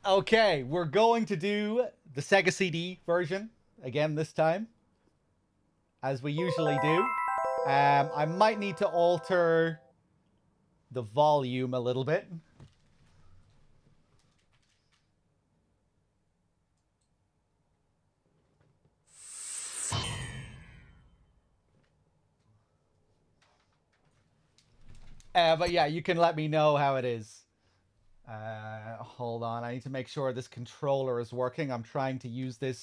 Okay, we're going to do the Sega CD version again this time, as we usually do. I might need to alter the volume a little bit. But yeah, you can let me know how it is. Hold on, I need to make sure this controller is working. I'm trying to use a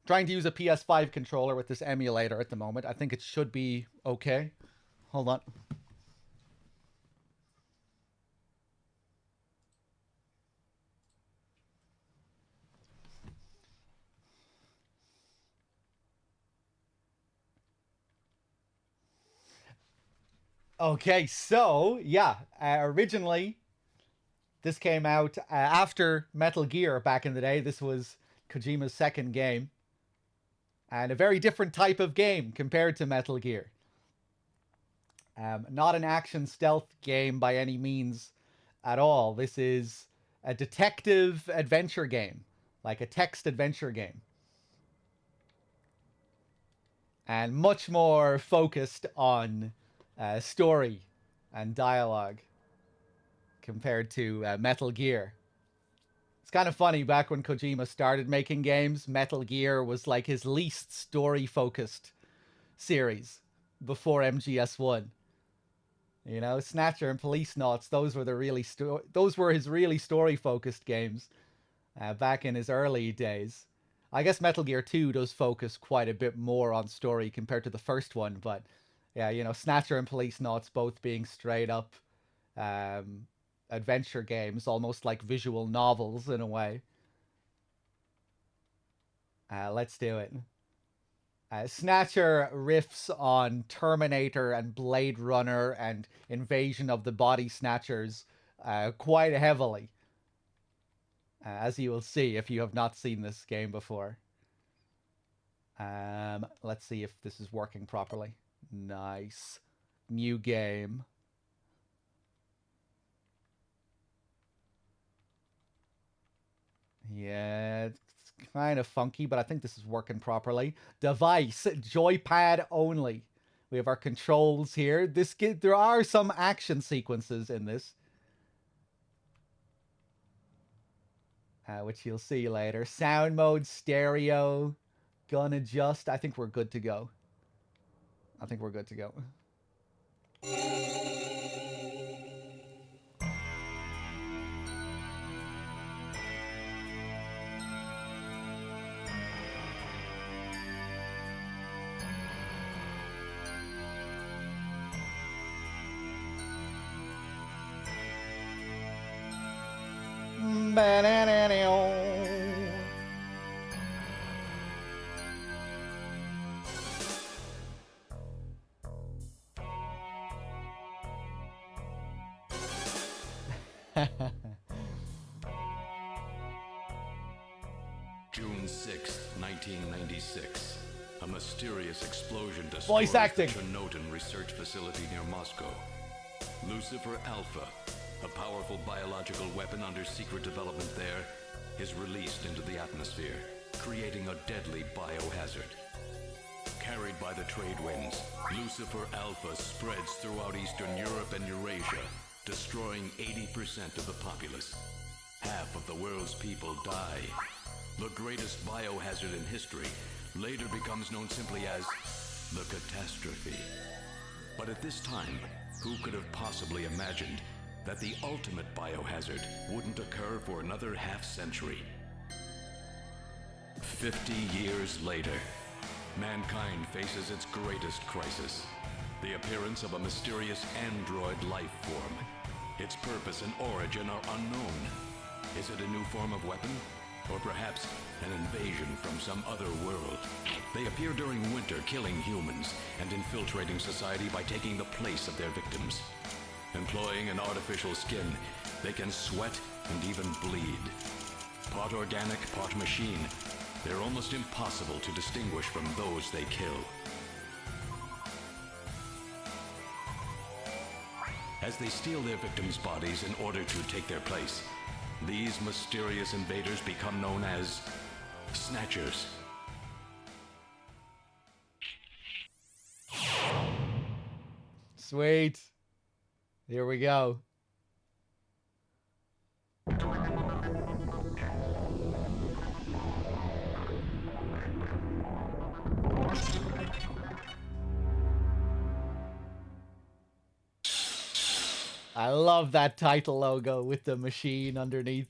PS5 controller with this emulator at the moment. I think it should be okay. Hold on. Okay, so yeah, originally this came out after Metal Gear back in the day. This was Kojima's second game, and a very different type of game compared to Metal Gear. Not an action stealth game by any means at all. This is a detective adventure game, like a text adventure game, and much more focused on story and dialogue compared to Metal Gear. It's kind of funny, back when Kojima started making games, Metal Gear was like his least story focused series before MGS1. You know, Snatcher and Police Knots, those were his really story focused games back in his early days. I guess Metal Gear 2 does focus quite a bit more on story compared to the first one, but yeah, you know, Snatcher and Police Knots both being straight up um, adventure games, almost like visual novels in a way. Let's do it. Snatcher riffs on Terminator and Blade Runner and Invasion of the Body Snatchers quite heavily, as you will see if you have not seen this game before. Let's see if this is working properly. Nice. New game. Yeah, it's kind of funky, but I think this is working properly. Device, joypad only. We have our controls here. There are some action sequences in this, which you'll see later. Sound mode, stereo, gun adjust. I think we're good to go. I think we're good to go. June 6, 1996. A mysterious explosion Voice destroys the acting. Chernobyl research facility near Moscow. Lucifer Alpha, a powerful biological weapon under secret development there, is released into the atmosphere, creating a deadly biohazard. Carried by the trade winds, Lucifer Alpha spreads throughout Eastern Europe and Eurasia, destroying 80% of the populace. Half of the world's people die. The greatest biohazard in history later becomes known simply as the catastrophe. But at this time, who could have possibly imagined that the ultimate biohazard wouldn't occur for another half-century? 50 years later, mankind faces its greatest crisis. The appearance of a mysterious android life form. Its purpose and origin are unknown. Is it a new form of weapon? Or perhaps an invasion from some other world? They appear during winter, killing humans and infiltrating society by taking the place of their victims. Employing an artificial skin, they can sweat and even bleed. Part organic, part machine, they're almost impossible to distinguish from those they kill. As they steal their victims' bodies in order to take their place, these mysterious invaders become known as Snatchers. Sweet. Here we go. I love that title logo with the machine underneath.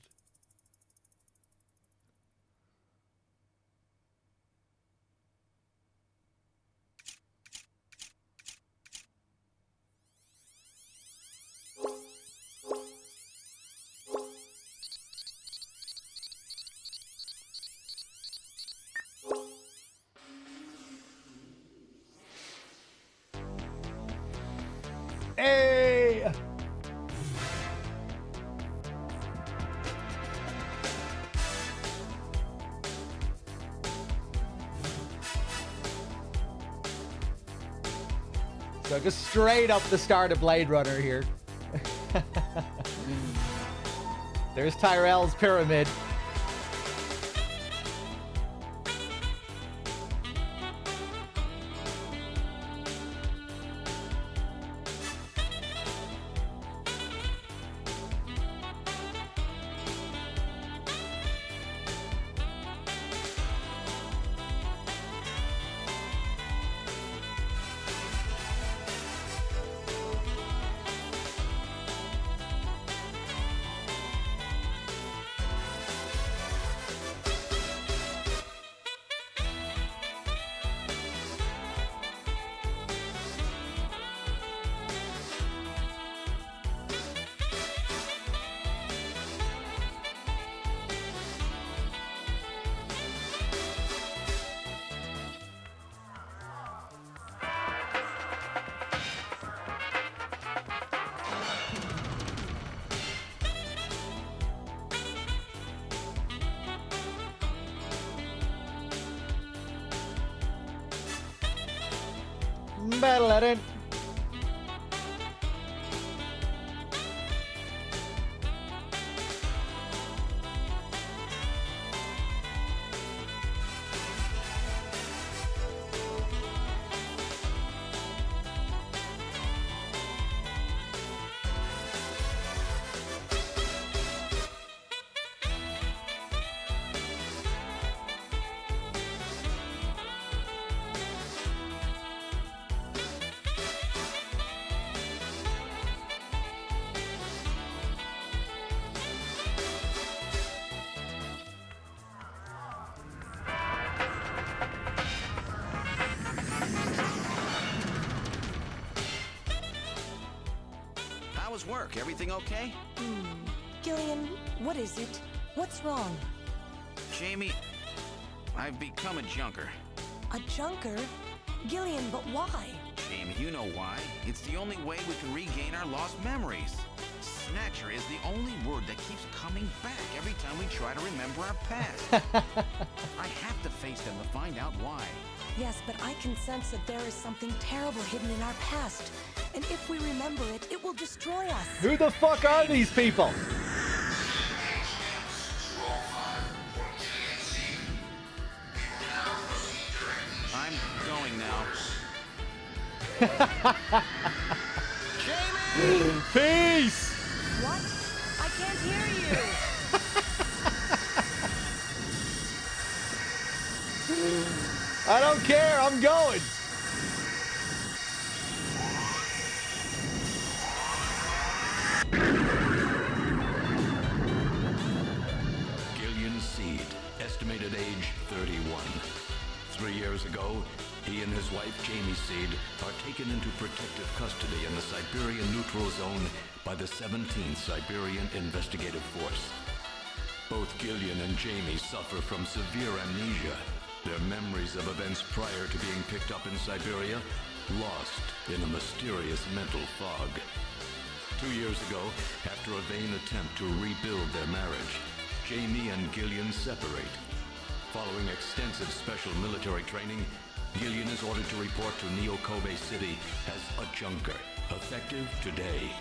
Hey! So just straight up the start of Blade Runner here. There's Tyrell's pyramid. Battle at it. How was work? Everything okay? Gillian, what is it? What's wrong? Jamie, I've become a junker. A junker? Gillian, but why? Jamie, you know why. It's the only way we can regain our lost memories. Snatcher is the only word that keeps coming back every time we try to remember our past. I have to face them to find out why. Yes, but I can sense that there is something terrible hidden in our past. And if we remember it, it will destroy us. Who the fuck are these people? I'm going now. Jamie! Peace! What? I can't hear you. I don't care, I'm going. Gillian Seed, estimated age 31. 3 years ago, he and his wife Jamie Seed are taken into protective custody in the Siberian Neutral Zone by the 17th Siberian Investigative Force. Both Gillian and Jamie suffer from severe amnesia. Their memories of events prior to being picked up in Siberia lost in a mysterious mental fog. 2 years ago, after a vain attempt to rebuild their marriage, Jamie and Gillian separate. Following extensive special military training, Gillian is ordered to report to Neo Kobe City as a junker, effective today.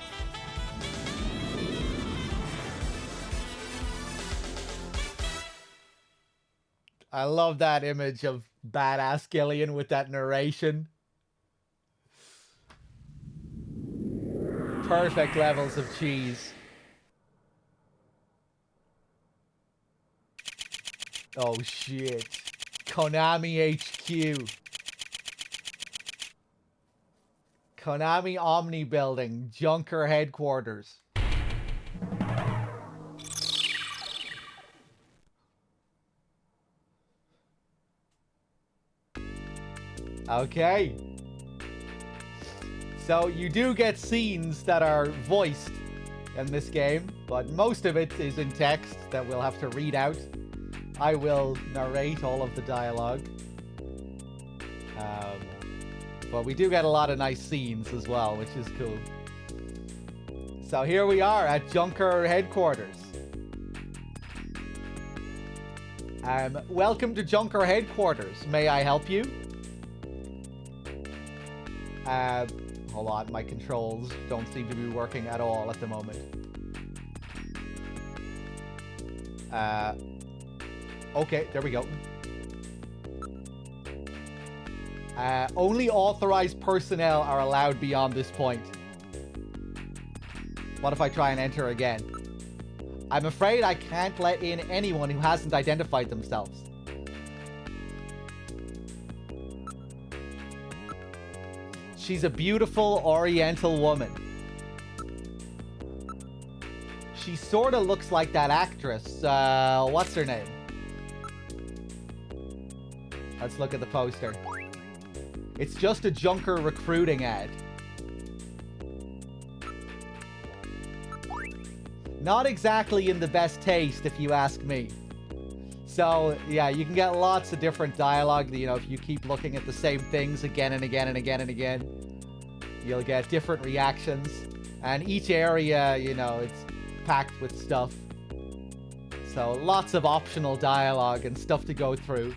I love that image of badass Gillian with that narration. Perfect levels of cheese. Oh shit. Konami HQ. Konami Omni Building, Junker headquarters. Okay. So you do get scenes that are voiced in this game, but most of it is in text that we'll have to read out. I will narrate all of the dialogue. But we do get a lot of nice scenes as well, which is cool. So here we are at Junker headquarters. Welcome to Junker headquarters. May I help you? Hold on, my controls don't seem to be working at all at the moment. Okay, there we go. Only authorized personnel are allowed beyond this point. What if I try and enter again? I'm afraid I can't let in anyone who hasn't identified themselves. She's a beautiful Oriental woman. She sort of looks like that actress. What's her name? Let's look at the poster. It's just a Junker recruiting ad. Not exactly in the best taste, if you ask me. So, yeah, you can get lots of different dialogue. You know, if you keep looking at the same things again and again and again and again, you'll get different reactions. And each area, you know, it's packed with stuff. So, lots of optional dialogue and stuff to go through.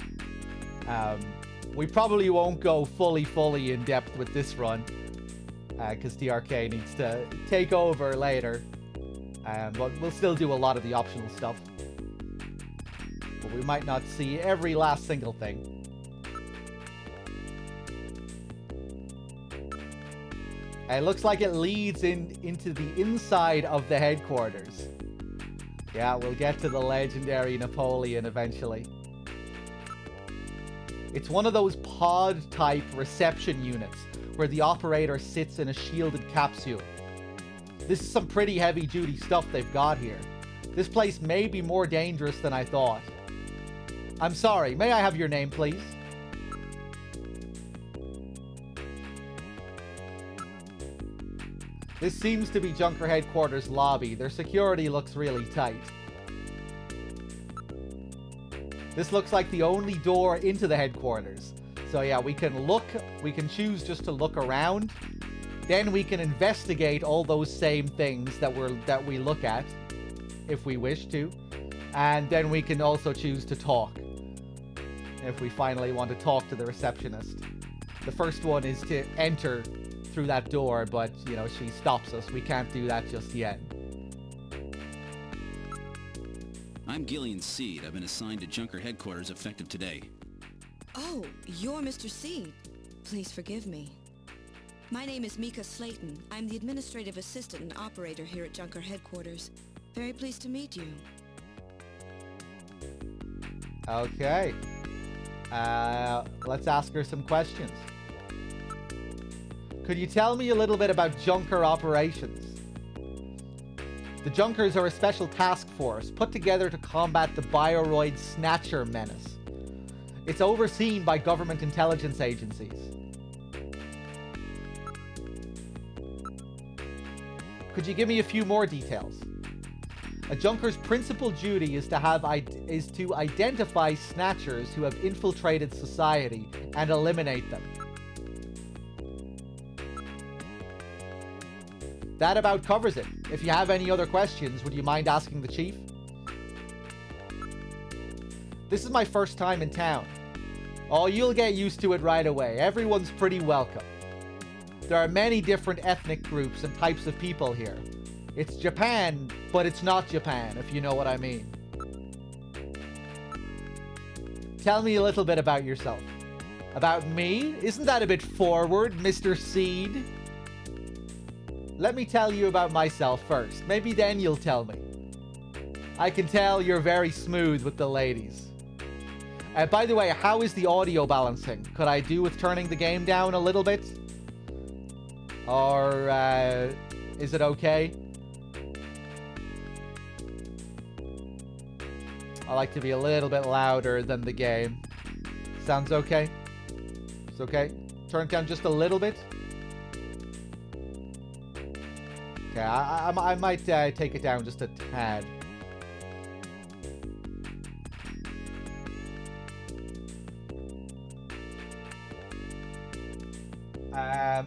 We probably won't go fully in depth with this run, because TRK needs to take over later. But we'll still do a lot of the optional stuff. But we might not see every last single thing. It looks like it leads into the inside of the headquarters. Yeah, we'll get to the legendary Napoleon eventually. It's one of those pod-type reception units where the operator sits in a shielded capsule. This is some pretty heavy-duty stuff they've got here. This place may be more dangerous than I thought. I'm sorry, may I have your name, please? This seems to be Junker headquarters lobby. Their security looks really tight. This looks like the only door into the headquarters. So yeah, we can choose just to look around. Then we can investigate all those same things that we look at, if we wish to. And then we can also choose to talk, if we finally want to talk to the receptionist. The first one is to enter through that door, but, you know, she stops us. We can't do that just yet. I'm Gillian Seed. I've been assigned to Junker headquarters effective today. Oh, you're Mr. Seed. Please forgive me. My name is Mika Slayton. I'm the administrative assistant and operator here at Junker headquarters. Very pleased to meet you. Okay. Let's ask her some questions. Could you tell me a little bit about Junker operations? The Junkers are a special task force put together to combat the Bioroid Snatcher menace. It's overseen by government intelligence agencies. Could you give me a few more details? A Junker's principal duty is to identify Snatchers who have infiltrated society and eliminate them. That about covers it. If you have any other questions, would you mind asking the chief? This is my first time in town. Oh, you'll get used to it right away. Everyone's pretty welcome. There are many different ethnic groups and types of people here. It's Japan, but it's not Japan, if you know what I mean. Tell me a little bit about yourself. About me? Isn't that a bit forward, Mr. Seed? Let me tell you about myself first. Maybe then you'll tell me. I can tell you're very smooth with the ladies. By the way, how is the audio balancing? Could I do with turning the game down a little bit? Or is it okay? I like to be a little bit louder than the game. Sounds okay? It's okay? Turn it down just a little bit? Okay, I might take it down just a tad.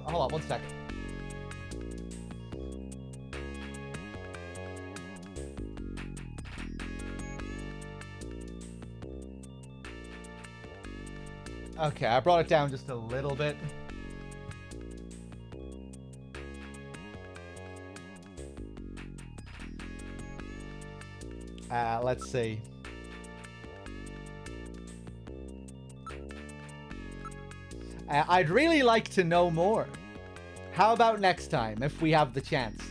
Hold on one second. Okay, I brought it down just a little bit. Let's see. I'd really like to know more. How about next time, if we have the chance?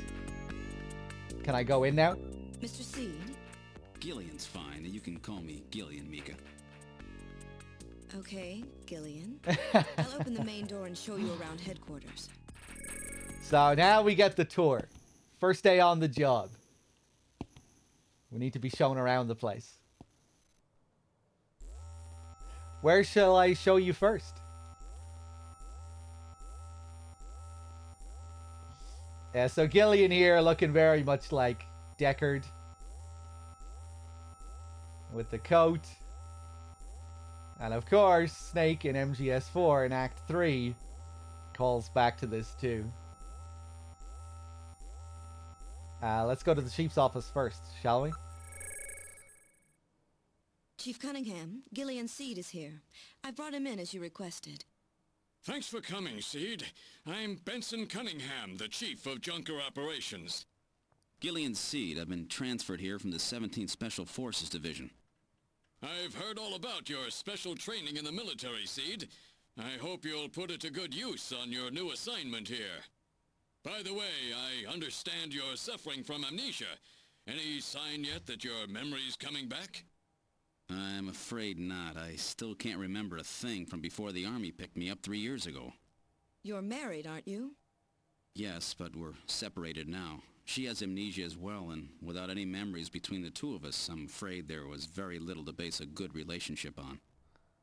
Can I go in now? Mr. Seed? Gillian's fine. You can call me Gillian, Mika. Okay, Gillian. I'll open the main door and show you around headquarters. So now we get the tour. First day on the job. We need to be shown around the place. Where shall I show you first? Yeah, so Gillian here looking very much like Deckard. With the coat. And of course, Snake in MGS4 in Act 3 calls back to this too. Let's go to the Chief's office first, shall we? Chief Cunningham, Gillian Seed is here. I brought him in as you requested. Thanks for coming, Seed. I'm Benson Cunningham, the Chief of Junker Operations. Gillian Seed. I've been transferred here from the 17th Special Forces Division. I've heard all about your special training in the military, Seed. I hope you'll put it to good use on your new assignment here. By the way, I understand you're suffering from amnesia. Any sign yet that your memory's coming back? I'm afraid not. I still can't remember a thing from before the Army picked me up 3 years ago. You're married, aren't you? Yes, but we're separated now. She has amnesia as well, and without any memories between the two of us, I'm afraid there was very little to base a good relationship on.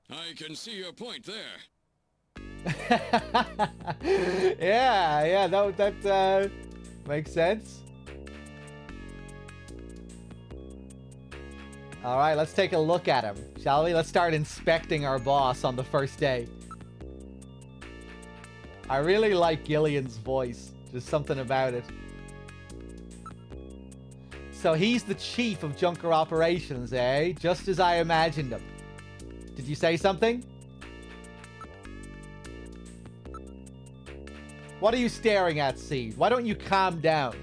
I can see your point there. yeah, that makes sense. All right, let's take a look at him, shall we? Let's start inspecting our boss on the first day. I really like Gillian's voice. Just something about it. So he's the chief of Junker Operations, eh? Just as I imagined him. Did you say something? What are you staring at, Seed? Why don't you calm down?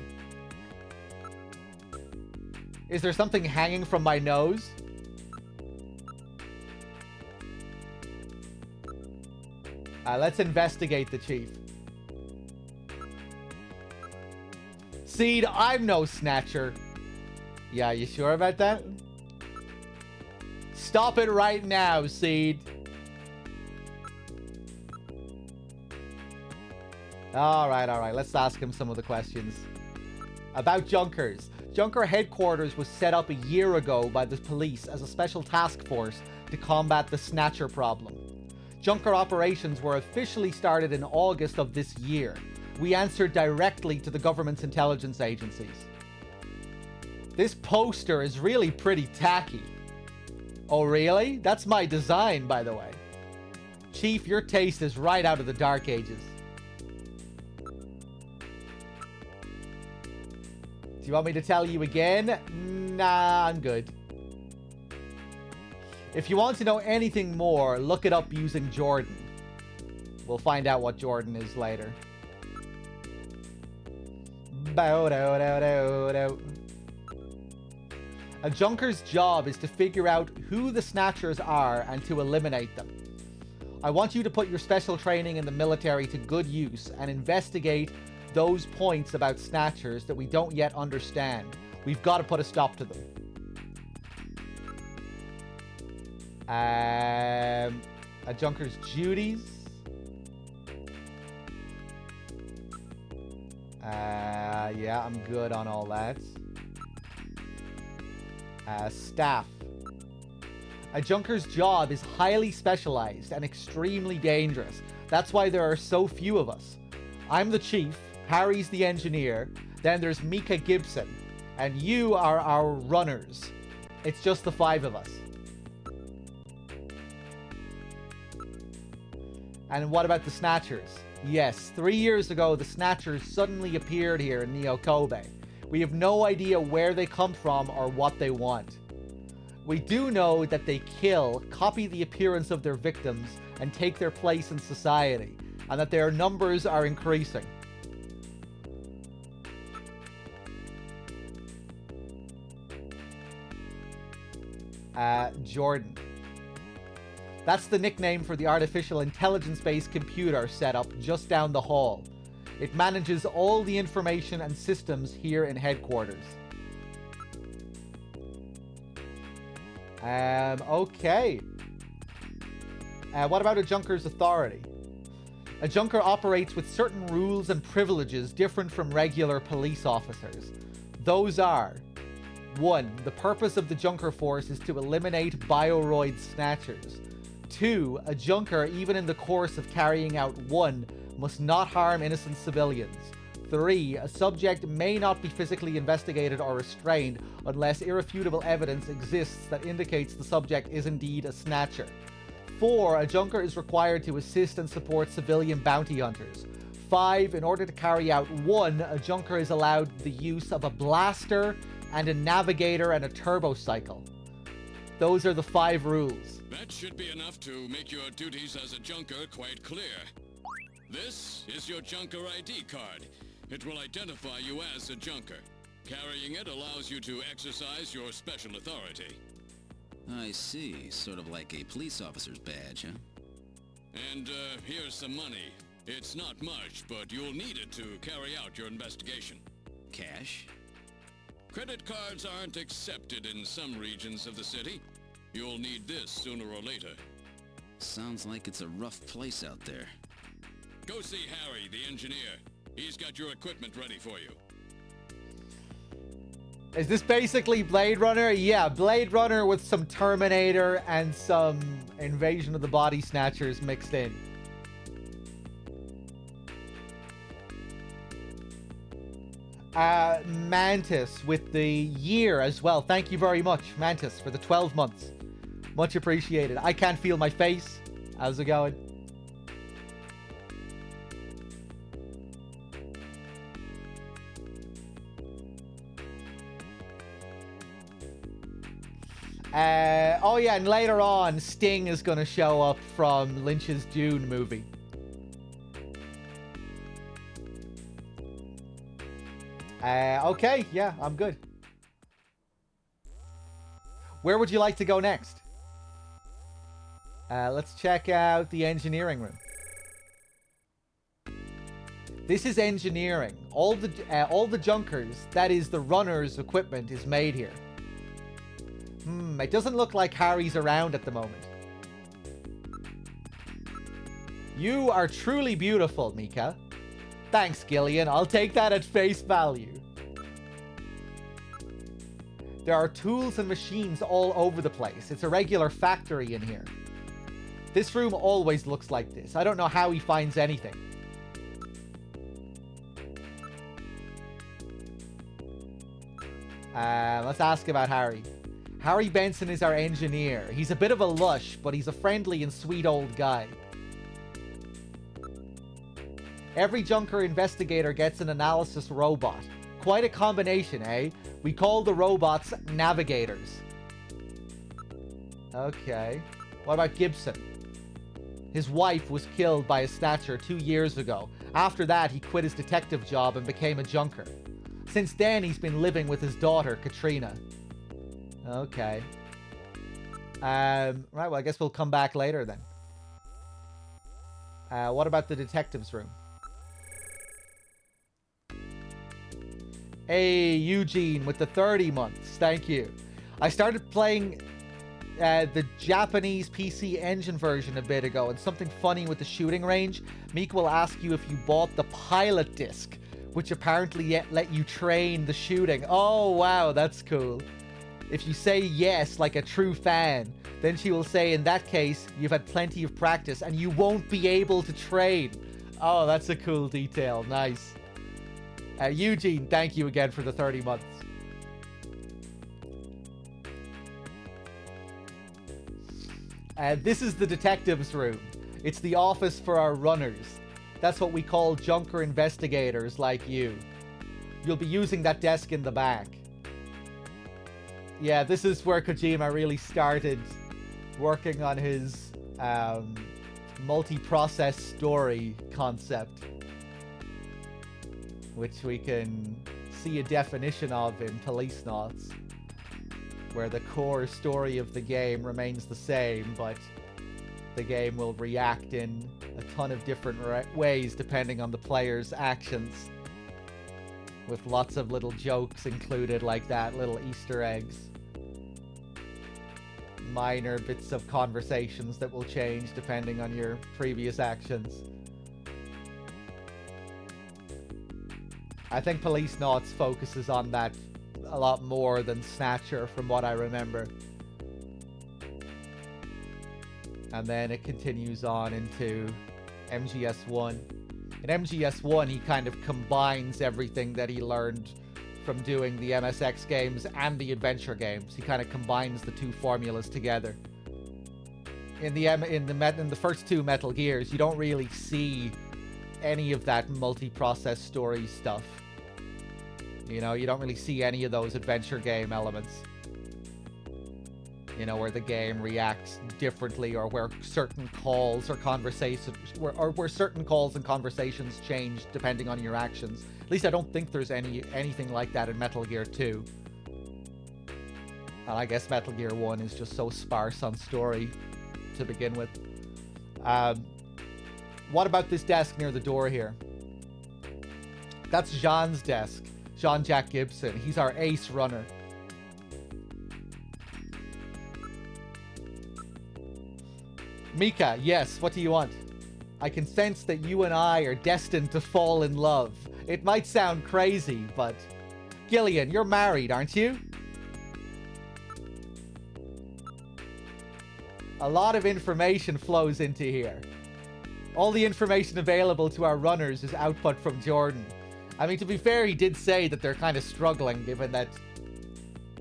Is there something hanging from my nose? Let's investigate the chief. Seed, I'm no Snatcher. Yeah, you sure about that? Stop it right now, Seed. All right. Let's ask him some of the questions. About Junkers. Junker headquarters was set up a year ago by the police as a special task force to combat the Snatcher problem. Junker operations were officially started in August of this year. We answered directly to the government's intelligence agencies. This poster is really pretty tacky. Oh, really? That's my design, by the way. Chief, your taste is right out of the Dark Ages. Do you want me to tell you again? Nah, I'm good. If you want to know anything more, look it up using Jordan. We'll find out what Jordan is later. A Junker's job is to figure out who the Snatchers are and to eliminate them. I want you to put your special training in the military to good use and investigate those points about Snatchers that we don't yet understand. We've got to put a stop to them. A Junker's duties. Yeah, I'm good on all that. Staff. A Junker's job is highly specialized and extremely dangerous. That's why there are so few of us. I'm the chief, Harry's the engineer, then there's Mika Gibson, and you are our runners. It's just the 5 of us. And what about the Snatchers? Yes, 3 years ago, the Snatchers suddenly appeared here in Neo Kobe. We have no idea where they come from or what they want. We do know that they kill, copy the appearance of their victims, and take their place in society, and that their numbers are increasing. Jordan. That's the nickname for the artificial intelligence-based computer set up just down the hall. It manages all the information and systems here in headquarters. Okay. What about a Junker's authority? A Junker operates with certain rules and privileges different from regular police officers. Those are: 1. The purpose of the Junker force is to eliminate Bioroid Snatchers. 2. A Junker, even in the course of carrying out 1, must not harm innocent civilians. 3. A subject may not be physically investigated or restrained unless irrefutable evidence exists that indicates the subject is indeed a Snatcher. 4. A Junker is required to assist and support civilian bounty hunters. 5. In order to carry out 1, a Junker is allowed the use of a blaster and a navigator and a turbo cycle. Those are the 5 rules. That should be enough to make your duties as a Junker quite clear. This is your Junker ID card. It will identify you as a Junker. Carrying it allows you to exercise your special authority. I see. Sort of like a police officer's badge, huh? And here's some money. It's not much, but you'll need it to carry out your investigation. Cash? Credit cards aren't accepted in some regions of the city. You'll need this sooner or later. Sounds like it's a rough place out there. Go see Harry, the engineer. He's got your equipment ready for you. Is this basically Blade Runner? Yeah, Blade Runner with some Terminator and some Invasion of the Body Snatchers mixed in. Mantis with the year as well. Thank you very much, Mantis, for the 12 months. Much appreciated. I can't feel my face. How's it going? Oh yeah, and later on, Sting is going to show up from Lynch's Dune movie. Okay, yeah, I'm good. Where would you like to go next? Let's check out the engineering room. This is engineering. All the Junkers, that is the runners' equipment, is made here. It doesn't look like Harry's around at the moment. You are truly beautiful, Mika. Thanks, Gillian. I'll take that at face value. There are tools and machines all over the place. It's a regular factory in here. This room always looks like this. I don't know how he finds anything. Let's ask about Harry. Harry Benson is our engineer. He's a bit of a lush, but he's a friendly and sweet old guy. Every Junker investigator gets an analysis robot. Quite a combination, eh? We call the robots navigators. Okay. What about Gibson? His wife was killed by a Snatcher 2 years ago. After that, he quit his detective job and became a Junker. Since then, he's been living with his daughter, Katrina. Okay. Right, well, I guess we'll come back later then. What about the detective's room? Hey, Eugene with the 30 months. Thank you. I started playing the Japanese PC Engine version a bit ago, and something funny with the shooting range. Meek will ask you if you bought the pilot disc, which apparently let you train the shooting. Oh, wow, that's cool. If you say yes, like a true fan, then she will say, in that case, you've had plenty of practice and you won't be able to train. Oh, that's a cool detail. Nice. Eugene, thank you again for the 30 months. This is the detective's room. It's the office for our runners. That's what we call junker investigators like you. You'll be using that desk in the back. Yeah, this is where Kojima really started working on his multi-process story concept, which we can see a definition of in Police Knots, where the core story of the game remains the same, but the game will react in a ton of different ways depending on the player's actions, with lots of little jokes included like that, little Easter eggs, minor bits of conversations that will change depending on your previous actions. I think Police Knots focuses on that a lot more than Snatcher, from what I remember. And then it continues on into MGS1. In MGS1, he kind of combines everything that he learned from doing the MSX games and the adventure games. He kind of combines the two formulas together. In the first two Metal Gears, you don't really see any of that multi-process story stuff. You know, you don't really see any of those adventure game elements. You know, where the game reacts differently, or where certain calls or conversations, where certain calls and conversations change depending on your actions. At least I don't think there's anything like that in Metal Gear 2. And I guess Metal Gear 1 is just so sparse on story to begin with. What about this desk near the door here? That's Jean's desk. Jean-Jack Gibson. He's our ace runner. Mika, yes, what do you want? I can sense that you and I are destined to fall in love. It might sound crazy, but... Gillian, you're married, aren't you? A lot of information flows into here. All the information available to our runners is output from Jordan. I mean, to be fair, he did say that they're kind of struggling, given that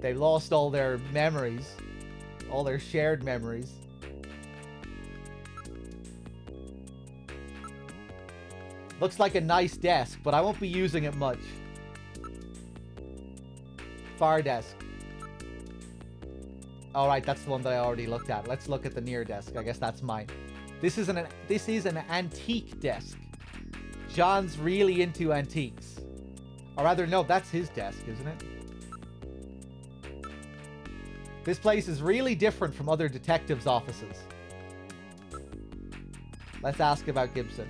they lost all their memories. All their shared memories. Looks like a nice desk, but I won't be using it much. Far desk. Alright, that's the one that I already looked at. Let's look at the near desk. I guess that's mine. This is an antique desk. John's really into antiques. Or rather, no, that's his desk, isn't it? This place is really different from other detectives' offices. Let's ask about Gibson.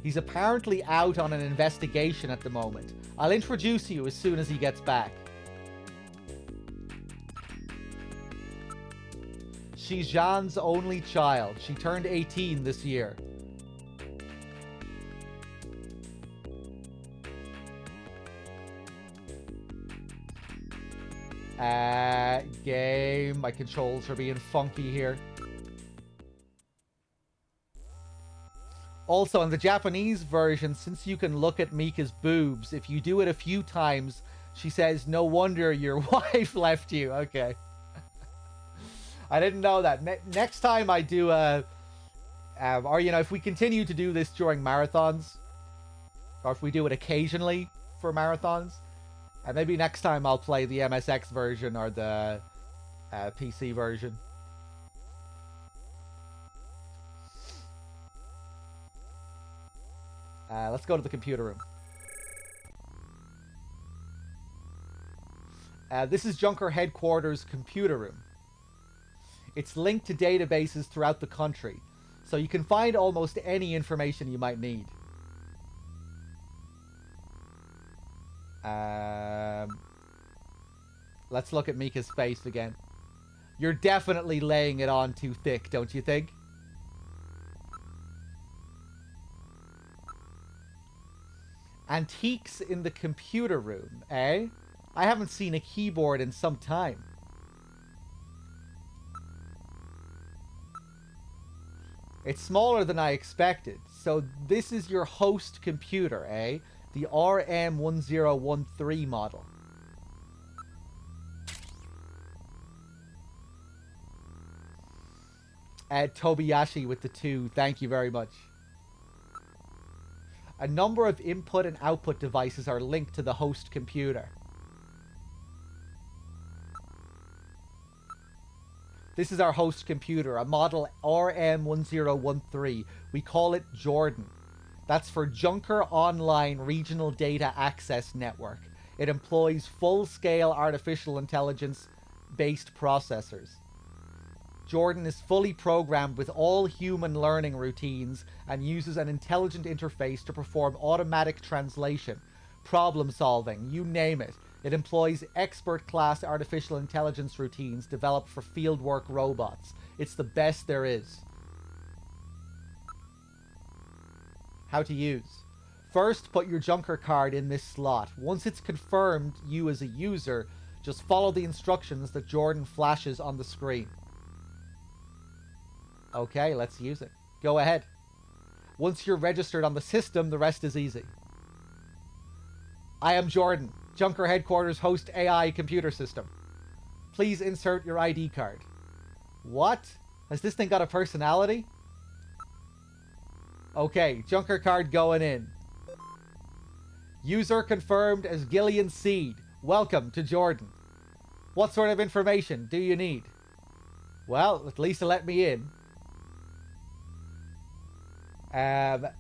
He's apparently out on an investigation at the moment. I'll introduce you as soon as he gets back. She's Jean's only child. She turned 18 this year. Game. My controls are being funky here. Also, in the Japanese version, since you can look at Mika's boobs, if you do it a few times, she says, no wonder your wife left you. Okay. I didn't know that. Next time I do or, you know, if we continue to do this during marathons, or if we do it occasionally for marathons, and maybe next time I'll play the MSX version or the PC version. Let's go to the computer room. This is Junker Headquarters' computer room. It's linked to databases throughout the country, so you can find almost any information you might need. Let's look at Mika's face again. You're definitely laying it on too thick, don't you think? Antiques in the computer room, eh? I haven't seen a keyboard in some time. It's smaller than I expected. So this is your host computer, eh? The RM1013 model. Tobiyashi with the 2. Thank you very much. A number of input and output devices are linked to the host computer. This is our host computer, a model RM1013. We call it Jordan. That's for Junker Online Regional Data Access Network. It employs full-scale artificial intelligence-based processors. Jordan is fully programmed with all human learning routines and uses an intelligent interface to perform automatic translation, problem solving, you name it. It employs expert-class artificial intelligence routines developed for fieldwork robots. It's the best there is. How to use. First, put your Junker card in this slot. Once it's confirmed you as a user, just follow the instructions that Jordan flashes on the screen. Okay, let's use it. Go ahead. Once you're registered on the system, the rest is easy. I am Jordan, Junker Headquarters host AI computer system. Please insert your ID card. What? Has this thing got a personality? Okay, Junker card going in. User confirmed as Gillian Seed. Welcome to Jordan. What sort of information do you need? Well, at least let me in.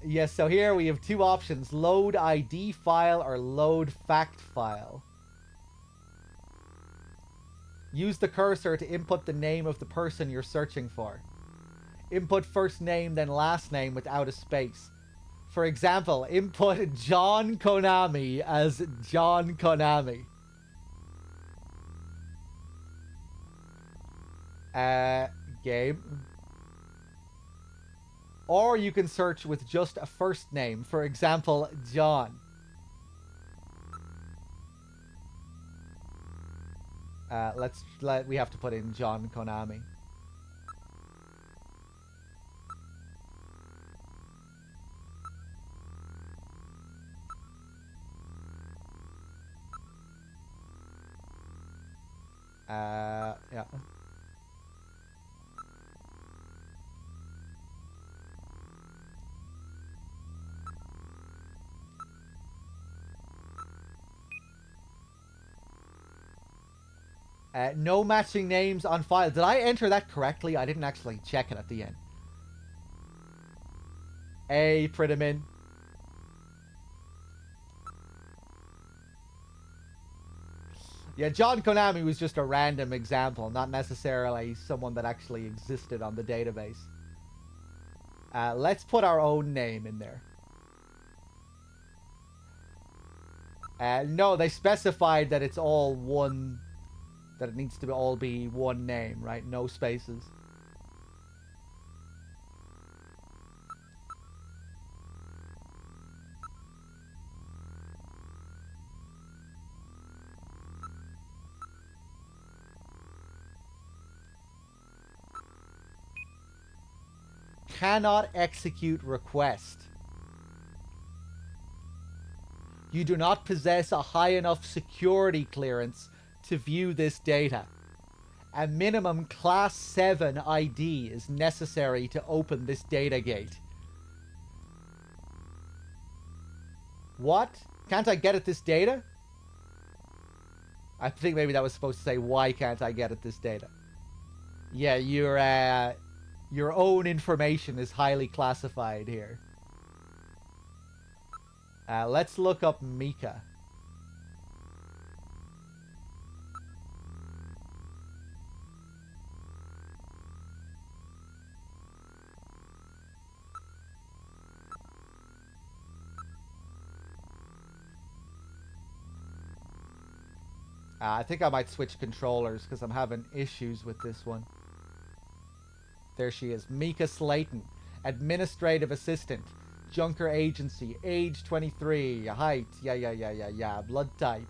Yes, so here we have two options. Load ID file or load fact file. Use the cursor to input the name of the person you're searching for. Input first name, then last name without a space. For example, input John Konami as John Konami. Game. Or you can search with just a first name. For example, John. We have to put in John Konami. Yeah. No matching names on file. Did I enter that correctly? I didn't actually check it at the end. Hey, Pritamin. Yeah, John Konami was just a random example, not necessarily someone that actually existed on the database. Let's put our own name in there. No, they specified that it's all one... that it needs to all be one name, right? No spaces. Cannot execute request. You do not possess a high enough security clearance to view this data. A minimum class 7 ID is necessary to open this data gate. What? Can't I get at this data? I think maybe that was supposed to say, why can't I get at this data? Yeah, your own information is highly classified here. Let's look up Mika. I think I might switch controllers because I'm having issues with this one. There she is. Mika Slayton, Administrative Assistant, Junker Agency, age 23, height, blood type.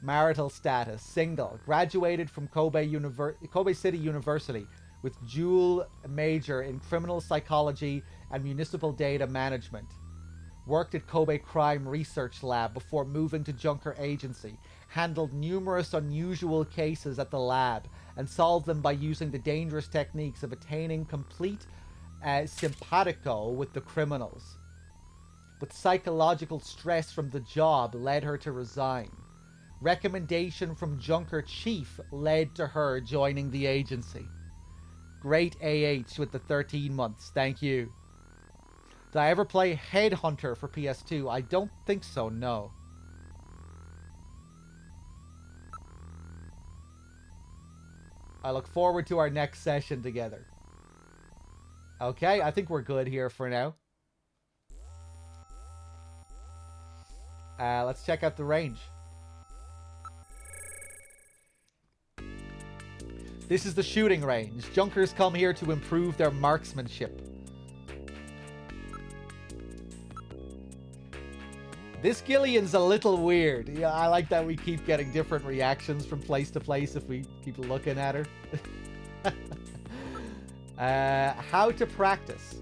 Marital status, single, graduated from Kobe City University with dual major in criminal psychology and municipal data management. Worked at Kobe Crime Research Lab before moving to Junker Agency. Handled numerous unusual cases at the lab and solved them by using the dangerous techniques of attaining complete simpatico with the criminals. But psychological stress from the job led her to resign. Recommendation from Junker Chief led to her joining the agency. Great AH with the 13 months, thank you. Did I ever play Headhunter for PS2? I don't think so, no. I look forward to our next session together. Okay, I think we're good here for now. Let's check out the range. This is the shooting range. Junkers come here to improve their marksmanship. This Gillian's a little weird. Yeah, I like that we keep getting different reactions from place to place if we keep looking at her. How to practice.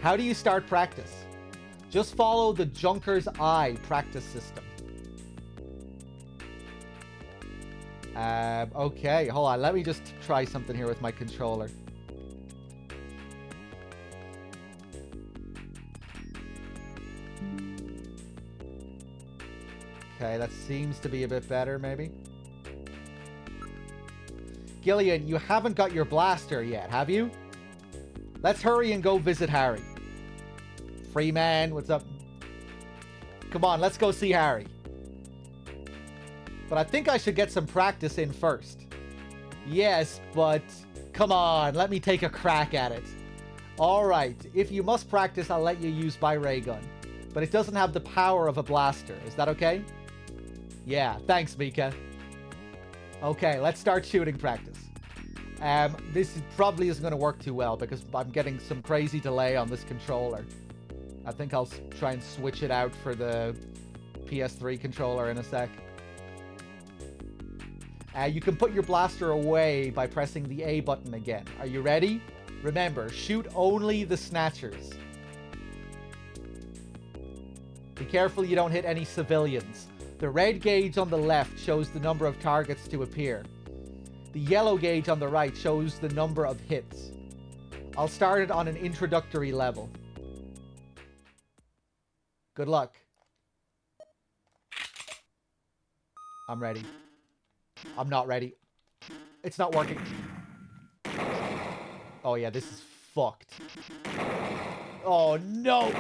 How do you start practice? Just follow the Junker's Eye practice system. Okay, hold on. Let me just try something here with my controller. Okay, that seems to be a bit better, maybe. Gillian, you haven't got your blaster yet, have you? Let's hurry and go visit Harry. Freeman, what's up? Come on, let's go see Harry. But I think I should get some practice in first. Yes, but come on, let me take a crack at it. Alright, if you must practice, I'll let you use my ray gun. But it doesn't have the power of a blaster. Is that okay? Yeah, thanks, Mika. Okay, let's start shooting practice. This probably isn't going to work too well because I'm getting some crazy delay on this controller. I think I'll try and switch it out for the PS3 controller in a sec. You can put your blaster away by pressing the A button again. Are you ready? Remember, shoot only the Snatchers. Be careful you don't hit any civilians. The red gauge on the left shows the number of targets to appear. The yellow gauge on the right shows the number of hits. I'll start it on an introductory level. Good luck. I'm ready. I'm not ready. It's not working. Oh yeah, this is fucked. Oh no!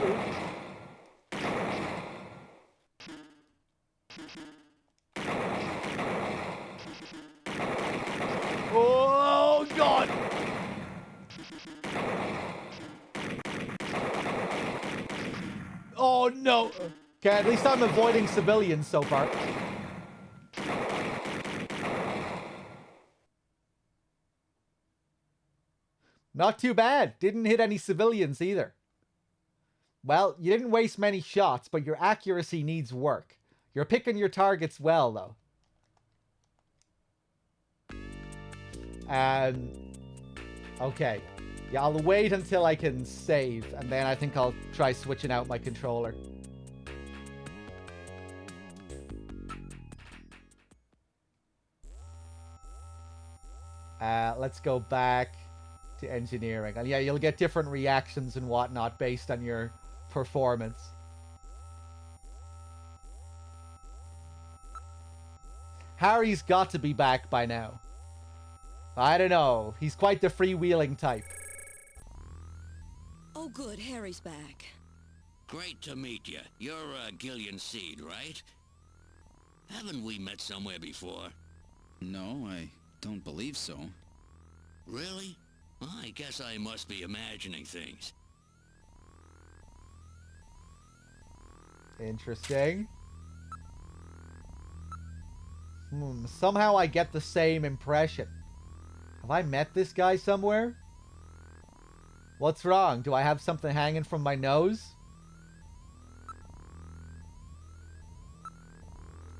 Oh god! Oh no! Okay, at least I'm avoiding civilians so far. Not too bad. Didn't hit any civilians either. Well, you didn't waste many shots, but your accuracy needs work. You're picking your targets well, though. Okay. Yeah, I'll wait until I can save, and then I think I'll try switching out my controller. Let's go back to engineering. And yeah, you'll get different reactions and whatnot based on your performance. Harry's got to be back by now. I don't know. He's quite the freewheeling type. Oh good, Harry's back. Great to meet you. You're Gillian Seed, right? Haven't we met somewhere before? No, I don't believe so. Really? I guess I must be imagining things. Interesting. Somehow I get the same impression. Have I met this guy somewhere? What's wrong? Do I have something hanging from my nose?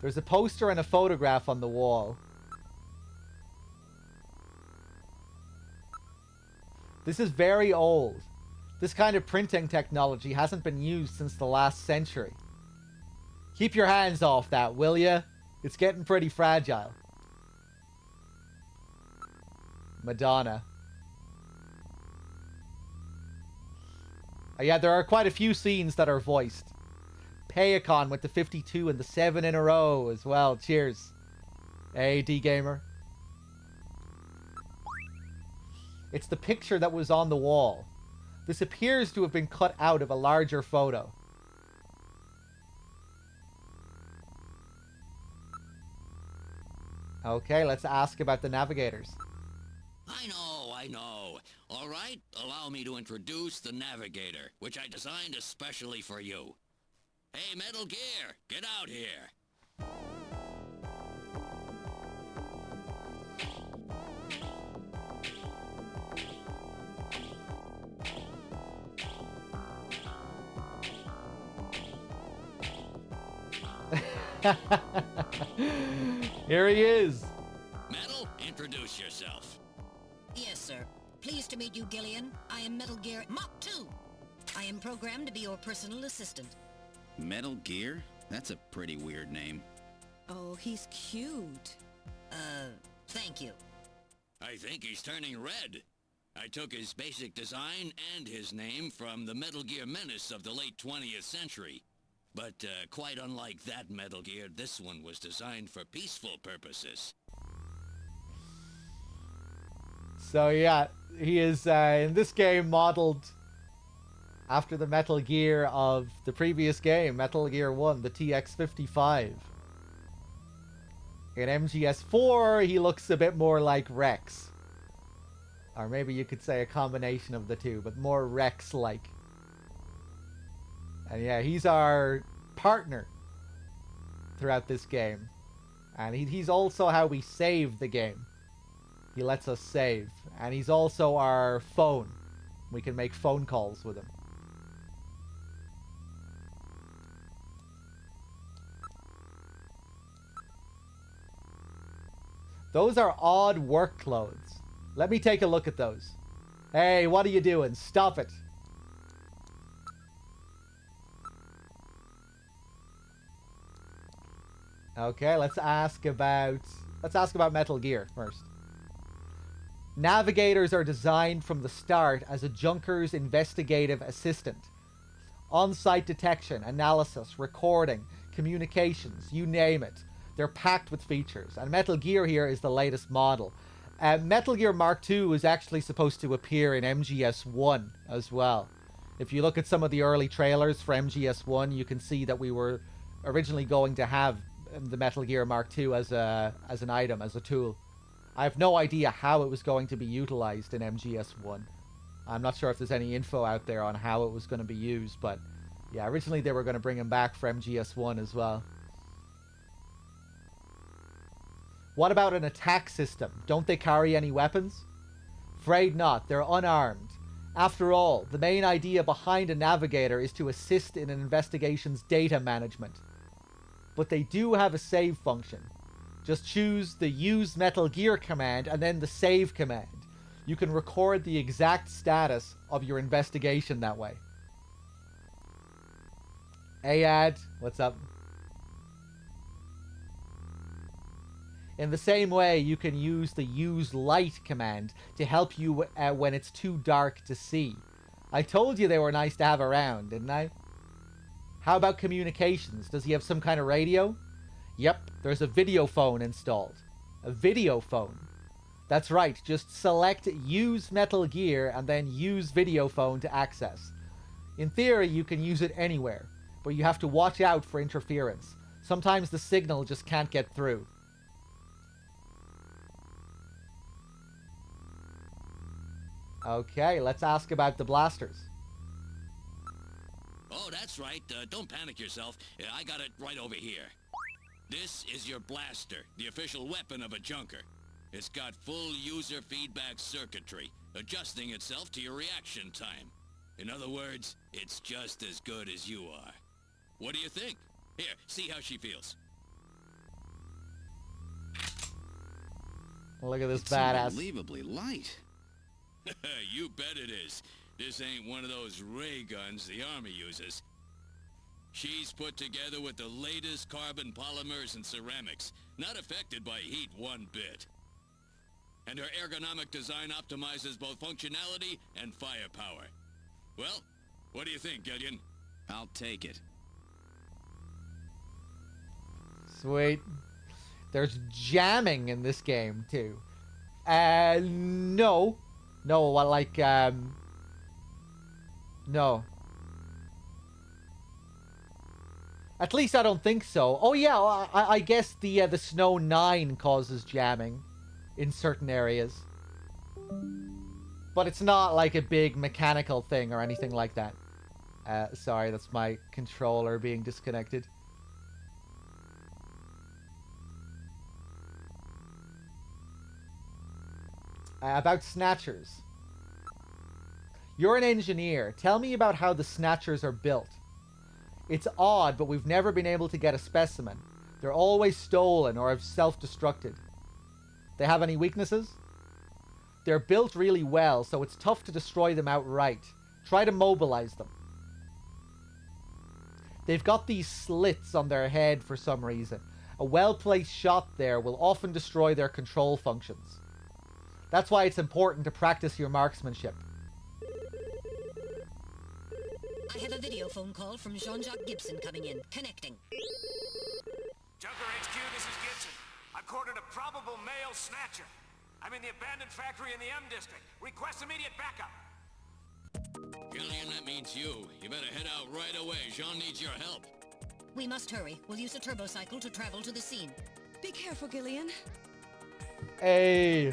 There's a poster and a photograph on the wall. This is very old. This kind of printing technology hasn't been used since the last century. Keep your hands off that, will ya? It's getting pretty fragile. Madonna. Yeah, there are quite a few scenes that are voiced. Payacon with the 52 and the 7 in a row as well. Cheers. Hey, D-Gamer. It's the picture that was on the wall. This appears to have been cut out of a larger photo. Okay, let's ask about the navigators. I know. All right, allow me to introduce the Navigator, which I designed especially for you. Hey, Metal Gear, get out here. Here he is. Metal, introduce yourself. Yes, sir. Pleased to meet you, Gillian. I am Metal Gear Mach 2. I am programmed to be your personal assistant. Metal Gear? That's a pretty weird name. Oh, he's cute. Thank you. I think he's turning red. I took his basic design and his name from the Metal Gear Menace of the late 20th century. But quite unlike that Metal Gear, this one was designed for peaceful purposes. So yeah, he is in this game modeled after the Metal Gear of the previous game, Metal Gear 1, the TX-55. In MGS4, he looks a bit more like Rex. Or maybe you could say a combination of the two, but more Rex-like. And yeah, he's our partner throughout this game. And he's also how we save the game. He lets us save. And he's also our phone. We can make phone calls with him. Those are odd work clothes. Let me take a look at those. Hey, what are you doing? Stop it. Okay, let's ask about Metal Gear first. Navigators are designed from the start as a junker's investigative assistant. On-site detection, analysis, recording, communications, you name it. They're packed with features. And Metal Gear here is the latest model. Metal Gear Mark II was actually supposed to appear in MGS1 as well. If you look at some of the early trailers for MGS1, you can see that we were originally going to have the Metal Gear Mark II as an item, as a tool. I have no idea how it was going to be utilized in MGS1. I'm not sure if there's any info out there on how it was going to be used, but yeah, originally they were going to bring him back for MGS1 as well. What about an attack system? Don't they carry any weapons? Afraid not, they're unarmed. After all, the main idea behind a navigator is to assist in an investigation's data management. But they do have a save function. Just choose the use Metal Gear command and then the save command. You can record the exact status of your investigation that way. Hey Ad, what's up? In the same way, you can use the use light command to help you when it's too dark to see. I told you they were nice to have around, didn't I? How about communications? Does he have some kind of radio? Yep, there's a video phone installed. A video phone. That's right, just select use Metal Gear and then use video phone to access. In theory, you can use it anywhere, but you have to watch out for interference. Sometimes the signal just can't get through. Okay, let's ask about the blasters. Oh, that's right. Don't panic yourself. I got it right over here. This is your blaster, the official weapon of a junker. It's got full user feedback circuitry, adjusting itself to your reaction time. In other words, it's just as good as you are. What do you think? Here, see how she feels. Look at this It's badass. unbelievably light. You bet it is. This ain't one of those ray guns the Army uses. She's put together with the latest carbon polymers and ceramics, not affected by heat one bit. And her ergonomic design optimizes both functionality and firepower. Well, what do you think, Gillian? I'll take it. Sweet. There's jamming in this game, too. No. No, what, like, no. At least I don't think so. Oh, yeah, I guess the Snow 9 causes jamming in certain areas. But it's not like a big mechanical thing or anything like that. Sorry, that's my controller being disconnected. About Snatchers. You're an engineer. Tell me about how the Snatchers are built. It's odd, but we've never been able to get a specimen. They're always stolen or have self-destructed. They have any weaknesses? They're built really well, so it's tough to destroy them outright. Try to mobilize them. They've got these slits on their head for some reason. A well-placed shot there will often destroy their control functions. That's why it's important to practice your marksmanship. I have a video phone call from Jean-Jacques Gibson coming in. Connecting. Junker HQ, this is Gibson. I've cornered a probable male snatcher. I'm in the abandoned factory in the M district. Request immediate backup. Gillian, that means you. You better head out right away. Jean needs your help. We must hurry. We'll use a turbocycle to travel to the scene. Be careful, Gillian. Hey.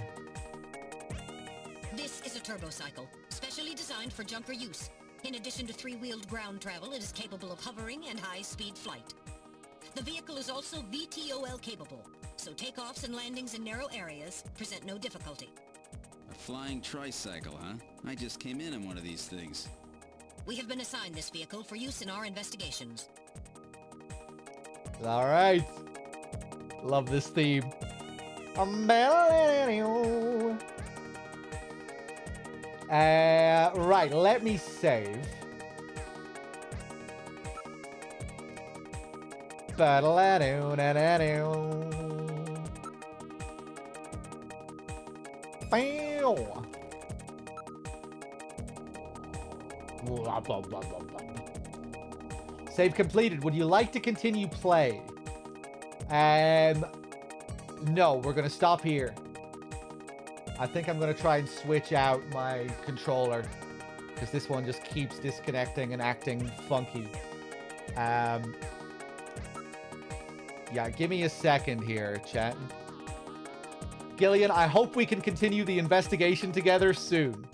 This is a turbocycle, specially designed for junker use. In addition to three-wheeled ground travel, it is capable of hovering and high-speed flight. The vehicle is also VTOL capable, so takeoffs and landings in narrow areas present no difficulty. A flying tricycle, huh? I just came in one of these things. We have been assigned this vehicle for use in our investigations. All right. Love this theme. Right, let me save. Save completed. Would you like to continue play? No, we're gonna stop here. I think I'm gonna try and switch out my controller because this one just keeps disconnecting and acting funky. Yeah, give me a second here, chat. Gillian, I hope we can continue the investigation together soon.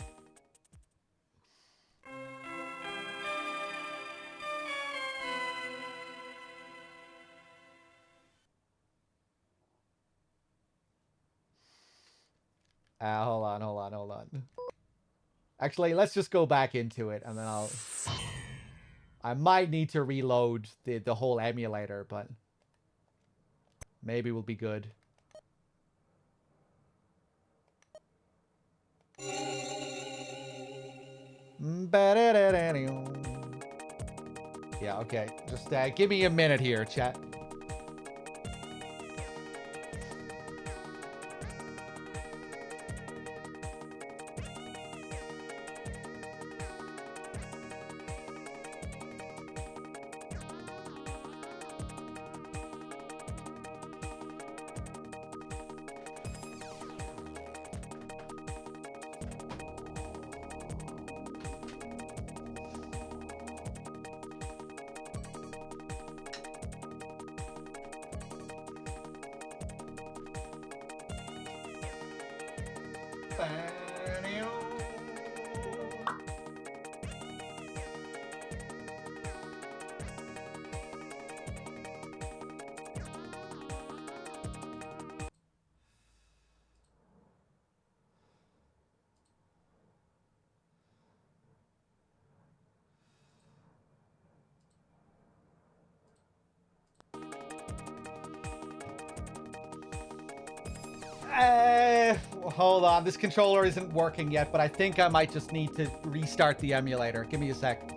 Hold on. Actually, let's just go back into it, and then I might need to reload the whole emulator, but maybe we'll be good. Yeah, okay. Just give me a minute here, chat. Hold on. This controller isn't working yet, but I think I might just need to restart the emulator. Give me a sec.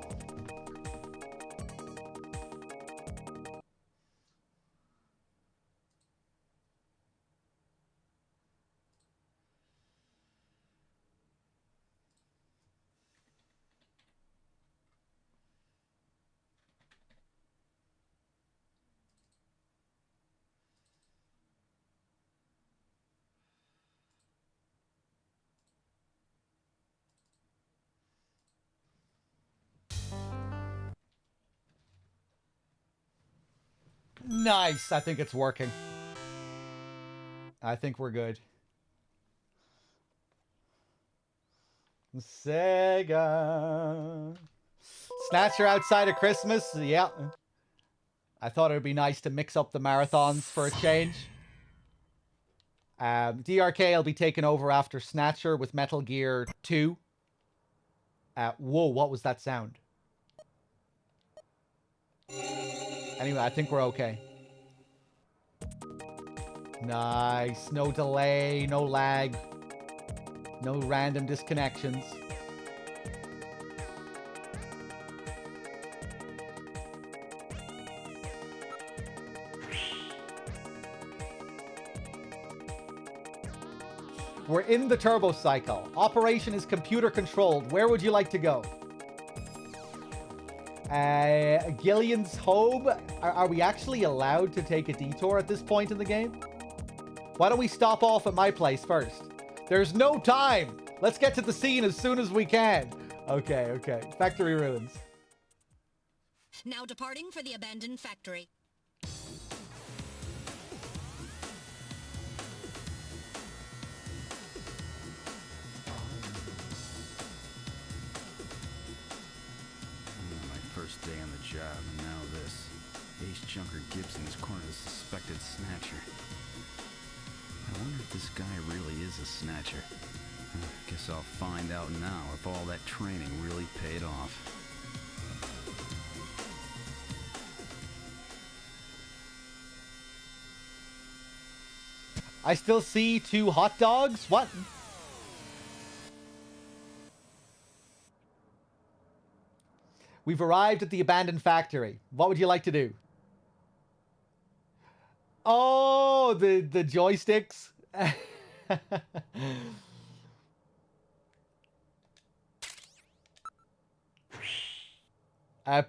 Nice. I think it's working. I think we're good. Sega. Snatcher outside of Christmas? Yeah. I thought it would be nice to mix up the marathons for a change. DRK will be taken over after Snatcher with Metal Gear 2. Whoa, what was that sound? Anyway, I think we're okay. Nice. No delay, no lag, no random disconnections. We're in the turbo cycle. Operation is computer controlled. Where would you like to go? Gillian's home. Are we actually allowed to take a detour at this point in the game? Why don't we stop off at my place first? There's no time. Let's get to the scene as soon as we can. Okay. Factory ruins. Now departing for the abandoned factory. First day on the job, and now this. Ace Junker Gibson has cornered a suspected snatcher. I wonder if this guy really is a snatcher. Guess I'll find out now if all that training really paid off. I still see 2 hot dogs? What? We've arrived at the abandoned factory. What would you like to do? Oh, the joysticks.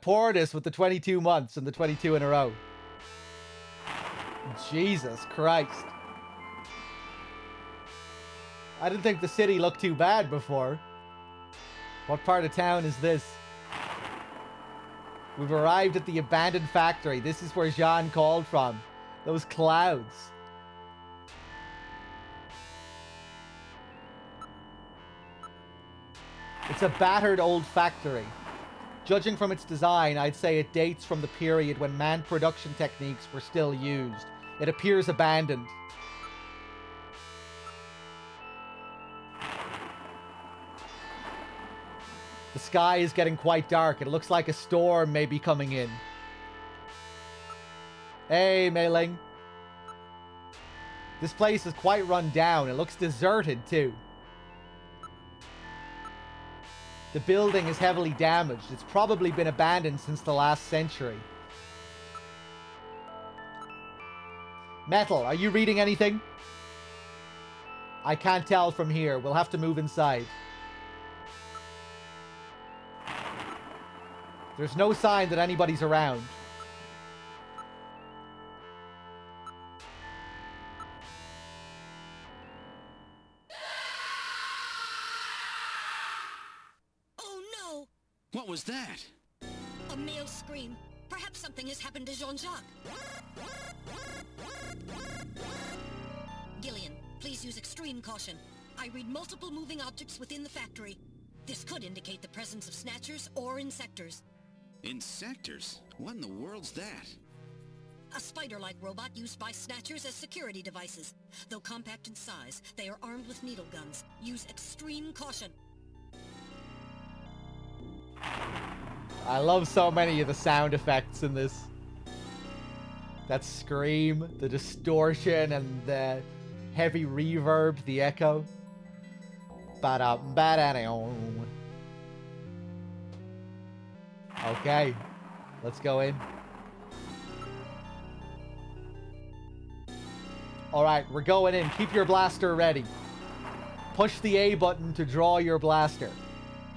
Pour this with the 22 months and the 22 in a row. Jesus Christ. I didn't think the city looked too bad before. What part of town is this? We've arrived at the abandoned factory. This is where Jean called from. Those clouds. It's a battered old factory. Judging from its design, I'd say it dates from the period when manned production techniques were still used. It appears abandoned. The sky is getting quite dark. It looks like a storm may be coming in. Hey, Mei Ling. This place is quite run down. It looks deserted, too. The building is heavily damaged. It's probably been abandoned since the last century. Metal, are you reading anything? I can't tell from here. We'll have to move inside. There's no sign that anybody's around. Oh no! What was that? A male scream. Perhaps something has happened to Jean-Jacques. Gillian, please use extreme caution. I read multiple moving objects within the factory. This could indicate the presence of snatchers or insectors. Insectors? What in the world's that? A spider-like robot used by snatchers as security devices. Though compact in size, they are armed with needle guns. Use extreme caution. I love so many of the sound effects in this. That scream, the distortion, and the heavy reverb, the echo. Okay, let's go in. Alright, we're going in. Keep your blaster ready. Push the A button to draw your blaster.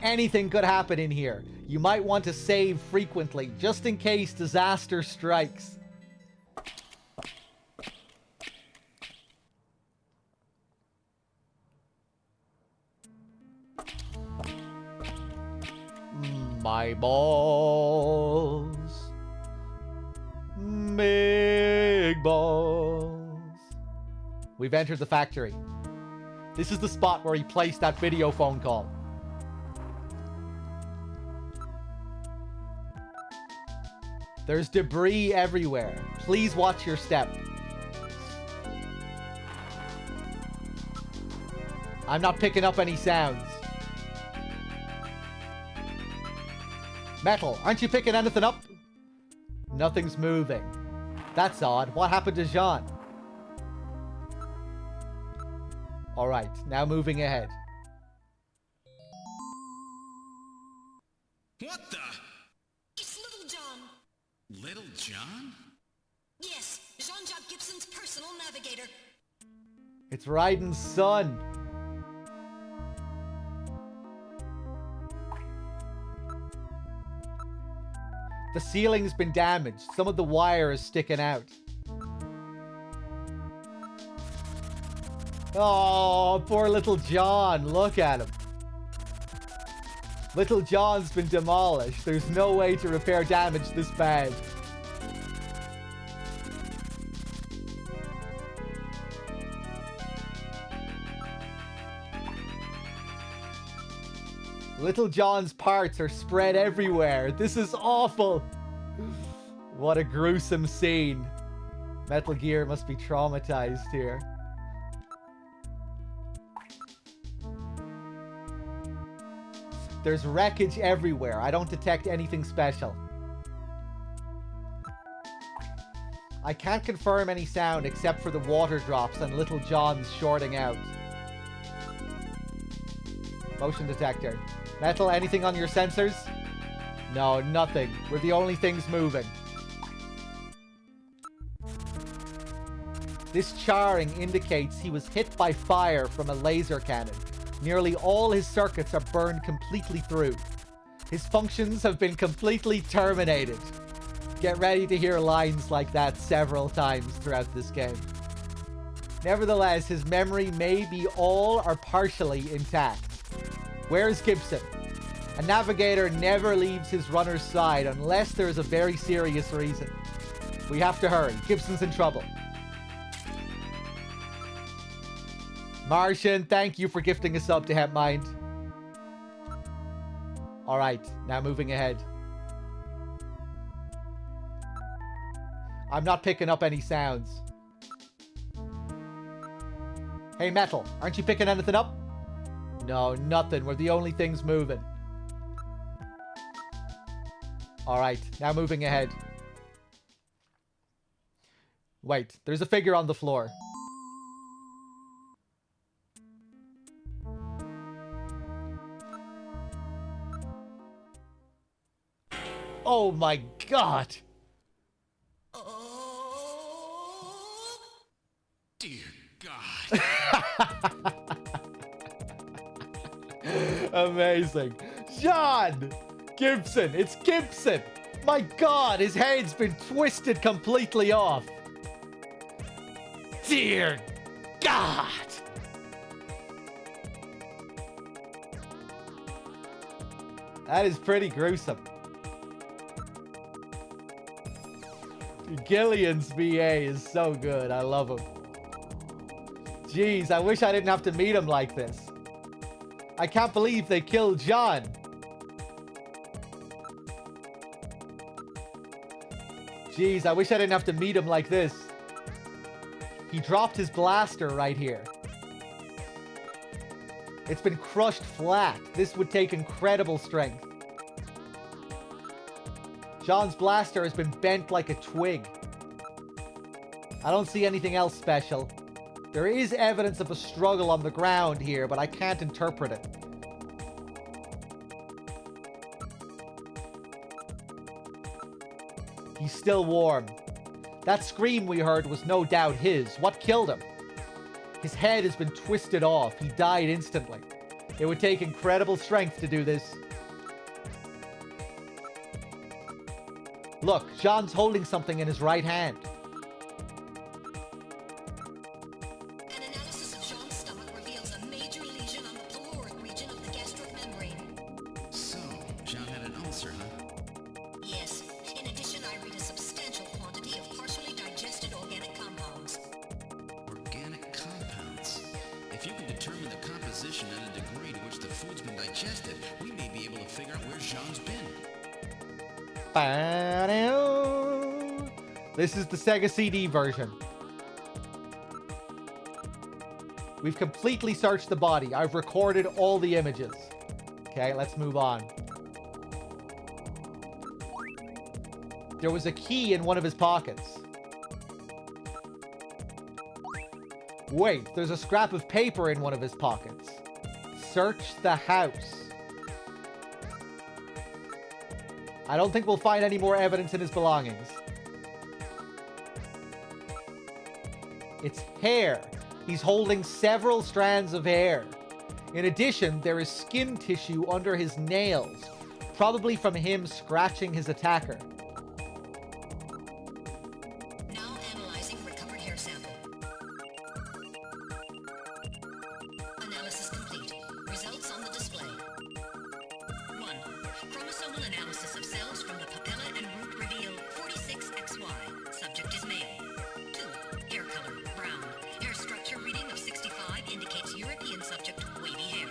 Anything could happen in here. You might want to save frequently, just in case disaster strikes. My balls. Big balls. We've entered the factory. This is the spot where he placed that video phone call. There's debris everywhere. Please watch your step. I'm not picking up any sounds. Metal, aren't you picking anything up? Nothing's moving. That's odd. What happened to Jean? Alright, now moving ahead. What the? It's Little John. Little John? Yes, Jean-Jacques Gibson's personal navigator. It's Raiden's son. The ceiling's been damaged. Some of the wire is sticking out. Oh, poor little John. Look at him. Little John's been demolished. There's no way to repair damage this bad. Little John's parts are spread everywhere. This is awful. What a gruesome scene. Metal Gear must be traumatized here. There's wreckage everywhere. I don't detect anything special. I can't confirm any sound except for the water drops and Little John's shorting out. Motion detector. Metal, anything on your sensors? No, nothing. We're the only things moving. This charring indicates he was hit by fire from a laser cannon. Nearly all his circuits are burned completely through. His functions have been completely terminated. Get ready to hear lines like that several times throughout this game. Nevertheless, his memory may be all or partially intact. Where's Gibson? A navigator never leaves his runner's side unless there is a very serious reason. We have to hurry. Gibson's in trouble. Martian, thank you for gifting a sub to Hepmind. Alright, now moving ahead. I'm not picking up any sounds. Hey, Metal, aren't you picking anything up? No, nothing. We're the only things moving. Alright, now moving ahead. Wait, there's a figure on the floor. Oh my god! Oh. Dear God. Amazing. John! Gibson! It's Gibson! My god, his head's been twisted completely off. Dear God! That is pretty gruesome. Gillian's VA is so good. I love him. Jeez, I wish I didn't have to meet him like this. I can't believe they killed John. Jeez, I wish I didn't have to meet him like this. He dropped his blaster right here. It's been crushed flat. This would take incredible strength. John's blaster has been bent like a twig. I don't see anything else special. There is evidence of a struggle on the ground here, but I can't interpret it. He's still warm. That scream we heard was no doubt his. What killed him? His head has been twisted off. He died instantly. It would take incredible strength to do this. Look, Jean's holding something in his right hand. An analysis of Jean's stomach reveals a major lesion on the caloric region of the gastric membrane. So, Jean had an ulcer, huh? Yes. In addition, I read a substantial quantity of partially digested organic compounds. Organic compounds. If you can determine the composition at a degree to which the food's been digested, we may be able to figure out where Jean's been. This is the Sega CD version. We've completely searched the body. I've recorded all the images. Okay, let's move on. There was a key in one of his pockets. Wait, there's a scrap of paper in one of his pockets. Search the house. I don't think we'll find any more evidence in his belongings. It's hair. He's holding several strands of hair. In addition, there is skin tissue under his nails, probably from him scratching his attacker. Now analyzing recovered hair sample. Analysis complete. Results on the display. 1. Chromosomal analysis of cells from the papilla and root reveal 46XY. Subject is male. 2. Hair color, brown. Hair structure reading of 65 indicates European subject, wavy hair.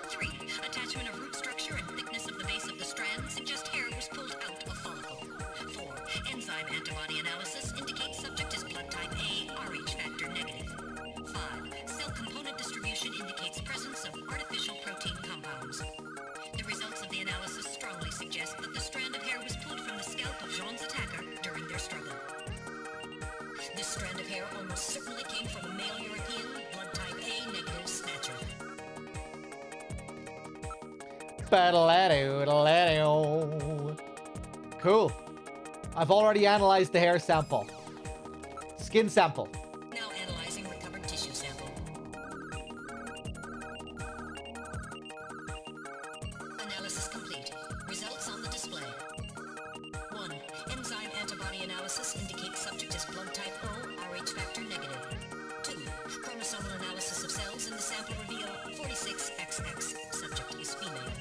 3. Attachment of root structure and thickness of the base of the strand suggest hair was pulled out of follicle. 4. Enzyme antibody analysis indicates subject is blood type A, Rh factor negative. 5. Cell component distribution indicates presence of artificial protein compounds. The results of the analysis strongly suggest that the strand of hair was pulled from the scalp of Jean's attacker during their struggle. This strand of hair almost certainly came from a male European, blood type A negative Snatcher. Cool. I've already analyzed the hair sample. Skin sample. Now analyzing recovered tissue sample. Analysis complete. Results on the display. 1. Enzyme antibody analysis indicates subject is blood type O, Rh factor negative. 2. Chromosomal analysis of cells in the sample reveal 46XX. Subject is female.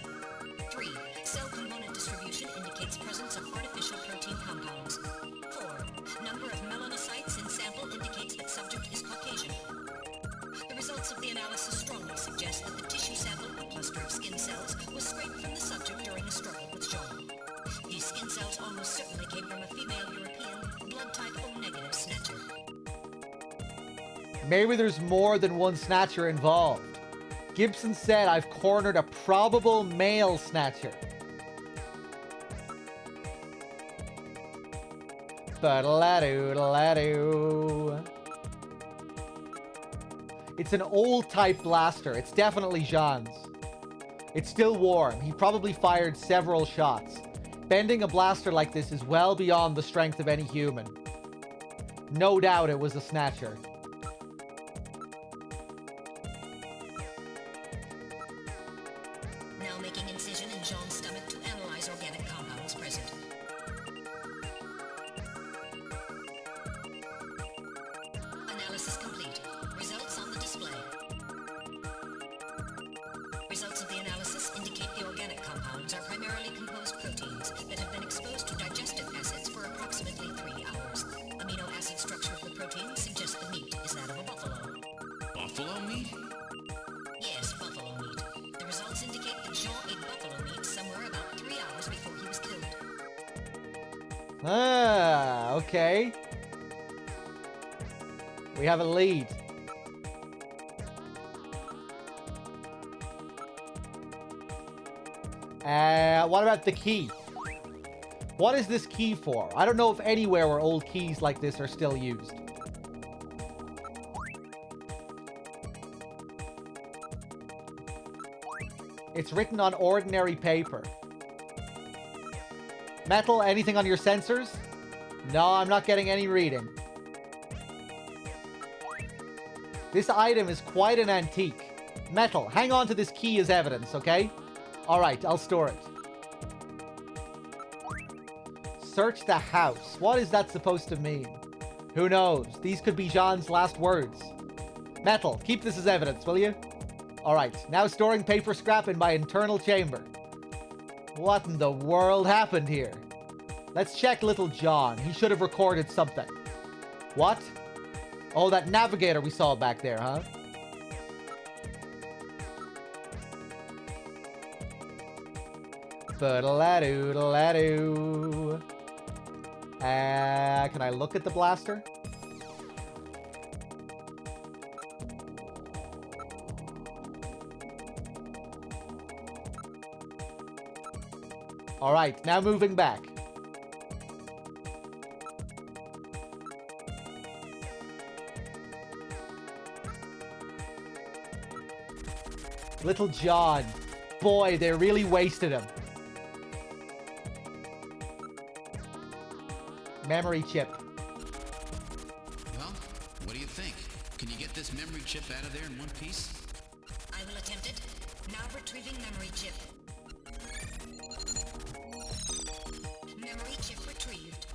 3. Cell component distribution indicates presence of artificial protein compounds. 4. Number of melanocytes in sample indicates that subject is Caucasian. The results of the analysis strongly suggest that the tissue sample, a cluster of skin cells, was scraped from the subject during a struggle with Jean. These skin cells almost certainly came from a female European, blood type O negative Snatcher. Maybe there's more than one Snatcher involved. Gibson said I've cornered a probable male Snatcher. It's an old type blaster. It's definitely Jean's. It's still warm. He probably fired several shots. Bending a blaster like this is well beyond the strength of any human. No doubt it was a Snatcher. Now making incision in Jean's stomach to analyze organic compounds present. Analysis complete. Results on the display. Results of the analysis indicate the organic compounds are primarily composed proteins that have been exposed to digestive acids for approximately 3 hours. Amino acid structure of the protein suggests the meat is that of a buffalo. Buffalo meat? Yes, buffalo meat. The results indicate that Jean ate buffalo meat somewhere about 3 hours before he was killed. Ah, okay. We have a lead. What about the key? What is this key for? I don't know if anywhere where old keys like this are still used. It's written on ordinary paper. Metal, anything on your sensors? No, I'm not getting any reading. This item is quite an antique. Metal, hang on to this key as evidence, okay? Alright, I'll store it. Search the house. What is that supposed to mean? Who knows? These could be Jean's last words. Metal, keep this as evidence, will you? Alright, now storing paper scrap in my internal chamber. What in the world happened here? Let's check little John. He should have recorded something. What? Oh, that navigator we saw back there, huh? Ba-da-la-doo-da-la-doo. Can I look at the blaster? Alright, now moving back. Little John. Boy, they really wasted him. Memory chip. Well, what do you think? Can you get this memory chip out of there in one piece? I will attempt it. Now retrieving memory chip. Memory chip retrieved.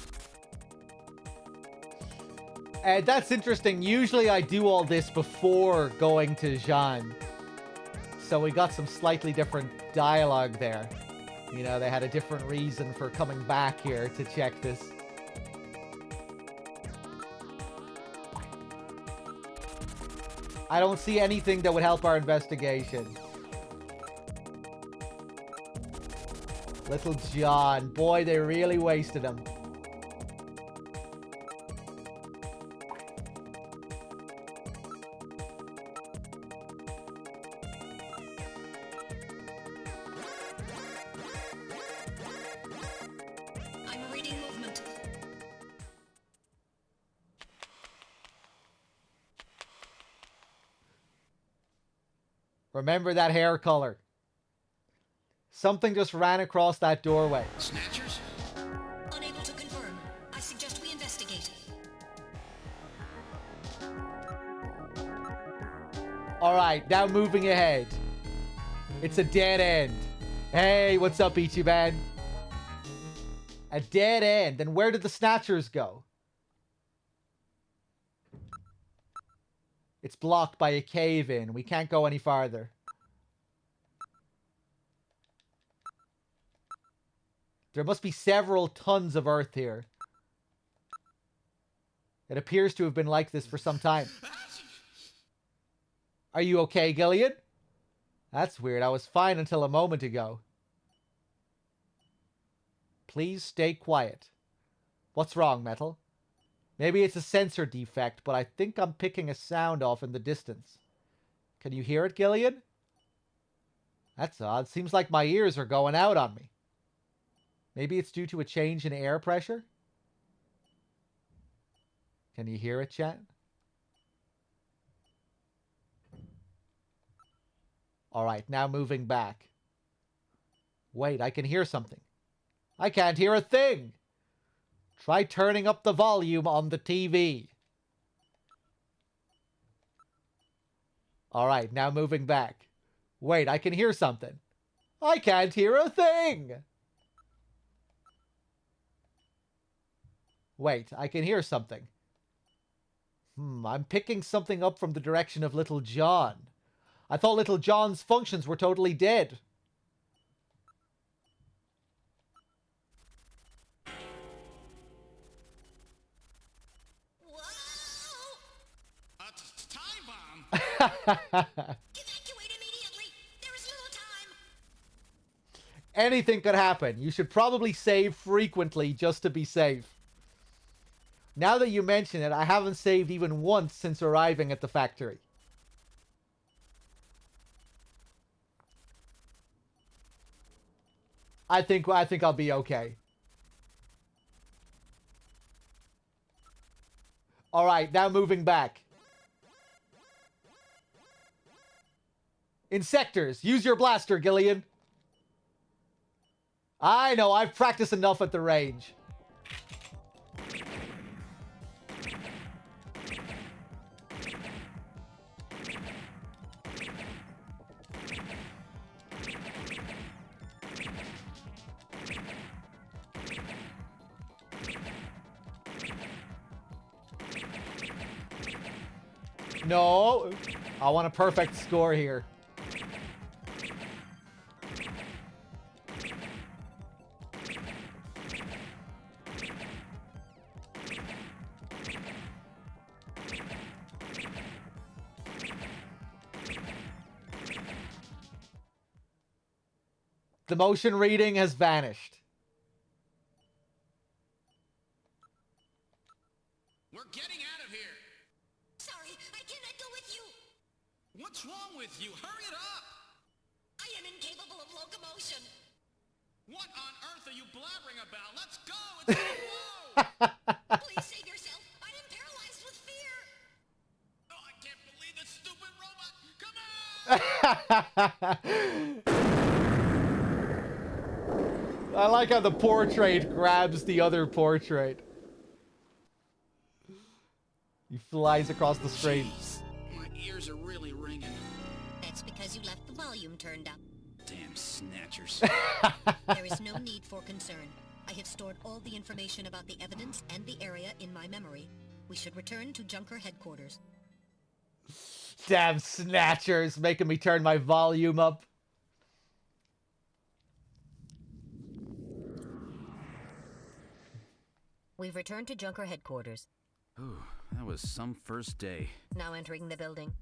That's interesting. Usually I do all this before going to Jean. So we got some slightly different dialogue there. You know, they had a different reason for coming back here to check this. I don't see anything that would help our investigation. Little John. Boy, they really wasted him. I'm reading movement. Remember that hair color. Something just ran across that doorway. Snatchers? Unable to confirm. I suggest we investigate. Alright, now moving ahead. It's a dead end. Hey, what's up, Ichiban? A dead end. And where did the Snatchers go? It's blocked by a cave-in. We can't go any farther. There must be several tons of earth here. It appears to have been like this for some time. Are you okay, Gillian? That's weird. I was fine until a moment ago. Please stay quiet. What's wrong, Metal? Maybe it's a sensor defect, but I think I'm picking a sound off in the distance. Can you hear it, Gillian? That's odd. Seems like my ears are going out on me. Maybe it's due to a change in air pressure? Can you hear it, chat? Alright, now moving back. Wait, I can hear something. I can't hear a thing! Try turning up the volume on the TV. Alright, now moving back. Wait, I can hear something. I can't hear a thing! Wait, I can hear something. I'm picking something up from the direction of Little John. I thought Little John's functions were totally dead. Time bomb! Evacuate immediately! There is little time! Anything could happen. You should probably save frequently just to be safe. Now that you mention it, I haven't saved even once since arriving at the factory. I think I'll be okay. Alright, now moving back. In sectors. Use your blaster, Gillian. I know, I've practiced enough at the range. No, I want a perfect score here. The motion reading has vanished. We're getting out of here. Sorry, I cannot go with you. What's wrong with you? Hurry it up. I am incapable of locomotion. What on earth are you blabbering about? Let's go. It's slow. Please save yourself. I am paralyzed with fear. Oh, I can't believe this stupid robot. Come on. I like how the portrait grabs the other portrait. He flies across the screen. Jeez, my ears are really ringing. That's because you left the volume turned up. Damn snatchers. There is no need for concern. I have stored all the information about the evidence and the area in my memory. We should return to Junker headquarters. Damn snatchers, making me turn my volume up. We've returned to Junker headquarters. Ooh, that was some first day. Now entering the building.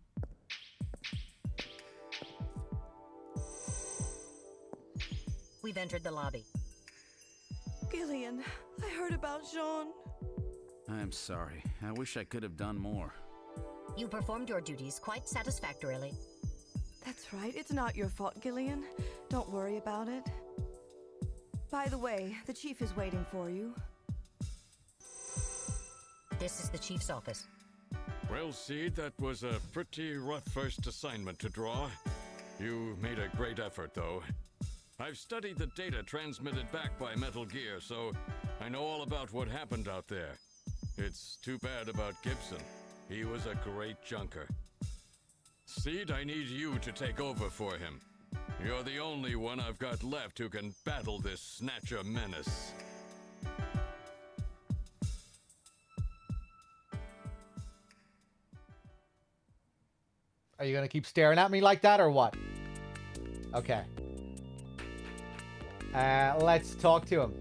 We've entered the lobby. Gillian, I heard about Jean. I'm sorry. I wish I could have done more. You performed your duties quite satisfactorily. That's right, it's not your fault, Gillian. Don't worry about it. By the way, the chief is waiting for you. This is the chief's office. Well, Seed, that was a pretty rough first assignment to draw. You made a great effort, though. I've studied the data transmitted back by Metal Gear, so I know all about what happened out there. It's too bad about Gibson. He was a great junker. Seed, I need you to take over for him. You're the only one I've got left who can battle this Snatcher menace. Are you gonna keep staring at me like that or what? Okay. Let's talk to him.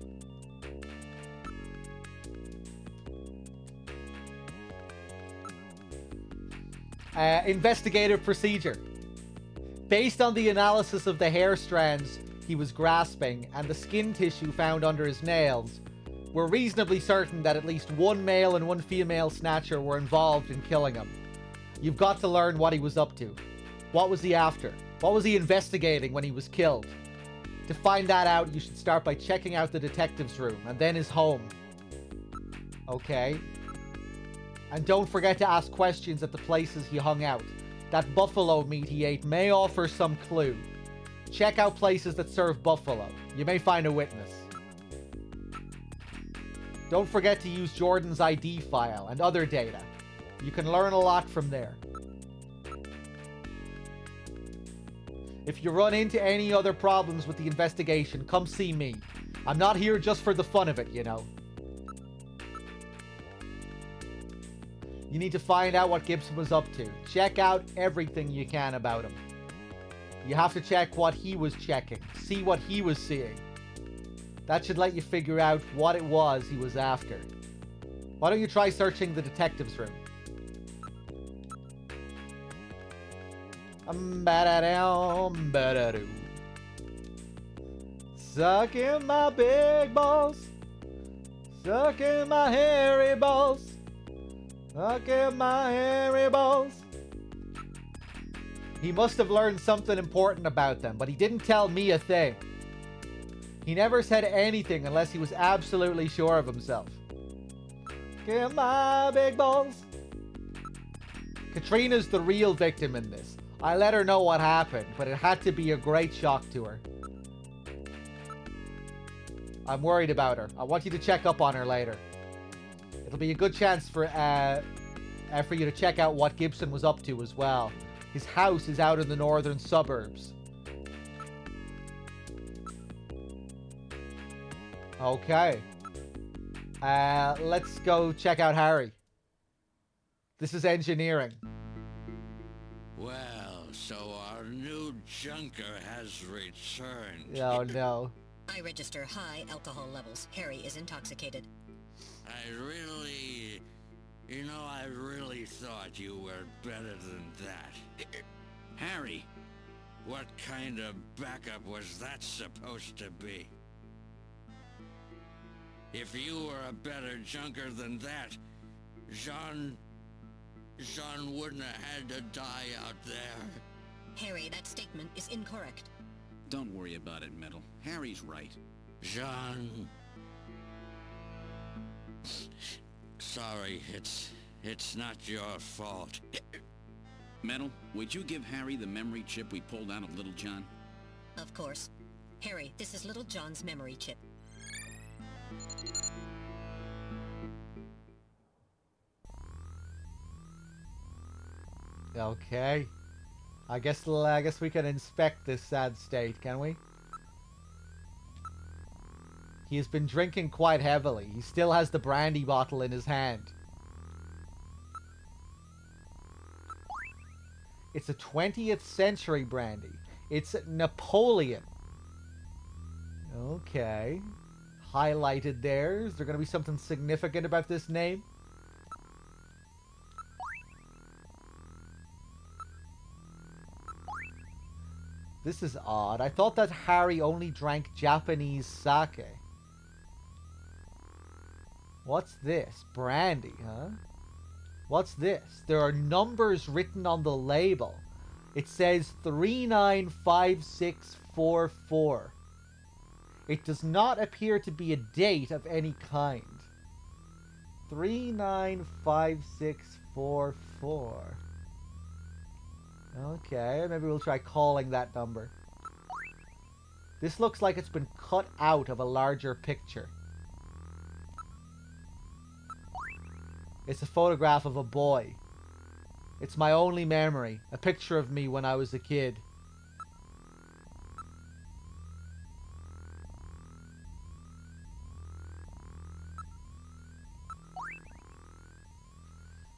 Investigative procedure. Based on the analysis of the hair strands he was grasping and the skin tissue found under his nails, we're reasonably certain that at least one male and one female Snatcher were involved in killing him. You've got to learn what he was up to. What was he after? What was he investigating when he was killed? To find that out, you should start by checking out the detective's room and then his home. Okay. And don't forget to ask questions at the places he hung out. That buffalo meat he ate may offer some clue. Check out places that serve buffalo. You may find a witness. Don't forget to use Jordan's ID file and other data. You can learn a lot from there. If you run into any other problems with the investigation, come see me. I'm not here just for the fun of it, you know. You need to find out what Gibson was up to. Check out everything you can about him. You have to check what he was checking. See what he was seeing. That should let you figure out what it was he was after. Why don't you try searching the detective's room? Sucking my big balls. Sucking my hairy balls. Sucking my hairy balls. He must have learned something important about them, but he didn't tell me a thing. He never said anything unless he was absolutely sure of himself. Sucking my big balls. Katrina's the real victim in this. I let her know what happened, but it had to be a great shock to her. I'm worried about her. I want you to check up on her later. It'll be a good chance for you to check out what Gibson was up to as well. His house is out in the northern suburbs. Okay. Let's go check out Harry. This is engineering. Well, so our new junker has returned. Oh, no. I register high alcohol levels. Harry is intoxicated. I really thought you were better than that. Harry, What kind of backup was that supposed to be? If you were a better junker than that, Jean wouldn't have had to die out there. Harry, that statement is incorrect. Don't worry about it, Metal. Harry's right. Jean... Sorry, it's not your fault. Metal, would you give Harry the memory chip we pulled out of Little John? Of course. Harry, this is Little John's memory chip. Okay. I guess we can inspect this sad state, can we? He has been drinking quite heavily. He still has the brandy bottle in his hand. It's a 20th century brandy. It's Napoleon. Okay. Highlighted there. Is there going to be something significant about this name? This is odd. I thought that Harry only drank Japanese sake. What's this? Brandy, huh? What's this? There are numbers written on the label. It says 395644. It does not appear to be a date of any kind. 395644. Okay, maybe we'll try calling that number. This looks like it's been cut out of a larger picture. It's a photograph of a boy. It's my only memory. A picture of me when I was a kid.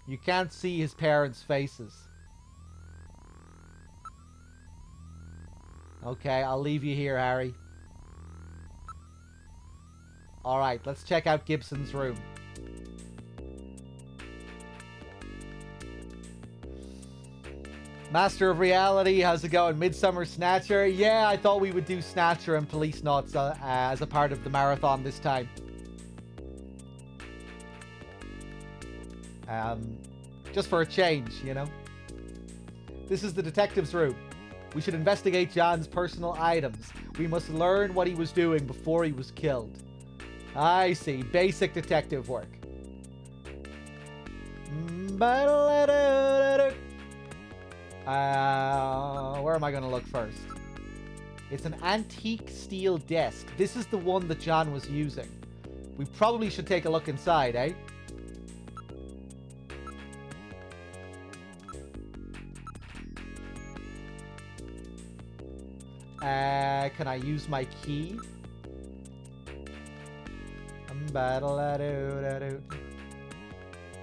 You can't see his parents' faces. Okay, I'll leave you here, Harry. Alright, let's check out Gibson's room. Master of Reality, how's it going? Midsummer Snatcher? Yeah, I thought we would do Snatcher and Police Knots as a part of the marathon this time. Just for a change, you know? This is the detective's room. We should investigate John's personal items. We must learn what he was doing before he was killed. I see. Basic detective work. Where am I going to look first? It's an antique steel desk. This is the one that John was using. We probably should take a look inside, eh? Can I use my key?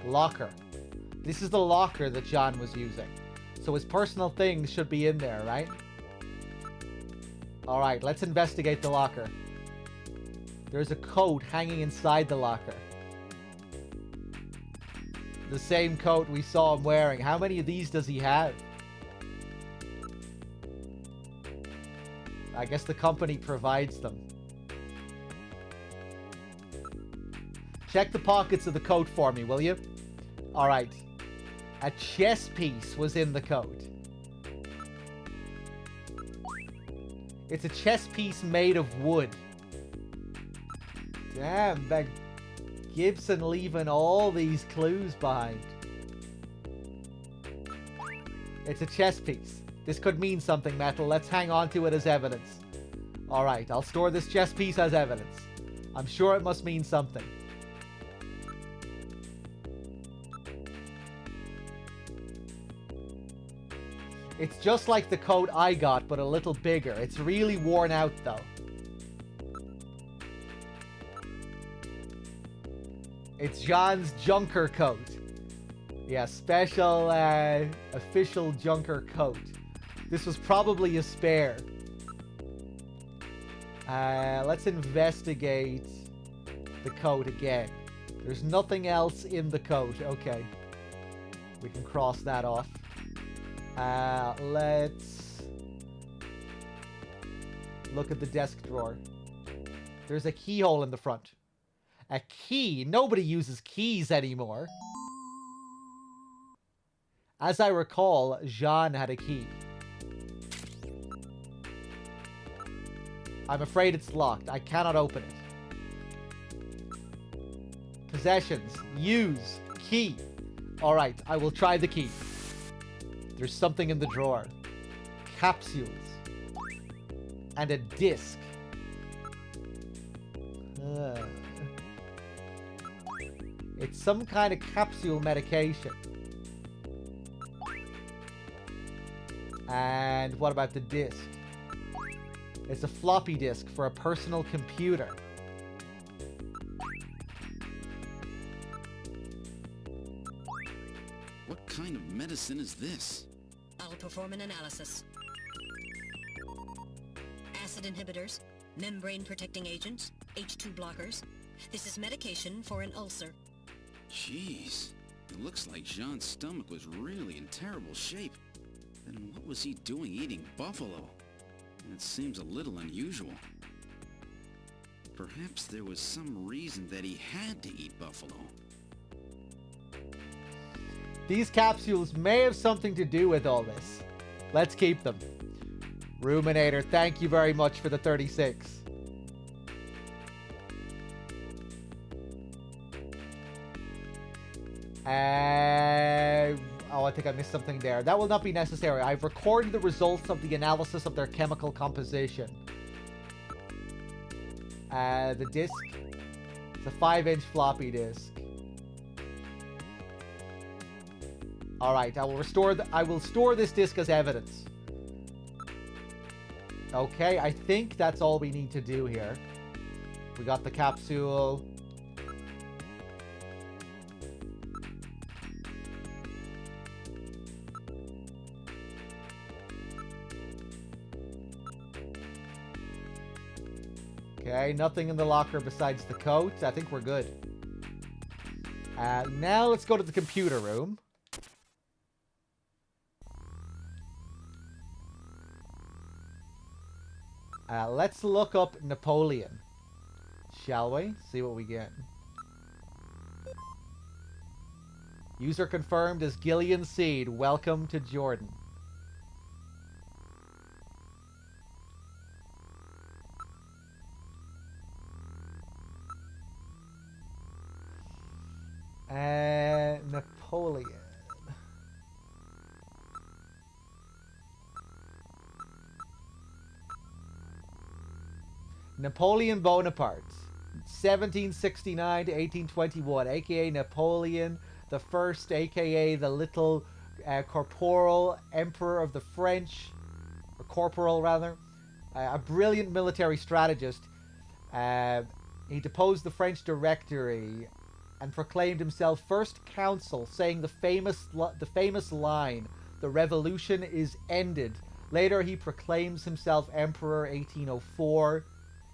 Locker. This is the locker that John was using. So his personal things should be in there, right? Alright, let's investigate the locker. There's a coat hanging inside the locker. The same coat we saw him wearing. How many of these does he have? I guess the company provides them. Check the pockets of the coat for me, will you? Alright. A chess piece was in the coat. It's a chess piece made of wood. Damn, that Gibson leaving all these clues behind. It's a chess piece. This could mean something, Metal. Let's hang on to it as evidence. Alright, I'll store this chess piece as evidence. I'm sure it must mean something. It's just like the coat I got, but a little bigger. It's really worn out, though. It's Jean's Junker coat. Yeah, special, official Junker coat. This was probably a spare. Let's investigate the coat again. There's nothing else in the coat. Okay. We can cross that off. Let's look at the desk drawer. There's a keyhole in the front. A key? Nobody uses keys anymore. As I recall, Jean had a key. I'm afraid it's locked. I cannot open it. Possessions. Use. Key. Alright, I will try the key. There's something in the drawer. Capsules. And a disc. It's some kind of capsule medication. And what about the disc? It's a floppy disk for a personal computer. What kind of medicine is this? I'll perform an analysis. Acid inhibitors, membrane protecting agents, H2 blockers. This is medication for an ulcer. Jeez, it looks like Jean's stomach was really in terrible shape. Then what was he doing eating buffalo? It seems a little unusual. Perhaps there was some reason that he had to eat buffalo. These capsules may have something to do with all this. Let's keep them. Ruminator, thank you very much for the 36. Oh, I think I missed something there. That will not be necessary. I've recorded the results of the analysis of their chemical composition. The disc. It's a 5-inch floppy disk. Alright, I will store this disc as evidence. Okay, I think that's all we need to do here. We got the capsule. Okay, nothing in the locker besides the coat. I think we're good. Now let's go to the computer room. Let's look up Napoleon. Shall we? See what we get. User confirmed as Gillian Seed. Welcome to Jordan. Napoleon. Napoleon Bonaparte, 1769 to 1821, aka Napoleon the First, aka the little corporal emperor of the French, or corporal rather, a brilliant military strategist. He deposed the French Directory and proclaimed himself first consul, saying the famous line, "The revolution is ended." Later, he proclaims himself emperor, 1804.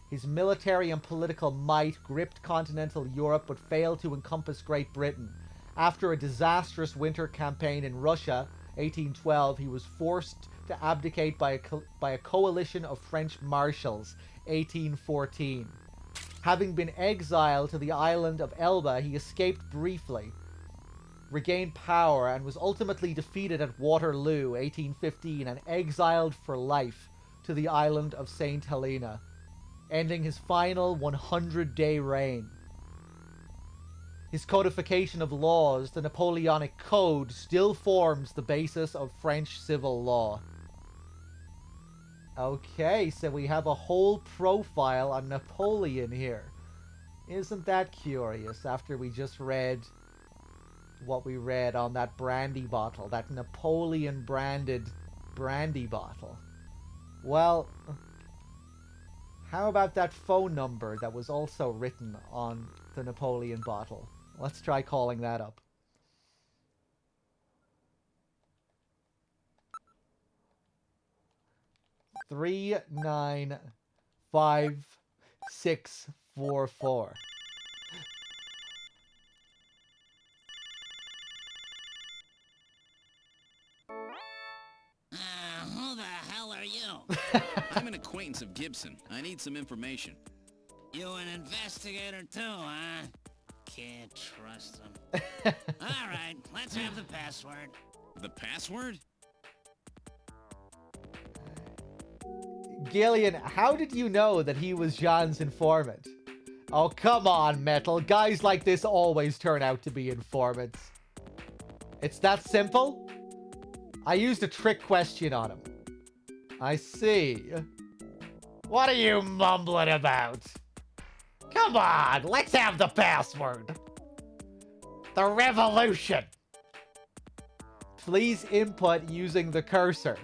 His military and political might gripped continental Europe but failed to encompass Great Britain. After a disastrous winter campaign in Russia, 1812, he was forced to abdicate by a coalition of French marshals, 1814. Having been exiled to the island of Elba, he escaped briefly, regained power, and was ultimately defeated at Waterloo, 1815, and exiled for life to the island of St. Helena, ending his final 100-day reign. His codification of laws, the Napoleonic Code, still forms the basis of French civil law. Okay, so we have a whole profile on Napoleon here. Isn't that curious after we just read what we read on that brandy bottle, that Napoleon branded brandy bottle? Well, how about that phone number that was also written on the Napoleon bottle? Let's try calling that up. Three 95644. Who the hell are you? I'm an acquaintance of Gibson. I need some information. You an investigator too, huh? Can't trust him. All right, let's have the password. The password? Gillian, how did you know that he was Jean's informant? Oh, come on, Metal. Guys like this always turn out to be informants. It's that simple? I used a trick question on him. I see. What are you mumbling about? Come on, let's have the password. The revolution. Please input using the cursor.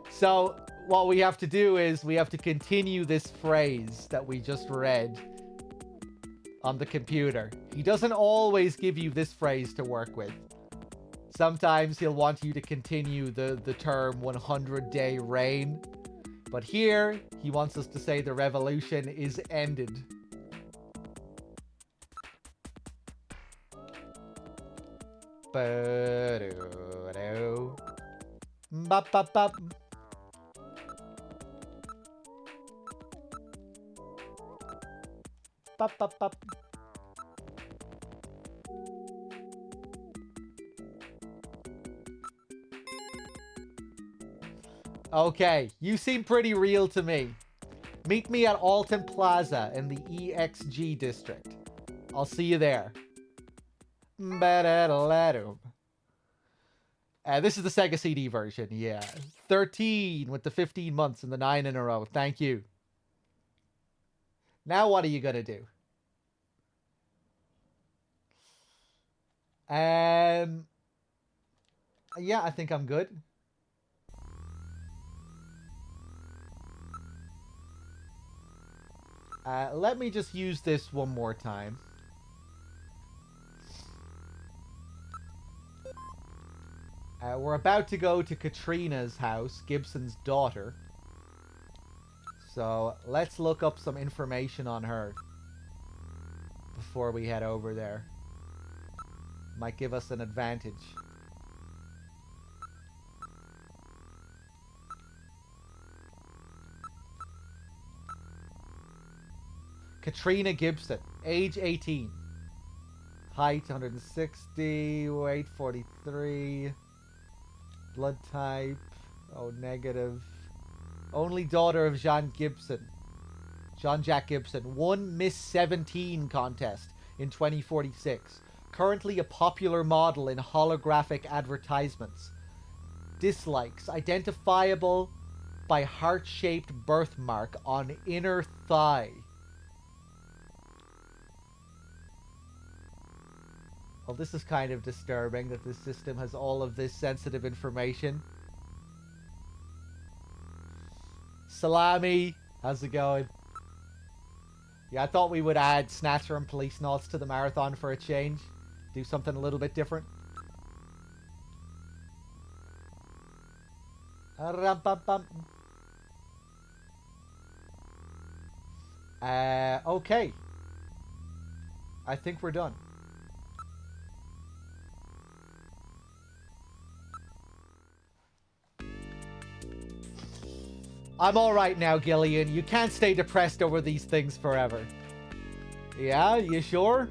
So, what we have to do is we have to continue this phrase that we just read on the computer. He doesn't always give you this phrase to work with. Sometimes he'll want you to continue the term 100-day reign. But here, he wants us to say the revolution is ended. Bop, bop, bop. Bop, bop, bop. Okay, you seem pretty real to me. Meet me at Alton Plaza in the EXG district. I'll see you there. This is the Sega CD version, yeah. 13 with the 15 months and the 9 in a row. Thank you. Now what are you gonna do? Yeah, I think I'm good. Let me just use this one more time. We're about to go to Katrina's house, Gibson's daughter. So let's look up some information on her before we head over there. Might give us an advantage. Katrina Gibson, age 18. Height 160, weight 43. Blood type, oh, negative. Only daughter of Jean-Jacques Gibson. Won Miss 17 contest in 2046. Currently a popular model in holographic advertisements. Dislikes. Identifiable by heart-shaped birthmark on inner thigh. Well, this is kind of disturbing that this system has all of this sensitive information. Salami, how's it going? Yeah, I thought we would add Snatcher and Police Knots to the marathon for a change. Do something a little bit different. Okay. I think we're done. I'm alright now, Gillian. You can't stay depressed over these things forever. Yeah, you sure?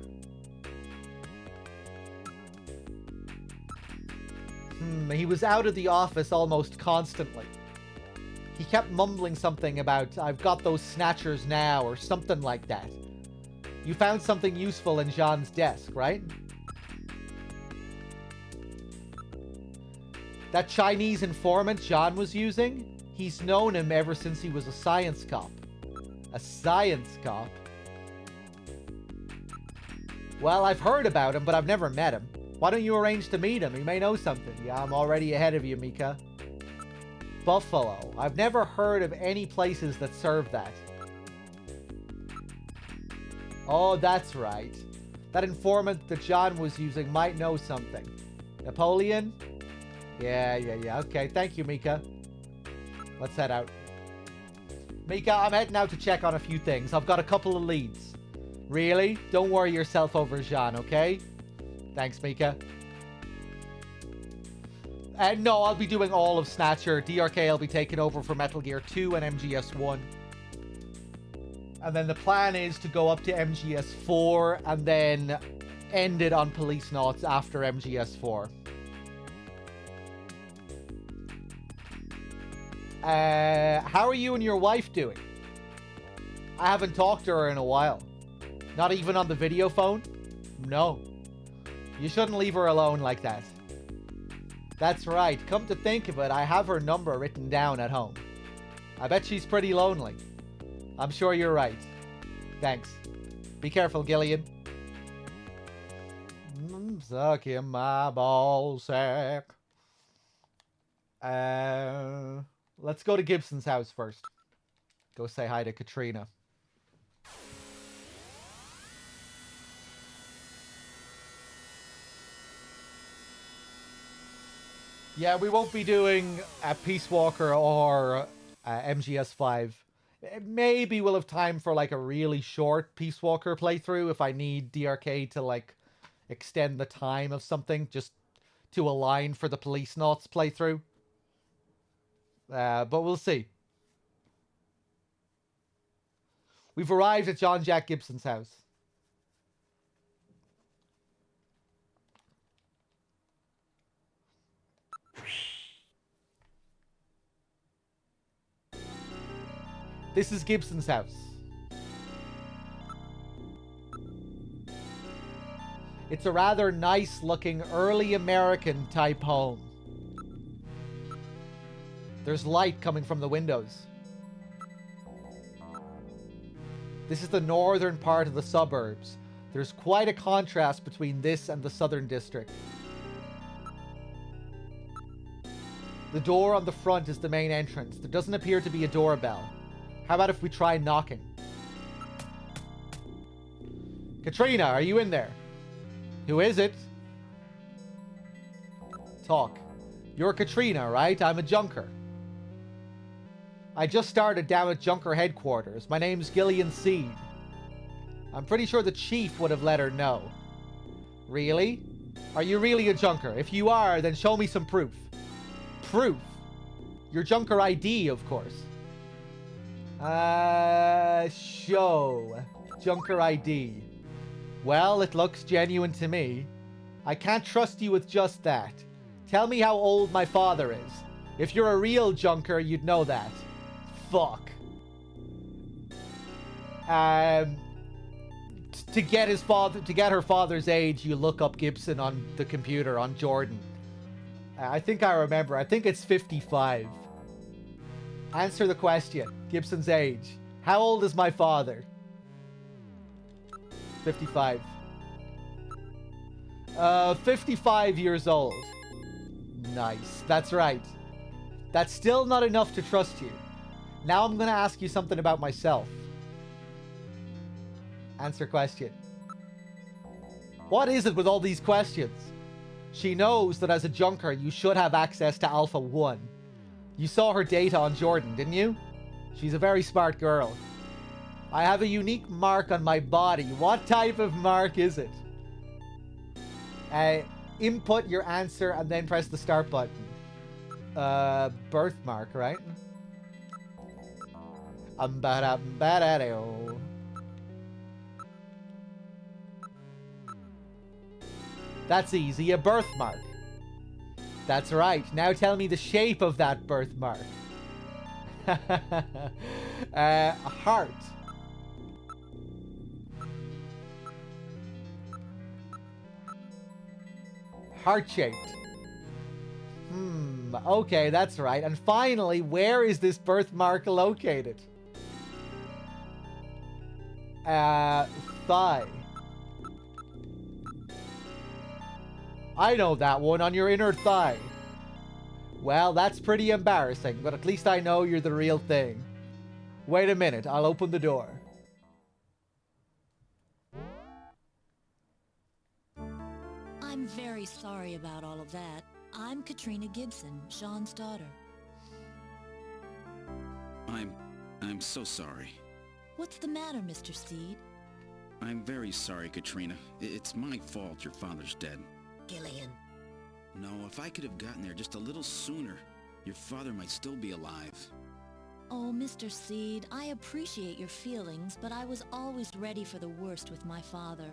He was out of the office almost constantly. He kept mumbling something about, I've got those snatchers now, or something like that. You found something useful in Jean's desk, right? That Chinese informant Jean was using? He's known him ever since he was a science cop. A science cop? Well, I've heard about him, but I've never met him. Why don't you arrange to meet him? He may know something. Yeah, I'm already ahead of you, Mika. Buffalo. I've never heard of any places that serve that. Oh, that's right. That informant that John was using might know something. Napoleon? Yeah. Okay, thank you, Mika. Let's head out. Mika, I'm heading out to check on a few things. I've got a couple of leads. Really? Don't worry yourself over Jean, okay? Thanks, Mika. No, I'll be doing all of Snatcher. DRK will be taking over for Metal Gear 2 and MGS 1. And then the plan is to go up to MGS 4 and then end it on Police Knots after MGS 4. How are you and your wife doing? I haven't talked to her in a while. Not even on the video phone? No. You shouldn't leave her alone like that. That's right. Come to think of it, I have her number written down at home. I bet she's pretty lonely. I'm sure you're right. Thanks. Be careful, Gillian. I'm sucking my ballsack. Let's go to Gibson's house first. Go say hi to Katrina. Yeah, we won't be doing Peace Walker or MGS 5. Maybe we'll have time for like a really short Peace Walker playthrough if I need DRK to like extend the time of something just to align for the Police Knots playthrough. But we'll see. We've arrived at John Jack Gibson's house. This is Gibson's house. It's a rather nice looking early American type home. There's light coming from the windows. This is the northern part of the suburbs. There's quite a contrast between this and the southern district. The door on the front is the main entrance. There doesn't appear to be a doorbell. How about if we try knocking? Katrina, are you in there? Who is it? Talk. You're Katrina, right? I'm a junker. I just started down at Junker headquarters. My name's Gillian Seed. I'm pretty sure the chief would have let her know. Really? Are you really a junker? If you are, then show me some proof. Proof? Your junker ID, of course. Show. Junker ID. Well, it looks genuine to me. I can't trust you with just that. Tell me how old my father is. If you're a real junker, you'd know that. Fuck. To get her father's age, you look up Gibson on the computer, on Jordan. I think I remember. I think it's 55. Answer the question. Gibson's age. How old is my father? 55. 55 years old. Nice. That's right. That's still not enough to trust you. Now I'm going to ask you something about myself. Answer question. What is it with all these questions? She knows that as a junker, you should have access to Alpha 1. You saw her data on Jordan, didn't you? She's a very smart girl. I have a unique mark on my body. What type of mark is it? Input your answer and then press the start button. Birthmark, right? That's easy, a birthmark. That's right. Now tell me the shape of that birthmark. A heart. Heart-shaped. Okay, that's right. And finally, where is this birthmark located? Thigh. I know that one, on your inner thigh. Well, that's pretty embarrassing, but at least I know you're the real thing. Wait a minute, I'll open the door. I'm very sorry about all of that. I'm Katrina Gibson, Sean's daughter. I'm so sorry. What's the matter, Mr. Seed? I'm very sorry, Katrina. It's my fault your father's dead. Gillian. No, if I could have gotten there just a little sooner, your father might still be alive. Oh, Mr. Seed, I appreciate your feelings, but I was always ready for the worst with my father.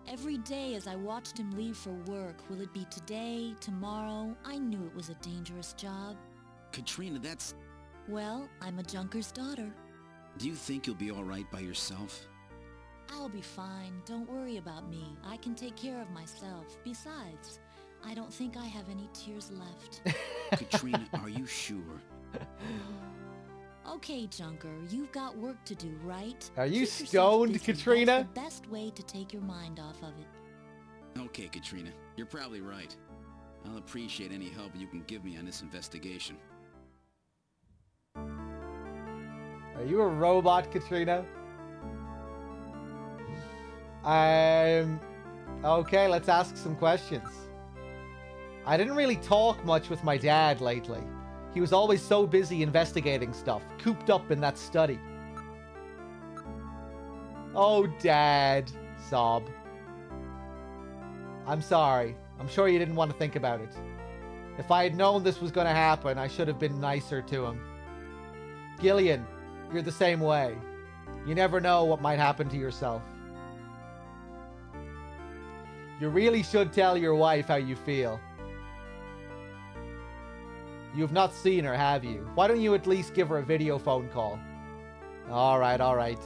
Every day as I watched him leave for work, will it be today, tomorrow? I knew it was a dangerous job. Katrina, that's... Well, I'm a junker's daughter. Do you think you'll be all right by yourself? I'll be fine. Don't worry about me. I can take care of myself. Besides, I don't think I have any tears left. Katrina, are you sure? Okay, Junker, you've got work to do, right? Are you Keep yourself stoned, busy. Katrina? That's the best way to take your mind off of it. Okay, Katrina, you're probably right. I'll appreciate any help you can give me on this investigation. Are you a robot, Katrina? Okay, let's ask some questions. I didn't really talk much with my dad lately. He was always so busy investigating stuff, cooped up in that study. Oh, Dad. Sob. I'm sorry. I'm sure you didn't want to think about it. If I had known this was going to happen, I should have been nicer to him. Gillian, you're the same way. You never know what might happen to yourself. You really should tell your wife how you feel. You've not seen her, have you? Why don't you at least give her a video phone call? Alright, alright.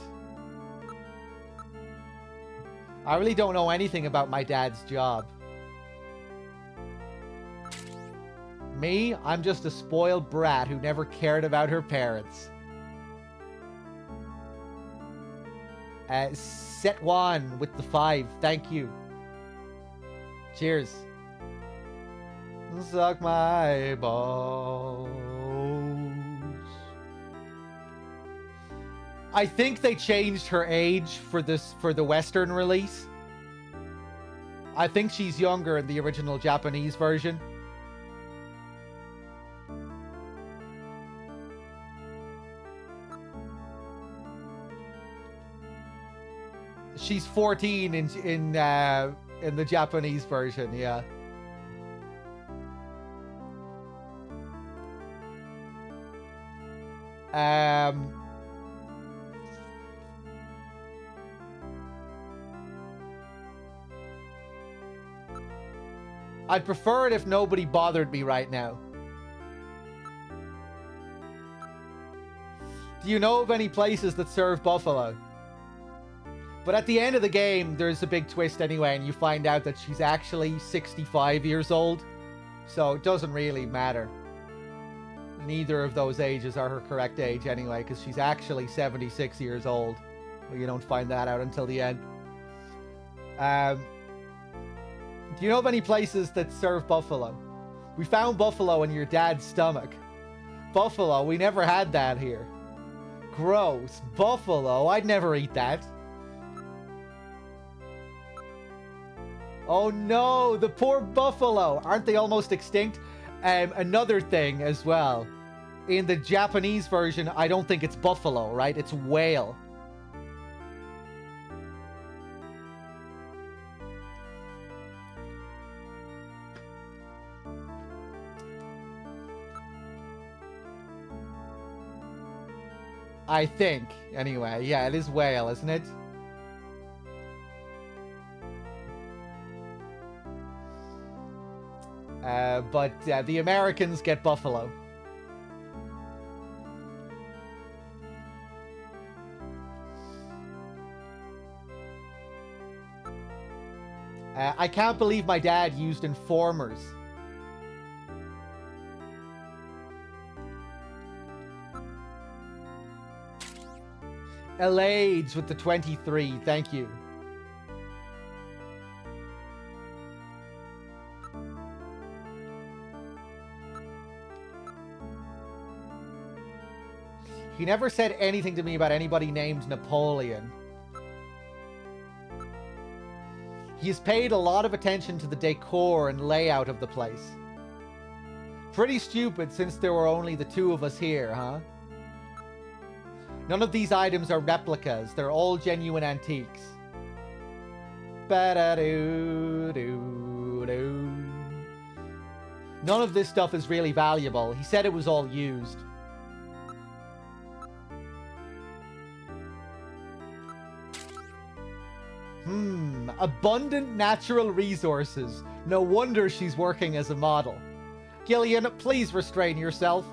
I really don't know anything about my dad's job. Me? I'm just a spoiled brat who never cared about her parents. Set one with the 5. Thank you. Cheers. Suck my balls. I think they changed her age for the Western release. I think she's younger in the original Japanese version. She's 14 in the Japanese version, yeah. I'd prefer it if nobody bothered me right now. Do you know of any places that serve buffalo? But at the end of the game, there's a big twist anyway, and you find out that she's actually 65 years old. So it doesn't really matter. Neither of those ages are her correct age anyway, because she's actually 76 years old. Well, you don't find that out until the end. Do you know of any places that serve buffalo? We found buffalo in your dad's stomach. Buffalo, we never had that here. Gross. Buffalo, I'd never eat that. Oh no, the poor buffalo. Aren't they almost extinct? Another thing as well. In the Japanese version, I don't think it's buffalo, right? It's whale. I think, anyway. Yeah, it is whale, isn't it? But the Americans get buffalo. I can't believe my dad used informers. Elades with the 23. Thank you. He never said anything to me about anybody named Napoleon. He has paid a lot of attention to the decor and layout of the place. Pretty stupid since there were only the two of us here, huh? None of these items are replicas. They're all genuine antiques. Ba-da-doo-doo-doo. None of this stuff is really valuable. He said it was all used. Abundant natural resources. No wonder she's working as a model. Gillian, please restrain yourself.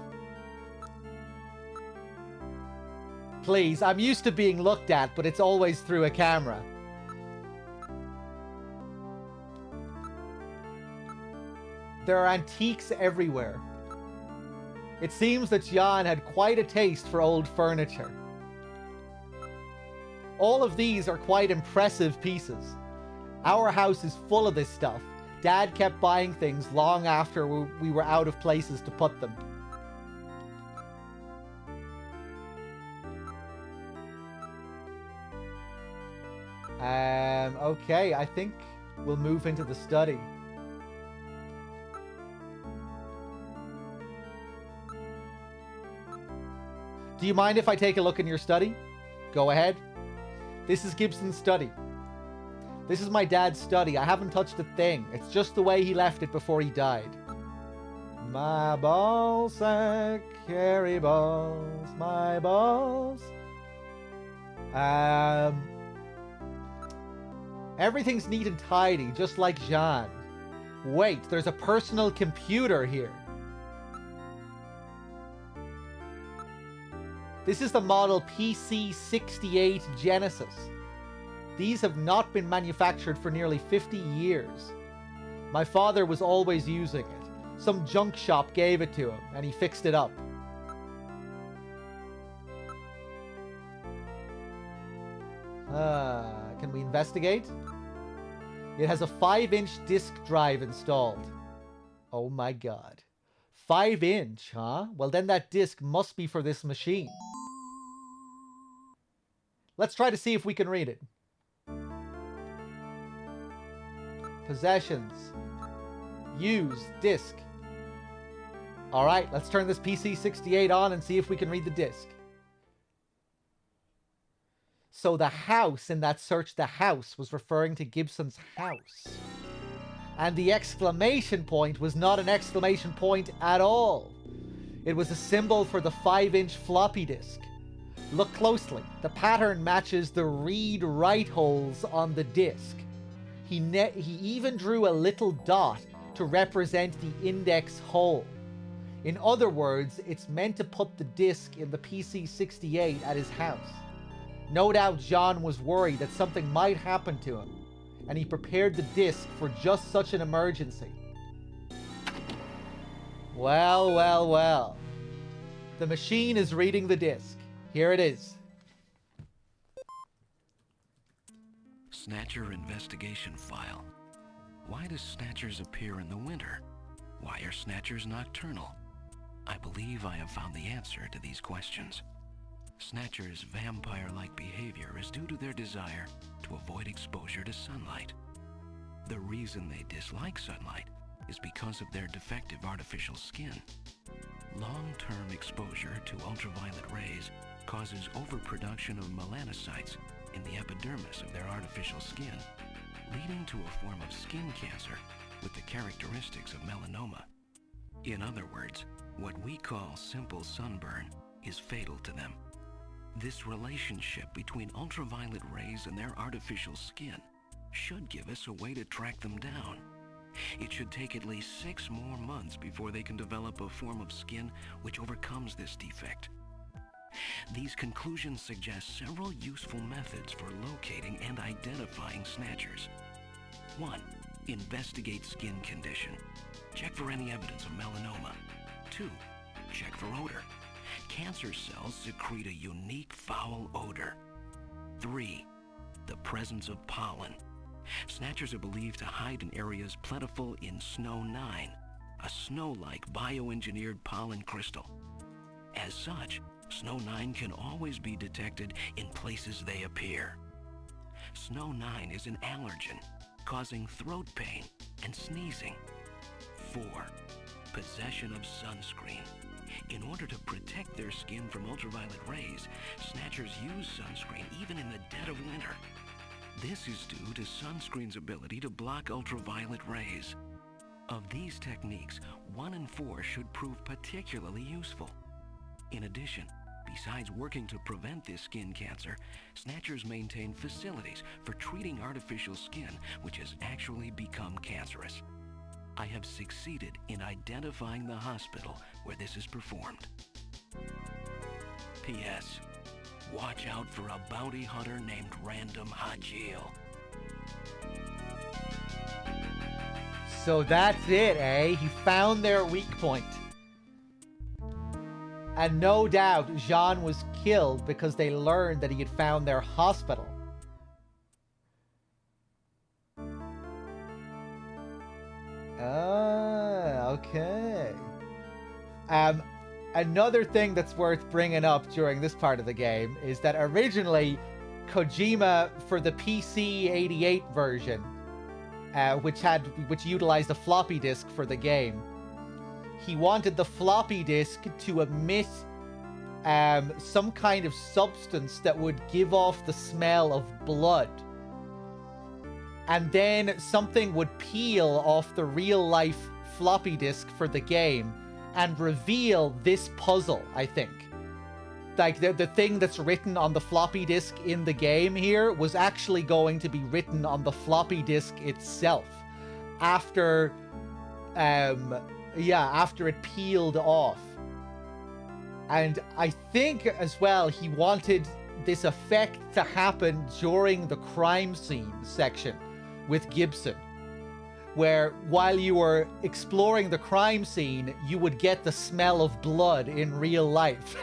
Please, I'm used to being looked at, but it's always through a camera. There are antiques everywhere. It seems that Jan had quite a taste for old furniture. All of these are quite impressive pieces. Our house is full of this stuff. Dad kept buying things long after we were out of places to put them. Okay, I think we'll move into the study. Do you mind if I take a look in your study? Go ahead. This is Gibson's study. This is my dad's study. I haven't touched a thing. It's just the way he left it before he died. My ball sack, carry balls, my balls. Everything's neat and tidy, just like Jean. Wait, there's a personal computer here. This is the model PC-68 Genesis. These have not been manufactured for nearly 50 years. My father was always using it. Some junk shop gave it to him, and he fixed it up. Can we investigate? It has a 5-inch disk drive installed. Oh my god. 5-inch, huh? Well then that disk must be for this machine. Let's try to see if we can read it. Possessions. Use disk. Alright, let's turn this PC-68 on and see if we can read the disk. So the house in that search, the house, was referring to Gibson's house. And the exclamation point was not an exclamation point at all. It was a symbol for the 5-inch floppy disk. Look closely. The pattern matches the read-write holes on the disk. He even drew a little dot to represent the index hole. In other words, it's meant to put the disk in the PC-68 at his house. No doubt John was worried that something might happen to him, and he prepared the disk for just such an emergency. Well, well, well. The machine is reading the disk. Here it is. Snatcher investigation file. Why do Snatchers appear in the winter? Why are Snatchers nocturnal? I believe I have found the answer to these questions. Snatchers' vampire-like behavior is due to their desire to avoid exposure to sunlight. The reason they dislike sunlight is because of their defective artificial skin. Long-term exposure to ultraviolet rays causes overproduction of melanocytes in the epidermis of their artificial skin, leading to a form of skin cancer with the characteristics of melanoma. In other words, what we call simple sunburn is fatal to them. This relationship between ultraviolet rays and their artificial skin should give us a way to track them down. It should take at least 6 more months before they can develop a form of skin which overcomes this defect. These conclusions suggest several useful methods for locating and identifying Snatchers. 1. Investigate skin condition. Check for any evidence of melanoma. 2. Check for odor. Cancer cells secrete a unique foul odor. 3. The presence of pollen. Snatchers are believed to hide in areas plentiful in Snow 9, a snow-like bioengineered pollen crystal. As such, Snow 9 can always be detected in places they appear. Snow 9 is an allergen, causing throat pain and sneezing. 4. Possession of sunscreen. In order to protect their skin from ultraviolet rays, Snatchers use sunscreen even in the dead of winter. This is due to sunscreen's ability to block ultraviolet rays. Of these techniques, 1 and 4 should prove particularly useful. In addition, besides working to prevent this skin cancer, Snatchers maintain facilities for treating artificial skin which has actually become cancerous. I have succeeded in identifying the hospital where this is performed. P.S. Watch out for a bounty hunter named Random Hajil. So that's it, eh? He found their weak point. And no doubt, Jean was killed because they learned that he had found their hospital. Ah, okay. Another thing that's worth bringing up during this part of the game is that originally, Kojima, for the PC 88 version, which utilized a floppy disk for the game, he wanted the floppy disk to emit some kind of substance that would give off the smell of blood. And then something would peel off the real-life floppy disk for the game and reveal this puzzle, I think. Like, the thing that's written on the floppy disk in the game here was actually going to be written on the floppy disk itself. After it peeled off. And I think as well he wanted this effect to happen during the crime scene section with Gibson, where while you were exploring the crime scene, you would get the smell of blood in real life.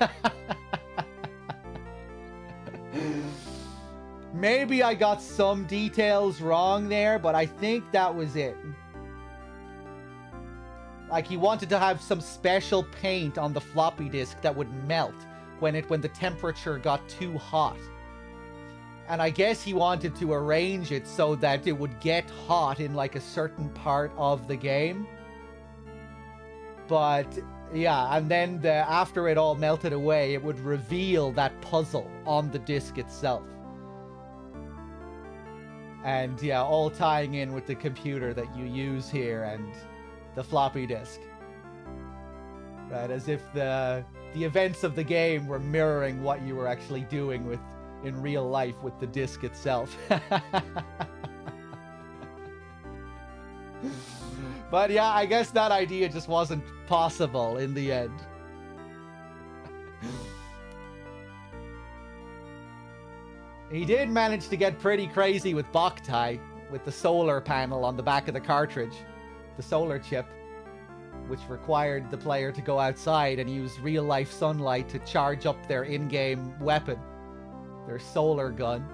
Maybe I got some details wrong there, but I think that was it. Like, he wanted to have some special paint on the floppy disk that would melt when the temperature got too hot. And I guess he wanted to arrange it so that it would get hot in like a certain part of the game. But yeah, and then after it all melted away, it would reveal that puzzle on the disk itself. And yeah, all tying in with the computer that you use here and the floppy disk. Right, as if the events of the game were mirroring what you were actually doing in real life with the disk itself. But yeah, I guess that idea just wasn't possible in the end. He did manage to get pretty crazy with Boktai, with the solar panel on the back of the cartridge, the solar chip, which required the player to go outside and use real-life sunlight to charge up their in-game weapon, their solar gun.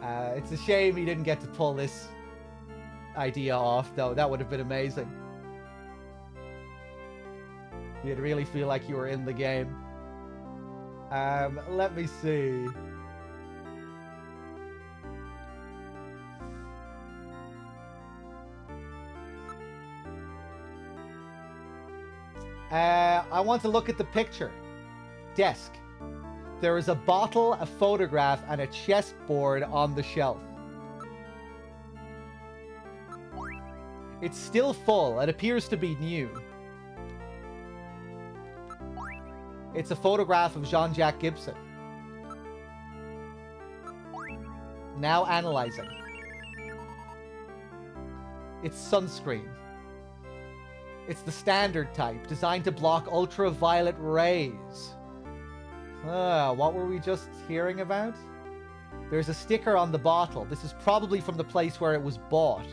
It's a shame he didn't get to pull this idea off, though. That would have been amazing. You'd really feel like you were in the game. Let me see. I want to look at the picture. Desk. There is a bottle, a photograph, and a chessboard on the shelf. It's still full. It appears to be new. It's a photograph of Jean-Jacques Gibson. Now analyzing. It's sunscreen. It's the standard type, designed to block ultraviolet rays. What were we just hearing about? There's a sticker on the bottle. This is probably from the place where it was bought.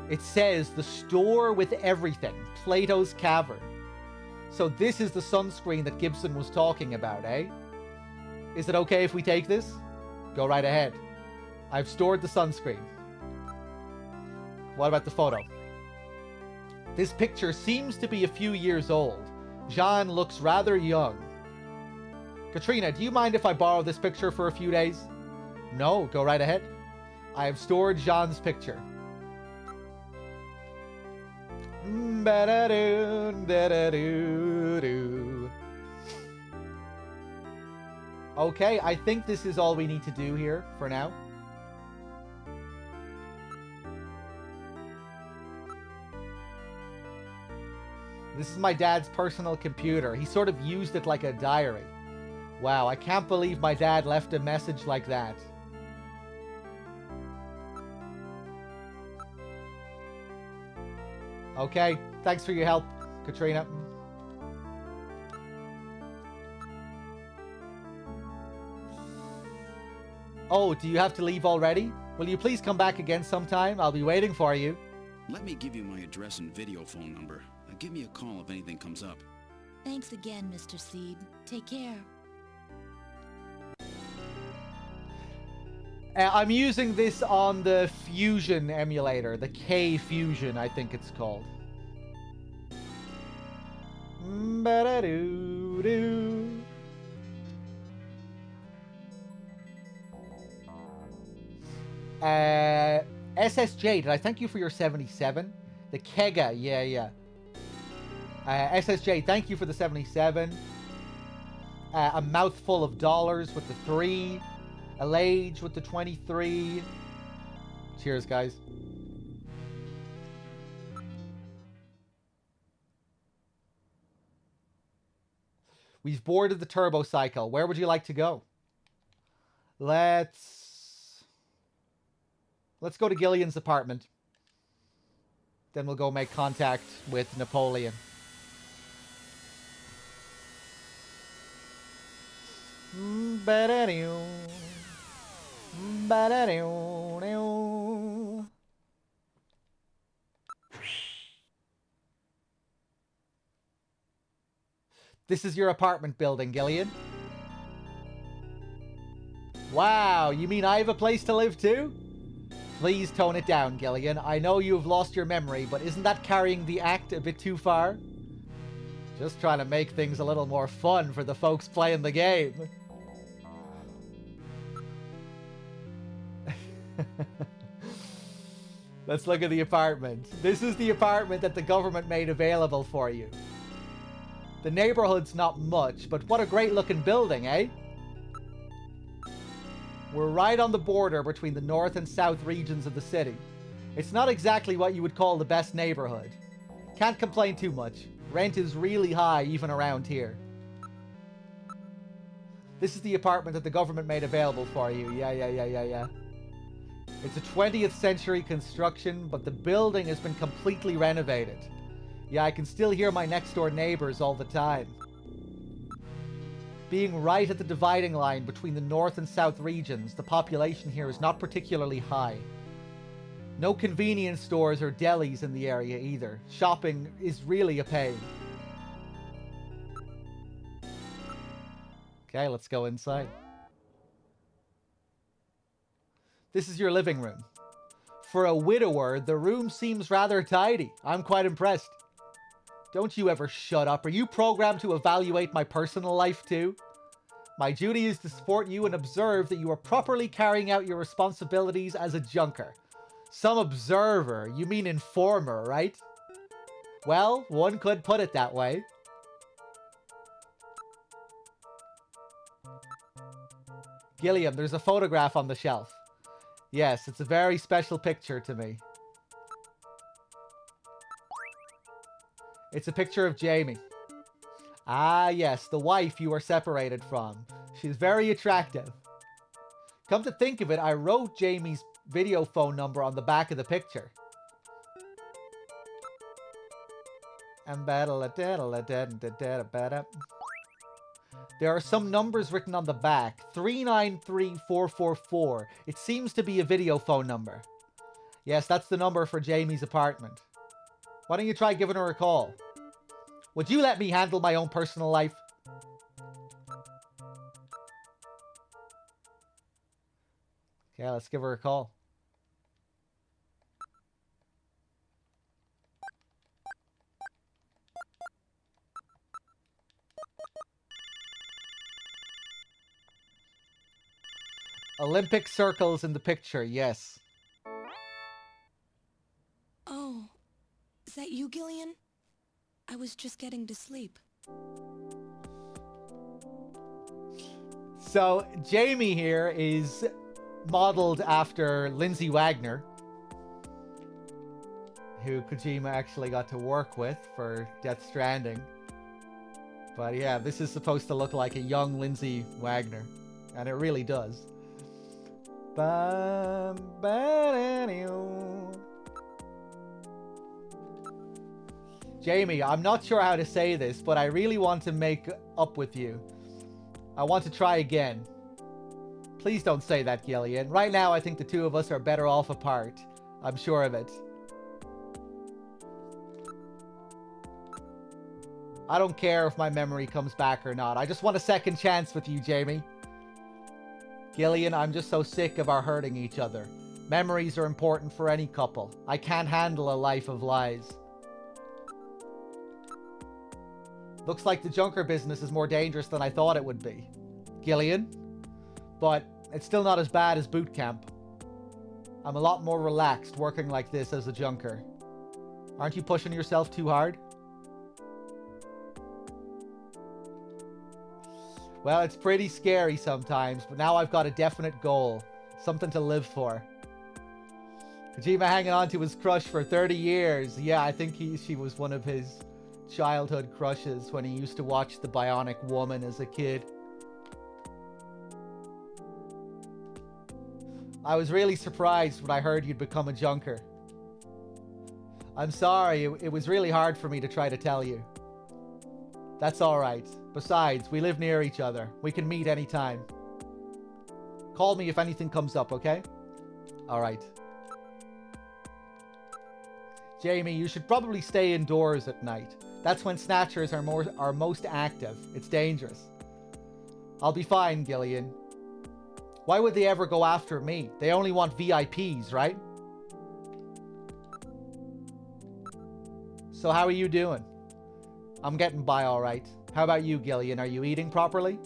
It says, the store with everything, Plato's Cavern. So this is the sunscreen that Gibson was talking about, eh? Is it okay if we take this? Go right ahead. I've stored the sunscreen. What about the photo? This picture seems to be a few years old. Jean looks rather young. Katrina, do you mind if I borrow this picture for a few days? No, go right ahead. I have stored Jean's picture. Okay, I think this is all we need to do here for now. This is my dad's personal computer. He sort of used it like a diary. Wow, I can't believe my dad left a message like that. Okay, thanks for your help, Katrina. Oh, do you have to leave already? Will you please come back again sometime? I'll be waiting for you. Let me give you my address and video phone number. Give me a call if anything comes up. Thanks again, Mr. Seed. Take care. I'm using this on the Fusion emulator, the K Fusion, I think it's called. SSJ, did I thank you for your 77? The Kega, yeah. SSJ, thank you for the 77. A mouthful of dollars with the 3. Alage with the 23. Cheers, guys. We've boarded the turbo cycle. Where would you like to go? Let's go to Gillian's apartment. Then we'll go make contact with Napoleon. This is your apartment building, Gillian. Wow, you mean I have a place to live too? Please tone it down, Gillian. I know you have lost your memory, but isn't that carrying the act a bit too far? Just trying to make things a little more fun for the folks playing the game. Let's look at the apartment. This is the apartment that the government made available for you. The neighborhood's not much, but what a great looking building, eh? We're right on the border between the north and south regions of the city. It's not exactly what you would call the best neighborhood. Can't complain too much. Rent is really high even around here. This is the apartment that the government made available for you. Yeah. It's a 20th century construction, but the building has been completely renovated. Yeah, I can still hear my next door neighbors all the time. Being right at the dividing line between the north and south regions, the population here is not particularly high. No convenience stores or delis in the area either. Shopping is really a pain. Okay, let's go inside. This is your living room. For a widower, the room seems rather tidy. I'm quite impressed. Don't you ever shut up. Are you programmed to evaluate my personal life too? My duty is to support you and observe that you are properly carrying out your responsibilities as a junker. Some observer, you mean informer, right? Well, one could put it that way. Gilliam, there's a photograph on the shelf. Yes, it's a very special picture to me. It's a picture of Jamie. Ah, yes, the wife you were separated from. She's very attractive. Come to think of it, I wrote Jamie's video phone number on the back of the picture. There are some numbers written on the back. 393444. It seems to be a video phone number. Yes, that's the number for Jamie's apartment. Why don't you try giving her a call? Would you let me handle my own personal life? let's give her a call. Olympic circles in the picture, yes. Oh, is that you, Gillian? I was just getting to sleep. So, Jamie here is modeled after Lindsay Wagner, who Kojima actually got to work with for Death Stranding. But yeah, this is supposed to look like a young Lindsay Wagner, and it really does. Jamie, I'm not sure how to say this, but I really want to make up with you. I want to try again. Please don't say that, Gillian. Right now, I think the two of us are better off apart. I'm sure of it. I don't care if my memory comes back or not. I just want a second chance with you, Jamie. Gillian, I'm just so sick of our hurting each other. Memories are important for any couple. I can't handle a life of lies. Looks like the junker business is more dangerous than I thought it would be. Gillian? But it's still not as bad as boot camp. I'm a lot more relaxed working like this as a junker. Aren't you pushing yourself too hard? Well, it's pretty scary sometimes, but now I've got a definite goal. Something to live for. Kojima hanging on to his crush for 30 years. Yeah, I think she was one of his childhood crushes when he used to watch The Bionic Woman as a kid. I was really surprised when I heard you'd become a junker. I'm sorry, it was really hard for me to try to tell you. That's alright. Besides, we live near each other. We can meet anytime. Call me if anything comes up, okay? Alright. Jamie, you should probably stay indoors at night. That's when Snatchers are most active. It's dangerous. I'll be fine, Gillian. Why would they ever go after me? They only want VIPs, right? So how are you doing? I'm getting by alright. How about you, Gillian? Are you eating properly?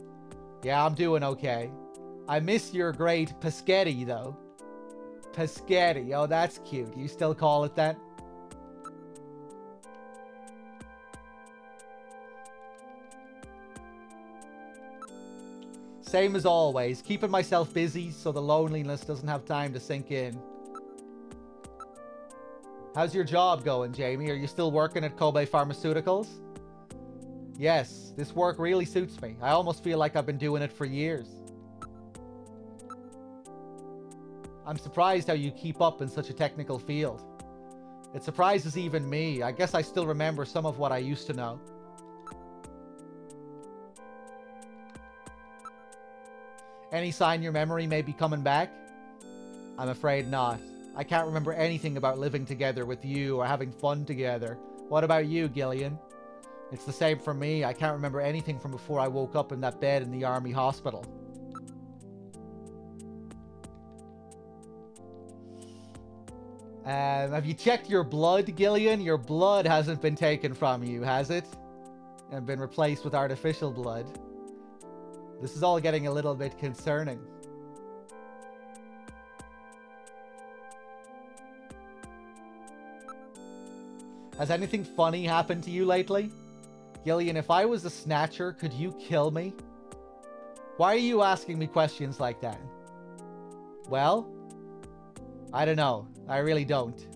Yeah, I'm doing okay. I miss your great Paschetti, though. Paschetti. Oh, that's cute. You still call it that? Same as always. Keeping myself busy so the loneliness doesn't have time to sink in. How's your job going, Jamie? Are you still working at Kobe Pharmaceuticals? Yes, this work really suits me. I almost feel like I've been doing it for years. I'm surprised how you keep up in such a technical field. It surprises even me. I guess I still remember some of what I used to know. Any sign your memory may be coming back? I'm afraid not. I can't remember anything about living together with you or having fun together. What about you, Gillian? It's the same for me. I can't remember anything from before I woke up in that bed in the army hospital. Have you checked your blood, Gillian? Your blood hasn't been taken from you, has it? And been replaced with artificial blood. This is all getting a little bit concerning. Has anything funny happened to you lately? Gillian, if I was a Snatcher, could you kill me? Why are you asking me questions like that? Well, I don't know. I really don't.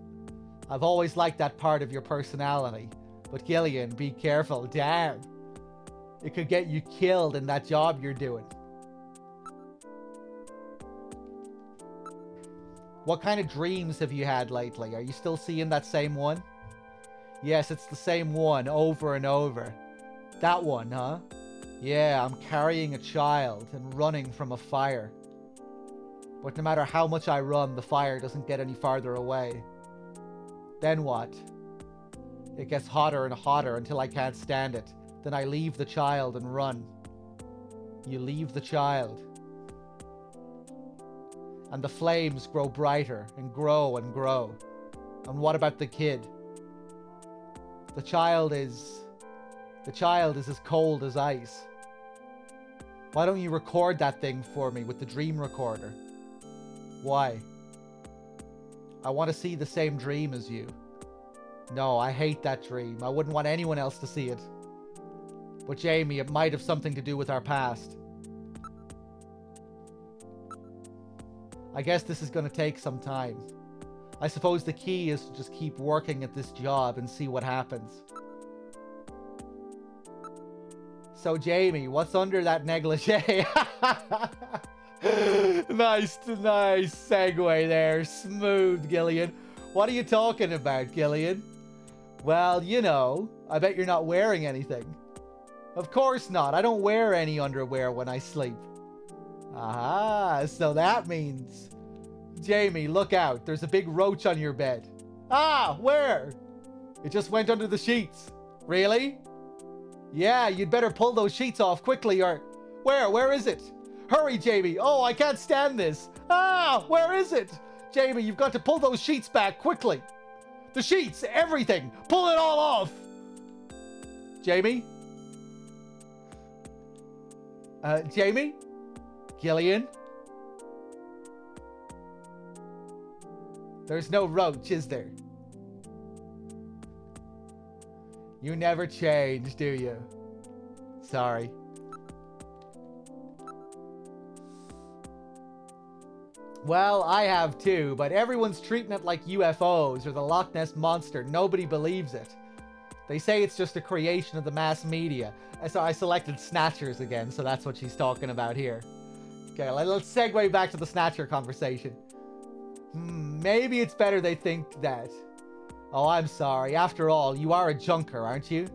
I've always liked that part of your personality. But Gillian, be careful. Damn. It could get you killed in that job you're doing. What kind of dreams have you had lately? Are you still seeing that same one? Yes, it's the same one over and over. That one, huh? Yeah, I'm carrying a child and running from a fire. But no matter how much I run, the fire doesn't get any farther away. Then what? It gets hotter and hotter until I can't stand it. Then I leave the child and run. You leave the child. and the flames grow brighter and grow and grow. And what about the kid? The child is as cold as ice. Why don't you record that thing for me with the dream recorder? Why? I want to see the same dream as you. No, I hate that dream. I wouldn't want anyone else to see it. But Jamie, it might have something to do with our past. I guess this is going to take some time. I suppose the key is to just keep working at this job and see what happens. So Jamie, what's under that negligee? Nice segue there. Smooth, Gillian. What are you talking about, Gillian? Well, you know, I bet you're not wearing anything. Of course not. I don't wear any underwear when I sleep. Aha, so that means... Jamie, look out. There's a big roach on your bed. Ah, where? It just went under the sheets. Really? Yeah, you'd better pull those sheets off quickly or... Where is it? Hurry, Jamie. Oh, I can't stand this. Ah, where is it? Jamie, you've got to pull those sheets back quickly. The sheets, everything. Pull it all off. Jamie? Jamie? Gillian? There's no roach, is there? You never change, do you? Sorry. Well, I have too, but everyone's treating it like UFOs or the Loch Ness Monster. Nobody believes it. They say it's just a creation of the mass media. So I selected Snatchers again, so that's what she's talking about here. Okay, let's segue back to the Snatcher conversation. Maybe it's better they think that. Oh, I'm sorry. After all, you are a junker, aren't you?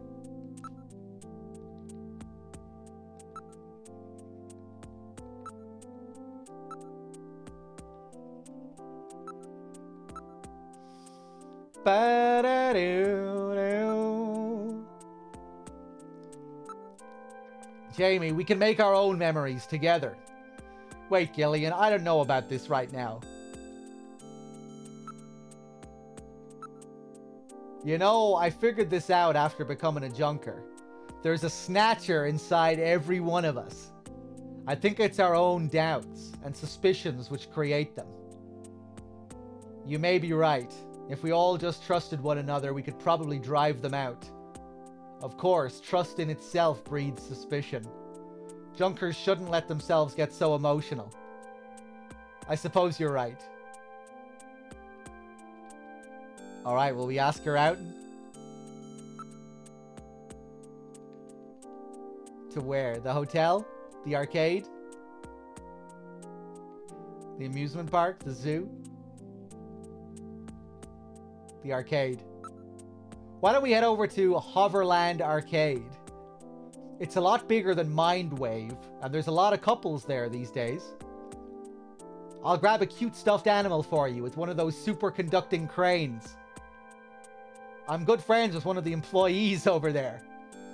Jamie, we can make our own memories together. Wait, Gillian, I don't know about this right now. You know, I figured this out after becoming a junker. There's a snatcher inside every one of us. I think it's our own doubts and suspicions which create them. You may be right. If we all just trusted one another, we could probably drive them out. Of course, trust in itself breeds suspicion. Junkers shouldn't let themselves get so emotional. I suppose you're right. Alright, will we ask her out? To where? The hotel? The arcade? The amusement park? The zoo? The arcade. Why don't we head over to Hoverland Arcade? It's a lot bigger than Mindwave, and there's a lot of couples there these days. I'll grab a cute stuffed animal for you with one of those superconducting cranes. I'm good friends with one of the employees over there,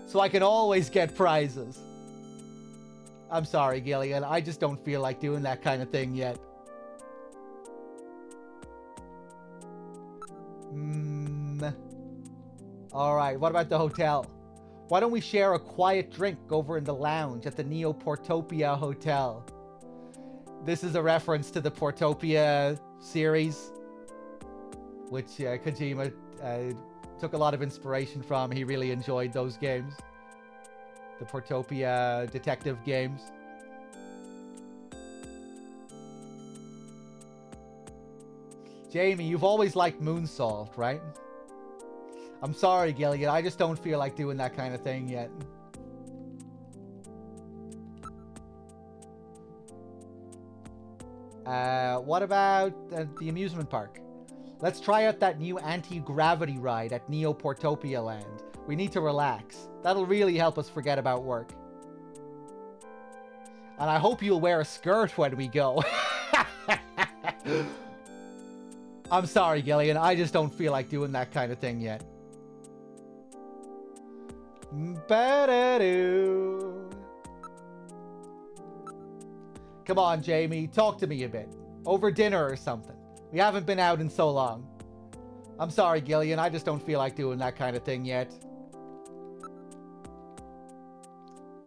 so I can always get prizes. I'm sorry, Gillian, I just don't feel like doing that kind of thing yet. Alright, what about the hotel? Why don't we share a quiet drink over in the lounge at the Neo Portopia Hotel? This is a reference to the Portopia series, which Kojima took a lot of inspiration from. He really enjoyed those games. The Portopia detective games. Jamie, you've always liked Moonsoft, right? I'm sorry, Gillian, I just don't feel like doing that kind of thing yet. What about the amusement park? Let's try out that new anti-gravity ride at Neo Portopia Land. We need to relax. That'll really help us forget about work. And I hope you'll wear a skirt when we go. I'm sorry, Gillian, I just don't feel like doing that kind of thing yet. Come on, Jamie, talk to me a bit. Over dinner or something. We haven't been out in so long. I'm sorry, Gillian. I just don't feel like doing that kind of thing yet.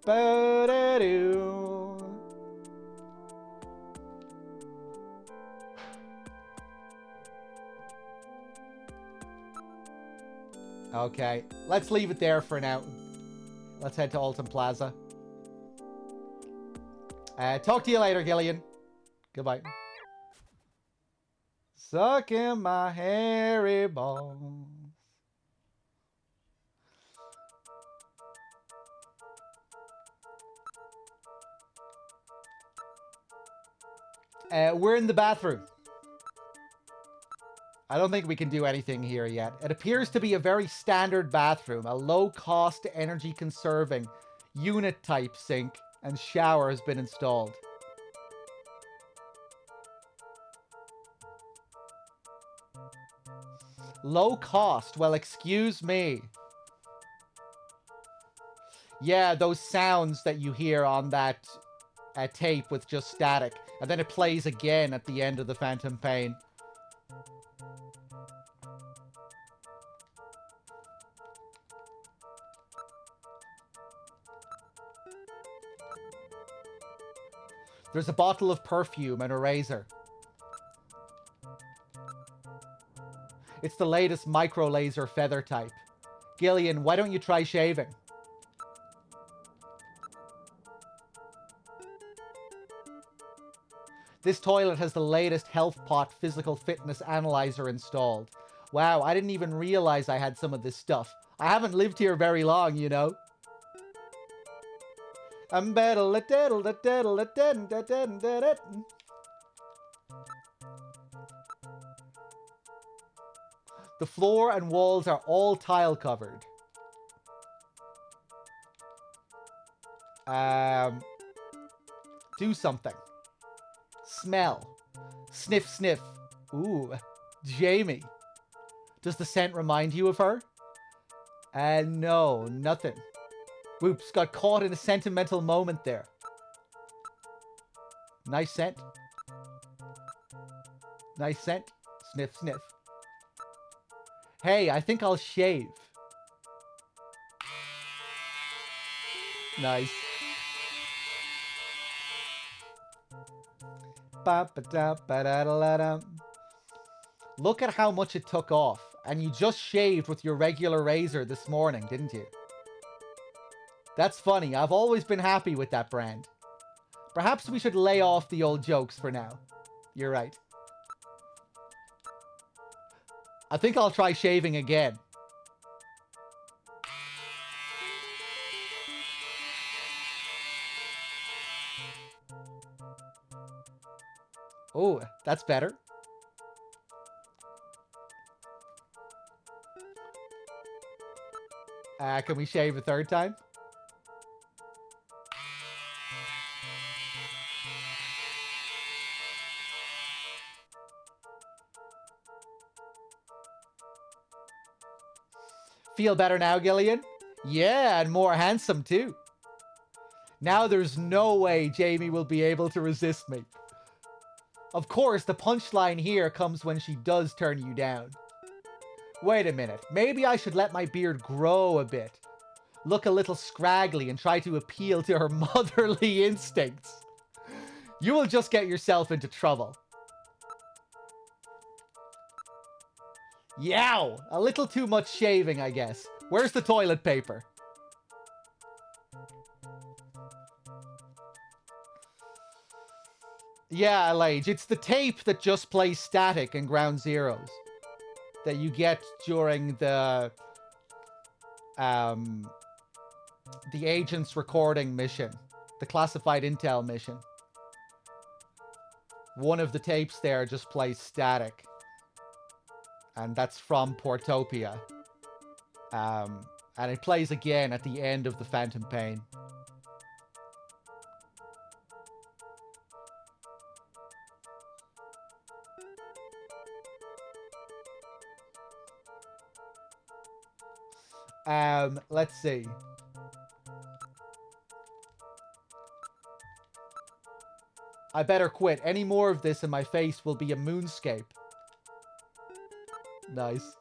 Ba-da-doo. Okay, let's leave it there for now. Let's head to Alton Plaza. Talk to you later, Gillian. Goodbye. Sucking my hairy balls. We're in the bathroom. I don't think we can do anything here yet. It appears to be a very standard bathroom. A low-cost, energy-conserving, unit-type sink and shower has been installed. Low cost? Well, excuse me. Yeah, those sounds that you hear on that tape with just static. And then it plays again at the end of the Phantom Pain. There's a bottle of perfume and a razor. It's the latest micro laser feather type. Gillian, why don't you try shaving? This toilet has the latest HealthPot physical fitness analyzer installed. Wow, I didn't even realize I had some of this stuff. I haven't lived here very long, you know. The floor and walls are all tile covered. Do something. Smell. Sniff, sniff. Ooh, Jamie. Does the scent remind you of her? No, nothing. Whoops, got caught in a sentimental moment there. Nice scent. Nice scent. Sniff, sniff. Hey, I think I'll shave. Nice. Look at how much it took off. And you just shaved with your regular razor this morning, didn't you? That's funny. I've always been happy with that brand. Perhaps we should lay off the old jokes for now. You're right. I think I'll try shaving again. Oh, that's better. Can we shave a third time? Feel better now, Gillian? Yeah, and more handsome too. Now there's no way Jamie will be able to resist me. Of course, the punchline here comes when she does turn you down. Wait a minute, maybe I should let my beard grow a bit. Look a little scraggly and try to appeal to her motherly instincts. You will just get yourself into trouble. Yow! A little too much shaving, I guess. Where's the toilet paper? Yeah, Alage, it's the tape that just plays static in Ground Zeroes that you get during the agent's recording mission, the classified intel mission. One of the tapes there just plays static. And that's from Portopia. And it plays again at the end of the Phantom Pain. Let's see. I better quit. Any more of this and my face will be a moonscape. Nice.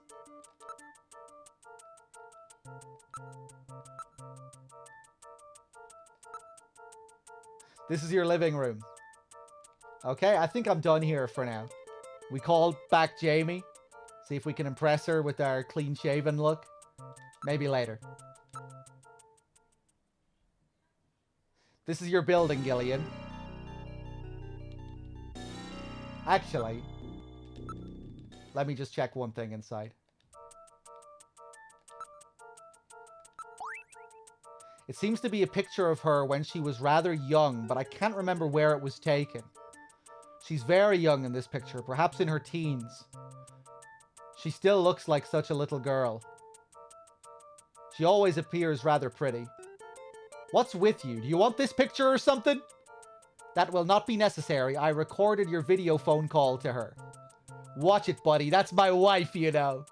This is your living room. Okay, I think I'm done here for now. We call back Jamie. See if we can impress her with our clean-shaven look. Maybe later. This is your building, Gillian. Actually, let me just check one thing inside. It seems to be a picture of her when she was rather young, but I can't remember where it was taken. She's very young in this picture, perhaps in her teens. She still looks like such a little girl. She always appears rather pretty. What's with you? Do you want this picture or something? That will not be necessary. I recorded your video phone call to her. Watch it, buddy. That's my wife, you know.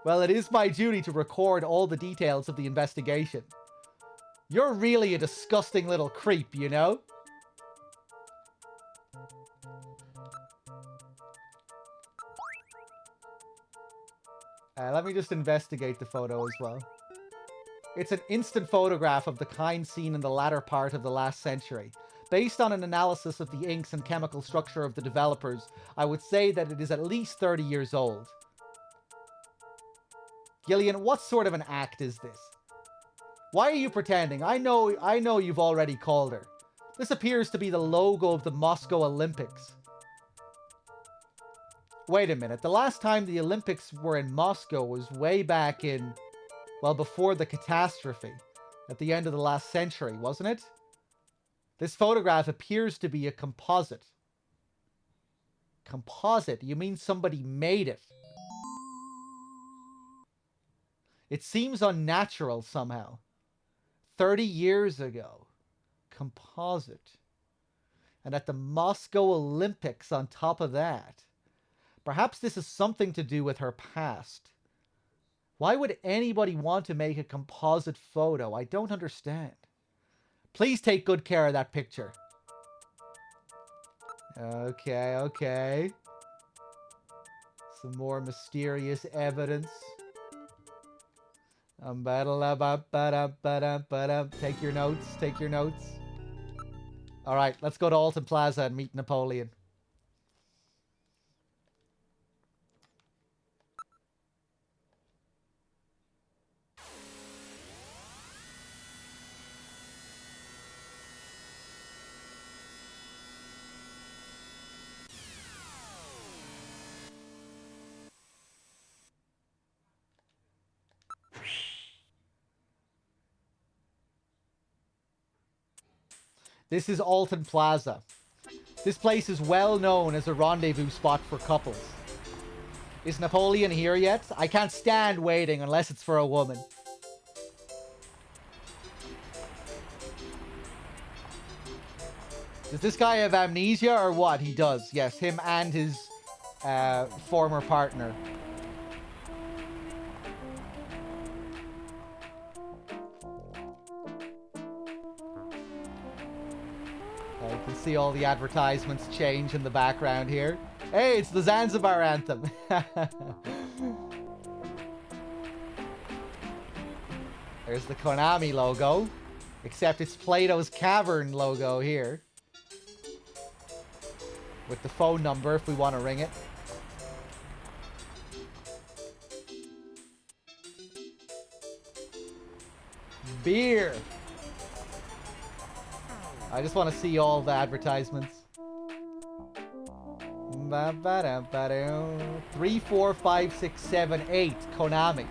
Well, it is my duty to record all the details of the investigation. You're really a disgusting little creep, you know? Let me just investigate the photo as well. It's an instant photograph of the kind seen in the latter part of the last century. Based on an analysis of the inks and chemical structure of the developers, I would say that it is at least 30 years old. Gillian, what sort of an act is this? Why are you pretending? I know you've already called her. This appears to be the logo of the Moscow Olympics. Wait a minute. The last time the Olympics were in Moscow was way back in, well, before the catastrophe. At the end of the last century, wasn't it? This photograph appears to be a composite. Composite? You mean somebody made it? It seems unnatural somehow. 30 years ago. Composite. And at the Moscow Olympics on top of that. Perhaps this is something to do with her past. Why would anybody want to make a composite photo? I don't understand. Please take good care of that picture. Okay, okay. Some more mysterious evidence. Take your notes, take your notes. Alright, let's go to Alton Plaza and meet Napoleon. This is Alton Plaza. This place is well known as a rendezvous spot for couples. Is Napoleon here yet? I can't stand waiting unless it's for a woman. Does this guy have amnesia or what? He does. Yes, him and his former partner. You can see all the advertisements change in the background here. Hey, it's the Zanzibar anthem. There's the Konami logo. Except it's Plato's Cavern logo here. With the phone number if we want to ring it. Beer. I just want to see all the advertisements. 3, 4, 5, 6, 7, 8. Konami.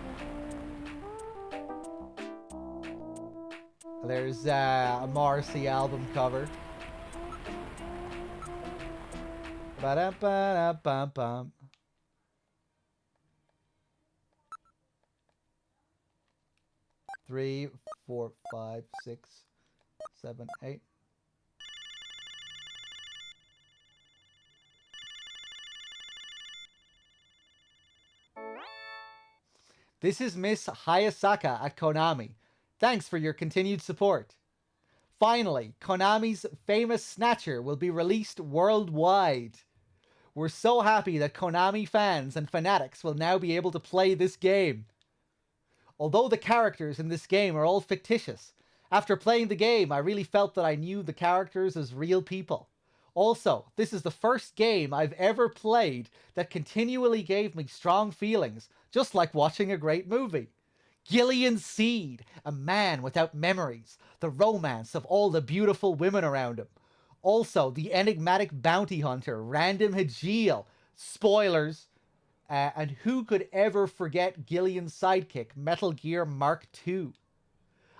There's a Morrissey album cover. Ba-da-ba-da-bum-bum. Three, 4, 5, 6, 7, 8. This is Miss Hayasaka at Konami. Thanks for your continued support. Finally, Konami's famous Snatcher will be released worldwide. We're so happy that Konami fans and fanatics will now be able to play this game. Although the characters in this game are all fictitious, after playing the game, I really felt that I knew the characters as real people. Also, this is the first game I've ever played that continually gave me strong feelings, just like watching a great movie. Gillian Seed, a man without memories, the romance of all the beautiful women around him. Also, the enigmatic bounty hunter, Random Hajeel. Spoilers. And who could ever forget Gillian's sidekick, Metal Gear Mark II?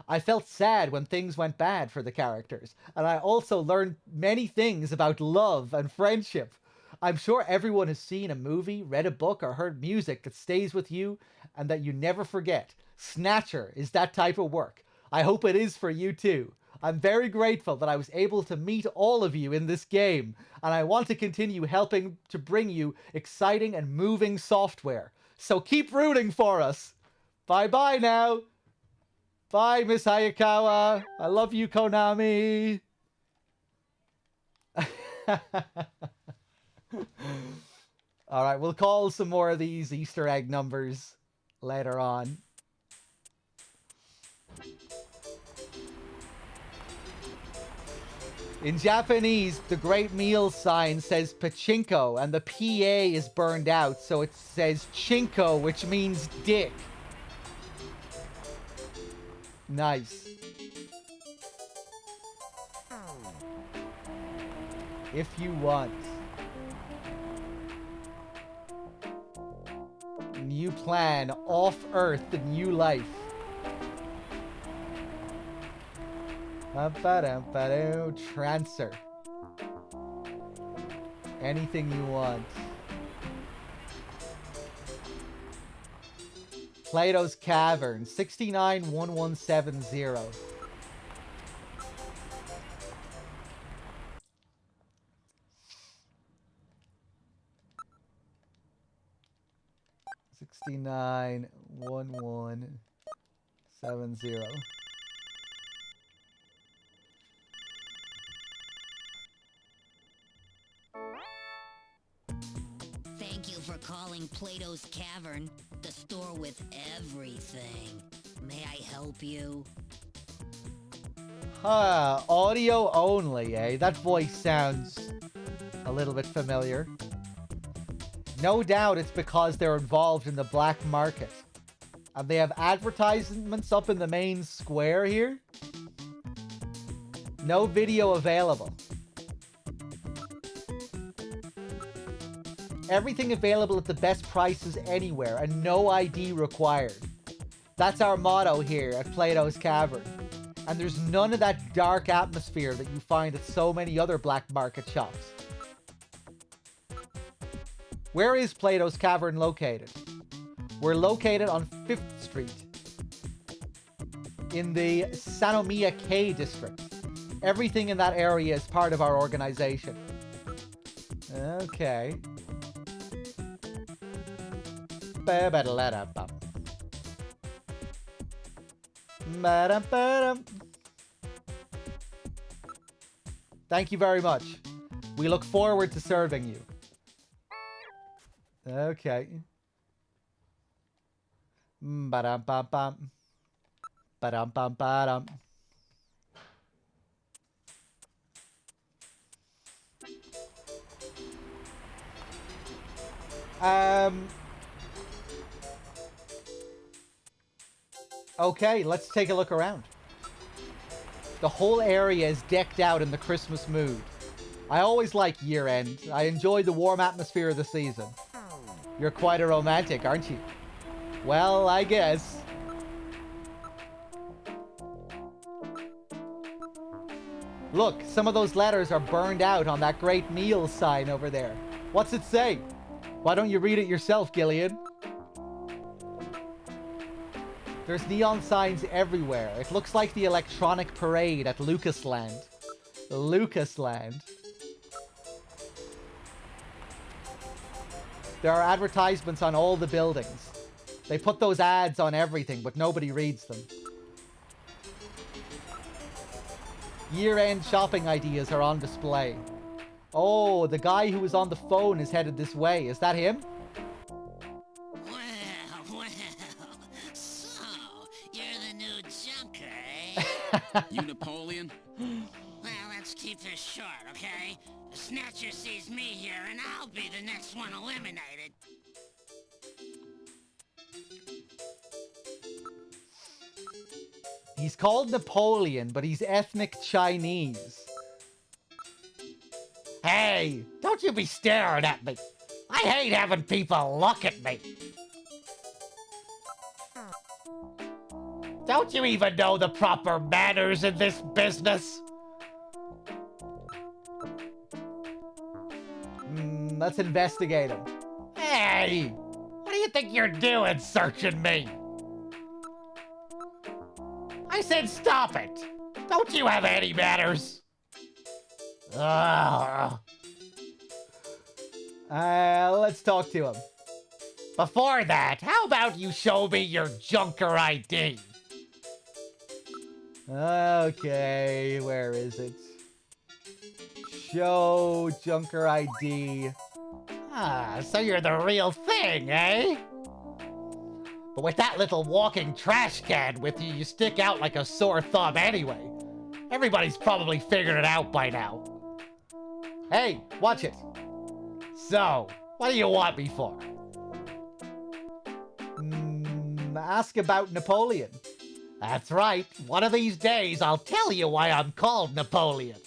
I felt sad when things went bad for the characters, and I also learned many things about love and friendship. I'm sure everyone has seen a movie, read a book, or heard music that stays with you and that you never forget. Snatcher is that type of work. I hope it is for you too. I'm very grateful that I was able to meet all of you in this game, and I want to continue helping to bring you exciting and moving software. So keep rooting for us. Bye-bye now. Bye, Miss Hayakawa. I love you, Konami. Alright, we'll call some more of these Easter egg numbers later on. In Japanese, the Great Meal sign says pachinko, and the PA is burned out, so it says chinko, which means dick. Nice. If you want. New plan, off-Earth, the new life. Transfer. Anything you want. Plato's Cavern, 691170. $69 1170. Thank you for calling Plato's Cavern, the store with everything. May I help you? Audio only, eh? That voice sounds a little bit familiar. No doubt it's because they're involved in the black market. And they have advertisements up in the main square here. No video available. Everything available at the best prices anywhere and no ID required. That's our motto here at Plato's Cavern. And there's none of that dark atmosphere that you find at so many other black market shops. Where is Plato's Cavern located? We're located on 5th Street in the Sanomiya K district. Everything in that area is part of our organization. Okay. Thank you very much. We look forward to serving you. Okay. Ba-dum-bum-bum. Ba-dum-bum-ba-dum. Okay, let's take a look around. The whole area is decked out in the Christmas mood. I always like year-end. I enjoy the warm atmosphere of the season. You're quite a romantic, aren't you? Well, I guess. Look, some of those letters are burned out on that great meal sign over there. What's it say? Why don't you read it yourself, Gillian? There's neon signs everywhere. It looks like the electronic parade at Lucasland. Lucasland. There are advertisements on all the buildings. They put those ads on everything, but nobody reads them. Year-end shopping ideas are on display. Oh, the guy who was on the phone is headed this way. Is that him? Well, so, you're the new junker, eh? You Napoleon? Well, let's keep this short, okay? The Snatcher sees me here, and I'll be the next one eliminated. He's called Napoleon, but he's ethnic Chinese. Hey, don't you be staring at me. I hate having people look at me. Don't you even know the proper manners in this business? Let's investigate him. Hey, what do you think you're doing searching me? I said stop it. Don't you have any manners? Let's talk to him. Before that, how about you show me your Junker ID? Okay, where is it? Show Junker ID. Ah, so you're the real thing, eh? But with that little walking trash can with you, you stick out like a sore thumb anyway. Everybody's probably figured it out by now. Hey, watch it. So, what do you want me for? Ask about Napoleon. That's right. One of these days, I'll tell you why I'm called Napoleon.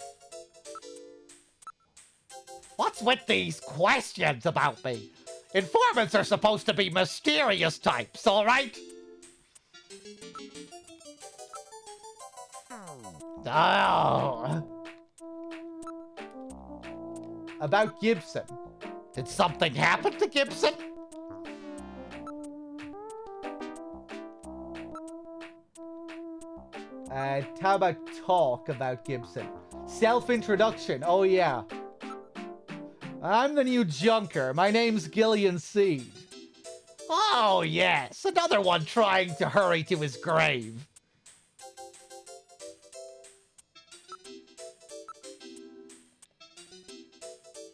What's with these questions about me? Informants are supposed to be mysterious types, all right? Oh. About Gibson. Did something happen to Gibson? How about talk about Gibson? Self-introduction. Oh, yeah. I'm the new Junker. My name's Gillian Seed. Oh, yes. Another one trying to hurry to his grave.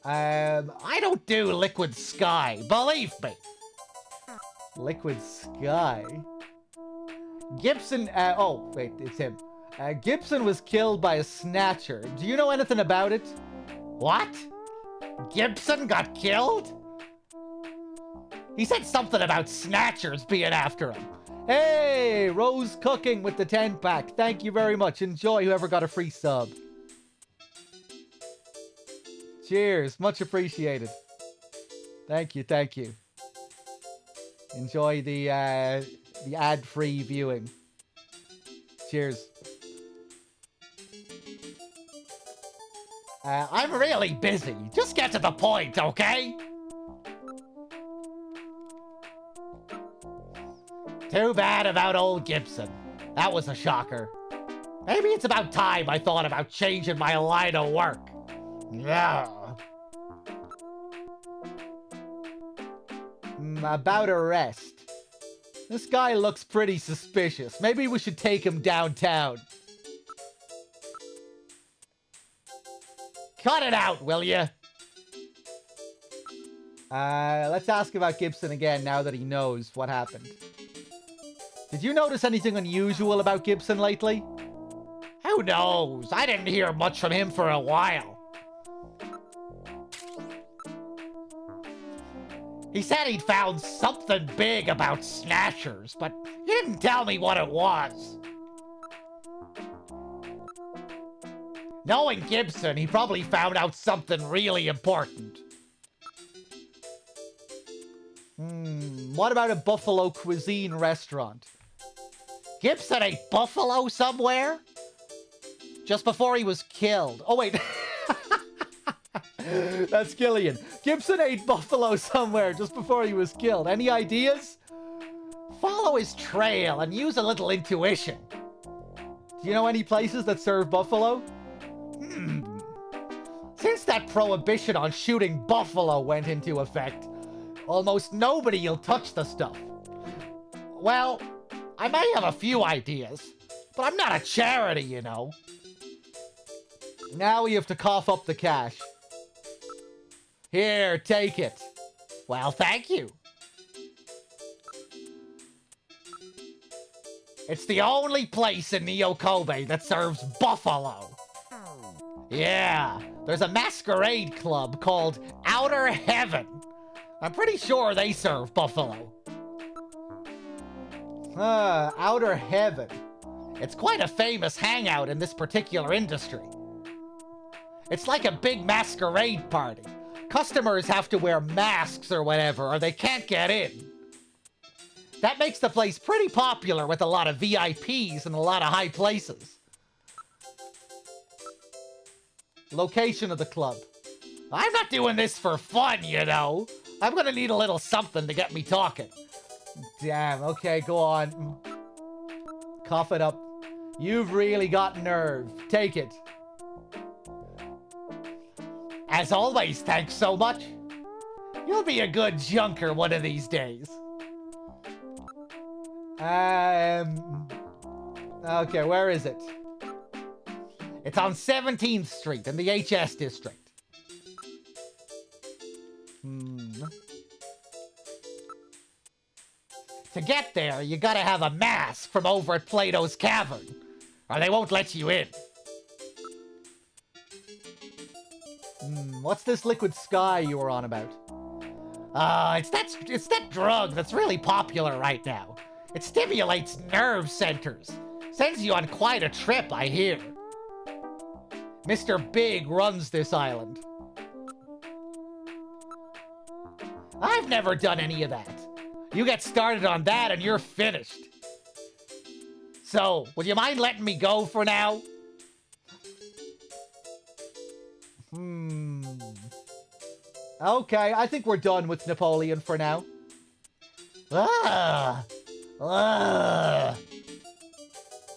I don't do Liquid Sky. Believe me. Liquid Sky? Gibson, oh, wait, it's him. Gibson was killed by a Snatcher. Do you know anything about it? What? Gibson got killed? He said something about Snatchers being after him. Hey, Rose Cooking with the 10-pack. Thank you very much. Enjoy, whoever got a free sub. Cheers. Much appreciated. Thank you, thank you. Enjoy the ad-free viewing. Cheers. I'm really busy. Just get to the point, okay? Too bad about old Gibson. That was a shocker. Maybe it's about time I thought about changing my line of work. Yeah. About arrest. This guy looks pretty suspicious. Maybe we should take him downtown. Cut it out, will ya? Let's ask about Gibson again now that he knows what happened. Did you notice anything unusual about Gibson lately? Who knows? I didn't hear much from him for a while. He said he'd found something big about Snatchers, but he didn't tell me what it was. Knowing Gibson, he probably found out something really important. What about a buffalo cuisine restaurant? Gibson ate buffalo somewhere? Just before he was killed. Oh, wait. That's Gillian. Gibson ate buffalo somewhere just before he was killed. Any ideas? Follow his trail and use a little intuition. Do you know any places that serve buffalo? Since that prohibition on shooting buffalo went into effect, almost nobody'll touch the stuff. Well, I may have a few ideas, but I'm not a charity, you know. Now we have to cough up the cash. Here, take it. Well, thank you. It's the only place in Neo Kobe that serves buffalo. Yeah, there's a masquerade club called Outer Heaven. I'm pretty sure they serve buffalo. Outer Heaven. It's quite a famous hangout in this particular industry. It's like a big masquerade party. Customers have to wear masks or whatever, or they can't get in. That makes the place pretty popular with a lot of VIPs and a lot of high places. Location of the club. I'm not doing this for fun, you know. I'm gonna need a little something to get me talking. Damn, okay, go on. Cough it up. You've really got nerve. Take it. As always, thanks so much. You'll be a good junker one of these days. Okay, where is it? It's on 17th Street in the HS district. To get there, you gotta have a mask from over at Plato's Cavern, or they won't let you in. What's this liquid sky you were on about? It's that drug that's really popular right now. It stimulates nerve centers. Sends you on quite a trip, I hear. Mr. Big runs this island. I've never done any of that. You get started on that and you're finished. So, would you mind letting me go for now? Okay, I think we're done with Napoleon for now.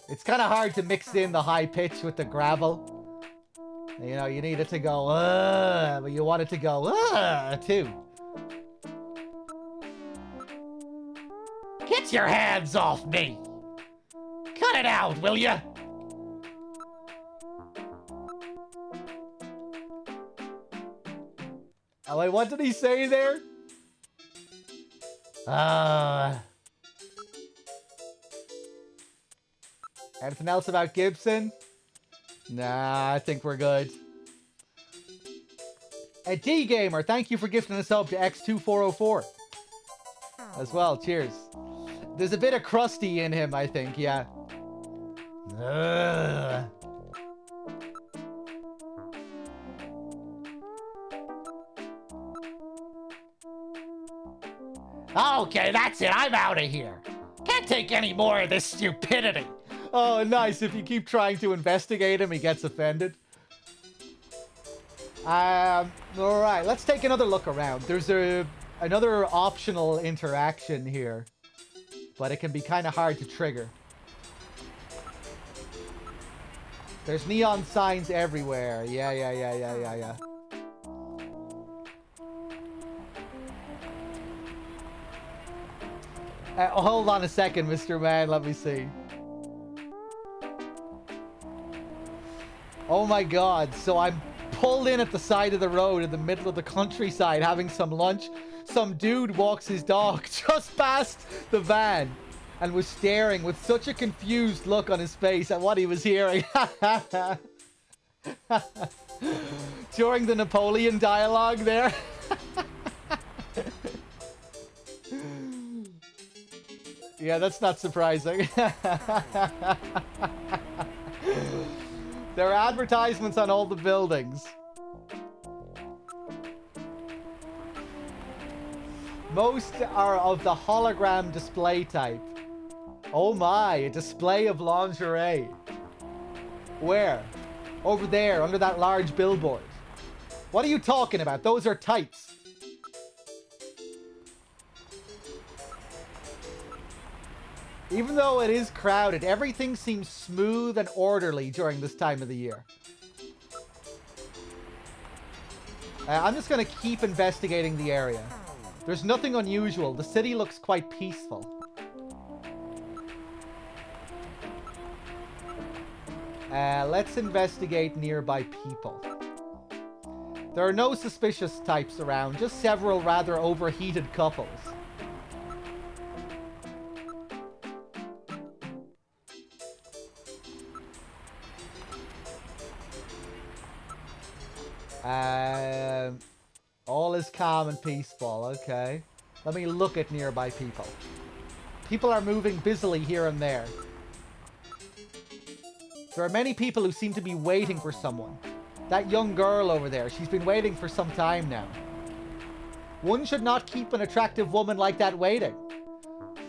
It's kind of hard to mix in the high pitch with the gravel. You know, you need it to go, but you want it to go, too. Get your hands off me! Cut it out, will ya? Oh, wait, what did he say there? Anything else about Gibson? Nah, I think we're good. A D-Gamer, thank you for gifting us up to X2404. As well, cheers. There's a bit of crusty in him, I think, yeah. Okay, that's it. I'm out of here. Can't take any more of this stupidity. Oh, nice. If you keep trying to investigate him, he gets offended. Alright, let's take another look around. There's another optional interaction here, but it can be kind of hard to trigger. There's neon signs everywhere. Yeah. Hold on a second, Mr. Man. Let me see. Oh my god. So I'm pulled in at the side of the road in the middle of the countryside having some lunch. Some dude walks his dog just past the van and was staring with such a confused look on his face at what he was hearing. During the Napoleon dialogue there. Yeah, that's not surprising. There are advertisements on all the buildings. Most are of the hologram display type. Oh my, a display of lingerie. Where? Over there, under that large billboard. What are you talking about? Those are tights. Even though it is crowded, everything seems smooth and orderly during this time of the year. I'm just going to keep investigating the area. There's nothing unusual. The city looks quite peaceful. Let's investigate nearby people. There are no suspicious types around, just several rather overheated couples. All is calm and peaceful, okay. Let me look at nearby people. People are moving busily here and there. There are many people who seem to be waiting for someone. That young girl over there, she's been waiting for some time now. One should not keep an attractive woman like that waiting.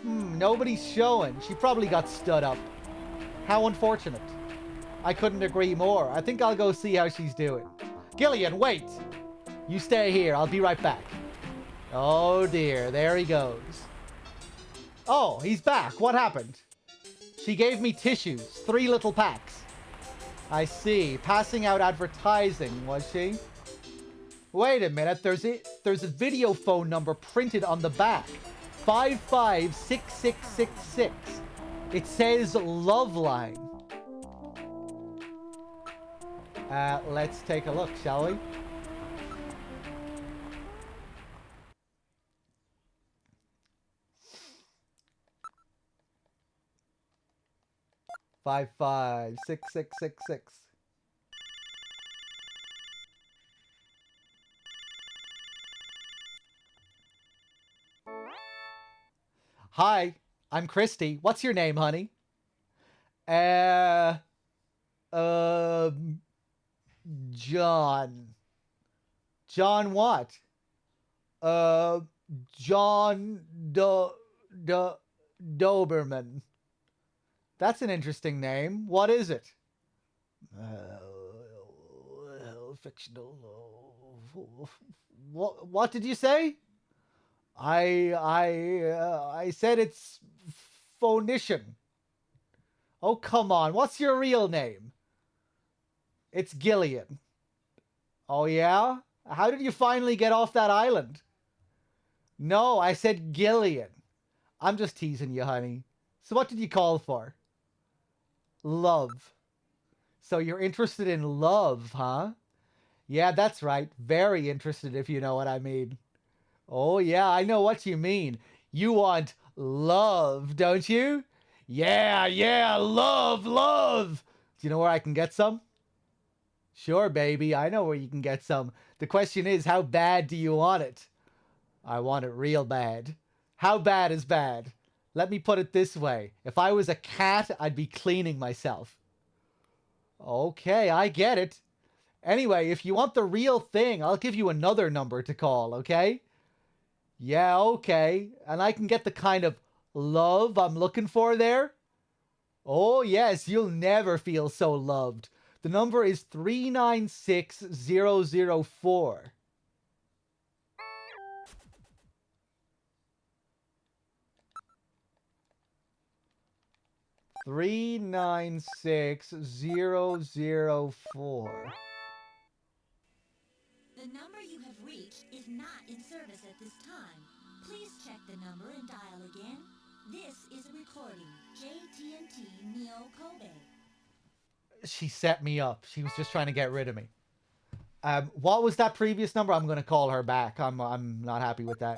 Nobody's showing. She probably got stood up. How unfortunate. I couldn't agree more. I think I'll go see how she's doing. Gillian, wait! You stay here. I'll be right back. Oh dear, there he goes. Oh, he's back. What happened? She gave me tissues. 3 little packs. I see. Passing out advertising, was she? Wait a minute. There's a video phone number printed on the back. 556666. It says Loveline. Let's take a look, shall we? Five five six six six six. Hi, I'm Christy. What's your name, honey? John. John what? John Doberman. That's an interesting name. What is it? Fictional. What did you say? I said it's phonician. Oh, come on. What's your real name? It's Gillian. Oh, yeah? How did you finally get off that island? No, I said Gillian. I'm just teasing you, honey. So what did you call for? Love. So you're interested in love, huh? Yeah, that's right. Very interested, if you know what I mean. Oh, yeah, I know what you mean. You want love, don't you? Yeah, love. Do you know where I can get some? Sure, baby, I know where you can get some. The question is, how bad do you want it? I want it real bad. How bad is bad? Let me put it this way. If I was a cat, I'd be cleaning myself. Okay, I get it. Anyway, if you want the real thing, I'll give you another number to call, okay? Yeah, okay. And I can get the kind of love I'm looking for there? Oh, yes, you'll never feel so loved. The number is 396004. Three 96004. The number you have reached is not in service at this time. Please check the number and dial again. This is a recording. JT&T Neo Kobe. She set me up. She was just trying to get rid of me. What was that previous number? I'm going to call her back. I'm not happy with that.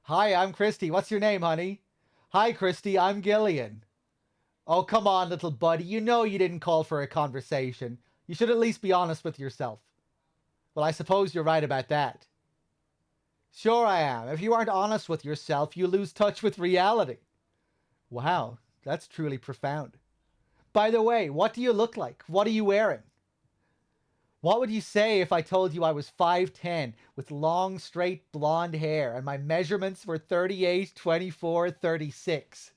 Hi, I'm Christy. What's your name, honey? Hi, Christy. I'm Gillian. Oh, come on, little buddy. You know you didn't call for a conversation. You should at least be honest with yourself. Well, I suppose you're right about that. Sure I am. If you aren't honest with yourself, you lose touch with reality. Wow, that's truly profound. By the way, what do you look like? What are you wearing? What would you say if I told you I was 5'10", with long, straight, blonde hair, and my measurements were 38, 24, 36?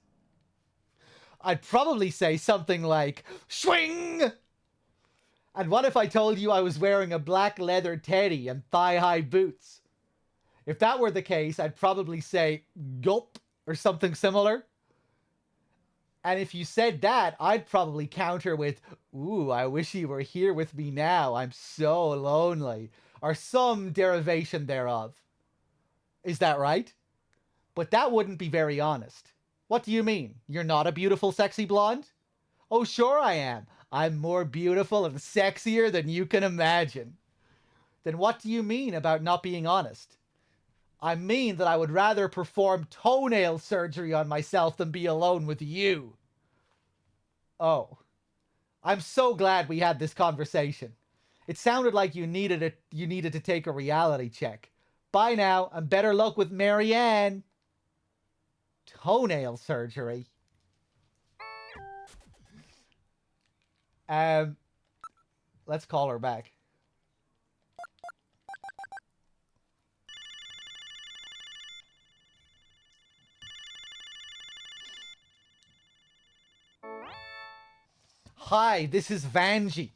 I'd probably say something like, swing! And what if I told you I was wearing a black leather teddy and thigh-high boots? If that were the case, I'd probably say, gulp, or something similar. And if you said that, I'd probably counter with, ooh, I wish you were here with me now. I'm so lonely. or some derivation thereof. Is that right? But that wouldn't be very honest. What do you mean? You're not a beautiful, sexy blonde? Oh, sure I am. I'm more beautiful and sexier than you can imagine. Then what do you mean about not being honest? I mean that I would rather perform toenail surgery on myself than be alone with you. Oh. I'm so glad we had this conversation. It sounded like you needed to take a reality check. Bye now, and better luck with Marianne. Toenail surgery. Let's call her back. Hi, this is Vanjie.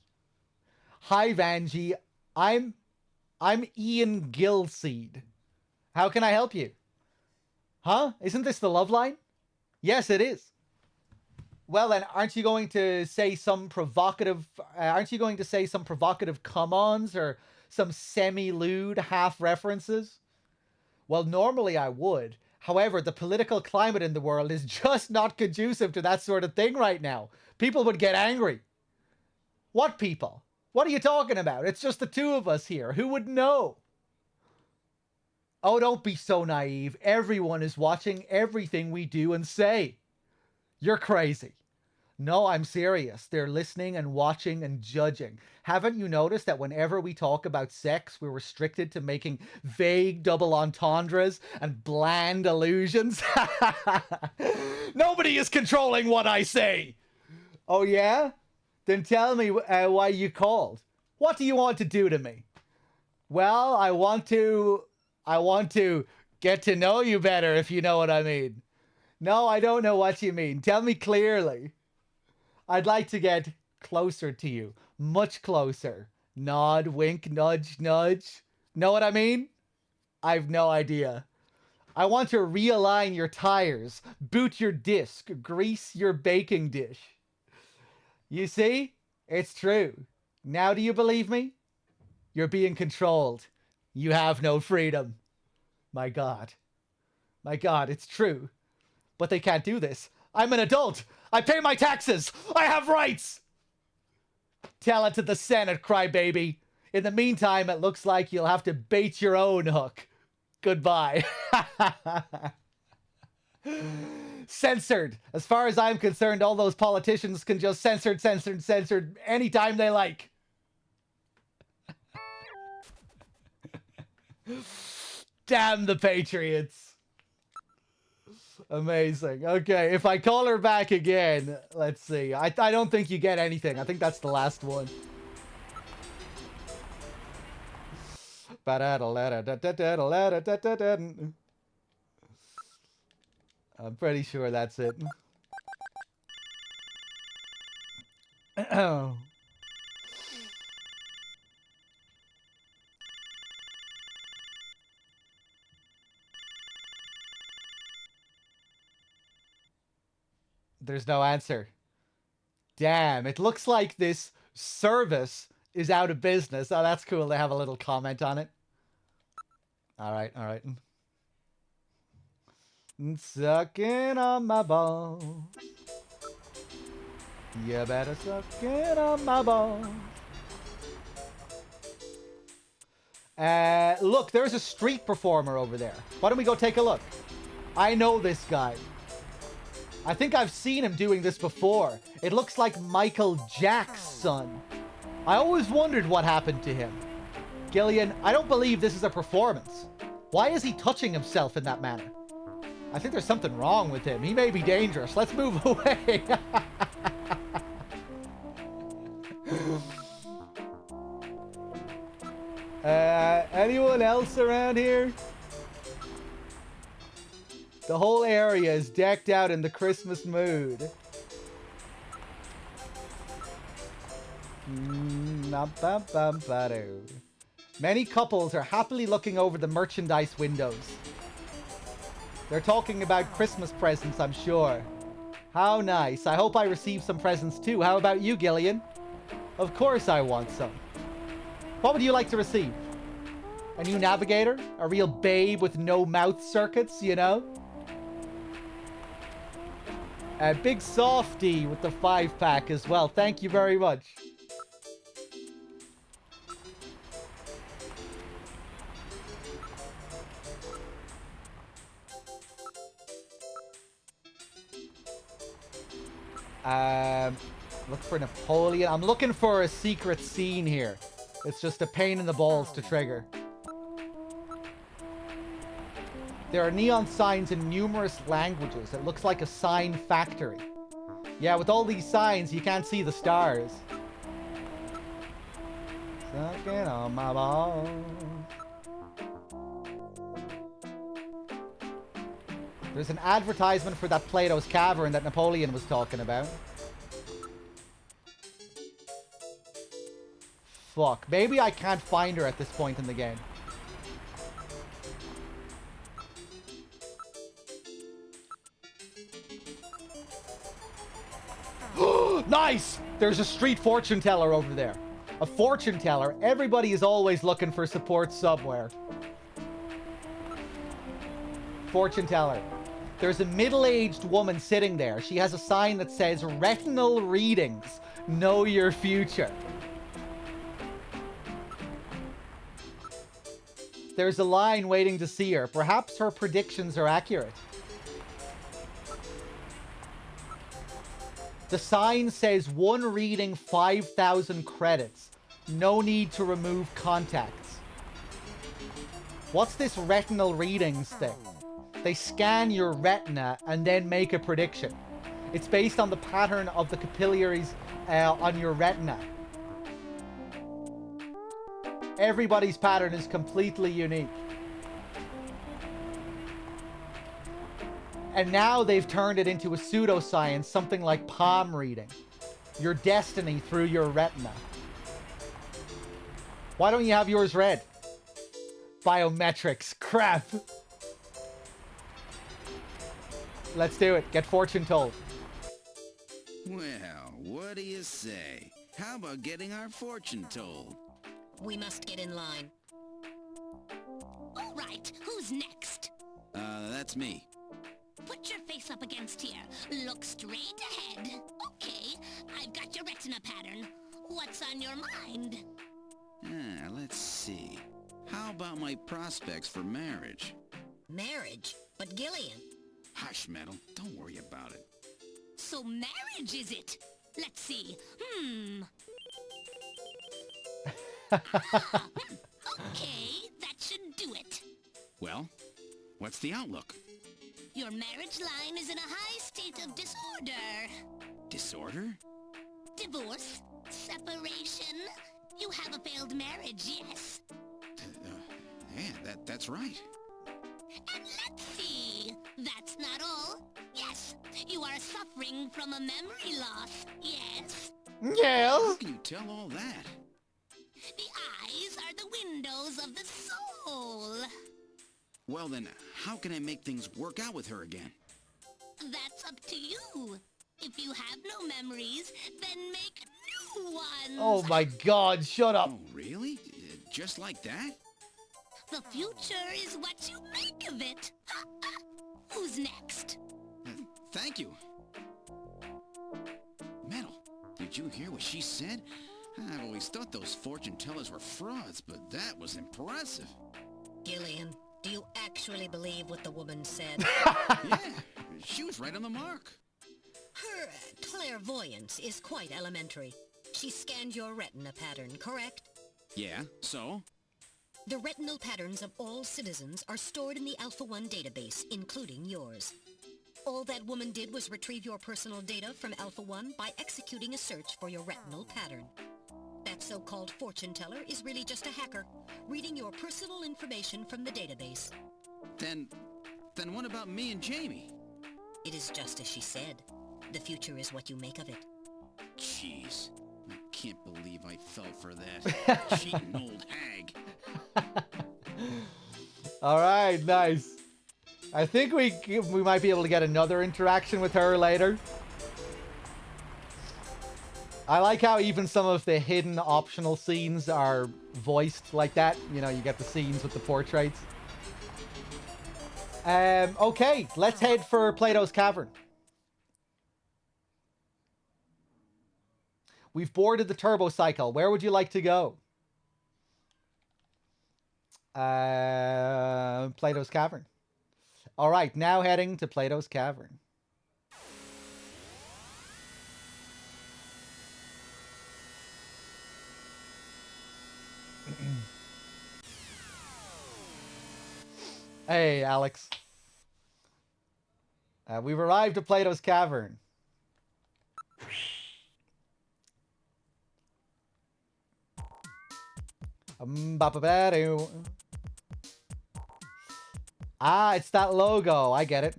Hi, Vanjie. I'm Ian Gilseed. How can I help you? Huh? Isn't this the love line? Yes, it is. Well then, aren't you going to say some provocative come-ons or some semi-lewd half references? Well, normally I would. However, the political climate in the world is just not conducive to that sort of thing right now. People would get angry. What people? What are you talking about? It's just the two of us here. Who would know? Oh, don't be so naive. Everyone is watching everything we do and say. You're crazy. No, I'm serious. They're listening and watching and judging. Haven't you noticed that whenever we talk about sex, we're restricted to making vague double entendres and bland allusions? Nobody is controlling what I say. Oh, yeah? Then tell me why you called. What do you want to do to me? Well, I want to get to know you better, if you know what I mean. No, I don't know what you mean. Tell me clearly. I'd like to get closer to you. Much closer. Nod, wink, nudge, nudge. Know what I mean? I've no idea. I want to realign your tires, boot your disc, grease your baking dish. You see? It's true. Now do you believe me? You're being controlled. You have no freedom. My God. My God, it's true. But they can't do this. I'm an adult. I pay my taxes. I have rights. Tell it to the Senate, crybaby. In the meantime, it looks like you'll have to bait your own hook. Goodbye. Censored. As far as I'm concerned, all those politicians can just censor anytime they like. Damn the Patriots. Amazing. Okay, if I call her back again, let's see. I don't think you get anything. I think that's the last one. I'm pretty sure that's it. There's no answer. Damn, it looks like this service is out of business. Oh, that's cool. They have a little comment on it. All right, all right. Sucking on my balls. You better suck it on my balls. Look, there's a street performer over there. Why don't we go take a look? I know this guy. I think I've seen him doing this before. It looks like Michael Jack's son. I always wondered what happened to him. Gillian, I don't believe this is a performance. Why is he touching himself in that manner? I think there's something wrong with him. He may be dangerous. Let's move away. Anyone else around here? The whole area is decked out in the Christmas mood. Many couples are happily looking over the merchandise windows. They're talking about Christmas presents, I'm sure. How nice. I hope I receive some presents too. How about you, Gillian? Of course I want some. What would you like to receive? A new navigator? A real babe with no mouth circuits, you know? A big softy with the 5-pack as well. Thank you very much. Look for Napoleon. I'm looking for a secret scene here. It's just a pain in the balls to trigger. There are neon signs in numerous languages. It looks like a sign factory. Yeah, with all these signs, you can't see the stars. Sucking on my balls. There's an advertisement for that Plato's Cavern that Napoleon was talking about. Fuck. Maybe I can't find her at this point in the game. Nice! There's a street fortune teller over there. A fortune teller. Everybody is always looking for support somewhere. Fortune teller. There's a middle-aged woman sitting there. She has a sign that says, "Retinal readings. Know your future." There's a line waiting to see her. Perhaps her predictions are accurate. The sign says, "One reading, 5,000 credits. No need to remove contacts." What's this retinal readings thing? They scan your retina and then make a prediction. It's based on the pattern of the capillaries on your retina. Everybody's pattern is completely unique. And now they've turned it into a pseudoscience, something like palm reading. Your destiny through your retina. Why don't you have yours read? Biometrics. Crap. Let's do it. Get fortune told. Well, what do you say? How about getting our fortune told? We must get in line. All right, who's next? That's me. Put your face up against here. Look straight ahead. Okay, I've got your retina pattern. What's on your mind? Let's see. How about my prospects for marriage? Marriage? But Gillian. Hush, Metal. Don't worry about it. So marriage is it? Let's see. Okay, that should do it. Well, what's the outlook? Your marriage line is in a high state of disorder. Disorder? Divorce, separation. You have a failed marriage, yes. Yeah, that's right. And let's see. That's not all. Yes, you are suffering from a memory loss, yes. Yes. How can you tell all that? The eyes are the windows of the soul. Well then, how can I make things work out with her again? That's up to you. If you have no memories, then make new ones. Oh my god, shut up. Oh, really? Just like that? The future is what you make of it. Who's next? Thank you. Metal, did you hear what she said? I've always thought those fortune tellers were frauds, but that was impressive. Gillian, do you actually believe what the woman said? Yeah, she was right on the mark. Her clairvoyance is quite elementary. She scanned your retina pattern, correct? Yeah, so? The retinal patterns of all citizens are stored in the Alpha 1 database, including yours. All that woman did was retrieve your personal data from Alpha 1 by executing a search for your retinal pattern. That so-called fortune teller is really just a hacker, reading your personal information from the database. Then what about me and Jamie? It is just as she said. The future is what you make of it. Jeez, I can't believe I fell for that. Cheating old hag. Alright, nice. I think we might be able to get another interaction with her later. I like how even some of the hidden optional scenes are voiced like that. You know, you get the scenes with the portraits. Okay, let's head for Plato's Cavern. We've boarded the turbo cycle. Where would you like to go? Plato's Cavern. All right, now heading to Plato's Cavern. Hey, Alex. We've arrived at Plato's Cavern. Ah, it's that logo. I get it.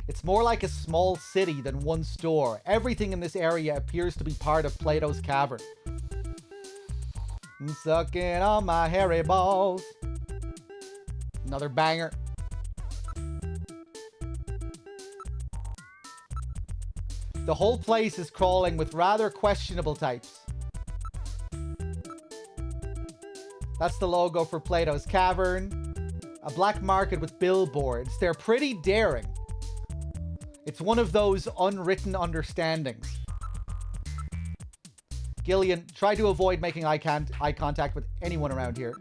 It's more like a small city than one store. Everything in this area appears to be part of Plato's Cavern. Sucking on my hairy balls. Another banger. The whole place is crawling with rather questionable types. That's the logo for Plato's Cavern. A black market with billboards. They're pretty daring. It's one of those unwritten understandings. Gillian, try to avoid making eye contact with anyone around here.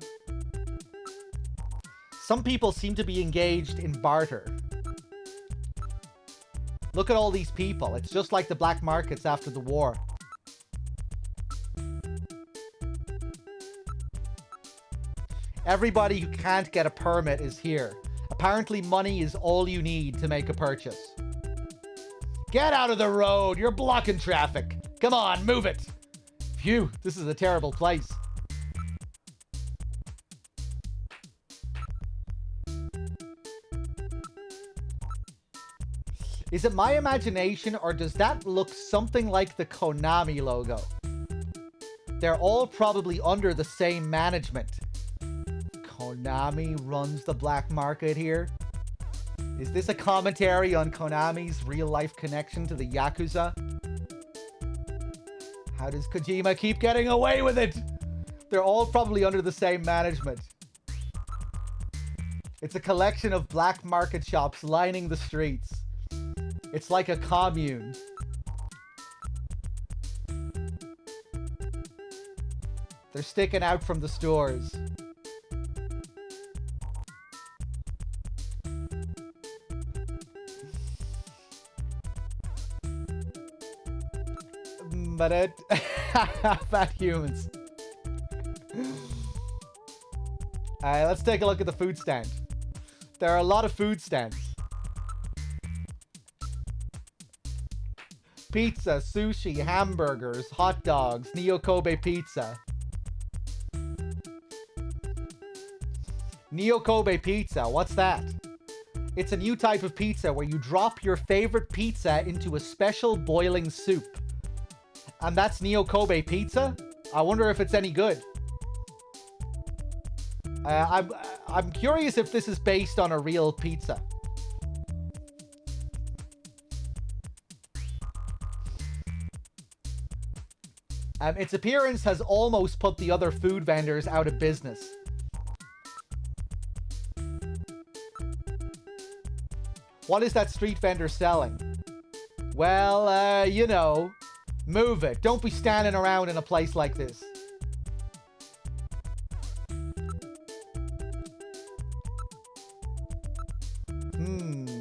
Some people seem to be engaged in barter. Look at all these people. It's just like the black markets after the war. Everybody who can't get a permit is here. Apparently money is all you need to make a purchase. Get out of the road! You're blocking traffic! Come on, move it! Phew, this is a terrible place. Is it my imagination, or does that look something like the Konami logo? They're all probably under the same management. Konami runs the black market here? Is this a commentary on Konami's real-life connection to the Yakuza? How does Kojima keep getting away with it? They're all probably under the same management. It's a collection of black market shops lining the streets. It's like a commune. They're sticking out from the stores. But it... Fat humans. Let's take a look at the food stand. There are a lot of food stands. Pizza, sushi, hamburgers, hot dogs, Neo Kobe pizza. Neo Kobe pizza, what's that? It's a new type of pizza where you drop your favorite pizza into a special boiling soup. And that's Neo Kobe pizza? I wonder if it's any good. I'm curious if this is based on a real pizza. Its appearance has almost put the other food vendors out of business. What is that street vendor selling? Well, you know, move it. Don't be standing around in a place like this.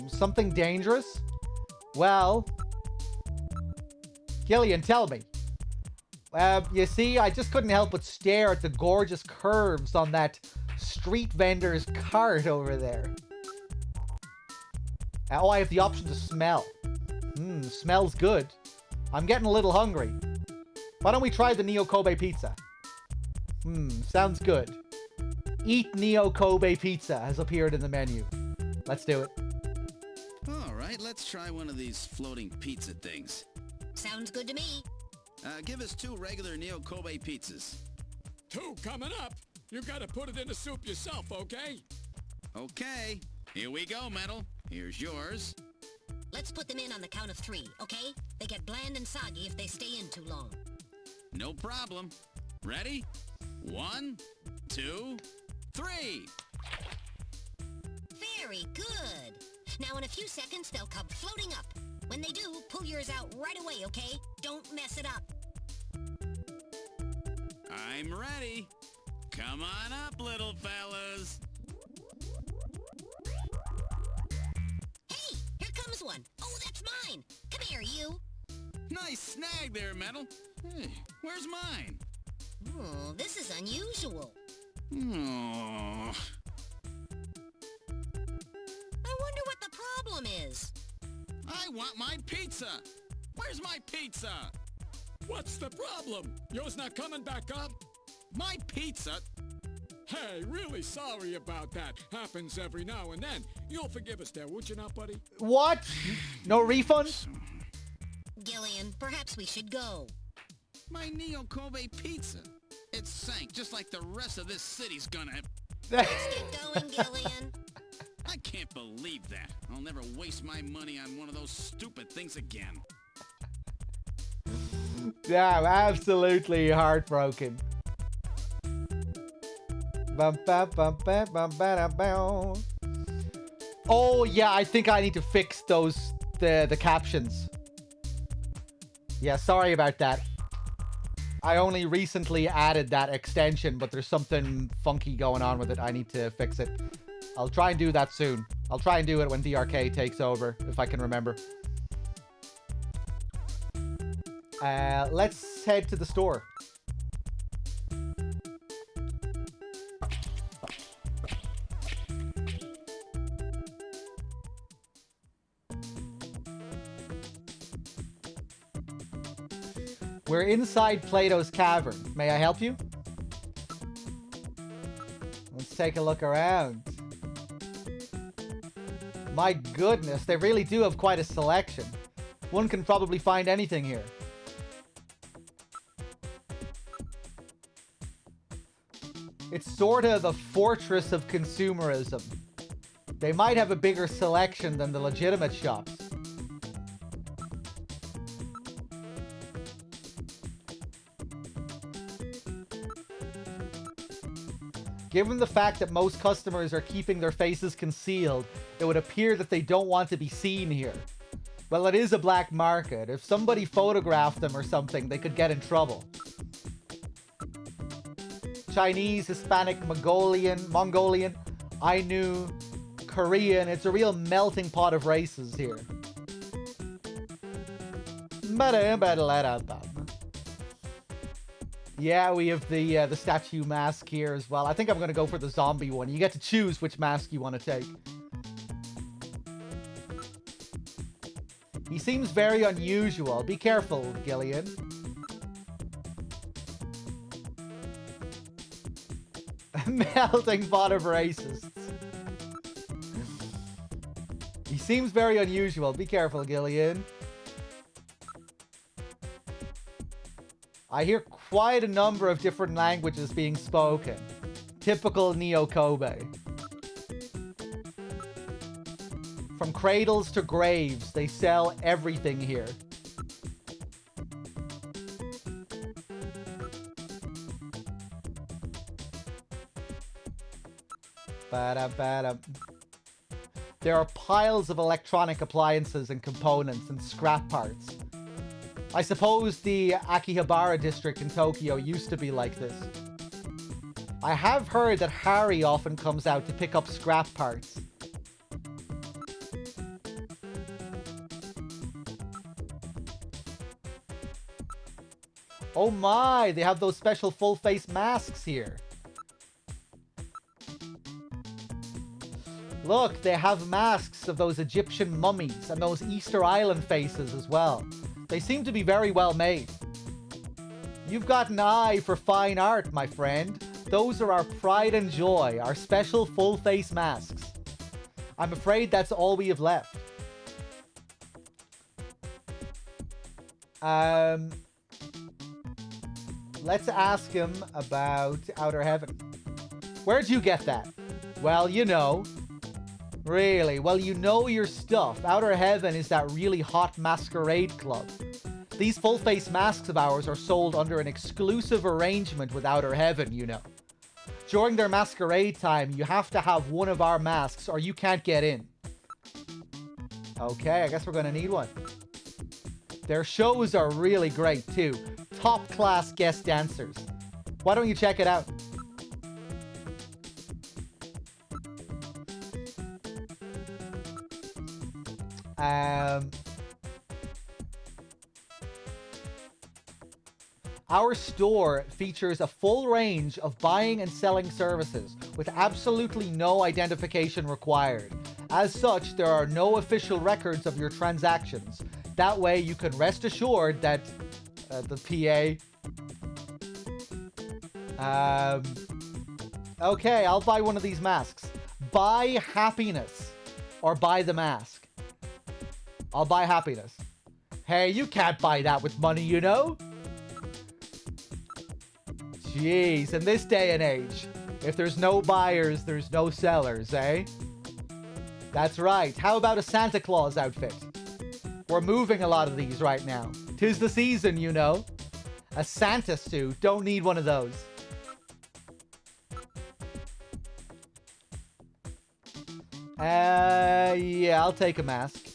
Something dangerous? Well, Gillian, tell me. You see, I just couldn't help but stare at the gorgeous curves on that street vendor's cart over there. Oh, I have the option to smell. Smells good. I'm getting a little hungry. Why don't we try the Neo Kobe pizza? Sounds good. Eat Neo Kobe pizza has appeared in the menu. Let's do it. All right, let's try one of these floating pizza things. Sounds good to me. Give us 2 regular Neo Kobe pizzas. 2 coming up. You gotta put it in the soup yourself, okay? Okay. Here we go, Metal. Here's yours. Let's put them in on the count of 3, okay? They get bland and soggy if they stay in too long. No problem. Ready? 1, 2, 3. Very good. Now in a few seconds, they'll come floating up. When they do, pull yours out right away, okay? Don't mess it up. I'm ready. Come on up, little fellas. Hey, here comes one. Oh, that's mine. Come here, you. Nice snag there, Metal. Hey, where's mine? Oh, this is unusual. Oh. I wonder what the problem is. I want my pizza. Where's my pizza? What's the problem? Yours not coming back up? My pizza? Hey, really sorry about that. Happens every now and then. You'll forgive us there, would you not, buddy? What? No refund? Gillian, perhaps we should go. My Neo Kobe pizza. It sank just like the rest of this city's gonna. Let's get going, Gillian. I can't believe that. I'll never waste my money on one of those stupid things again. Yeah, I'm absolutely heartbroken. Bum, bum, bum, bum, bum, bum, bum. Oh yeah, I think I need to fix those the captions. Yeah, sorry about that. I only recently added that extension, but there's something funky going on with it. I need to fix it. I'll try and do that soon. I'll try and do it when DRK takes over, if I can remember. Let's head to the store. We're inside Plato's cavern. May I help you? Let's take a look around. My goodness, they really do have quite a selection. One can probably find anything here. It's sort of a fortress of consumerism. They might have a bigger selection than the legitimate shops. Given the fact that most customers are keeping their faces concealed, it would appear that they don't want to be seen here. Well, it is a black market. If somebody photographed them or something, they could get in trouble. Chinese, Hispanic, Mongolian, Ainu, Korean. It's a real melting pot of races here. Yeah, we have the statue mask here as well. I think I'm going to go for the zombie one. You get to choose which mask you want to take. He seems very unusual. Be careful, Gillian. Melting pot of racists. He seems very unusual. Be careful, Gillian. I hear quite a number of different languages being spoken. Typical Neo Kobe. From cradles to graves, they sell everything here. Ba-da-ba-da. There are piles of electronic appliances and components and scrap parts. I suppose the Akihabara district in Tokyo used to be like this. I have heard that Harry often comes out to pick up scrap parts. Oh my, they have those special full-face masks here. Look, they have masks of those Egyptian mummies and those Easter Island faces as well. They seem to be very well made. You've got an eye for fine art, my friend. Those are our pride and joy, our special full-face masks. I'm afraid that's all we have left. Let's ask him about Outer Heaven. Where'd you get that? Well, you know. Really? Well, you know your stuff. Outer Heaven is that really hot masquerade club. These full-face masks of ours are sold under an exclusive arrangement with Outer Heaven, you know. During their masquerade time, you have to have one of our masks or you can't get in. Okay, I guess we're gonna need one. Their shows are really great too. Top-class guest dancers. Why don't you check it out? Our store features a full range of buying and selling services with absolutely no identification required. As such, there are no official records of your transactions. That way you can rest assured that the PA... okay, I'll buy one of these masks. Buy happiness or buy the mask. I'll buy happiness. Hey, you can't buy that with money, you know? Jeez, in this day and age, if there's no buyers, there's no sellers, eh? That's right. How about a Santa Claus outfit? We're moving a lot of these right now. 'Tis the season, you know. A Santa suit. Don't need one of those. Yeah, I'll take a mask.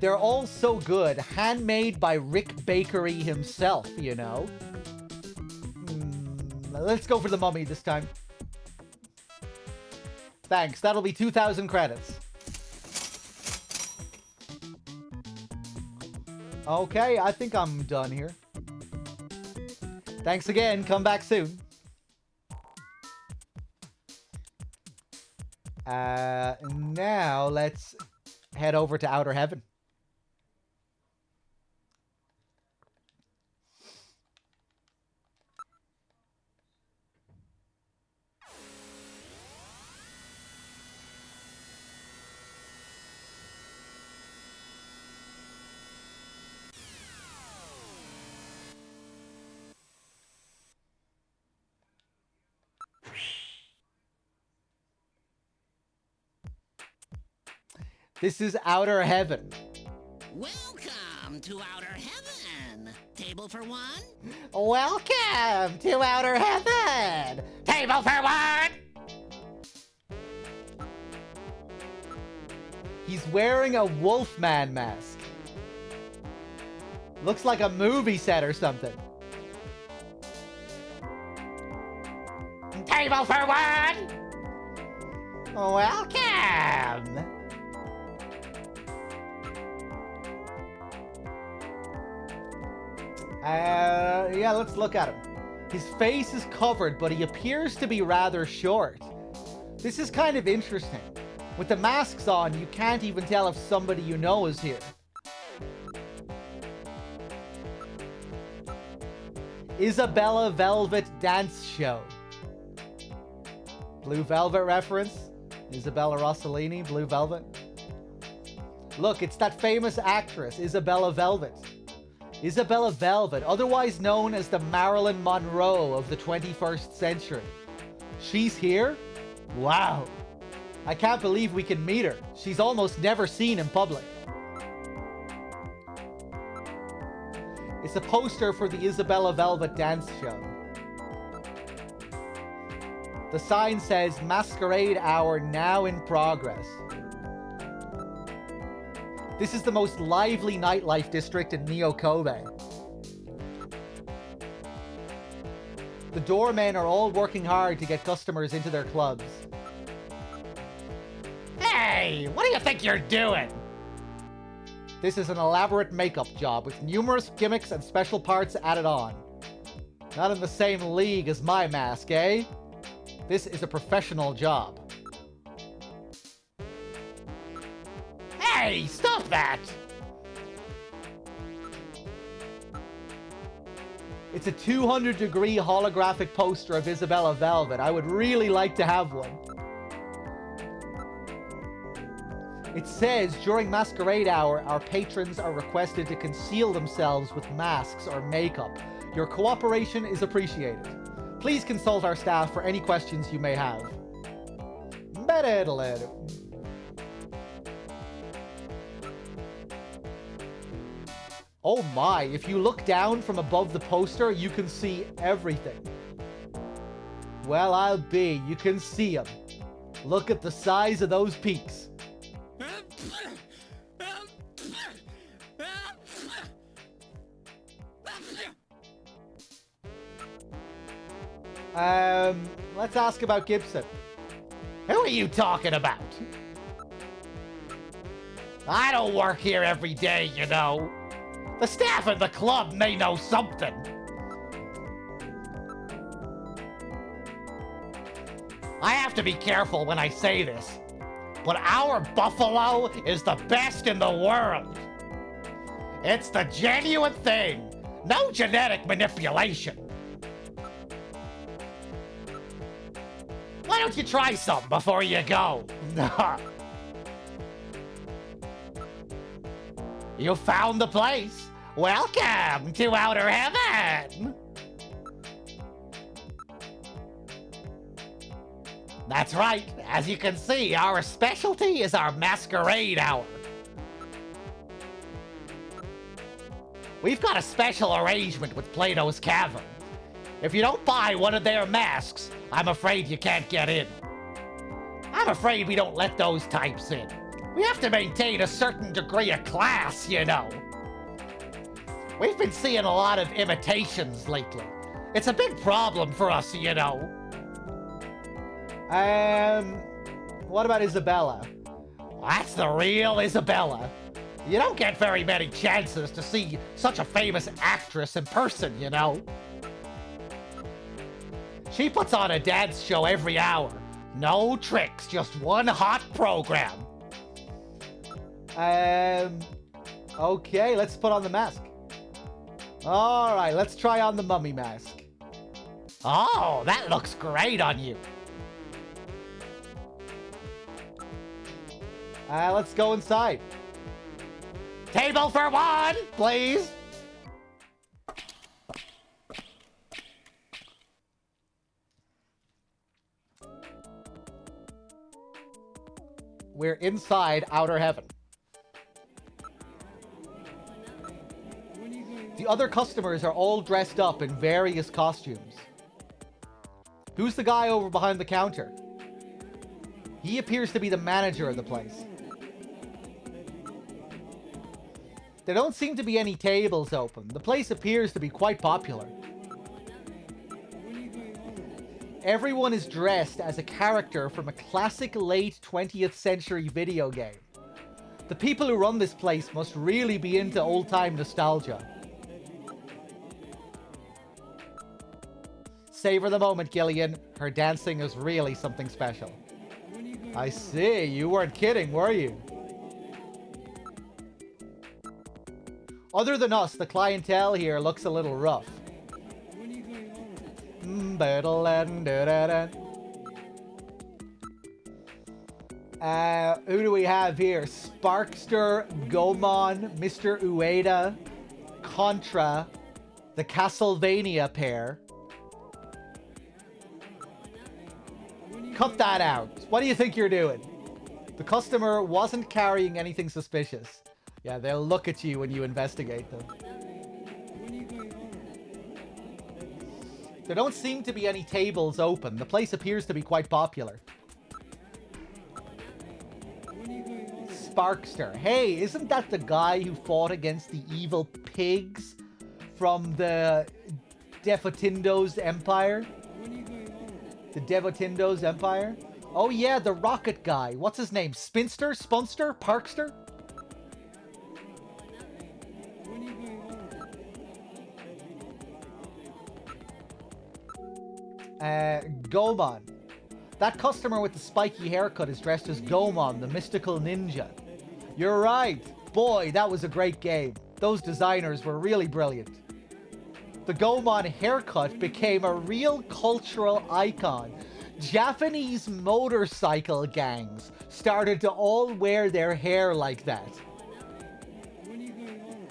They're all so good. Handmade by Rick Bakery himself, you know. Let's go for the mummy this time. Thanks. That'll be 2,000 credits. Okay, I think I'm done here. Thanks again. Come back soon. Now let's head over to Outer Heaven. This is Outer Heaven. Welcome to Outer Heaven. Table for one? Welcome to Outer Heaven. Table for one. He's wearing a Wolfman mask. Looks like a movie set or something. Table for one. Welcome. Yeah, let's look at him. His face is covered, but he appears to be rather short. This is kind of interesting. With the masks on, you can't even tell if somebody you know is here. Isabella Velvet Dance Show. Blue Velvet reference. Isabella Rossellini, Blue Velvet. Look, it's that famous actress, Isabella Velvet. Isabella Velvet, otherwise known as the Marilyn Monroe of the 21st century. She's here? Wow. I can't believe we can meet her. She's almost never seen in public. It's a poster for the Isabella Velvet Dance Show. The sign says, Masquerade Hour now in progress. This is the most lively nightlife district in Neo Kobe. The doormen are all working hard to get customers into their clubs. Hey, what do you think you're doing? This is an elaborate makeup job with numerous gimmicks and special parts added on. Not in the same league as my mask, eh? This is a professional job. Hey, stop that! It's a 200-degree holographic poster of Isabella Velvet. I would really like to have one. It says, during Masquerade Hour, our patrons are requested to conceal themselves with masks or makeup. Your cooperation is appreciated. Please consult our staff for any questions you may have. Oh my, if you look down from above the poster, you can see everything. Well, I'll be. You can see them. Look at the size of those peaks. Let's ask about Gibson. Who are you talking about? I don't work here every day, you know. The staff of the club may know something. I have to be careful when I say this, but our buffalo is the best in the world. It's the genuine thing. No genetic manipulation. Why don't you try some before you go? You found the place. Welcome to Outer Heaven. That's right. As you can see, our specialty is our masquerade hour. We've got a special arrangement with Plato's Cavern. If you don't buy one of their masks, I'm afraid you can't get in. I'm afraid we don't let those types in. We have to maintain a certain degree of class, you know. We've been seeing a lot of imitations lately. It's a big problem for us, you know. What about Isabella? That's the real Isabella. You don't get very many chances to see such a famous actress in person, you know. She puts on a dance show every hour. No tricks, just one hot program. Okay, let's put on the mask. All right, let's try on the mummy mask. Oh, that looks great on you. Let's go inside. Table for one, please. We're inside Outer Heaven. The other customers are all dressed up in various costumes. Who's the guy over behind the counter? He appears to be the manager of the place. There don't seem to be any tables open. The place appears to be quite popular. Everyone is dressed as a character from a classic late 20th century video game. The people who run this place must really be into old-time nostalgia. Savor the moment, Gillian. Her dancing is really something special. I see. You weren't kidding, were you? Other than us, the clientele here looks a little rough. Who do we have here? Sparkster, Gomon, Mr. Ueda, Contra, the Castlevania pair. Cut that out. What do you think you're doing? The customer wasn't carrying anything suspicious. Yeah, they'll look at you when you investigate them. There don't seem to be any tables open. The place appears to be quite popular. Sparkster. Hey, isn't that the guy who fought against the evil pigs from the Devotindo's Empire? The Devotindo's Empire? Oh yeah, the rocket guy. What's his name? Spinster? Spunster? Parkster? Gomon. That customer with the spiky haircut is dressed as Gomon, the mystical ninja. You're right. Boy, that was a great game. Those designers were really brilliant. The Gomon haircut became a real cultural icon. Japanese motorcycle gangs started to all wear their hair like that.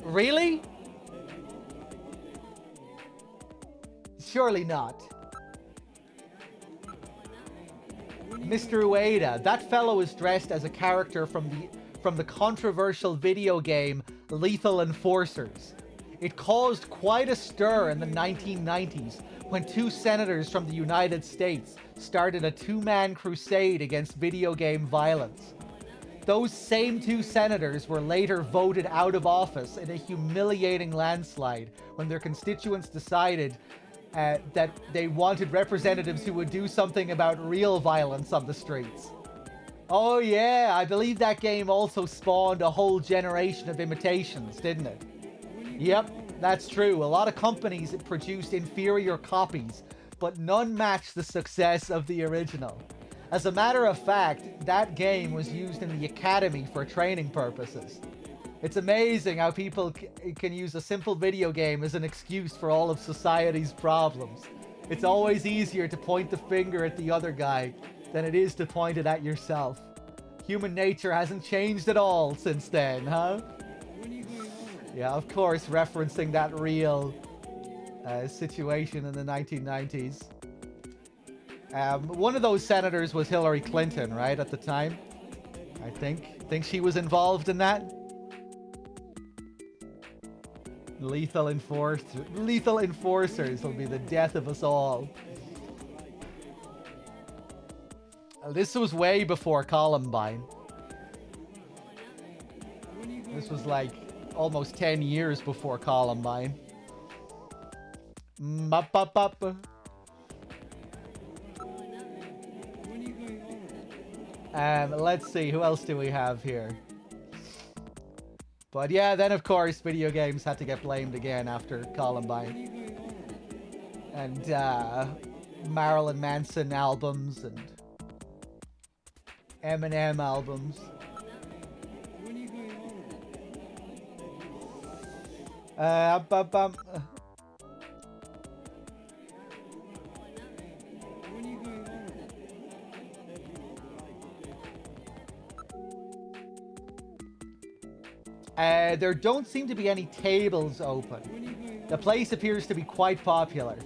Really? Surely not. Mr. Ueda, that fellow is dressed as a character from the controversial video game Lethal Enforcers. It caused quite a stir in the 1990s when two senators from the United States started a two-man crusade against video game violence. Those same two senators were later voted out of office in a humiliating landslide when their constituents decided that they wanted representatives who would do something about real violence on the streets. Oh yeah, I believe that game also spawned a whole generation of imitations, didn't it? Yep, that's true. A lot of companies produced inferior copies, but none matched the success of the original. As a matter of fact, that game was used in the academy for training purposes. It's amazing how people can use a simple video game as an excuse for all of society's problems. It's always easier to point the finger at the other guy than it is to point it at yourself. Human nature hasn't changed at all since then, huh? Yeah, of course, referencing that real situation in the 1990s. One of those senators was Hillary Clinton, right, at the time? I think she was involved in that. Lethal Enforcers will be the death of us all. This was way before Columbine. This was like almost 10 years before Columbine. Let's see, who else do we have here? But yeah, then of course video games had to get blamed again after Columbine. And Marilyn Manson albums and Eminem albums. There don't seem to be any tables open. The place appears to be quite popular.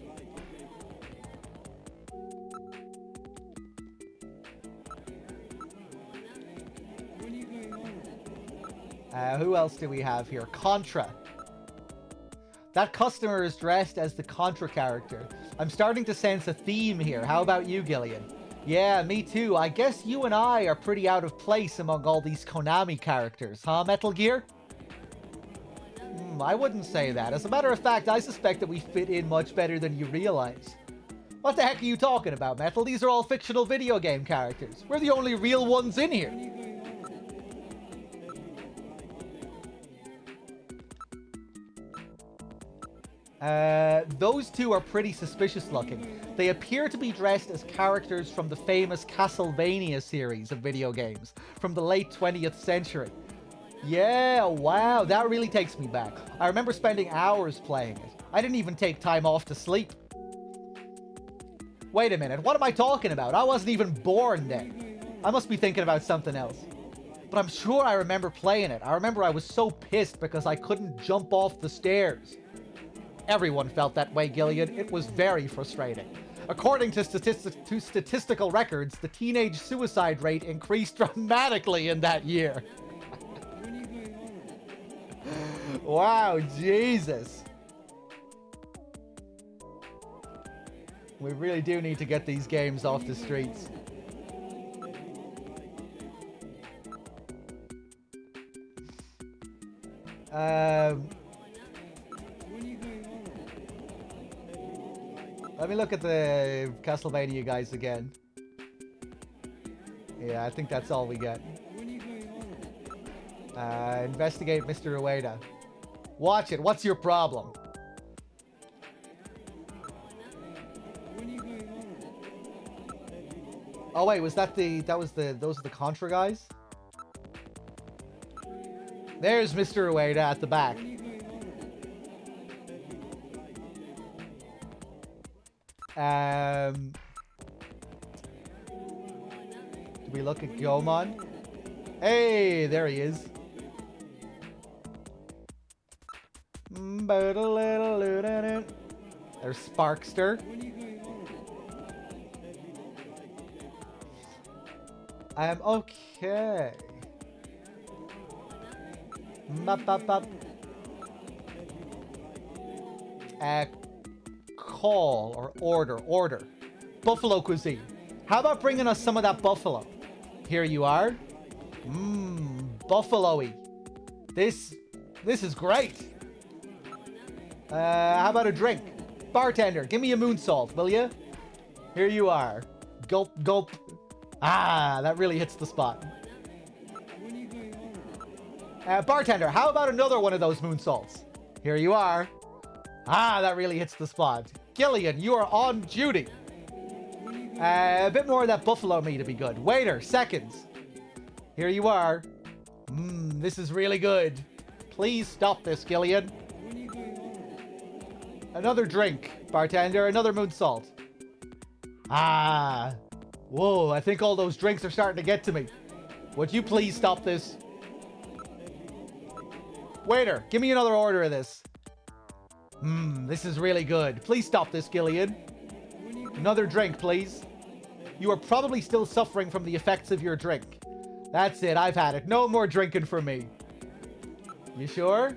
Who else do we have here? Contra. That customer is dressed as the Contra character. I'm starting to sense a theme here. How about you, Gillian? Yeah, me too. I guess you and I are pretty out of place among all these Konami characters, huh, Metal Gear? I wouldn't say that. As a matter of fact, I suspect that we fit in much better than you realize. What the heck are you talking about, Metal? These are all fictional video game characters. We're the only real ones in here. Those two are pretty suspicious looking. They appear to be dressed as characters from the famous Castlevania series of video games from the late 20th century. Yeah, wow, that really takes me back. I remember spending hours playing it. I didn't even take time off to sleep. Wait a minute, what am I talking about? I wasn't even born then. I must be thinking about something else. But I'm sure I remember playing it. I remember I was so pissed because I couldn't jump off the stairs. Everyone felt that way, Gillian. It was very frustrating. According to statistical records, the teenage suicide rate increased dramatically in that year. Wow, Jesus. We really do need to get these games off the streets. Let me look at the Castlevania guys again. Yeah, I think that's all we get. Investigate Mr. Ueda. Watch it. What's your problem? Oh wait, was that those are the Contra guys? There's Mr. Ueda at the back. Do we look at Gomon? Hey, there he is. There's Sparkster. Okay. Call or order. Buffalo cuisine. How about bringing us some of that buffalo? Here you are. Buffalo-y. This is great. How about a drink? Bartender, give me a moonsault, will you? Here you are. Gulp, gulp. Ah, that really hits the spot. Bartender, how about another one of those moonsaults? Here you are. Ah, that really hits the spot. Gillian, you are on duty. A bit more of that buffalo meat to be good. Waiter, seconds. Here you are. This is really good. Please stop this, Gillian. Another drink, bartender. Another moonsault. Ah. Whoa, I think all those drinks are starting to get to me. Would you please stop this? Waiter, give me another order of this. This is really good. Please stop this, Gillian. Another drink, please. You are probably still suffering from the effects of your drink. That's it, I've had it. No more drinking for me. You sure?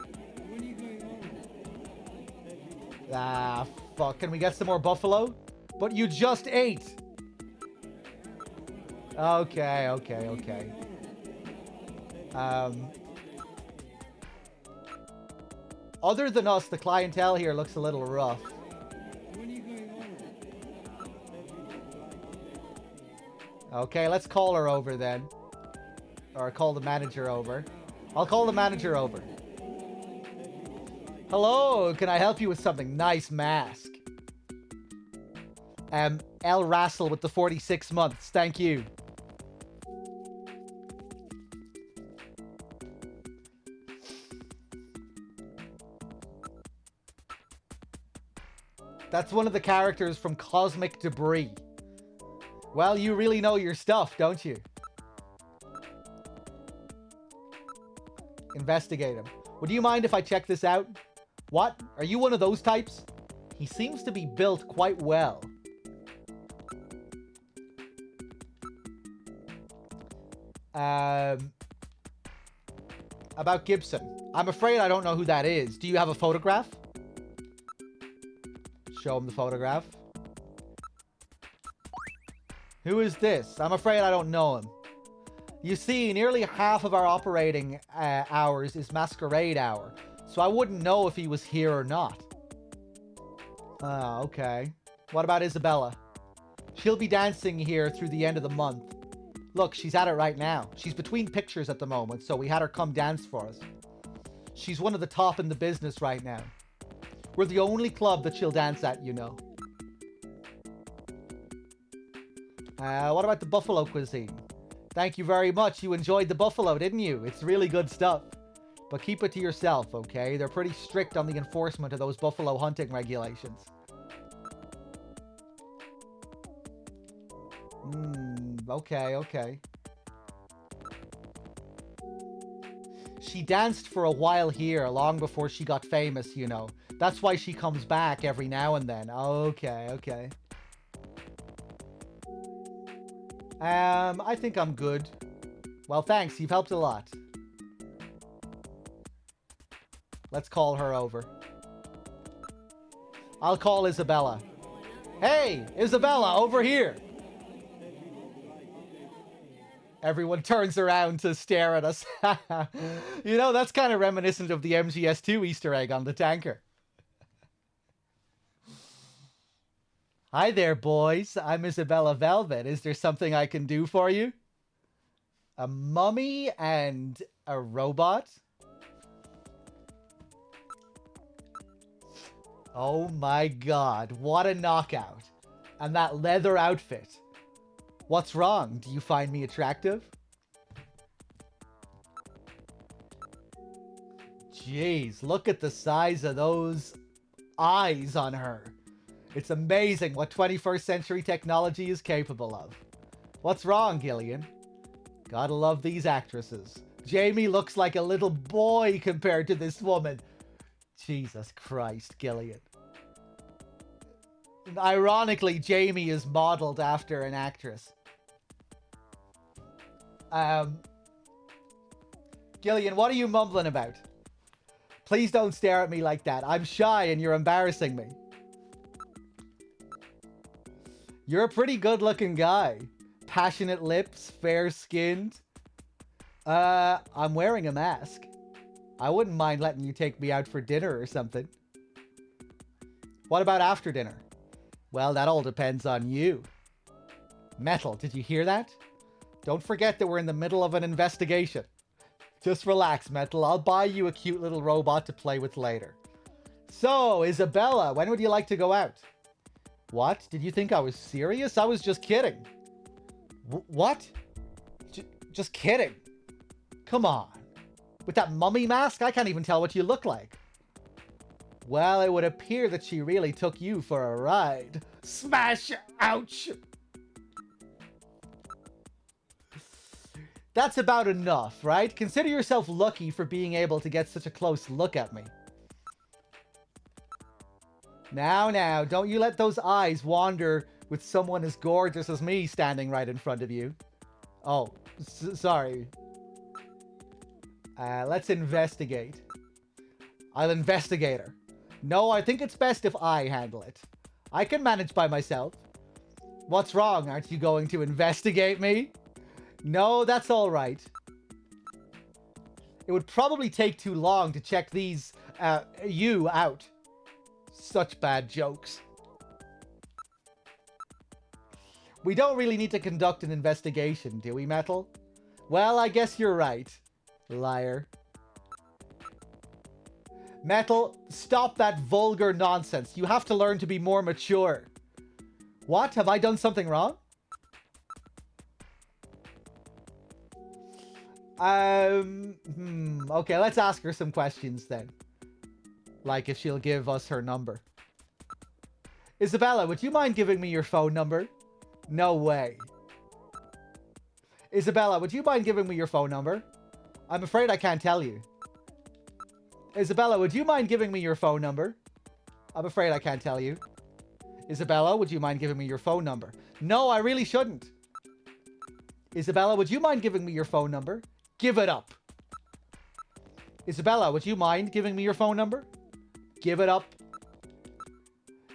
Ah, fuck. Can we get some more buffalo? But you just ate. Okay. Other than us, the clientele here looks a little rough. Okay, let's call her over then. Or call the manager over. I'll call the manager over. Hello, can I help you with something? Nice mask. L. Rassel with the 46 months. Thank you. That's one of the characters from Cosmic Debris. Well, you really know your stuff, don't you? Investigate him. Would you mind if I check this out? What? Are you one of those types? He seems to be built quite well. About Gibson. I'm afraid I don't know who that is. Do you have a photograph? Show him the photograph. Who is this? I'm afraid I don't know him. You see, nearly half of our operating hours is masquerade hour, so I wouldn't know if he was here or not. Okay. What about Isabella? She'll be dancing here through the end of the month. Look, she's at it right now. She's between pictures at the moment, so we had her come dance for us. She's one of the top in the business right now. We're the only club that she'll dance at, you know. What about the buffalo cuisine? Thank you very much. You enjoyed the buffalo, didn't you? It's really good stuff. But keep it to yourself, okay? They're pretty strict on the enforcement of those buffalo hunting regulations. Okay. She danced for a while here, long before she got famous, you know. That's why she comes back every now and then. Okay. I think I'm good. Well, thanks. You've helped a lot. Let's call her over. I'll call Isabella. Hey, Isabella, over here. Everyone turns around to stare at us. You know, that's kind of reminiscent of the MGS2 Easter egg on the tanker. Hi there, boys. I'm Isabella Velvet. Is there something I can do for you? A mummy and a robot? Oh my god, what a knockout. And that leather outfit. What's wrong? Do you find me attractive? Jeez, look at the size of those eyes on her. It's amazing what 21st century technology is capable of. What's wrong, Gillian? Gotta love these actresses. Jamie looks like a little boy compared to this woman. Jesus Christ, Gillian. Ironically, Jamie is modeled after an actress. Gillian, what are you mumbling about? Please don't stare at me like that. I'm shy and you're embarrassing me. You're a pretty good-looking guy. Passionate lips, fair-skinned. I'm wearing a mask. I wouldn't mind letting you take me out for dinner or something. What about after dinner? Well, that all depends on you. Metal, did you hear that? Don't forget that we're in the middle of an investigation. Just relax, Metal. I'll buy you a cute little robot to play with later. So, Isabella, when would you like to go out? What? Did you think I was serious? I was just kidding. What? Just kidding. Come on. With that mummy mask, I can't even tell what you look like. Well, it would appear that she really took you for a ride. Smash! Ouch! That's about enough, right? Consider yourself lucky for being able to get such a close look at me. Now, don't you let those eyes wander with someone as gorgeous as me standing right in front of you. Oh, sorry. Let's investigate. I'll investigate her. No, I think it's best if I handle it. I can manage by myself. What's wrong? Aren't you going to investigate me? No, that's all right. It would probably take too long to check these, you out. Such bad jokes. We don't really need to conduct an investigation, do we, Metal? Well, I guess you're right. Liar. Metal, stop that vulgar nonsense. You have to learn to be more mature. What? Have I done something wrong? Okay, let's ask her some questions then. Like if she'll give us her number. Isabella, would you mind giving me your phone number? No way. Isabella, would you mind giving me your phone number? I'm afraid I can't tell you. Isabella, would you mind giving me your phone number? I'm afraid I can't tell you. Isabella, would you mind giving me your phone number? No, I really shouldn't. Isabella, would you mind giving me your phone number? Give it up. Isabella, would you mind giving me your phone number? Give it up.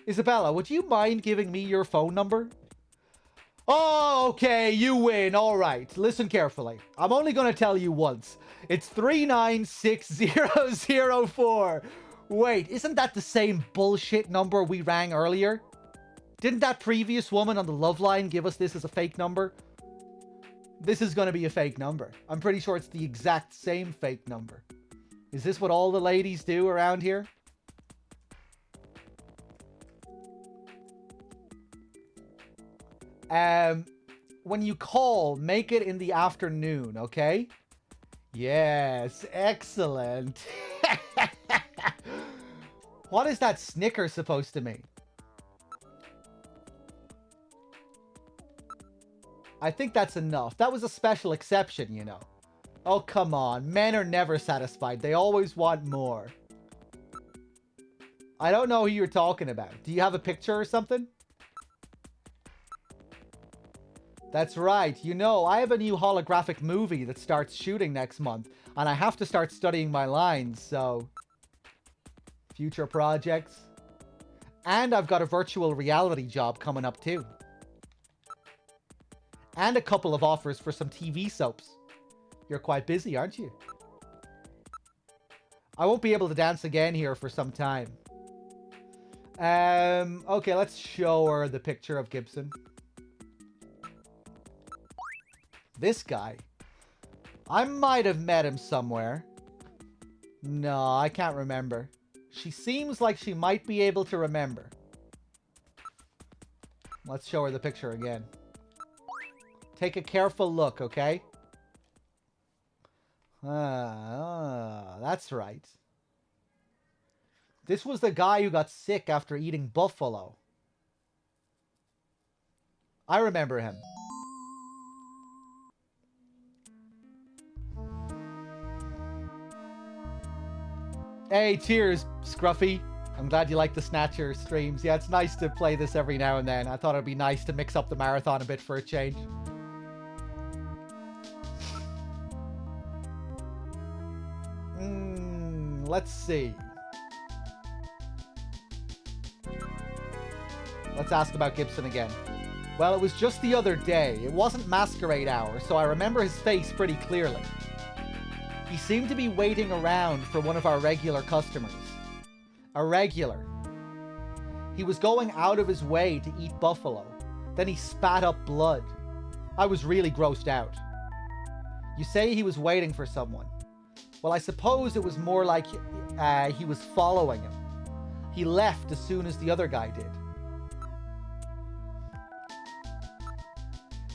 Isabella, would you mind giving me your phone number? Oh, okay, you win. All right. Listen carefully. I'm only going to tell you once. It's 396004. Wait, isn't that the same bullshit number we rang earlier? Didn't that previous woman on the love line give us this as a fake number? This is going to be a fake number. I'm pretty sure it's the exact same fake number. Is this what all the ladies do around here? When you call, make it in the afternoon, okay? Yes, excellent. What is that snicker supposed to mean? I think that's enough. That was a special exception, you know. Oh, come on. Men are never satisfied. They always want more. I don't know who you're talking about. Do you have a picture or something? That's right. You know, I have a new holographic movie that starts shooting next month, and I have to start studying my lines, so... Future projects. And I've got a virtual reality job coming up too. And a couple of offers for some TV soaps. You're quite busy, aren't you? I won't be able to dance again here for some time. Okay, let's show her the picture of Gibson. This guy. I might have met him somewhere. No, I can't remember. She seems like she might be able to remember. Let's show her the picture again. Take a careful look, okay? That's right. This was the guy who got sick after eating buffalo. I remember him. Hey, cheers, Scruffy. I'm glad you like the Snatcher streams. Yeah, it's nice to play this every now and then. I thought it'd be nice to mix up the marathon a bit for a change. Let's see. Let's ask about Gibson again. Well, it was just the other day. It wasn't masquerade hour, so I remember his face pretty clearly. He seemed to be waiting around for one of our regular customers. A regular. He was going out of his way to eat buffalo. Then he spat up blood. I was really grossed out. You say he was waiting for someone. Well, I suppose it was more like he was following him. He left as soon as the other guy did.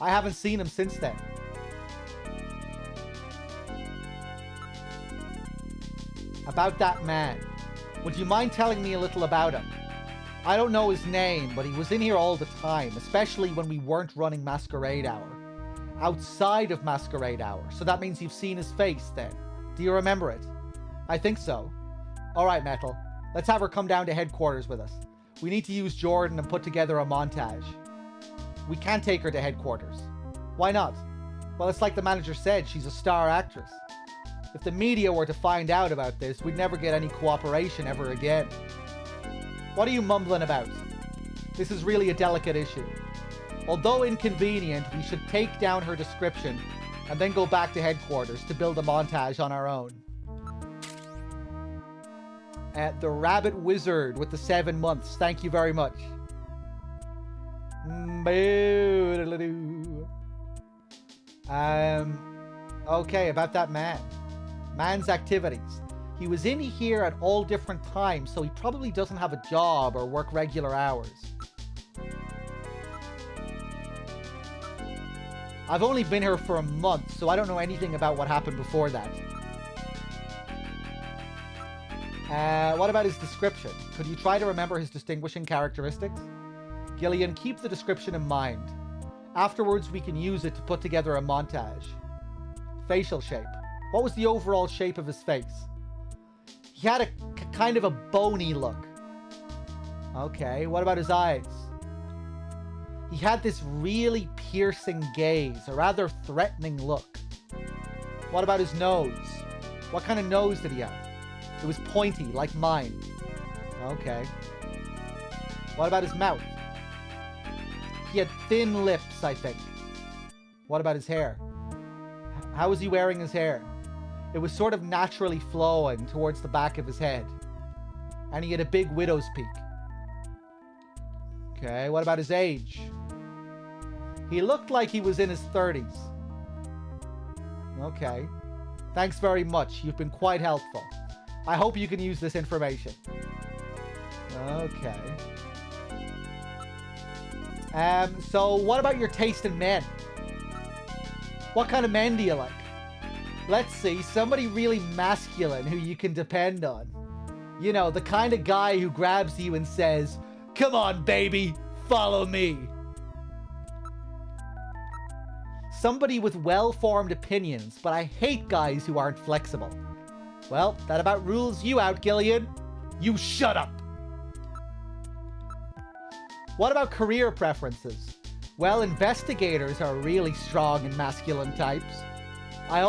I haven't seen him since then. About that man. Would you mind telling me a little about him? I don't know his name, but he was in here all the time, especially when we weren't running Masquerade Hour. Outside of Masquerade Hour, so that means you've seen his face then. Do you remember it? I think so. Alright, Metal. Let's have her come down to headquarters with us. We need to use Jordan and put together a montage. We can't take her to headquarters. Why not? Well, it's like the manager said, she's a star actress. If the media were to find out about this, we'd never get any cooperation ever again. What are you mumbling about? This is really a delicate issue. Although inconvenient, we should take down her description and then go back to headquarters to build a montage on our own. The Rabbit Wizard with the 7 months. Thank you very much. Okay, about that man. Man's activities. He was in here at all different times, so he probably doesn't have a job or work regular hours. I've only been here for a month, so I don't know anything about what happened before that. What about his description? Could you try to remember his distinguishing characteristics? Gillian, keep the description in mind. Afterwards, we can use it to put together a montage. Facial shape. What was the overall shape of his face? He had a kind of a bony look. Okay, what about his eyes? He had this really piercing gaze, a rather threatening look. What about his nose? What kind of nose did he have? It was pointy, like mine. Okay. What about his mouth? He had thin lips, I think. What about his hair? How was he wearing his hair? It was sort of naturally flowing towards the back of his head. And he had a big widow's peak. Okay, what about his age? He looked like he was in his 30s. Okay. Thanks very much. You've been quite helpful. I hope you can use this information. Okay. So what about your taste in men? What kind of men do you like? Let's see, somebody really masculine who you can depend on. You know, the kind of guy who grabs you and says, "Come on, baby, follow me." Somebody with well-formed opinions, but I hate guys who aren't flexible. Well, that about rules you out, Gillian. You shut up. What about career preferences? Well, investigators are really strong and masculine types. I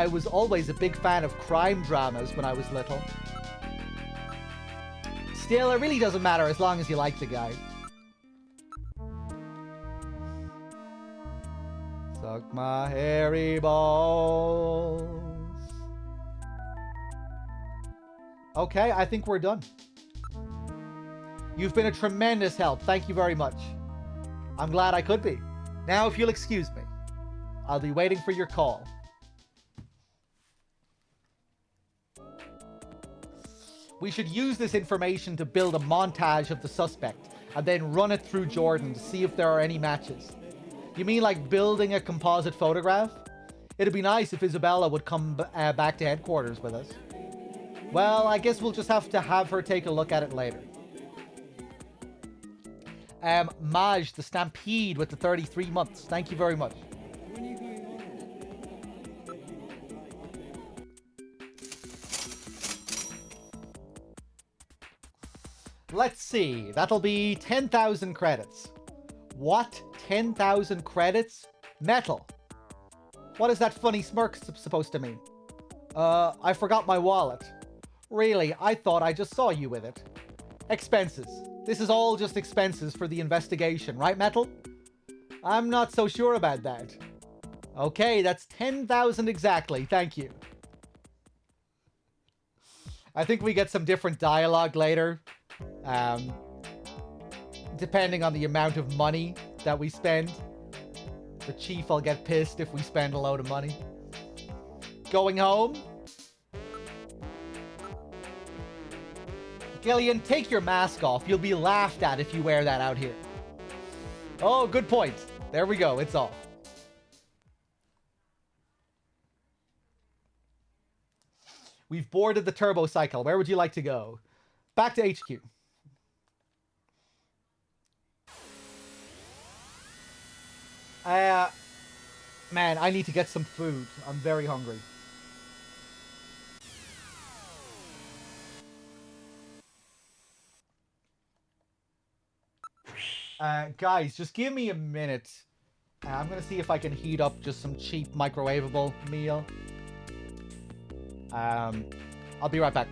was always a big fan of crime dramas when I was little. Still, it really doesn't matter as long as you like the guy. Suck my hairy balls. Okay, I think we're done. You've been a tremendous help. Thank you very much. I'm glad I could be. Now, if you'll excuse me, I'll be waiting for your call. We should use this information to build a montage of the suspect and then run it through Jordan to see if there are any matches. You mean like building a composite photograph? It'd be nice if Isabella would come back to headquarters with us. Well, I guess we'll just have to have her take a look at it later. Maj, the Stampede with the 33 months. Thank you very much. Let's see. That'll be 10,000 credits. What? 10,000 credits? Metal. What is that funny smirk supposed to mean? I forgot my wallet. Really, I thought I just saw you with it. Expenses. This is all just expenses for the investigation, right, Metal? I'm not so sure about that. Okay, that's 10,000 exactly. Thank you. I think we get some different dialogue later. Depending on the amount of money that we spend. The chief will get pissed if we spend a load of money. Going home? Gillian, take your mask off. You'll be laughed at if you wear that out here. Oh, good point. There we go. It's off. We've boarded the turbo cycle. Where would you like to go? Back to HQ. Man, I need to get some food. I'm very hungry. Guys, just give me a minute. I'm gonna see if I can heat up just some cheap microwavable meal. I'll be right back.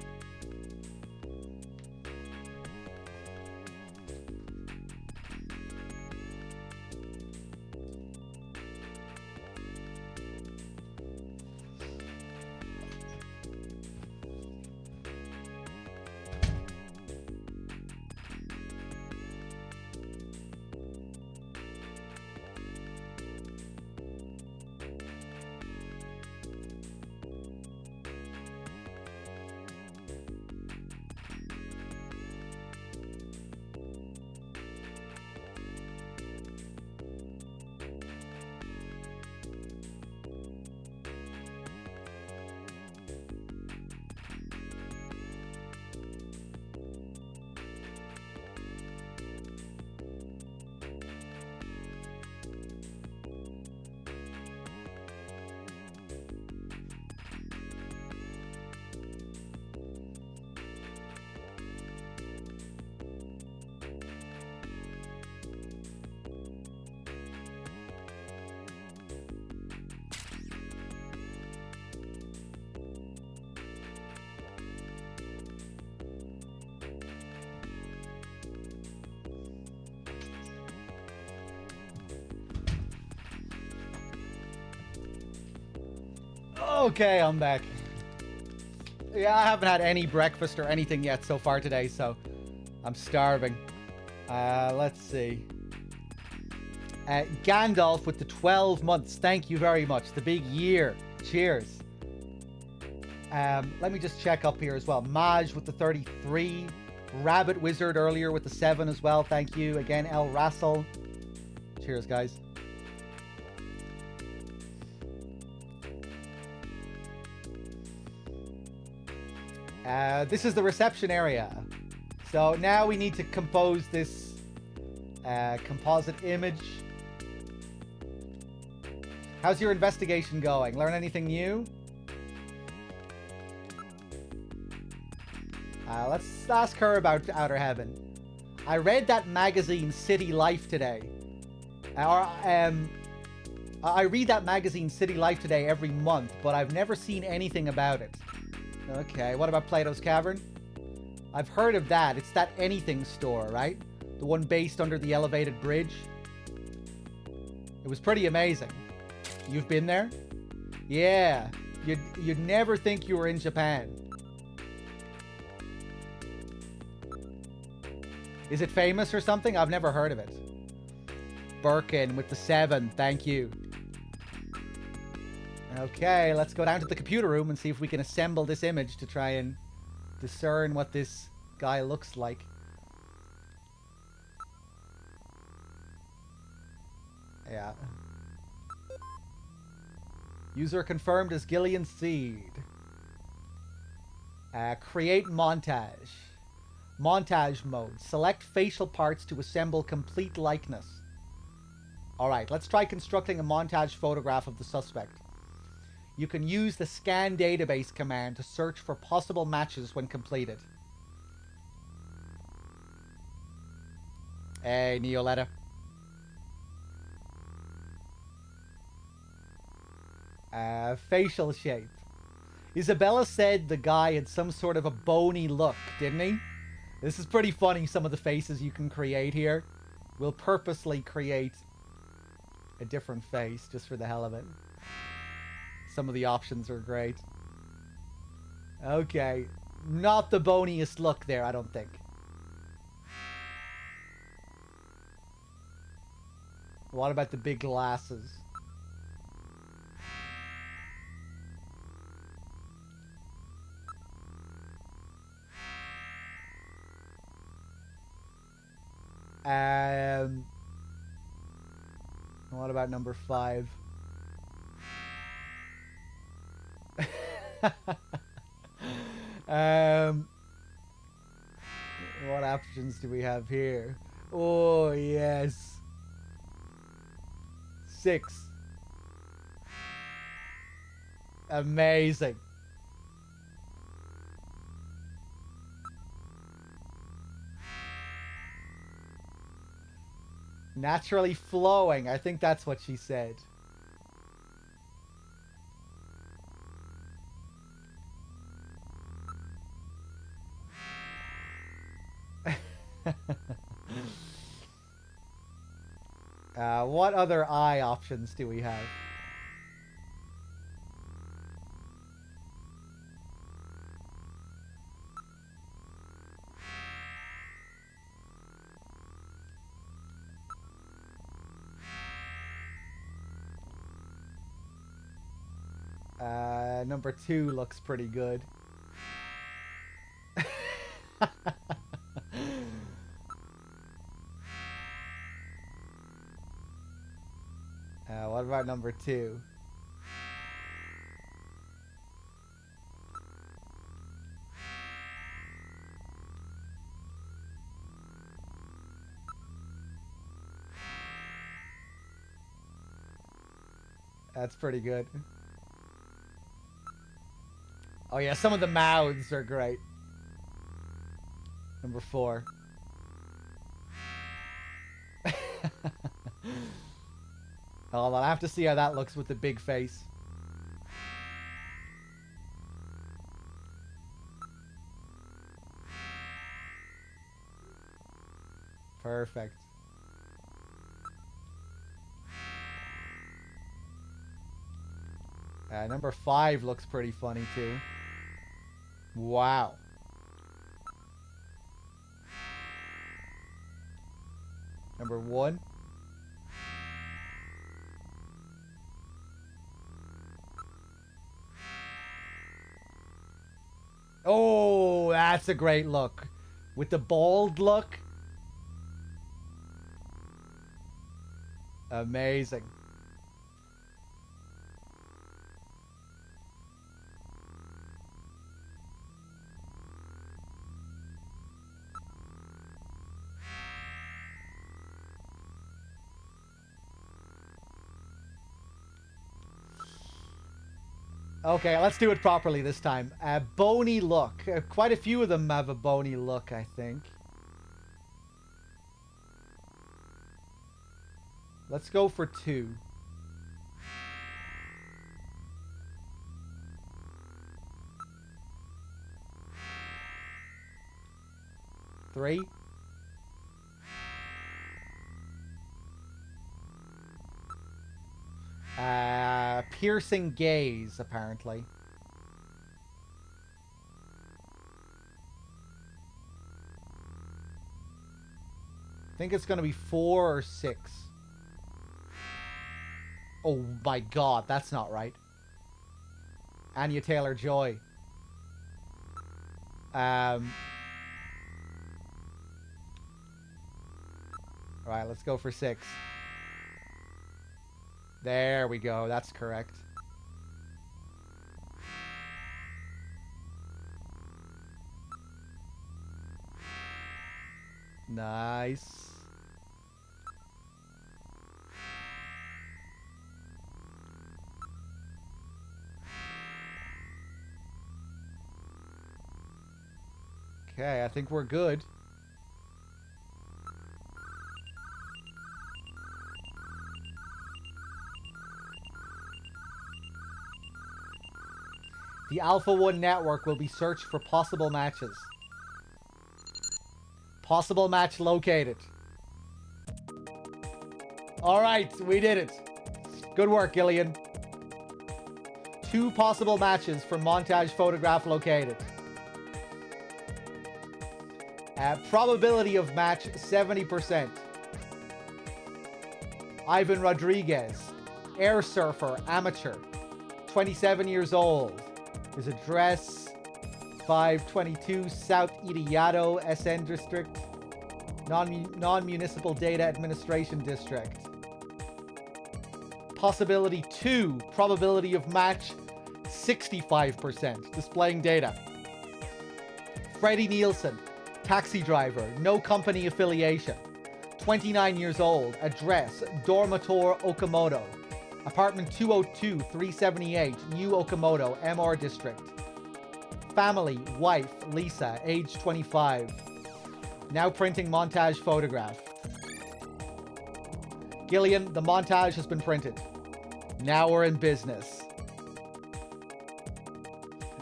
Okay, I'm back. Yeah, I haven't had any breakfast or anything yet so far today, so I'm starving. Let's see. Gandalf with the 12 months. Thank you very much. The big year. Cheers. Let me just check up here as well. Maj with the 33. Rabbit Wizard earlier with the 7 as well. Thank you. Again, El Rassel. Cheers, guys. This is the reception area. So now we need to compose this composite image. How's your investigation going? Learn anything new? Let's ask her about Outer Heaven. I read that magazine City Life today. I read that magazine City Life today every month, but I've never seen anything about it. Okay, what about Plato's Cavern? I've heard of that. It's that anything store, right? The one based under the elevated bridge. It was pretty amazing. You've been there? Yeah. You'd never think you were in Japan. Is it famous or something? I've never heard of it. Birkin with the 7. Thank you. Okay, let's go down to the computer room and see if we can assemble this image to try and discern what this guy looks like. Yeah. User confirmed as Gillian Seed. Create montage. Montage mode. Select facial parts to assemble complete likeness. Alright, let's try constructing a montage photograph of the suspect. You can use the scan database command to search for possible matches when completed. Hey, Neoletta. Facial shape. Isabella said the guy had some sort of a bony look, didn't he? This is pretty funny, some of the faces you can create here. We'll purposely create a different face just for the hell of it. Some of the options are great. Okay. Not the boniest look there, I don't think. What about the big glasses? What about number 5? What options do we have here? Oh, yes. 6. Amazing. Naturally flowing. I think that's what she said. What other eye options do we have? Number 2 looks pretty good. What about number 2? That's pretty good. Oh yeah, some of the mouths are great. Number 4. Hold on, I have to see how that looks with the big face. Perfect. Number 5 looks pretty funny too. Wow. Number 1. Oh, that's a great look. With the bald look. Amazing. Okay, let's do it properly this time. Bony look. Quite a few of them have a bony look, I think. Let's go for 2. Three. Piercing gaze, apparently. I think it's going to be 4 or 6. Oh my god, that's not right. Anya Taylor-Joy. Right, let's go for 6. There we go, that's correct. Nice. Okay, I think we're good. The Alpha 1 network will be searched for possible matches. Possible match located. Alright, we did it. Good work, Gillian. 2 possible matches for montage photograph located. Probability of match 70%. Ivan Rodriguez, air surfer, amateur, 27 years old. His address, 522 South Ideato, SN District, non-municipal data administration district. Possibility 2, probability of match 65%, displaying data. Freddie Nielsen, taxi driver, no company affiliation, 29 years old, address, Dormator Okamoto, apartment 202, 378, New Okamoto, MR District. Family, wife, Lisa, age 25. Now printing montage photograph. Gillian, the montage has been printed. Now we're in business.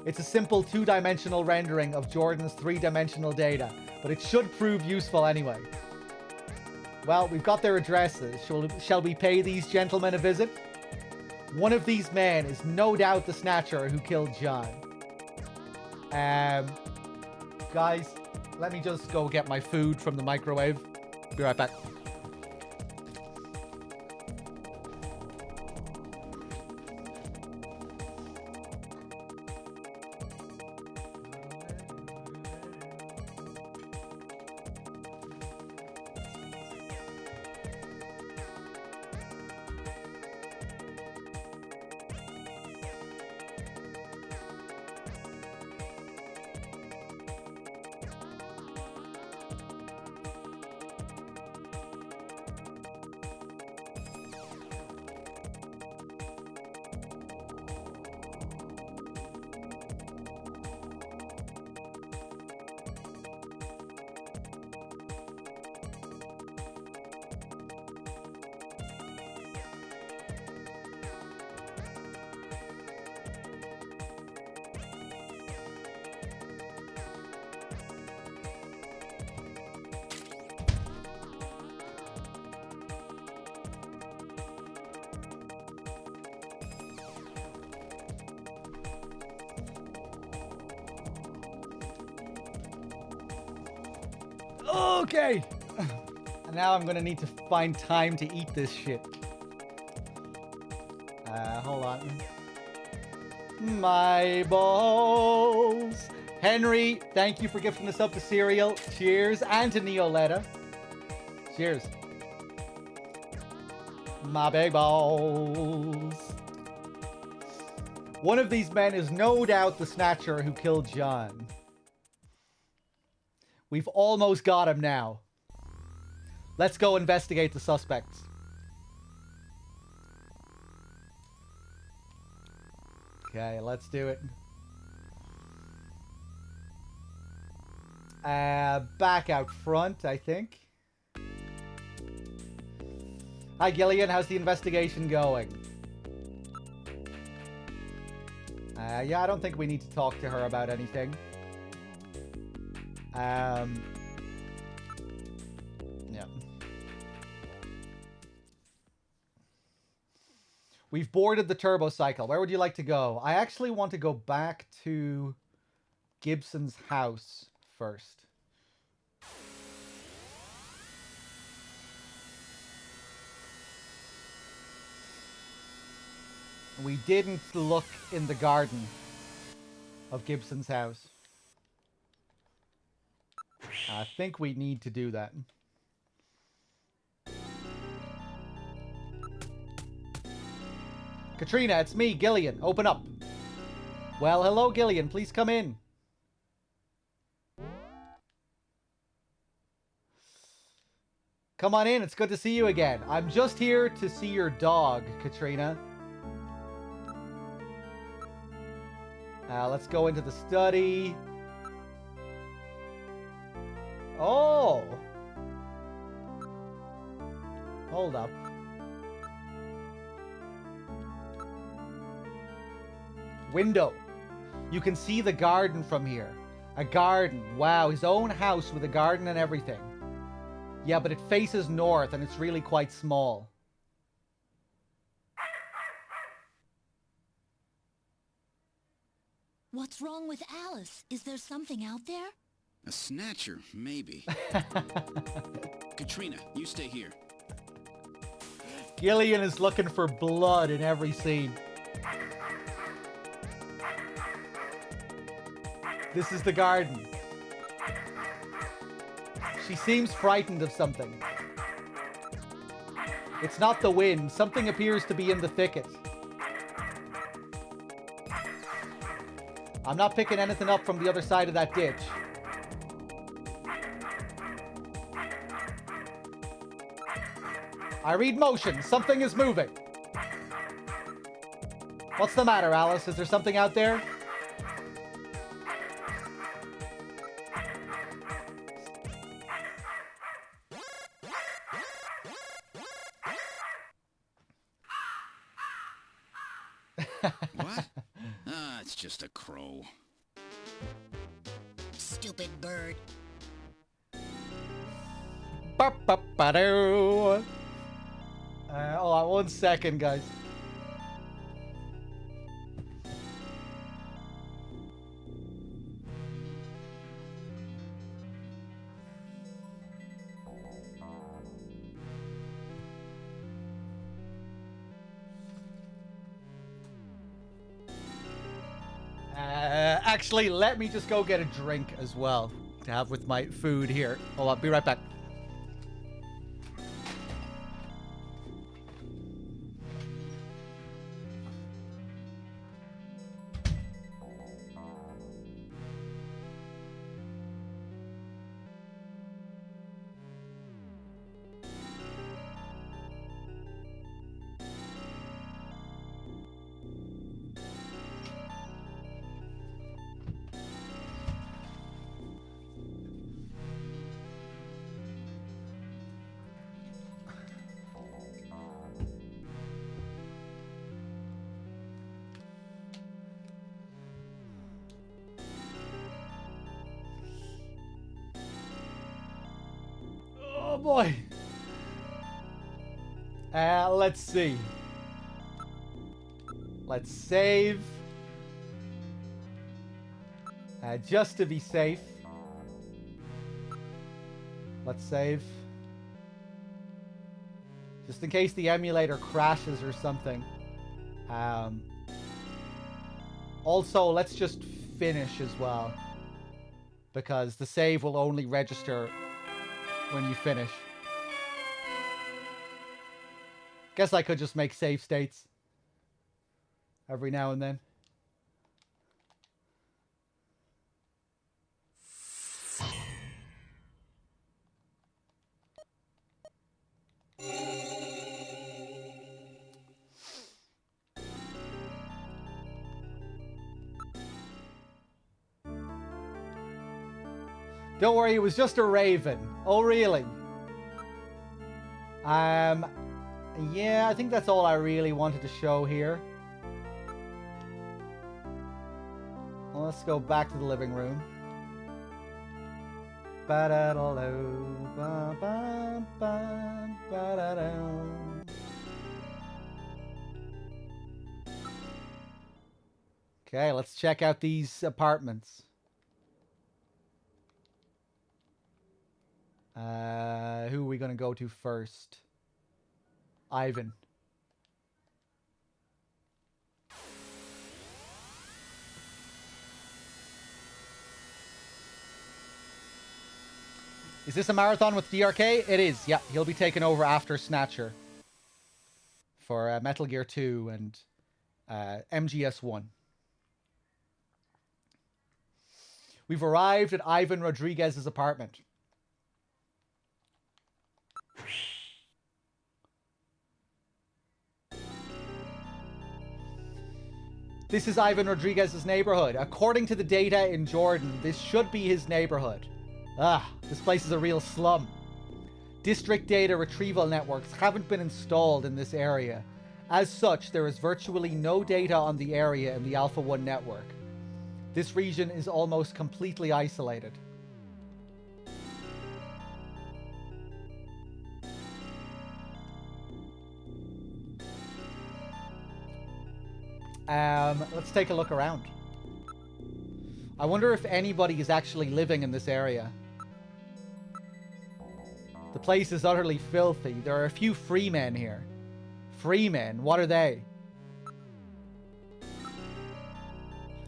It's a simple 2-dimensional rendering of Jordan's 3-dimensional data, but it should prove useful anyway. Well, we've got their addresses. Shall we pay these gentlemen a visit? One of these men is no doubt the Snatcher who killed John. Guys, let me just go get my food from the microwave. Be right back. Okay. And now I'm gonna need to find time to eat this shit. Hold on. My balls. Henry, thank you for gifting us up the cereal. Cheers. And to Neoletta. Cheers. My big balls. One of these men is no doubt the Snatcher who killed John. We've almost got him now. Let's go investigate the suspects. Okay, let's do it. Back out front, I think. Hi, Gillian. How's the investigation going? Yeah, I don't think we need to talk to her about anything. Yeah. We've boarded the turbo cycle. Where would you like to go? I actually want to go back to Gibson's house first. We didn't look in the garden of Gibson's house. I think we need to do that. Katrina, it's me, Gillian. Open up. Well, hello, Gillian. Please come in. Come on in. It's good to see you again. I'm just here to see your dog, Katrina. Let's go into the study. Oh! Hold up. Window. You can see the garden from here. A garden. Wow, his own house with a garden and everything. Yeah, but it faces north and it's really quite small. What's wrong with Alice? Is there something out there? A snatcher, maybe. Katrina, you stay here. Gillian is looking for blood in every scene. This is the garden. She seems frightened of something. It's not the wind. Something appears to be in the thicket. I'm not picking anything up from the other side of that ditch. I read motion. Something is moving. What's the matter, Alice? Is there something out there? What? Ah, it's just a crow. Stupid bird. Ba-ba-ba-doo. Hold on 1 second, guys. Actually, let me just go get a drink as well to have with my food here. Hold on, be right back. Oh boy. Let's see. Let's save. Just to be safe. Let's save. Just in case the emulator crashes or something. Also, let's just finish as well. Because the save will only register when you finish. Guess I could just make save states every now and then. Don't worry, it was just a raven. Oh, really? Yeah, I think that's all I really wanted to show here. Well, let's go back to the living room. Okay, let's check out these apartments. Who are we going to go to first? Ivan. Is this a marathon with DRK? It is, yeah. He'll be taken over after Snatcher. For Metal Gear 2 and MGS 1. We've arrived at Ivan Rodriguez's apartment. This is Ivan Rodriguez's neighborhood. According to the data in Jordan, this should be his neighborhood. Ah, this place is a real slum. District data retrieval networks haven't been installed in this area. As such, there is virtually no data on the area in the Alpha 1 network. This region is almost completely isolated. Let's take a look around. I wonder if anybody is actually living in this area. The place is utterly filthy. There are a few free men here. Free men? What are they?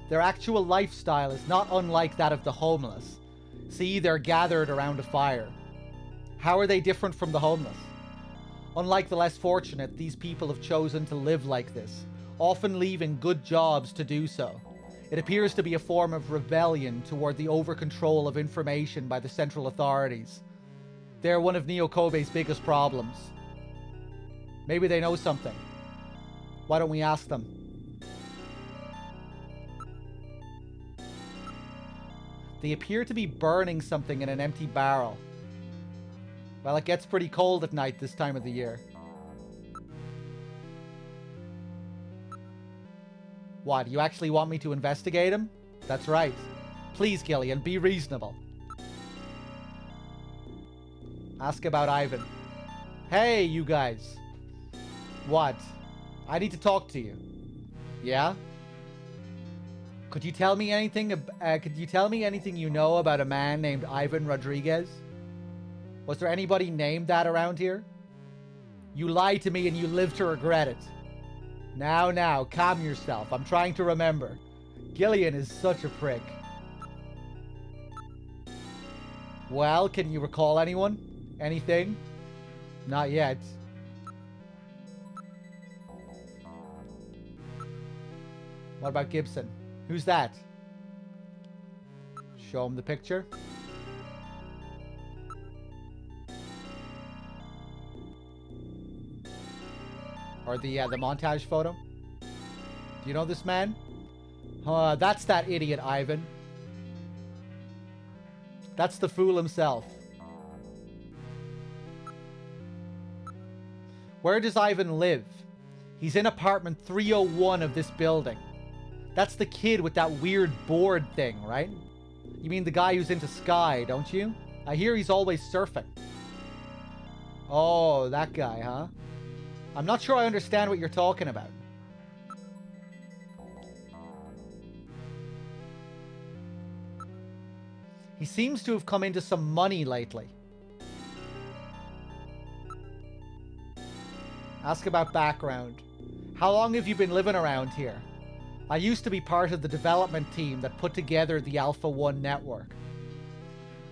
Their actual lifestyle is not unlike that of the homeless. See, they're gathered around a fire. How are they different from the homeless? Unlike the less fortunate, these people have chosen to live like this, often leaving good jobs to do so. It appears to be a form of rebellion toward the over-control of information by the central authorities. They're one of Neo Kobe's biggest problems. Maybe they know something. Why don't we ask them? They appear to be burning something in an empty barrel. Well, it gets pretty cold at night this time of the year. What, you actually want me to investigate him? That's right. Please, Gillian, be reasonable. Ask about Ivan. Hey, you guys. What? I need to talk to you. Yeah? Could you tell me anything you know about a man named Ivan Rodriguez? Was there anybody named that around here? You lied to me and you live to regret it. Now, calm yourself. I'm trying to remember. Gillian is such a prick. Well, can you recall anyone? Anything? Not yet. What about Gibson? Who's that? Show him the picture. Or the montage photo. Do you know this man? That's that idiot Ivan. That's the fool himself. Where does Ivan live? He's in apartment 301 of this building. That's the kid with that weird board thing, right? You mean the guy who's into Sky, don't you? I hear he's always surfing. Oh, that guy, huh? I'm not sure I understand what you're talking about. He seems to have come into some money lately. Ask about background. How long have you been living around here? I used to be part of the development team that put together the Alpha 1 network.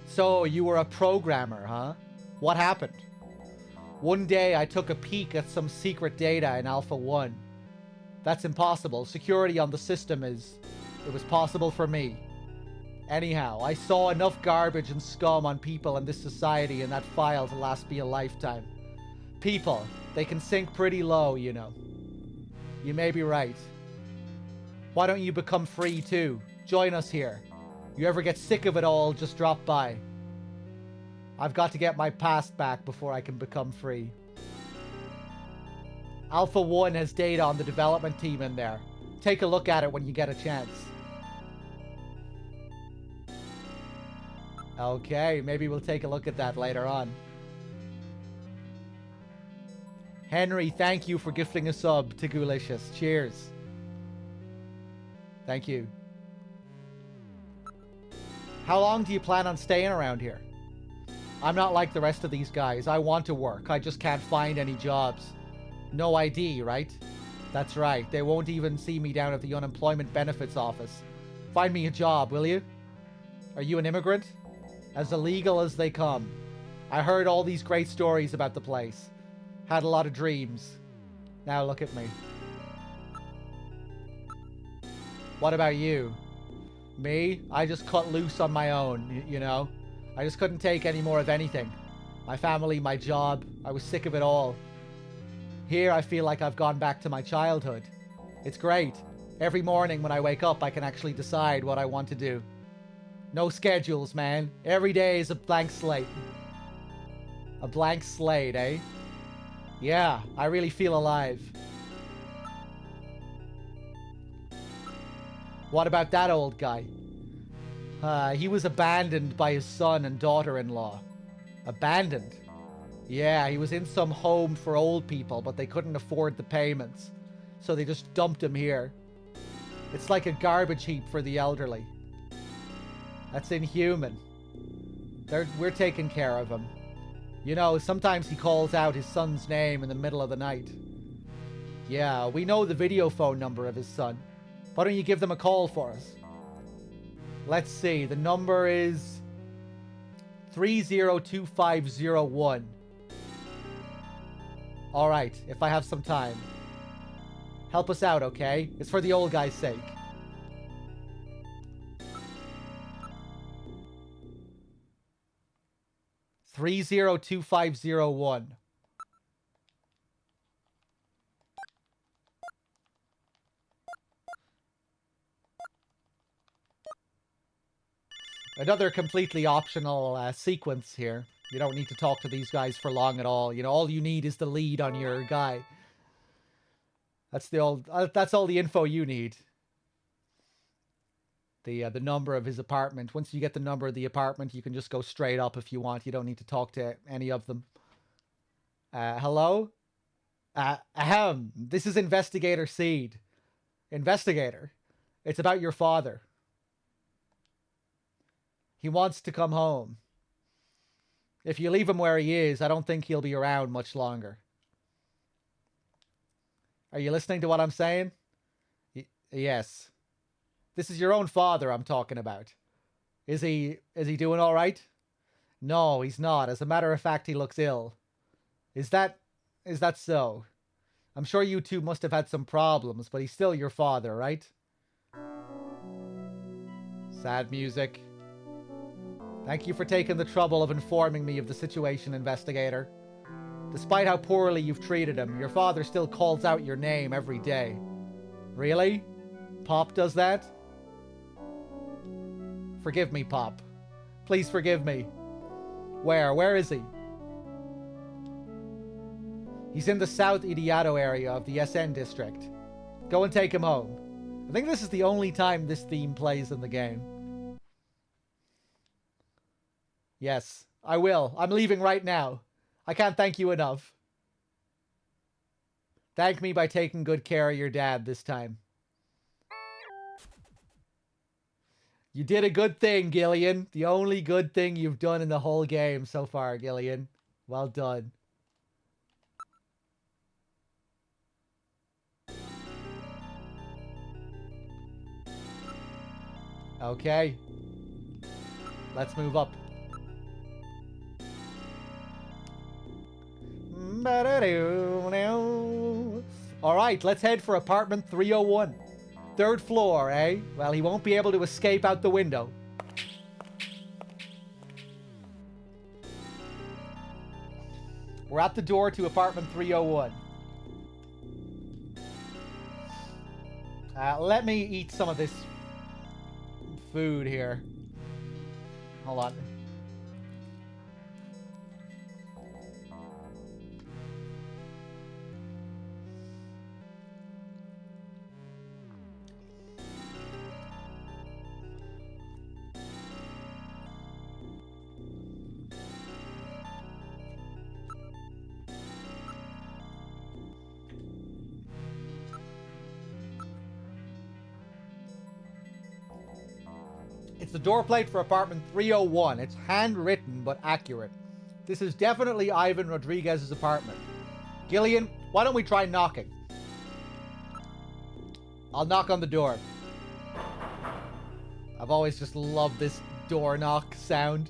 So, you were a programmer, huh? What happened? One day I took a peek at some secret data in Alpha 1. That's impossible. Security on the system it was possible for me. Anyhow, I saw enough garbage and scum on people in this society in that file to last me a lifetime. People, they can sink pretty low, you know. You may be right. Why don't you become free too? Join us here. You ever get sick of it all, just drop by. I've got to get my past back before I can become free. Alpha 1 has data on the development team in there. Take a look at it when you get a chance. Okay, maybe we'll take a look at that later on. Henry, thank you for gifting a sub to Goolicious. Cheers. Thank you. How long do you plan on staying around here? I'm not like the rest of these guys. I want to work. I just can't find any jobs. No ID, right? That's right. They won't even see me down at the unemployment benefits office. Find me a job, will you? Are you an immigrant? As illegal as they come. I heard all these great stories about the place. Had a lot of dreams. Now look at me. What about you? Me? I just cut loose on my own, you know? I just couldn't take any more of anything. My family, my job, I was sick of it all. Here I feel like I've gone back to my childhood. It's great. Every morning when I wake up, I can actually decide what I want to do. No schedules, man. Every day is a blank slate. A blank slate, eh? Yeah, I really feel alive. What about that old guy? He was abandoned by his son and daughter-in-law. Abandoned? Yeah, he was in some home for old people, but they couldn't afford the payments. So they just dumped him here. It's like a garbage heap for the elderly. That's inhuman. We're taking care of him. You know, sometimes he calls out his son's name in the middle of the night. Yeah, we know the video phone number of his son. Why don't you give them a call for us? Let's see, the number is 302501. Alright, if I have some time. Help us out, okay? It's for the old guy's sake. $302501. Another completely optional sequence here. You don't need to talk to these guys for long at all. You know, all you need is the lead on your guy. That's all the info you need. The number of his apartment. Once you get the number of the apartment, you can just go straight up if you want. You don't need to talk to any of them. Hello? Ahem. This is Investigator Seed. Investigator. It's about your father. He wants to come home. If you leave him where he is, I don't think he'll be around much longer. Are you listening to what I'm saying? Yes. This is your own father I'm talking about. Is he doing all right? No, he's not. As a matter of fact, he looks ill. Is that so? I'm sure you two must have had some problems, but he's still your father, right? Sad music. Thank you for taking the trouble of informing me of the situation, investigator. Despite how poorly you've treated him, your father still calls out your name every day. Really? Pop does that? Forgive me, Pop. Please forgive me. Where? Where is he? He's in the South Idiato area of the SN district. Go and take him home. I think this is the only time this theme plays in the game. Yes, I will. I'm leaving right now. I can't thank you enough. Thank me by taking good care of your dad this time. You did a good thing, Gillian. The only good thing you've done in the whole game so far, Gillian. Well done. Okay. Let's move up. Alright, let's head for apartment 301. Third floor, eh? Well, he won't be able to escape out the window. We're at the door to apartment 301. Let me eat some of this food here. Hold on. It's the door plate for apartment 301. It's handwritten, but accurate. This is definitely Ivan Rodriguez's apartment. Gillian, why don't we try knocking? I'll knock on the door. I've always just loved this door knock sound.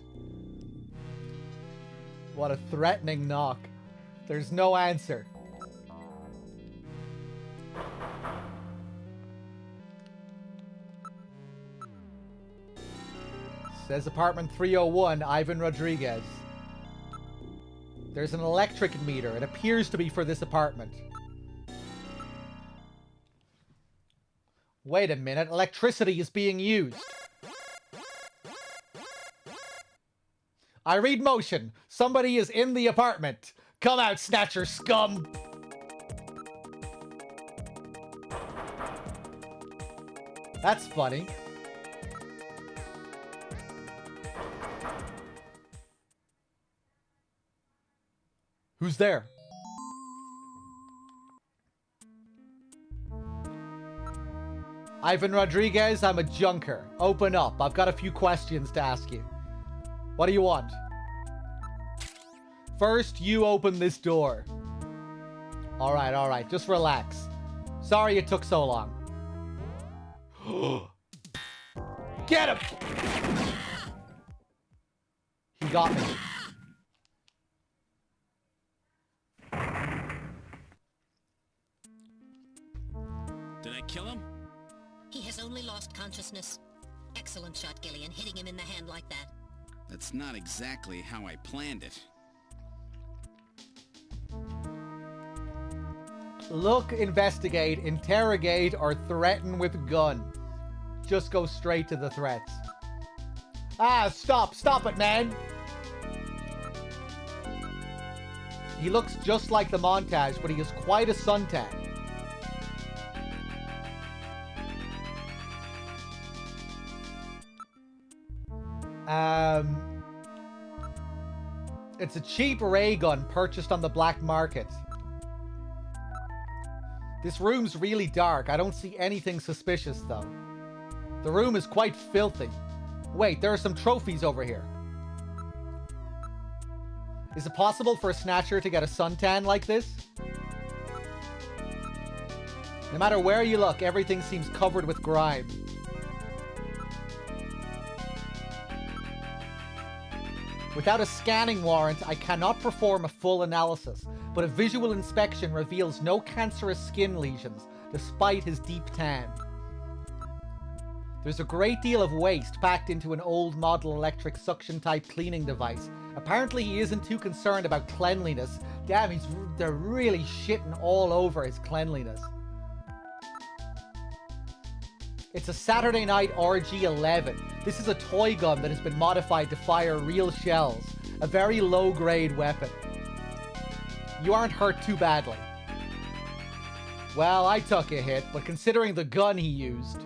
What a threatening knock. There's no answer. Says apartment 301, Ivan Rodriguez. There's an electric meter. It appears to be for this apartment. Wait a minute. Electricity is being used. I read motion. Somebody is in the apartment. Come out, Snatcher scum. That's funny. Who's there? Ivan Rodriguez, I'm a junker. Open up. I've got a few questions to ask you. What do you want? First, you open this door. Alright, alright. Just relax. Sorry it took so long. Get him! He got me. Did I kill him? He has only lost consciousness. Excellent shot, Gillian, hitting him in the hand like that. That's not exactly how I planned it. Look, investigate, interrogate, or threaten with gun. Just go straight to the threats. Ah, stop! Stop it, man! He looks just like the montage, but he has quite a suntan. It's a cheap ray gun purchased on the black market. This room's really dark. I don't see anything suspicious, though. The room is quite filthy. Wait, there are some trophies over here. Is it possible for a Snatcher to get a suntan like this? No matter where you look, everything seems covered with grime. Without a scanning warrant, I cannot perform a full analysis, but a visual inspection reveals no cancerous skin lesions, despite his deep tan. There's a great deal of waste packed into an old model electric suction-type cleaning device. Apparently he isn't too concerned about cleanliness. Damn, they're really shitting all over his cleanliness. It's a Saturday Night RG-11. This is a toy gun that has been modified to fire real shells. A very low-grade weapon. You aren't hurt too badly. Well, I took a hit, but considering the gun he used...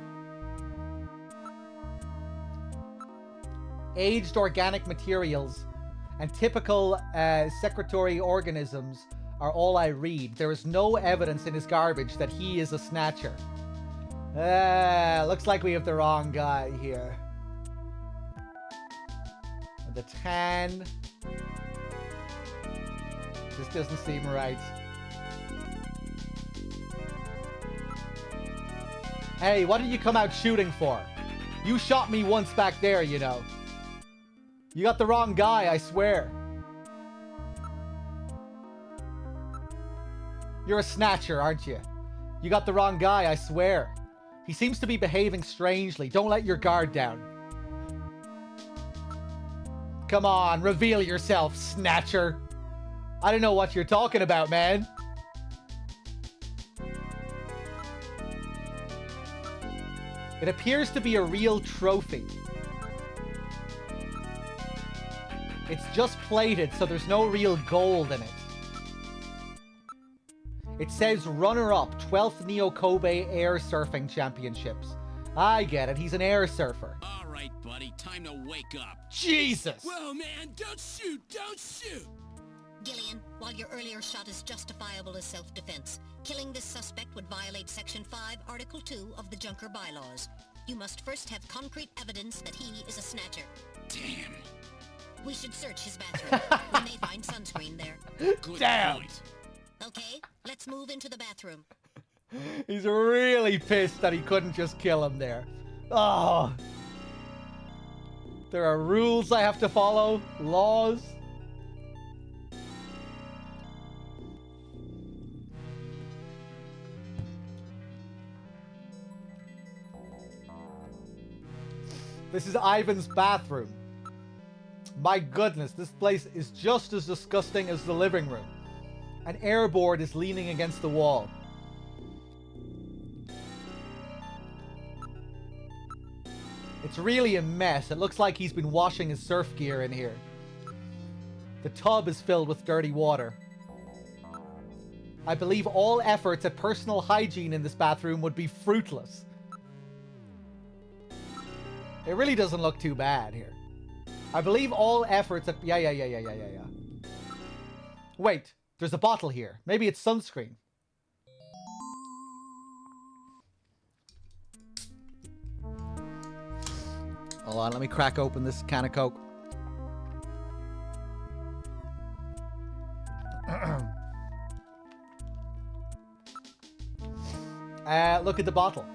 Aged organic materials and typical secretory organisms are all I read. There is no evidence in his garbage that he is a Snatcher. Looks like we have the wrong guy here. The tan. This doesn't seem right. Hey, what did you come out shooting for? You shot me once back there, you know. You got the wrong guy, I swear. You're a Snatcher, aren't you? You got the wrong guy, I swear. He seems to be behaving strangely. Don't let your guard down. Come on, reveal yourself, Snatcher. I don't know what you're talking about, man. It appears to be a real trophy. It's just plated, so there's no real gold in it. It says runner-up, 12th Neo Kobe Air Surfing Championships. I get it, he's an air surfer. All right, buddy, time to wake up. Jesus! Whoa, man, don't shoot, don't shoot! Gillian, while your earlier shot is justifiable as self-defense, killing this suspect would violate Section 5, Article 2 of the Junker Bylaws. You must first have concrete evidence that he is a Snatcher. Damn. We should search his bathroom. We may find sunscreen there. Good Damn. point. Okay, let's move into the bathroom. He's really pissed that he couldn't just kill him there. Oh. There are rules I have to follow. Laws. This is Ivan's bathroom. My goodness, this place is just as disgusting as the living room. An airboard is leaning against the wall. It's really a mess. It looks like he's been washing his surf gear in here. The tub is filled with dirty water. I believe all efforts at personal hygiene in this bathroom would be fruitless. It really doesn't look too bad here. I believe all efforts at... Yeah. Wait, there's a bottle here. Maybe it's sunscreen. Hold on, let me crack open this can of Coke. Look at the bottle.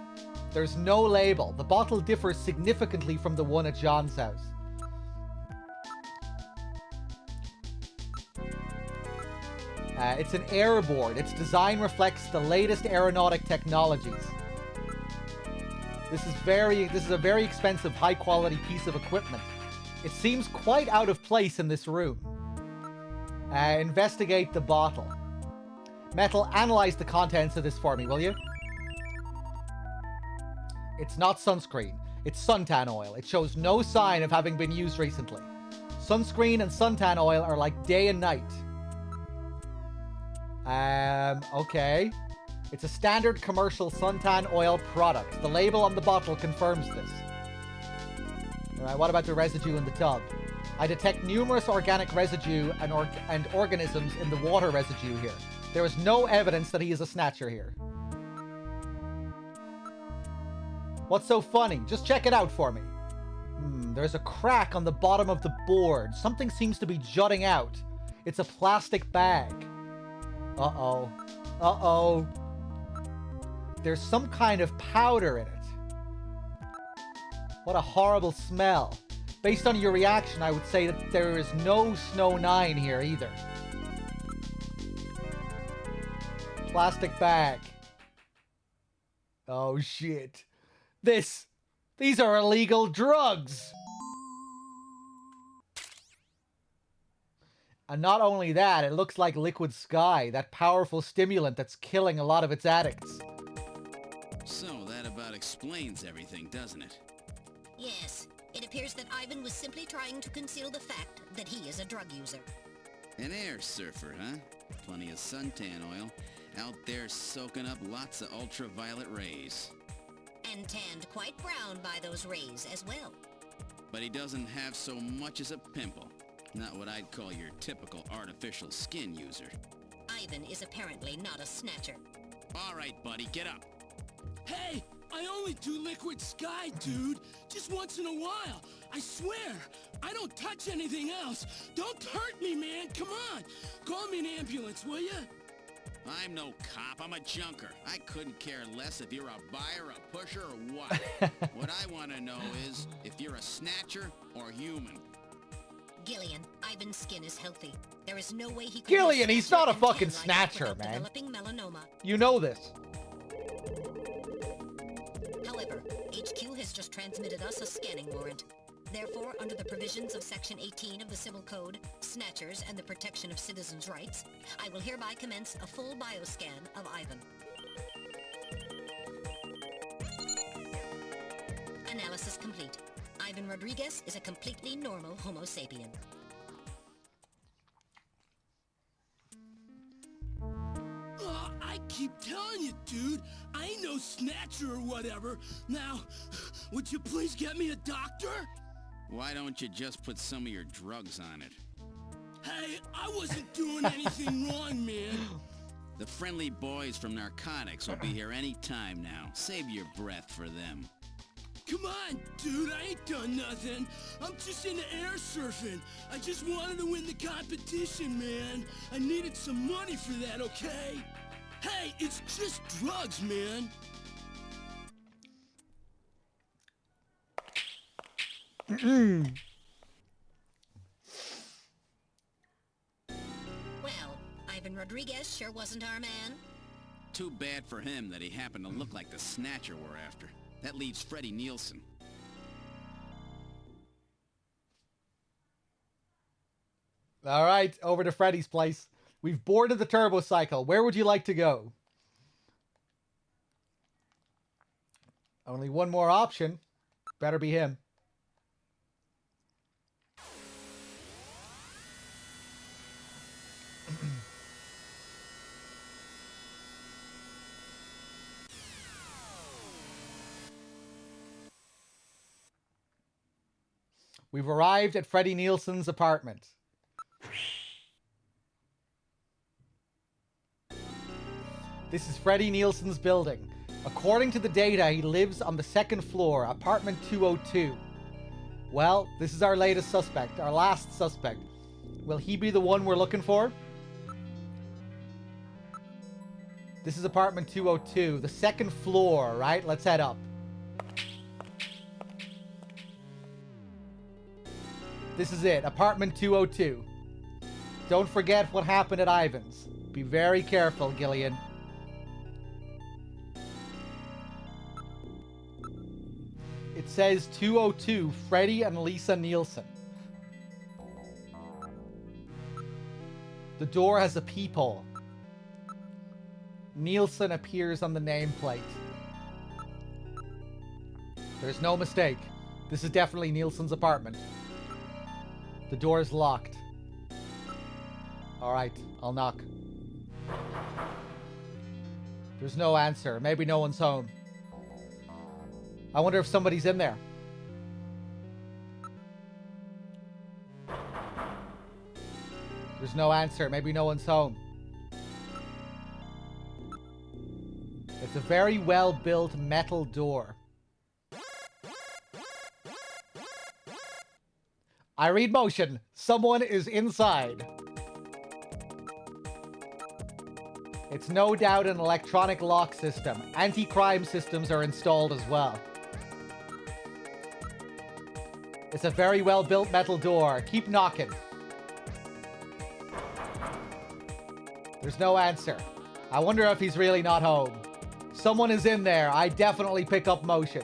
There's no label. The bottle differs significantly from the one at John's house. It's an airboard. Its design reflects the latest aeronautic technologies. This is a very expensive, high-quality piece of equipment. It seems quite out of place in this room. Investigate the bottle. Metal, analyze the contents of this for me, will you? It's not sunscreen. It's suntan oil. It shows no sign of having been used recently. Sunscreen and suntan oil are like day and night. Okay. It's a standard commercial suntan oil product. The label on the bottle confirms this. Alright, what about the residue in the tub? I detect numerous organic residue and organisms in the water residue here. There is no evidence that he is a Snatcher here. What's so funny? Just check it out for me. There's a crack on the bottom of the board. Something seems to be jutting out. It's a plastic bag. Uh-oh. Uh-oh. There's some kind of powder in it. What a horrible smell. Based on your reaction, I would say that there is no Snow 9 here either. Plastic bag. Oh shit. These are illegal drugs. And not only that, it looks like Liquid Sky, that powerful stimulant that's killing a lot of its addicts. So that about explains everything, doesn't it? Yes. It appears that Ivan was simply trying to conceal the fact that he is a drug user. An air surfer, huh? Plenty of suntan oil. Out there soaking up lots of ultraviolet rays. And tanned quite brown by those rays as well. But he doesn't have so much as a pimple. Not what I'd call your typical artificial skin user. Ivan is apparently not a Snatcher. All right, buddy, get up. Hey, I only do Liquid Sky, dude. Just once in a while. I swear. I don't touch anything else. Don't hurt me, man. Come on. Call me an ambulance, will ya? I'm no cop. I'm a junker. I couldn't care less if you're a buyer, a pusher, or what. What I want to know is if you're a Snatcher or human. Gillian, Ivan's skin is healthy. There is no way he could... Gillian, he's not a fucking Snatcher, man. Developing melanoma. You know this. However, HQ has just transmitted us a scanning warrant. Therefore, under the provisions of Section 18 of the Civil Code, Snatchers and the Protection of Citizens' Rights, I will hereby commence a full bioscan of Ivan. Analysis complete. Ivan Rodriguez is a completely normal Homo sapien. I keep telling you, dude. I ain't no Snatcher or whatever. Now, would you please get me a doctor? Why don't you just put some of your drugs on it? Hey, I wasn't doing anything wrong, man. The friendly boys from Narcotics will be here any time now. Save your breath for them. Come on, dude, I ain't done nothing. I'm just into air surfing. I just wanted to win the competition, man. I needed some money for that, okay? Hey, it's just drugs, man. Well, Ivan Rodriguez sure wasn't our man. Too bad for him that he happened to look like the Snatcher we're after. That leaves Freddie Nielsen. All right, over to Freddy's place. We've boarded the turbo cycle. Where would you like to go? Only one more option. Better be him. We've arrived at Freddie Nielsen's apartment. This is Freddie Nielsen's building. According to the data, he lives on the second floor, apartment 202. Well, this is our latest suspect, our last suspect. Will he be the one we're looking for? This is apartment 202, the second floor, right? Let's head up. This is it, apartment 202. Don't forget what happened at Ivan's. Be very careful, Gillian. It says 202, Freddie and Lisa Nielsen. The door has a peephole. Nielsen appears on the nameplate. There's no mistake. This is definitely Nielsen's apartment. The door is locked. Alright, I'll knock. There's no answer. Maybe no one's home. I wonder if somebody's in there. There's no answer. Maybe no one's home. It's a very well-built metal door. I read motion. Someone is inside. It's no doubt an electronic lock system. Anti-crime systems are installed as well. It's a very well-built metal door. Keep knocking. There's no answer. I wonder if he's really not home. Someone is in there. I definitely pick up motion.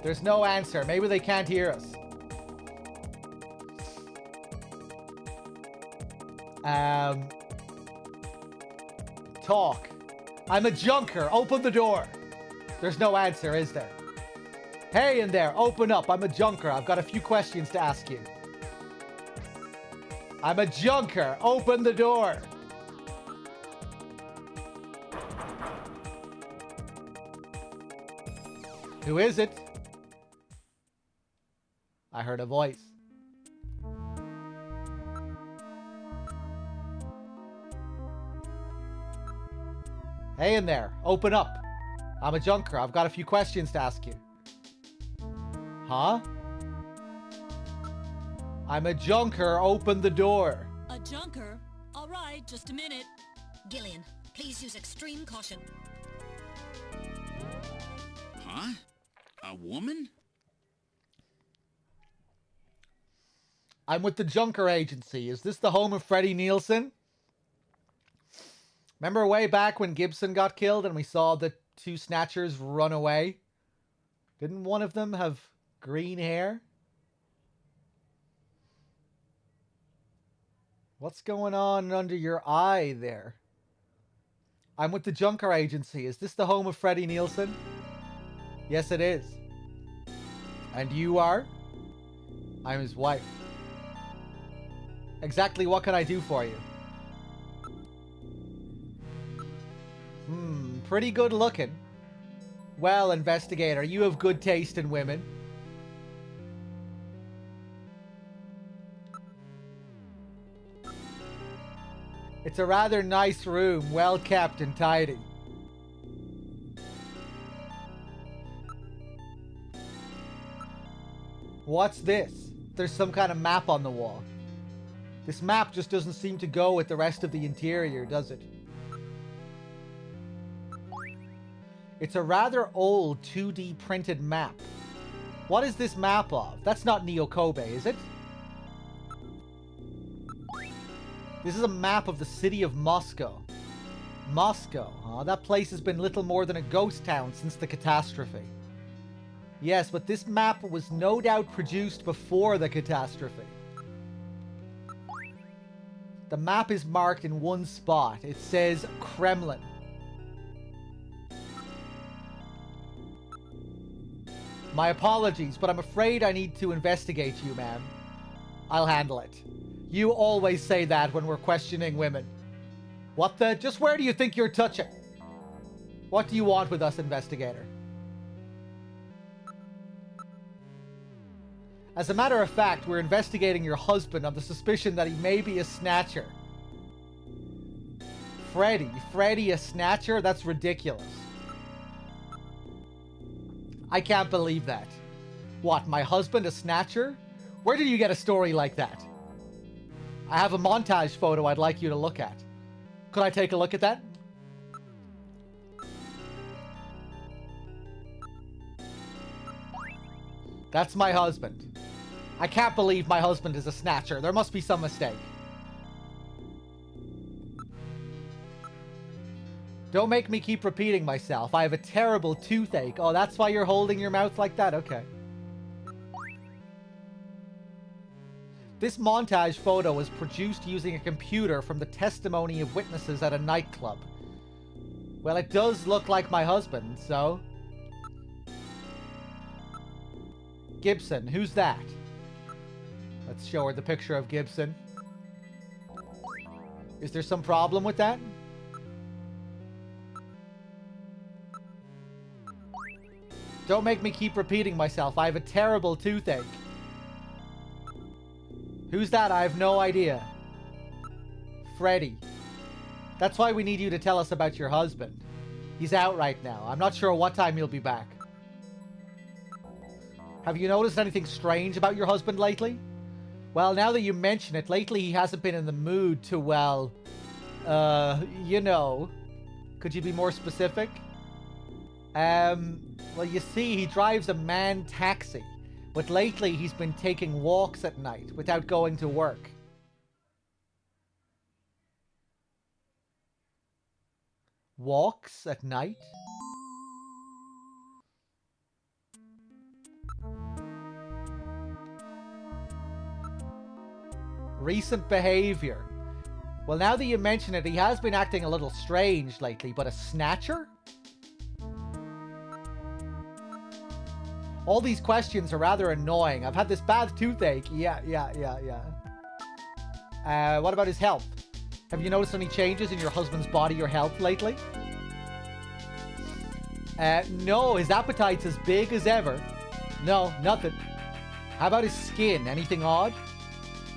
There's no answer. Maybe they can't hear us. Talk. I'm a junker. Open the door. There's no answer, is there? Hey in there, open up. I'm a junker. I've got a few questions to ask you. I'm a junker. Open the door. Who is it? I heard a voice. Hey in there, open up. I'm a junker. I've got a few questions to ask you. Huh? I'm a junker. Open the door. A junker? All right, just a minute. Gillian, please use extreme caution. Huh? A woman? I'm with the Junker Agency. Is this the home of Freddie Nielsen? Remember way back when Gibson got killed and we saw the two Snatchers run away? Didn't one of them have green hair? What's going on under your eye there? I'm with the Junker Agency. Is this the home of Freddie Nielsen? Yes, it is. And you are? I'm his wife. Exactly what can I do for you? Pretty good looking. Well, investigator, you have good taste in women. It's a rather nice room, well kept and tidy. What's this? There's some kind of map on the wall. This map just doesn't seem to go with the rest of the interior, does it? It's a rather old 2D printed map. What is this map of? That's not Neo Kobe, is it? This is a map of the city of Moscow. Moscow, huh? That place has been little more than a ghost town since the catastrophe. Yes, but this map was no doubt produced before the catastrophe. The map is marked in one spot. It says Kremlin. My apologies, but I'm afraid I need to investigate you, ma'am. I'll handle it. You always say that when we're questioning women. What the? Just where do you think you're touching? What do you want with us, investigator? As a matter of fact, we're investigating your husband on the suspicion that he may be a snatcher. Freddy a snatcher? That's ridiculous. I can't believe that. What, my husband a snatcher? Where did you get a story like that? I have a montage photo I'd like you to look at. Could I take a look at that? That's my husband. I can't believe my husband is a snatcher. There must be some mistake. Don't make me keep repeating myself. I have a terrible toothache. Oh, that's why you're holding your mouth like that? Okay. This montage photo was produced using a computer from the testimony of witnesses at a nightclub. Well, it does look like my husband, so... Gibson, who's that? Let's show her the picture of Gibson. Is there some problem with that? Don't make me keep repeating myself. I have a terrible toothache. Who's that? I have no idea. Freddy. That's why we need you to tell us about your husband. He's out right now. I'm not sure what time he'll be back. Have you noticed anything strange about your husband lately? Well, now that you mention it, lately he hasn't been in the mood to, well... you know... Could you be more specific? Well, you see, he drives a man taxi. But lately he's been taking walks at night without going to work. Walks at night? Recent behavior. Well, now that you mention it, he has been acting a little strange lately, but a snatcher? All these questions are rather annoying. I've had this bad toothache. Yeah. What about his health? Have you noticed any changes in your husband's body or health lately? No, his appetite's as big as ever. No, nothing. How about his skin? Anything odd?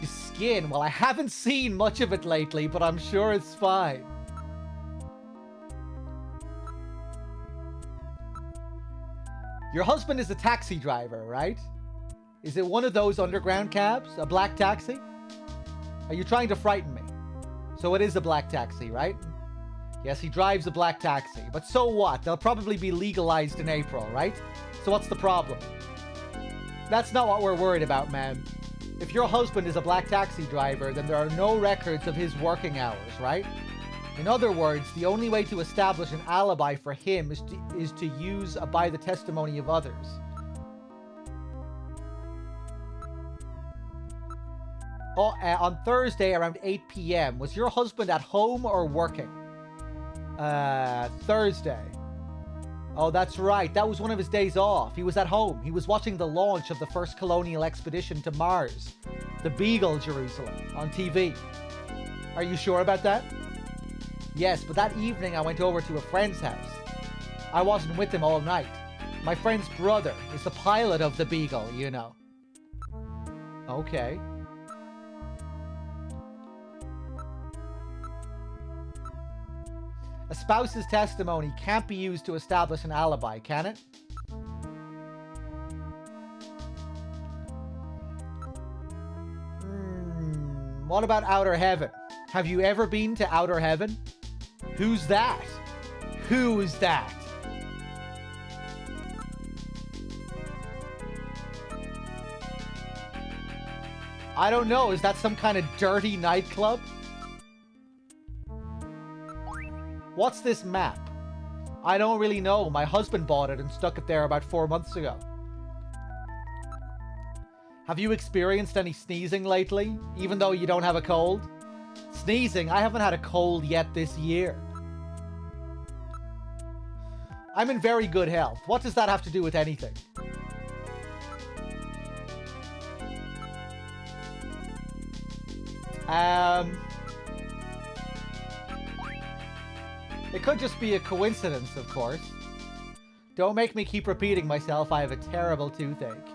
His skin? Well, I haven't seen much of it lately, but I'm sure it's fine. Your husband is a taxi driver, right? Is it one of those underground cabs? A black taxi? Are you trying to frighten me? So it is a black taxi, right? Yes, he drives a black taxi. But so what? They'll probably be legalized in April, right? So what's the problem? That's not what we're worried about, man. If your husband is a black taxi driver, then there are no records of his working hours, right? In other words, the only way to establish an alibi for him is to use by the testimony of others. Oh, on Thursday around 8 p.m., was your husband at home or working? Thursday. Oh, that's right. That was one of his days off. He was at home. He was watching the launch of the first colonial expedition to Mars, the Beagle Jerusalem, on TV. Are you sure about that? Yes, but that evening I went over to a friend's house. I wasn't with him all night. My friend's brother is the pilot of the Beagle, you know. Okay. A spouse's testimony can't be used to establish an alibi, can it? What about Outer Heaven? Have you ever been to Outer Heaven? Who's that? Who is that? I don't know. Is that some kind of dirty nightclub? What's this map? I don't really know. My husband bought it and stuck it there about 4 months ago. Have you experienced any sneezing lately, even though you don't have a cold? Sneezing? I haven't had a cold yet this year. I'm in very good health. What does that have to do with anything? It could just be a coincidence, of course. Don't make me keep repeating myself. I have a terrible toothache.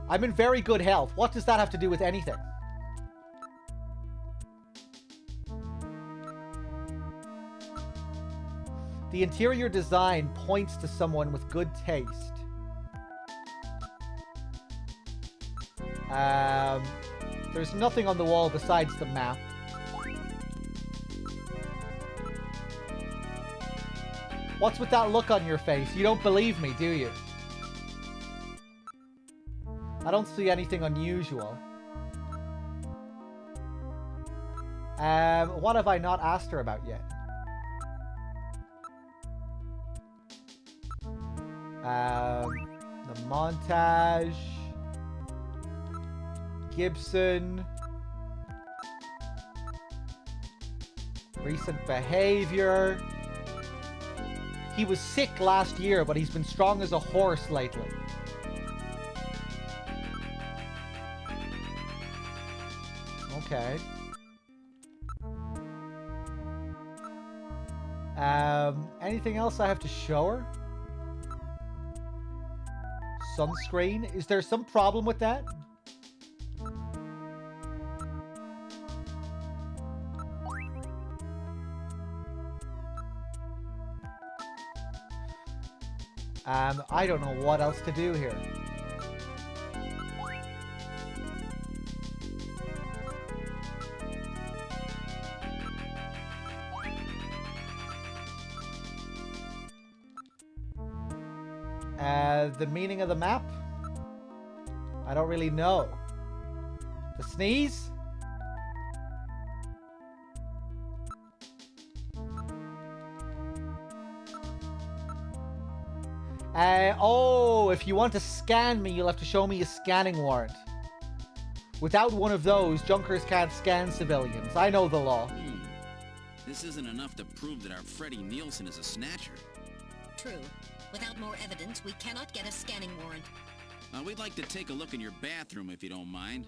I'm in very good health. What does that have to do with anything? The interior design points to someone with good taste. There's nothing on the wall besides the map. What's with that look on your face? You don't believe me, do you? I don't see anything unusual. What have I not asked her about yet? The montage. Gibson. Recent behavior. He was sick last year, but he's been strong as a horse lately. Okay. Anything else I have to show her? Sunscreen? Is there some problem with that? I don't know what else to do here. The meaning of the map? I don't really know. The sneeze? Oh, if you want to scan me, you'll have to show me a scanning warrant. Without one of those, Junkers can't scan civilians. I know the law. This isn't enough to prove that our Freddie Nielsen is a snatcher. True. Without more evidence, we cannot get a scanning warrant. We'd like to take a look in your bathroom, if you don't mind.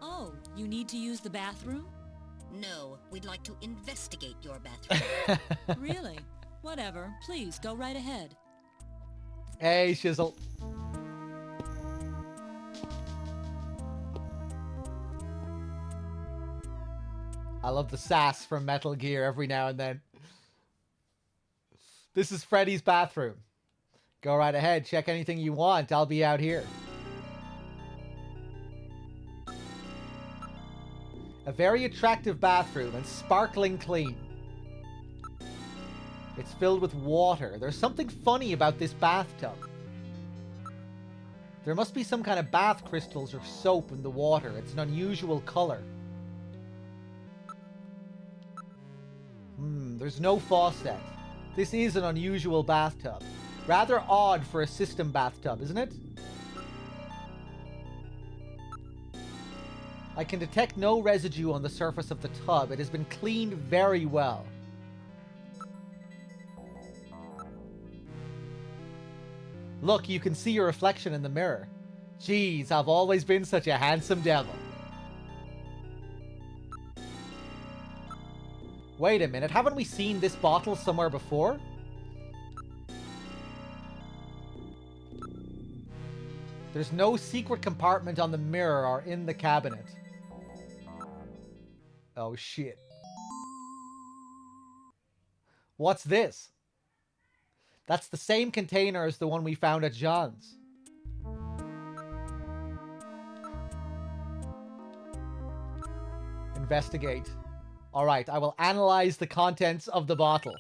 Oh, you need to use the bathroom? No, we'd like to investigate your bathroom. Really? Whatever. Please, go right ahead. Hey, Shizzle. I love the sass from Metal Gear every now and then. This is Freddy's bathroom. Go right ahead. Check anything you want. I'll be out here. A very attractive bathroom and sparkling clean. It's filled with water. There's something funny about this bathtub. There must be some kind of bath crystals or soap in the water. It's an unusual color. There's no faucet. This is an unusual bathtub. Rather odd for a system bathtub, isn't it? I can detect no residue on the surface of the tub. It has been cleaned very well. Look, you can see your reflection in the mirror. Jeez, I've always been such a handsome devil. Wait a minute, haven't we seen this bottle somewhere before? There's no secret compartment on the mirror or in the cabinet. Oh shit. What's this? That's the same container as the one we found at John's. Investigate. Alright, I will analyze the contents of the bottle.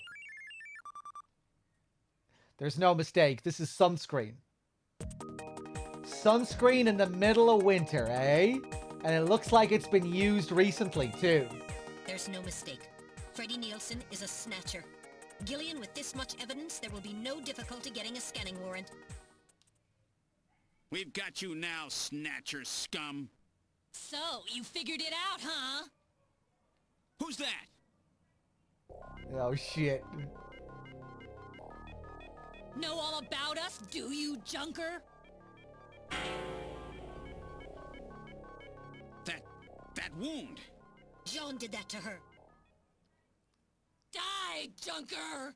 There's no mistake. This is sunscreen. Sunscreen in the middle of winter, eh? And it looks like it's been used recently, too. There's no mistake. Freddie Nielsen is a snatcher. Gillian, with this much evidence, there will be no difficulty getting a scanning warrant. We've got you now, snatcher scum. So, you figured it out, huh? Who's that? Oh, shit. Know all about us, do you, Junker? That wound. Jean did that to her. Die, Junker!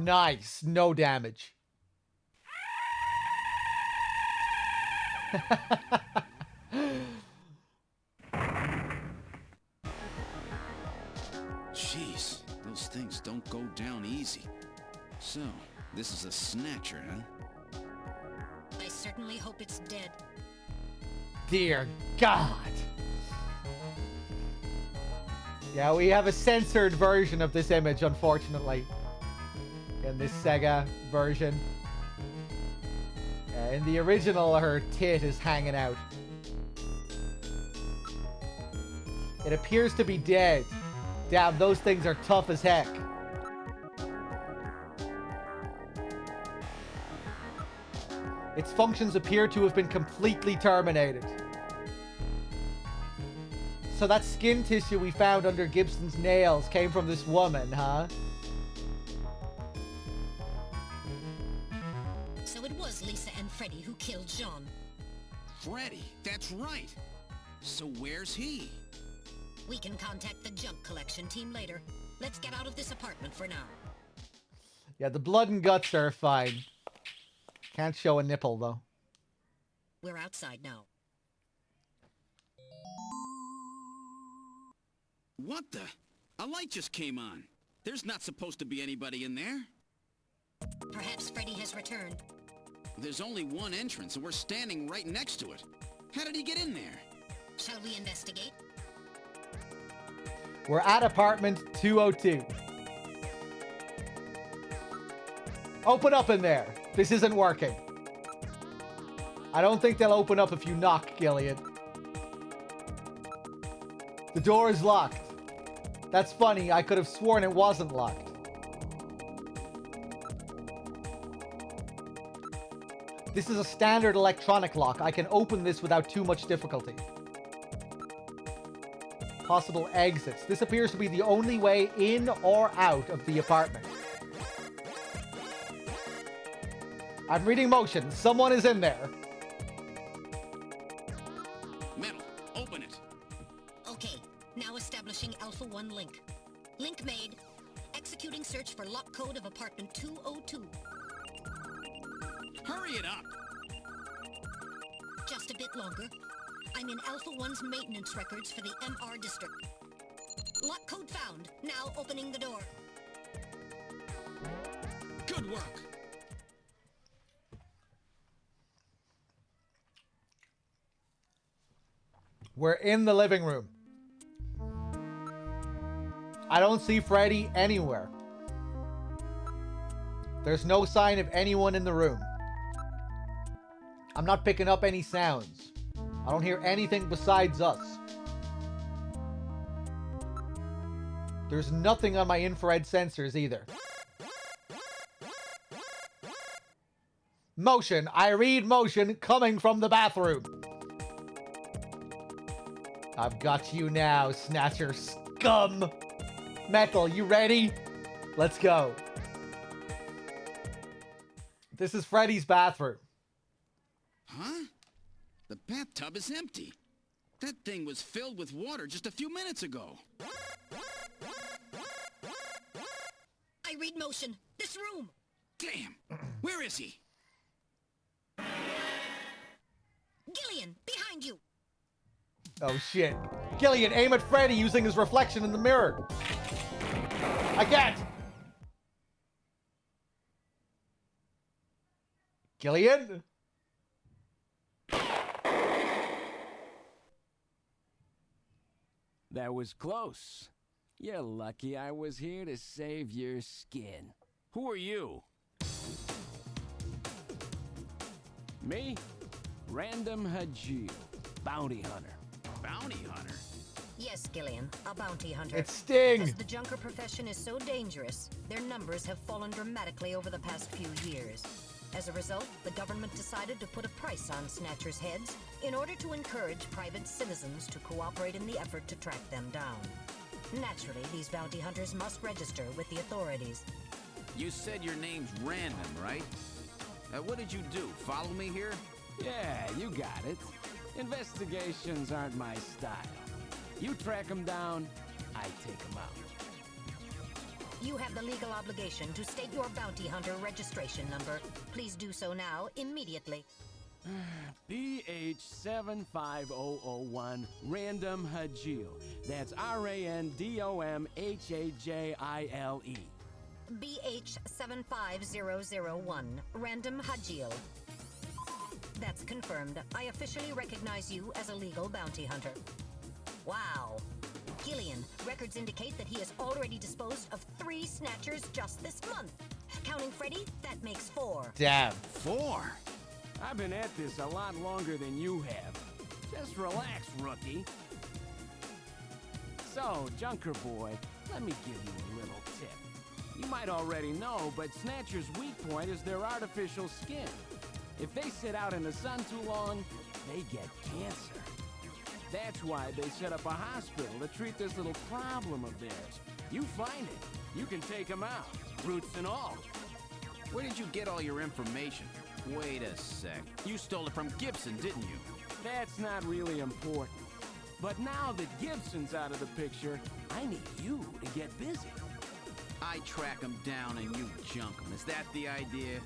Nice. No damage. Jeez, those things don't go down easy. So, this is a Snatcher, huh? I certainly hope it's dead. Dear God. Yeah, we have a censored version of this image, unfortunately. In this Sega version. In the original, her tit is hanging out. It appears to be dead. Damn, those things are tough as heck. Its functions appear to have been completely terminated. So that skin tissue we found under Gibson's nails came from this woman, huh? So it was Lisa and Freddy who killed Jean. Freddy, that's right. So where's he? We can contact the junk collection team later. Let's get out of this apartment for now. Yeah, the blood and guts are fine. Can't show a nipple, though. We're outside now. What the? A light just came on. There's not supposed to be anybody in there. Perhaps Freddy has returned. There's only one entrance, and we're standing right next to it. How did he get in there? Shall we investigate? We're at apartment 202. Open up in there. This isn't working. I don't think they'll open up if you knock, Gillian. The door is locked. That's funny. I could have sworn it wasn't locked. This is a standard electronic lock. I can open this without too much difficulty. Possible exits. This appears to be the only way in or out of the apartment. I'm reading motion. Someone is in there. Metal, open it. Okay, now establishing Alpha 1 link. Link made. Executing search for lock code of apartment 202. Hurry it up. Just a bit longer. I'm in Alpha 1's maintenance records for the MR district. Lock code found. Now opening the door. Good work. We're in the living room. I don't see Freddy anywhere. There's no sign of anyone in the room. I'm not picking up any sounds. I don't hear anything besides us. There's nothing on my infrared sensors either. Motion. I read motion coming from the bathroom. I've got you now, Snatcher scum. Metal, you ready? Let's go. This is Freddy's bathroom. Huh? The bathtub is empty. That thing was filled with water just a few minutes ago. I read motion. This room. Damn. Where is he? Gillian, behind you. Oh shit. Gillian, aim at Freddy using his reflection in the mirror. I can't. Gillian? That was close. You're lucky I was here to save your skin. Who are you? Me? Random Hajil, bounty hunter. Bounty hunter? Yes, Gillian, a bounty hunter. It's Sting. As the junker profession is so dangerous, their numbers have fallen dramatically over the past few years. As a result, the government decided to put a price on Snatcher's heads in order to encourage private citizens to cooperate in the effort to track them down. Naturally, these bounty hunters must register with the authorities. You said your name's Random, right? What did you do? Follow me here? Yeah, you got it. Investigations aren't my style. You track them down, I take them out. You have the legal obligation to state your bounty hunter registration number. Please do so now, immediately. BH75001 Random Hajile. That's RANDOMHAJILE. BH75001, Random Hajile. That's confirmed. I officially recognize you as a legal bounty hunter. Wow. Gillian, records indicate that he has already disposed of 3 snatchers just this month. Counting Freddy, that makes 4. Damn. 4? I've been at this a lot longer than you have. Just relax, rookie. So, Junker Boy, let me give you a little tip. You might already know, but Snatcher's weak point is their artificial skin. If they sit out in the sun too long, they get cancer. That's why they set up a hospital to treat this little problem of theirs. You find it, you can take them out, roots and all. Where did you get all your information? Wait a sec. You stole it from Gibson, didn't you? That's not really important. But now that Gibson's out of the picture, I need you to get busy. I track him down and you junk him. Is that the idea?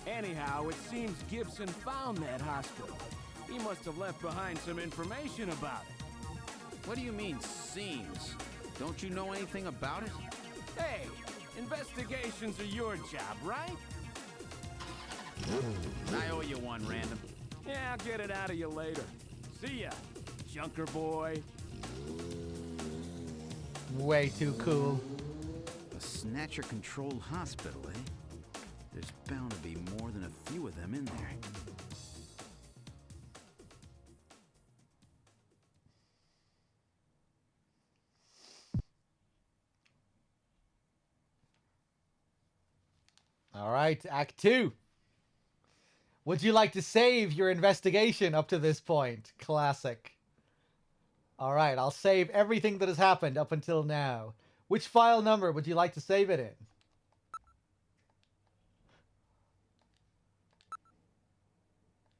Anyhow, it seems Gibson found that hospital. He must have left behind some information about it. What do you mean, seems? Don't you know anything about it? Hey, investigations are your job, right? I owe you one, Random. Yeah, I'll get it out of you later. See ya, Junker Boy. Way too cool. A Snatcher-controlled hospital, eh? There's bound to be more than a few of them in there. All right, Act 2. Would you like to save your investigation up to this point? Classic. All right, I'll save everything that has happened up until now. Which file number would you like to save it in?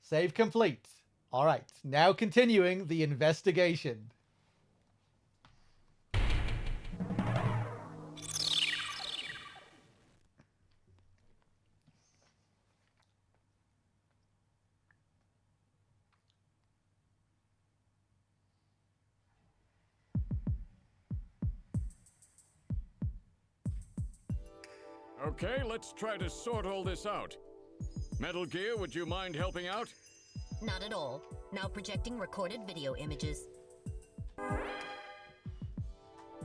Save complete. All right, now continuing the investigation. Okay, let's try to sort all this out. Metal Gear, would you mind helping out? Not at all. Now projecting recorded video images.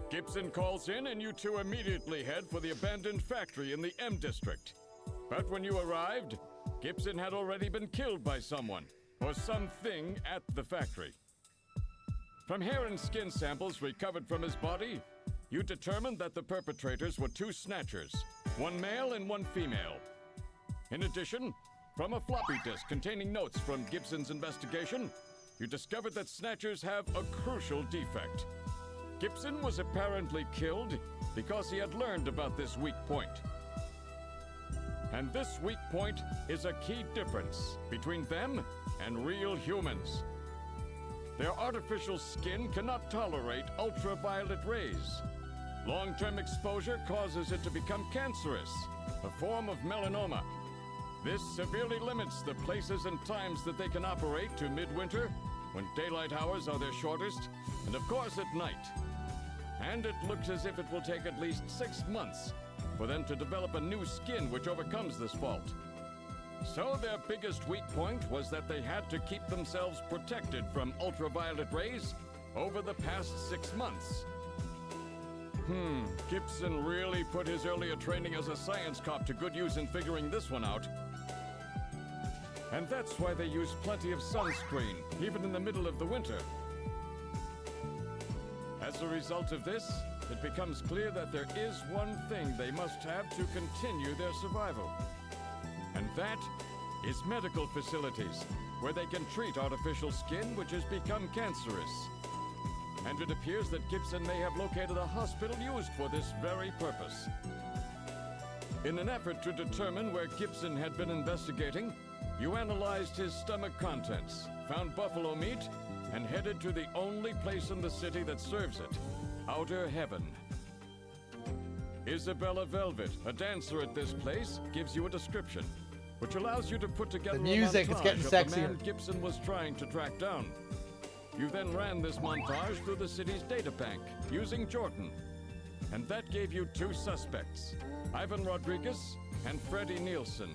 Gibson calls in and you two immediately head for the abandoned factory in the M District. But when you arrived, Gibson had already been killed by someone, or something at the factory. From hair and skin samples recovered from his body, you determined that the perpetrators were 2 snatchers, one male and one female. In addition, from a floppy disk containing notes from Gibson's investigation, you discovered that snatchers have a crucial defect. Gibson was apparently killed because he had learned about this weak point. And this weak point is a key difference between them and real humans. Their artificial skin cannot tolerate ultraviolet rays. Long-term exposure causes it to become cancerous, a form of melanoma. This severely limits the places and times that they can operate to midwinter, when daylight hours are their shortest, and of course at night. And it looks as if it will take at least 6 months for them to develop a new skin which overcomes this fault. So their biggest weak point was that they had to keep themselves protected from ultraviolet rays over the past 6 months. Gibson really put his earlier training as a science cop to good use in figuring this one out. And that's why they use plenty of sunscreen, even in the middle of the winter. As a result of this, it becomes clear that there is one thing they must have to continue their survival. And that is medical facilities, where they can treat artificial skin which has become cancerous. And it appears that Gibson may have located a hospital used for this very purpose. In an effort to determine where Gibson had been investigating, you analyzed his stomach contents, found buffalo meat, and headed to the only place in the city that serves it, Outer Heaven. Isabella Velvet, a dancer at this place, gives you a description, which allows you to put together The music a is montage getting of the sexier. man Gibson was trying to track down. You then ran this montage through the city's databank using Jordan, and that gave you two suspects, Ivan Rodriguez and Freddie Nielsen.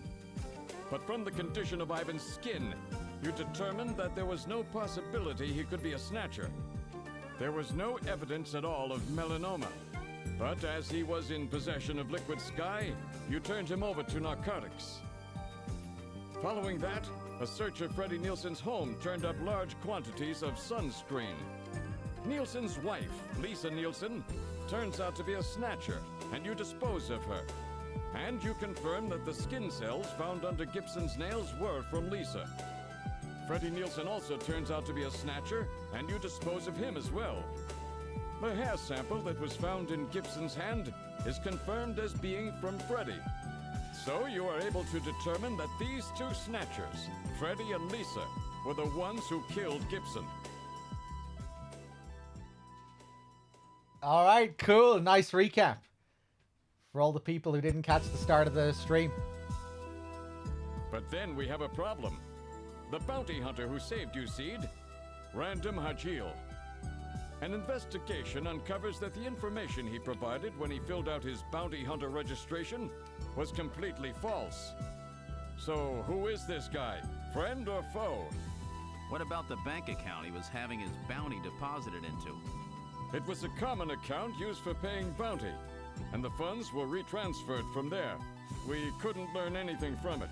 But from the condition of Ivan's skin, you determined that there was no possibility he could be a snatcher. There was no evidence at all of melanoma. But as he was in possession of liquid sky, you turned him over to narcotics. Following that, a search of Freddie Nielsen's home turned up large quantities of sunscreen. Nielsen's wife, Lisa Nielsen, turns out to be a snatcher, and you dispose of her. And you confirm that the skin cells found under Gibson's nails were from Lisa. Freddie Nielsen also turns out to be a snatcher, and you dispose of him as well. The hair sample that was found in Gibson's hand is confirmed as being from Freddie. So you are able to determine that these two snatchers, Freddie and Lisa, were the ones who killed Gibson. All right, cool. Nice recap for all the people who didn't catch the start of the stream. But then we have a problem. The bounty hunter who saved you, Seed, Random Hajil. An investigation uncovers that the information he provided when he filled out his bounty hunter registration was completely false. So who is this guy? Friend or foe? What about the bank account he was having his bounty deposited into? It was a common account used for paying bounty, and the funds were retransferred from there. We couldn't learn anything from it.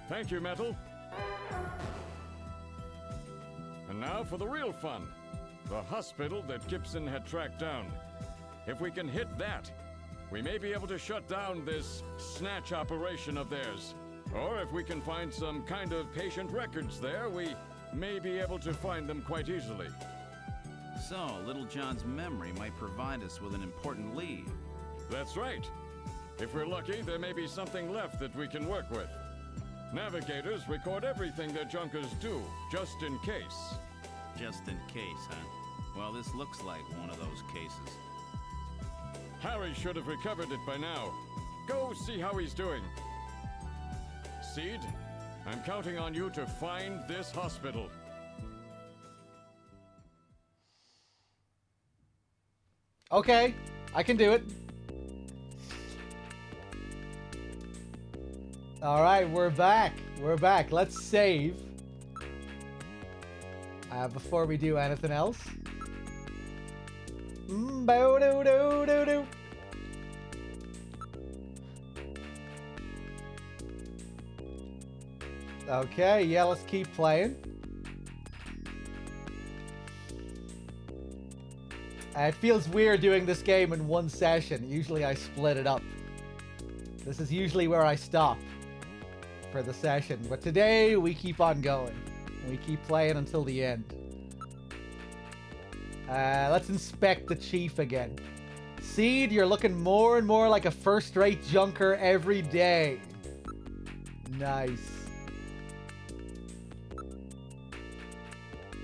Thank you, Metal. And now for the real fun. The hospital that Gibson had tracked down. If we can hit that, we may be able to shut down this snatch operation of theirs. Or if we can find some kind of patient records there, we may be able to find them quite easily. So, Little John's memory might provide us with an important lead. That's right. If we're lucky, there may be something left that we can work with. Navigators record everything their junkers do, just in case. Just in case, huh? Well, this looks like one of those cases. Harry should have recovered it by now. Go see how he's doing. Seed, I'm counting on you to find this hospital. Okay, I can do it. All right, we're back. We're back. Let's save. Before we do anything else. Bo-do-do-do-do. Okay, yeah, let's keep playing. It feels weird doing this game in one session. Usually I split it up. This is usually where I stop for the session. But today we keep on going. We keep playing until the end. Let's inspect the chief again. Seed, you're looking more and more like a first-rate junker every day. Nice.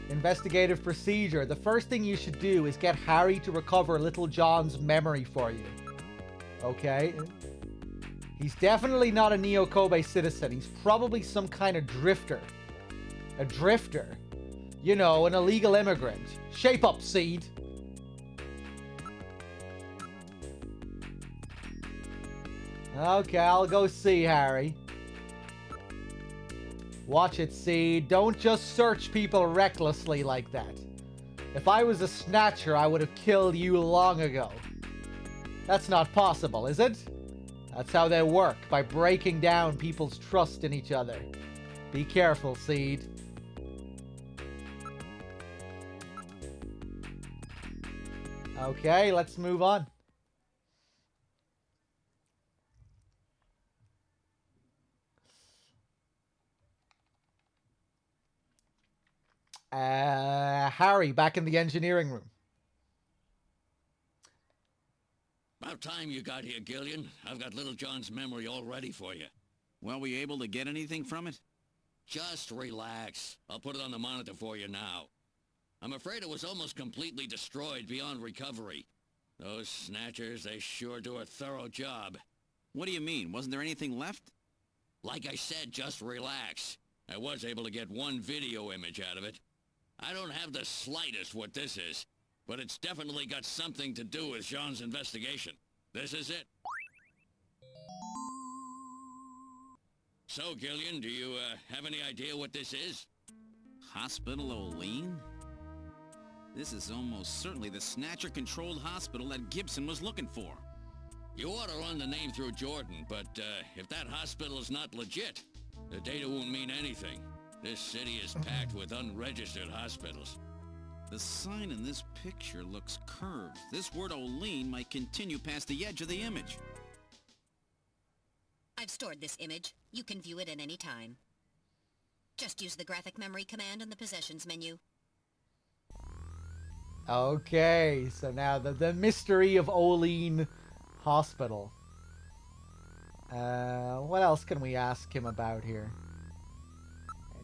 Investigative procedure. The first thing you should do is get Harry to recover Little John's memory for you. Okay? He's definitely not a Neo-Kobe citizen. He's probably some kind of drifter. A drifter. You know, an illegal immigrant. Shape up, Seed. Okay, I'll go see Harry. Watch it, Seed. Don't just search people recklessly like that. If I was a snatcher, I would have killed you long ago. That's not possible, is it? That's how they work, by breaking down people's trust in each other. Be careful, Seed. Okay, let's move on. Harry, back in the engineering room. About time you got here, Gillian. I've got Little John's memory all ready for you. Well, were you able to get anything from it? Just relax. I'll put it on the monitor for you now. I'm afraid it was almost completely destroyed beyond recovery. Those Snatchers, they sure do a thorough job. What do you mean? Wasn't there anything left? Like I said, just relax. I was able to get one video image out of it. I don't have the slightest what this is, but it's definitely got something to do with Jean's investigation. This is it. So, Gillian, do you have any idea what this is? Hospital Olean? This is almost certainly the Snatcher-controlled hospital that Gibson was looking for. You ought to run the name through Jordan, but if that hospital is not legit, the data won't mean anything. This city is packed with unregistered hospitals. The sign in this picture looks curved. This word Olean might continue past the edge of the image. I've stored this image. You can view it at any time. Just use the graphic memory command in the possessions menu. Okay, so now the mystery of Olean Hospital. What else can we ask him about here?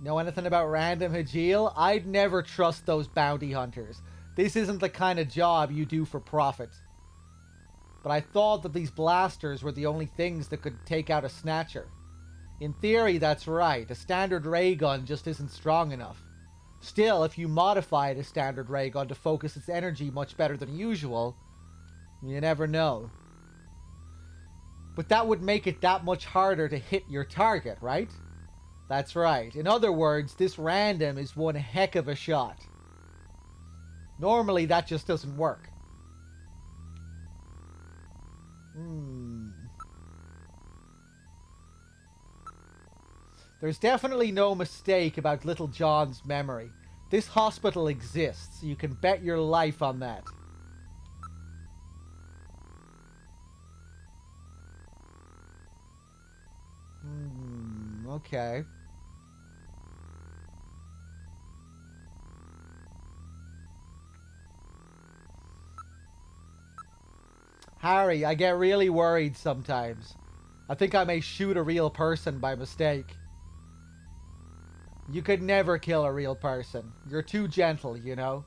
Know anything about Random Hajil? I'd never trust those bounty hunters. This isn't the kind of job you do for profit. But I thought that these blasters were the only things that could take out a Snatcher. In theory, that's right. A standard ray gun just isn't strong enough. Still, if you modified a standard ray gun to focus its energy much better than usual, you never know. But that would make it that much harder to hit your target, right? That's right. In other words, this random is one heck of a shot. Normally, that just doesn't work. There's definitely no mistake about Little John's memory. This hospital exists. You can bet your life on that. Okay. Harry, I get really worried sometimes. I think I may shoot a real person by mistake. You could never kill a real person. You're too gentle, you know?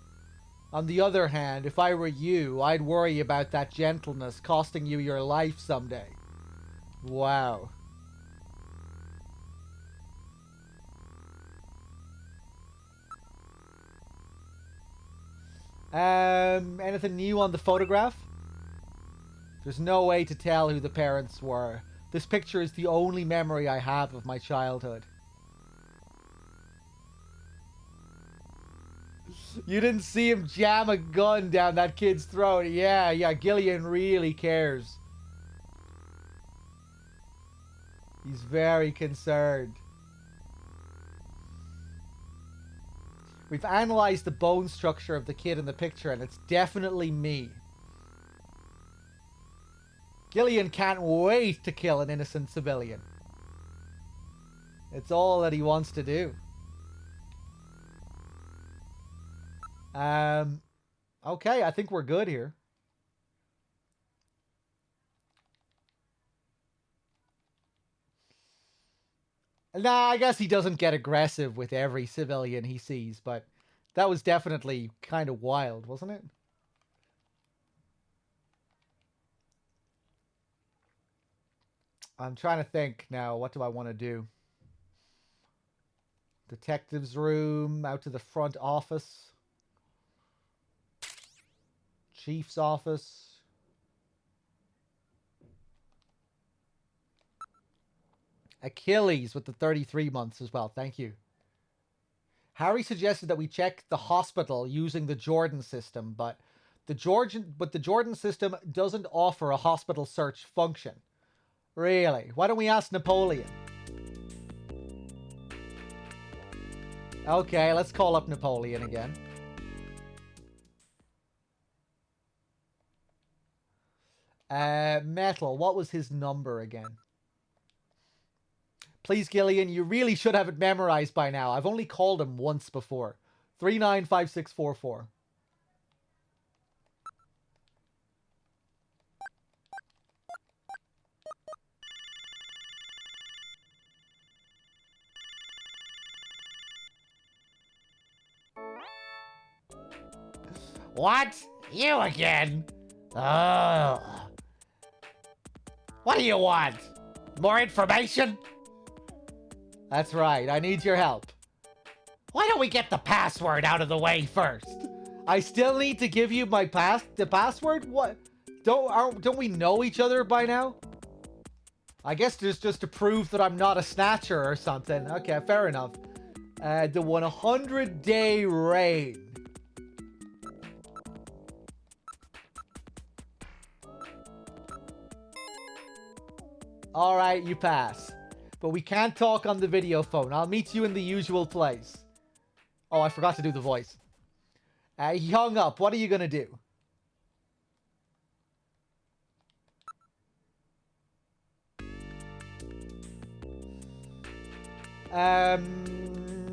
On the other hand, if I were you, I'd worry about that gentleness costing you your life someday. Wow. Anything new on the photograph? There's no way to tell who the parents were. This picture is the only memory I have of my childhood. You didn't see him jam a gun down that kid's throat. Yeah, Gillian really cares. He's very concerned. We've analyzed the bone structure of the kid in the picture, and it's definitely me. Gillian can't wait to kill an innocent civilian. It's all that he wants to do. Okay, I think we're good here. Nah, I guess he doesn't get aggressive with every civilian he sees, but that was definitely kind of wild, wasn't it? I'm trying to think now, what do I want to do? Detective's room, out to the front office. Chief's office. Achilles with the 33 months as well. Thank you. Harry suggested that we check the hospital using the Jordan system, but the Jordan system doesn't offer a hospital search function. Really? Why don't we ask Napoleon? Okay, let's call up Napoleon again. Metal. What was his number again? Please, Gillian, you really should have it memorized by now. I've only called him once before. 395644. What? You again? Oh. What do you want? More information? That's right, I need your help. Why don't we get the password out of the way first? I still need to give you my the password? What? Don't we know each other by now? I guess just to prove that I'm not a snatcher or something. Okay, fair enough. The 100-day reign. Alright, you pass. But we can't talk on the video phone. I'll meet you in the usual place. Oh, I forgot to do the voice. He hung up. What are you gonna do?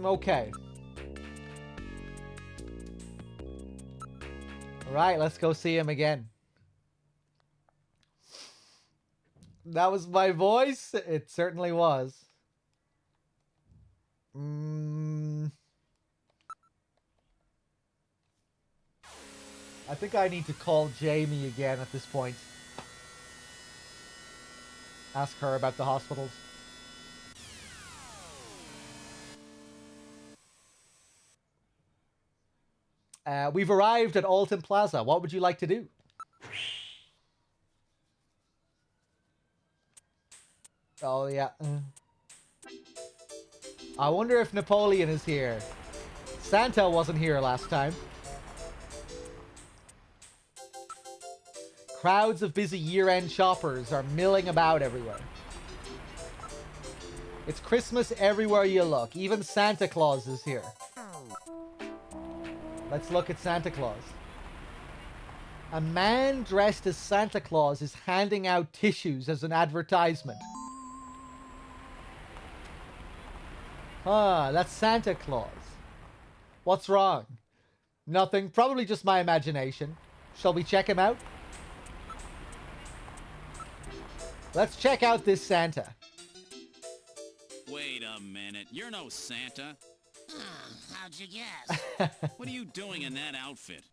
Okay. Alright, let's go see him again. That was my voice? It certainly was. I think I need to call Jamie again at this point. Ask her about the hospitals. We've arrived at Alton Plaza. What would you like to do? Oh, yeah. I wonder if Napoleon is here. Santa wasn't here last time. Crowds of busy year-end shoppers are milling about everywhere. It's Christmas everywhere you look. Even Santa Claus is here. Let's look at Santa Claus. A man dressed as Santa Claus is handing out tissues as an advertisement. Ah, that's Santa Claus. What's wrong? Nothing. Probably just my imagination. Shall we check him out? Let's check out this Santa. Wait a minute. You're no Santa. How'd you guess? What are you doing in that outfit?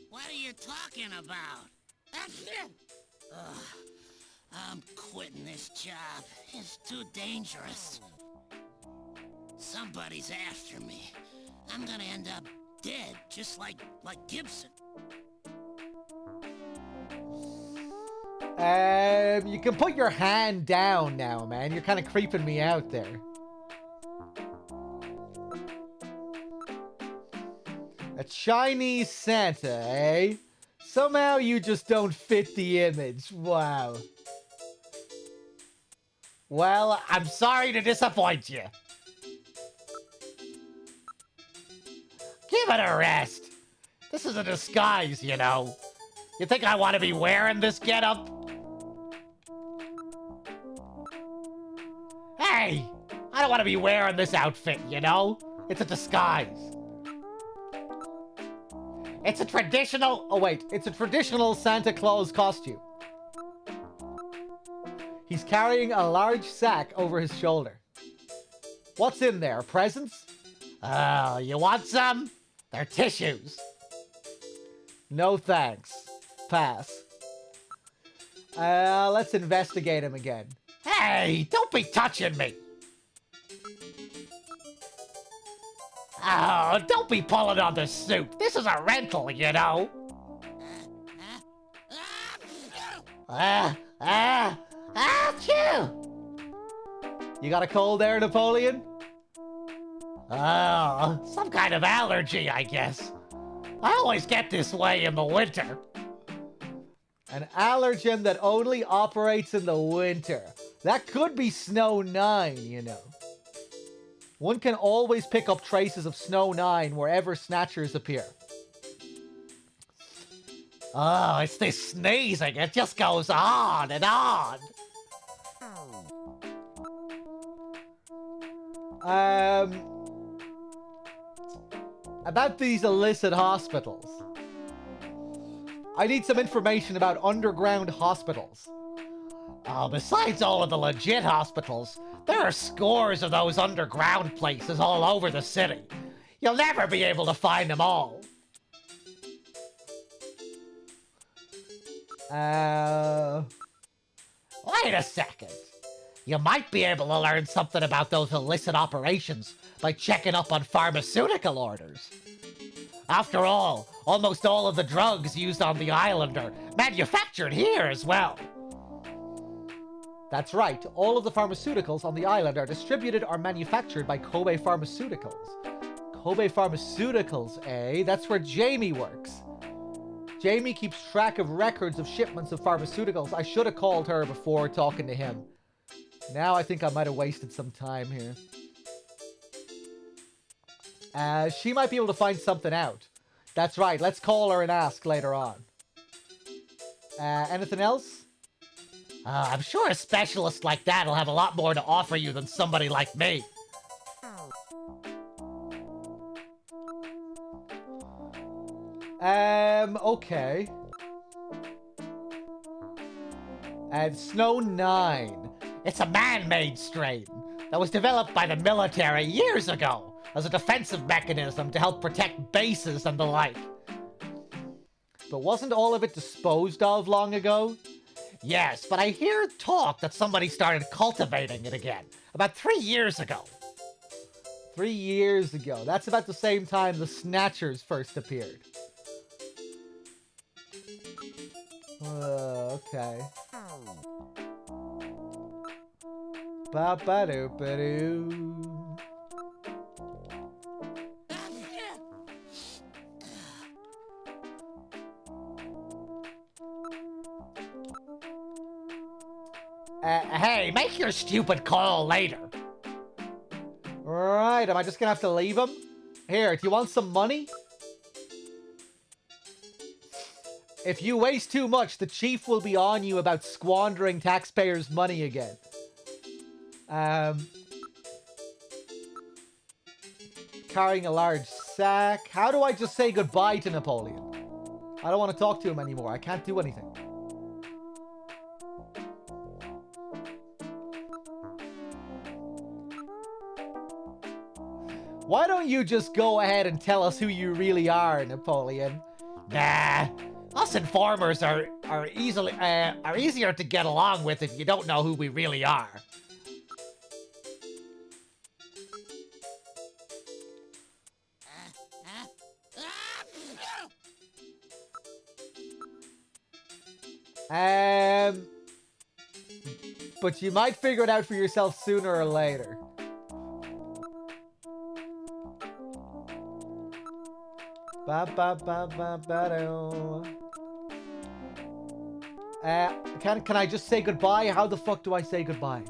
What are you talking about? Ugh, I'm quitting this job. It's too dangerous. Somebody's after me. I'm gonna end up dead, just like Gibson. You can put your hand down now, man. You're kind of creeping me out there. A Chinese Santa, eh? Somehow you just don't fit the image. Wow. Well, I'm sorry to disappoint you. Give it a rest. This is a disguise, you know. You think I want to be wearing this getup? Hey! I don't want to be wearing this outfit, you know? It's a disguise. It's a traditional... Oh, wait. It's a traditional Santa Claus costume. He's carrying a large sack over his shoulder. What's in there? Presents? Oh, you want some? They're tissues. No thanks. Pass. Let's investigate him again. Hey, don't be touching me. Oh, don't be pulling on the suit. This is a rental, you know. Achoo! You got a cold there, Napoleon? Oh, some kind of allergy, I guess. I always get this way in the winter. An allergen that only operates in the winter. That could be Snow 9, you know. One can always pick up traces of Snow 9 wherever Snatchers appear. Oh, it's this sneezing. It just goes on and on. About these illicit hospitals. I need some information about underground hospitals. Oh, besides all of the legit hospitals, there are scores of those underground places all over the city. You'll never be able to find them all. Wait a second. You might be able to learn something about those illicit operations by checking up on pharmaceutical orders. After all, almost all of the drugs used on the island are manufactured here as well. That's right, all of the pharmaceuticals on the island are distributed or manufactured by Kobe Pharmaceuticals. Kobe Pharmaceuticals, eh? That's where Jamie works. Jamie keeps track of records of shipments of pharmaceuticals. I should have called her before talking to him. Now I think I might have wasted some time here. She might be able to find something out. That's right, let's call her and ask later on. Anything else? I'm sure a specialist like that will have a lot more to offer you than somebody like me. Okay. And Snow 9. It's a man-made strain that was developed by the military years ago as a defensive mechanism to help protect bases and the like. But wasn't all of it disposed of long ago? Yes, but I hear talk that somebody started cultivating it again about 3 years ago. 3 years ago. That's about the same time the Snatchers first appeared. Okay. Ba-ba-doo-ba-doo. Hey, make your stupid call later. Right, am I just gonna have to leave him? Here, do you want some money? If you waste too much, the chief will be on you about squandering taxpayers' money again. Carrying a large sack. How do I just say goodbye to Napoleon? I don't want to talk to him anymore. I can't do anything. Why don't you just go ahead and tell us who you really are, Napoleon? Nah, us informers are easier to get along with if you don't know who we really are. But you might figure it out for yourself sooner or later. Can I just say goodbye? How the fuck do I say goodbye?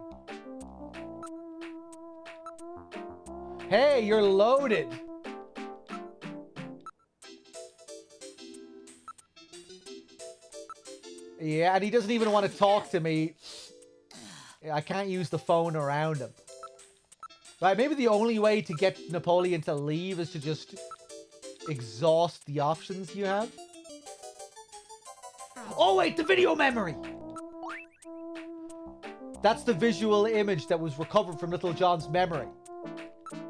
Hey, you're loaded. Yeah, and he doesn't even want to talk to me. I can't use the phone around him. Right, maybe the only way to get Napoleon to leave is to just exhaust the options you have. Oh wait, the video memory! That's the visual image that was recovered from Little John's memory.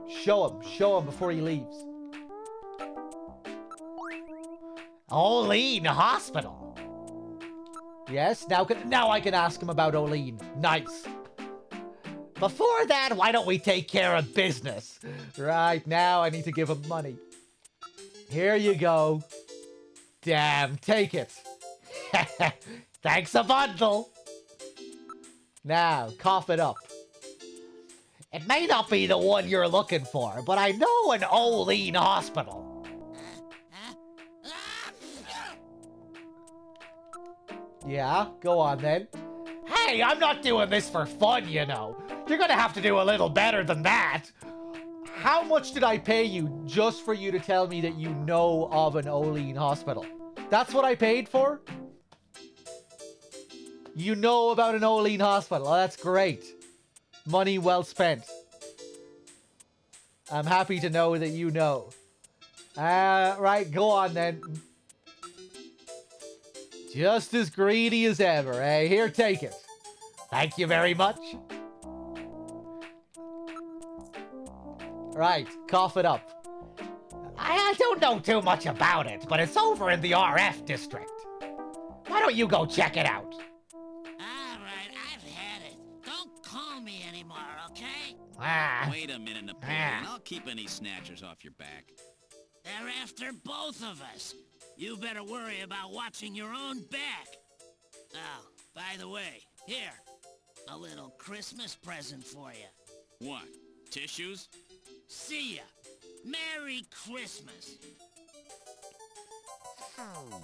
Show him before he leaves. Olean Hospital. Yes, now I can ask him about Olean. Nice. Before that, why don't we take care of business? Right, now I need to give him money. Here you go. Damn, take it. Thanks a bundle. Now, cough it up. It may not be the one you're looking for, but I know an Olean hospital. Yeah, go on then. Hey, I'm not doing this for fun, you know. You're gonna have to do a little better than that. How much did I pay you just for you to tell me that you know of an Olean hospital? That's what I paid for? You know about an Olean hospital. Oh, that's great. Money well spent. I'm happy to know that you know. Right, go on then. Just as greedy as ever, eh? Here, take it. Thank you very much. Right, cough it up. I don't know too much about it, but it's over in the RF district. Why don't you go check it out? Alright, I've had it. Don't call me anymore, okay? Wait a minute, Napoleon. I'll keep any snatchers off your back. They're after both of us. You better worry about watching your own back. Oh, by the way, here. A little Christmas present for you. What? Tissues? See ya. Merry Christmas. Well,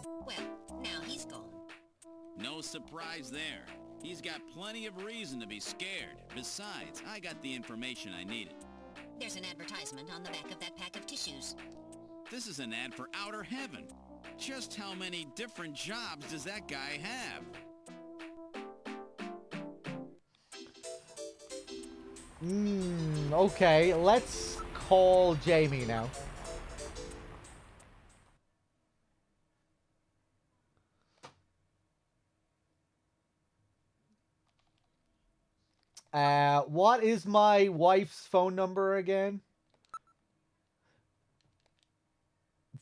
now he's gone. No surprise there. He's got plenty of reason to be scared. Besides, I got the information I needed. There's an advertisement on the back of that pack of tissues. This is an ad for outer heaven. Just how many different jobs does that guy have? Okay, let's call Jamie now. What is my wife's phone number again?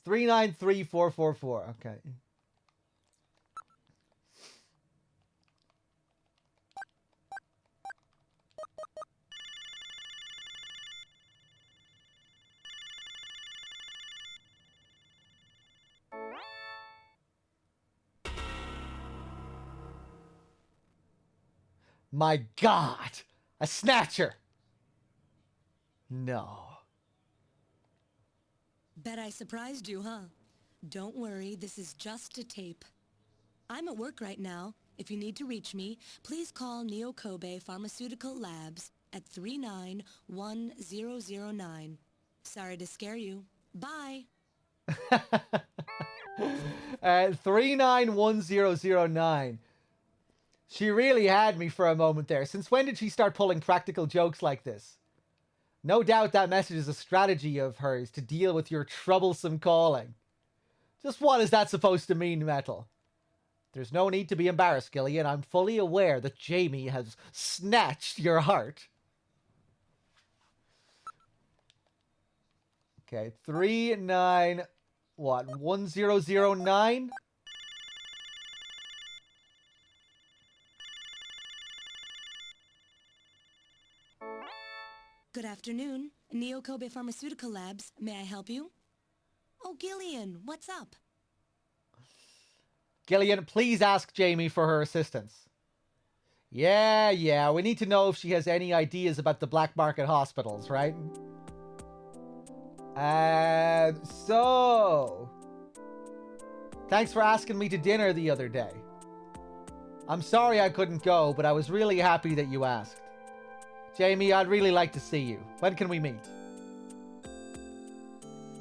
393444. Okay. My God! A Snatcher! No. Bet I surprised you, huh? Don't worry, this is just a tape. I'm at work right now. If you need to reach me, please call Neo Kobe Pharmaceutical Labs at 391009. Sorry to scare you. Bye! 391009. She really had me for a moment there. Since when did she start pulling practical jokes like this? No doubt that message is a strategy of hers to deal with your troublesome calling. Just what is that supposed to mean, Metal? There's no need to be embarrassed, Gillian. I'm fully aware that Jamie has snatched your heart. Okay, 1009. Good afternoon. Neo Kobe Pharmaceutical Labs. May I help you? Oh, Gillian, what's up? Gillian, please ask Jamie for her assistance. Yeah, we need to know if she has any ideas about the black market hospitals, right? So... Thanks for asking me to dinner the other day. I'm sorry I couldn't go, but I was really happy that you asked. Jamie, I'd really like to see you. When can we meet?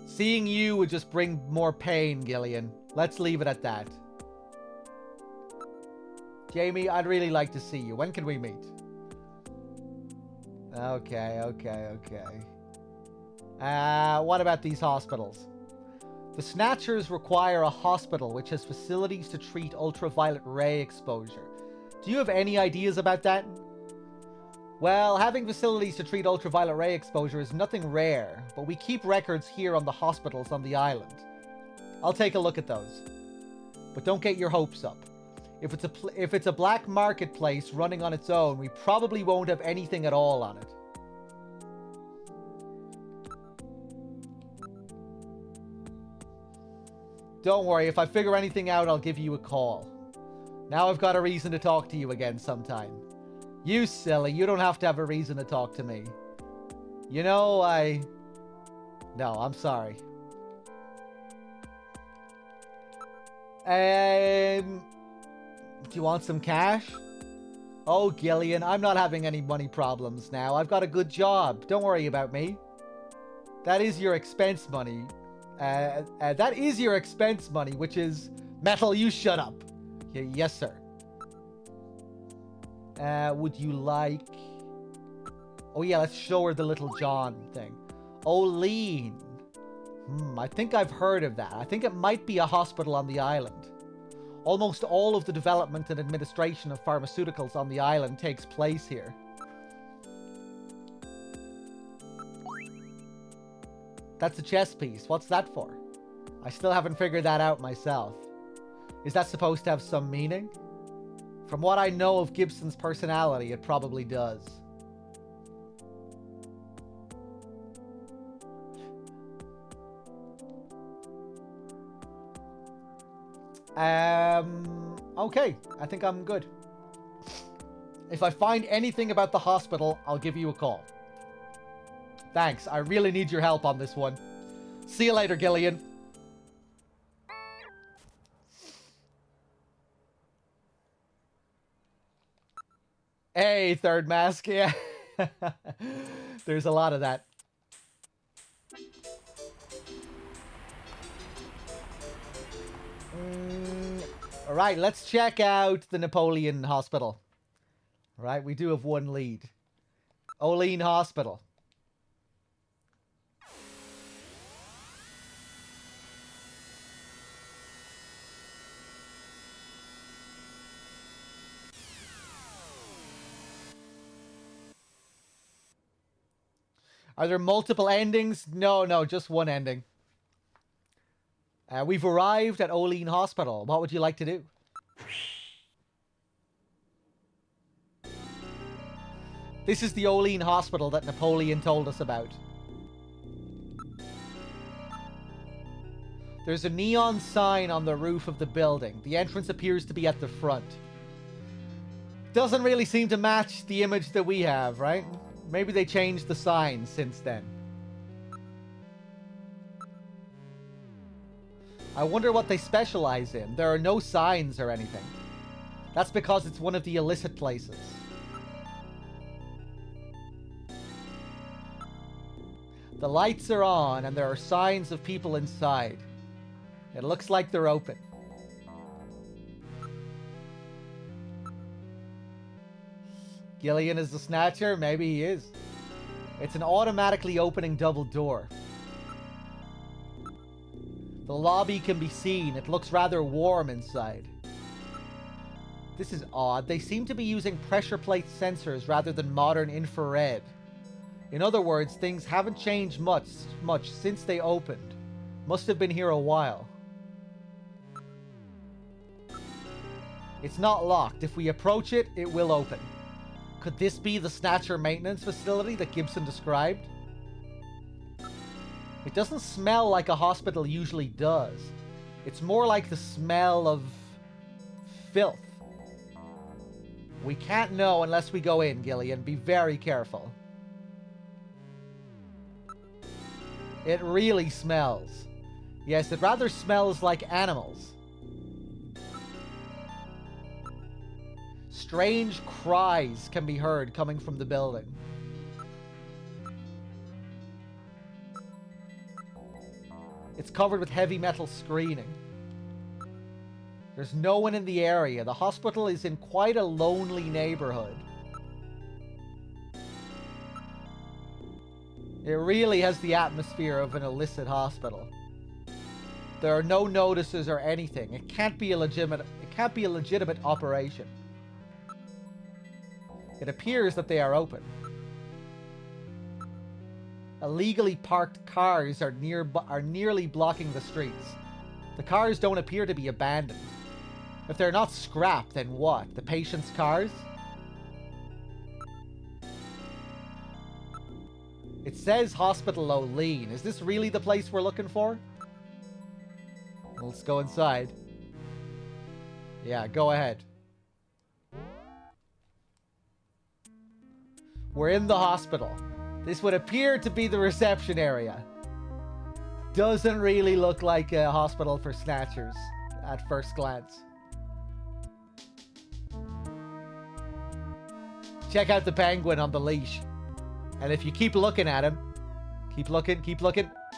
Seeing you would just bring more pain, Gillian. Let's leave it at that. Jamie, I'd really like to see you. When can we meet? Okay. What about these hospitals? The Snatchers require a hospital which has facilities to treat ultraviolet ray exposure. Do you have any ideas about that? Well, having facilities to treat ultraviolet ray exposure is nothing rare, but we keep records here on the hospitals on the island. I'll take a look at those. But don't get your hopes up. If it's a black marketplace running on its own, we probably won't have anything at all on it. Don't worry, if I figure anything out, I'll give you a call. Now I've got a reason to talk to you again sometime. You silly, you don't have to have a reason to talk to me. You know, No, I'm sorry. Do you want some cash? Oh, Gillian, I'm not having any money problems now. I've got a good job. Don't worry about me. That is your expense money. That is your expense money, which is... Metal, you shut up. Yes, sir. Would you like... Oh yeah, let's show her the Little John thing. Olean. I think I've heard of that. I think it might be a hospital on the island. Almost all of the development and administration of pharmaceuticals on the island takes place here. That's a chess piece. What's that for? I still haven't figured that out myself. Is that supposed to have some meaning? From what I know of Gibson's personality, it probably does. Okay, I think I'm good. If I find anything about the hospital, I'll give you a call. Thanks, I really need your help on this one. See you later, Gillian. Hey, third mask, yeah. There's a lot of that. All right, let's check out the Napoleon Hospital. All right, we do have one lead. Olean Hospital. Are there multiple endings? No, just one ending. We've arrived at Olean Hospital. What would you like to do? This is the Olean Hospital that Napoleon told us about. There's a neon sign on the roof of the building. The entrance appears to be at the front. Doesn't really seem to match the image that we have, right? Maybe they changed the sign since then. I wonder what they specialize in. There are no signs or anything. That's because it's one of the illicit places. The lights are on and there are signs of people inside. It looks like they're open. Gillian is the Snatcher? Maybe he is. It's an automatically opening double door. The lobby can be seen. It looks rather warm inside. This is odd. They seem to be using pressure plate sensors rather than modern infrared. In other words, things haven't changed much since they opened. Must have been here a while. It's not locked. If we approach it, it will open. Could this be the Snatcher maintenance facility that Gibson described? It doesn't smell like a hospital usually does. It's more like the smell of filth. We can't know unless we go in, Gillian. Be very careful. It really smells. Yes, it rather smells like animals. Strange cries can be heard coming from the building. It's covered with heavy metal screening. There's no one in the area. The hospital is in quite a lonely neighborhood. It really has the atmosphere of an illicit hospital. There are no notices or anything. It can't be a legitimate operation. It appears that they are open. Illegally parked cars are nearly blocking the streets. The cars don't appear to be abandoned. If they're not scrapped, then what? The patient's cars? It says Hospital Olean. Is this really the place we're looking for? Let's go inside. Yeah, go ahead. We're in the hospital. This would appear to be the reception area. Doesn't really look like a hospital for Snatchers at first glance. Check out the penguin on the leash. And if you keep looking at him, keep looking.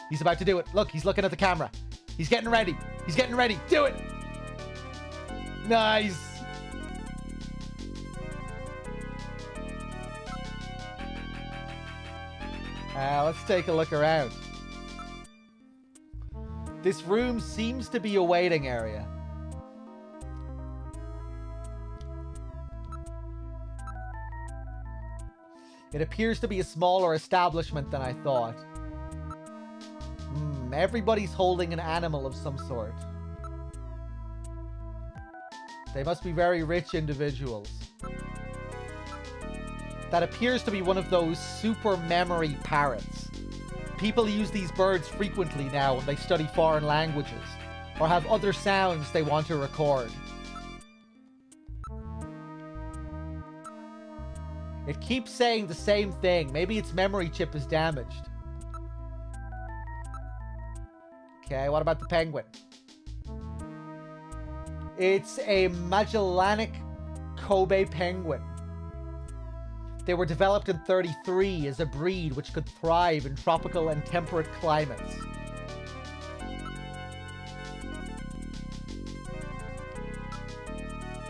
He's about to do it. Look, he's looking at the camera. He's getting ready. Do it. Nice. Let's take a look around. This room seems to be a waiting area. It appears to be a smaller establishment than I thought. Everybody's holding an animal of some sort. They must be very rich individuals. That appears to be one of those super memory parrots. People use these birds frequently now when they study foreign languages or have other sounds they want to record. It keeps saying the same thing. Maybe its memory chip is damaged. Okay, what about the penguin? It's a Magellanic Kobe penguin. They were developed in 33 as a breed which could thrive in tropical and temperate climates.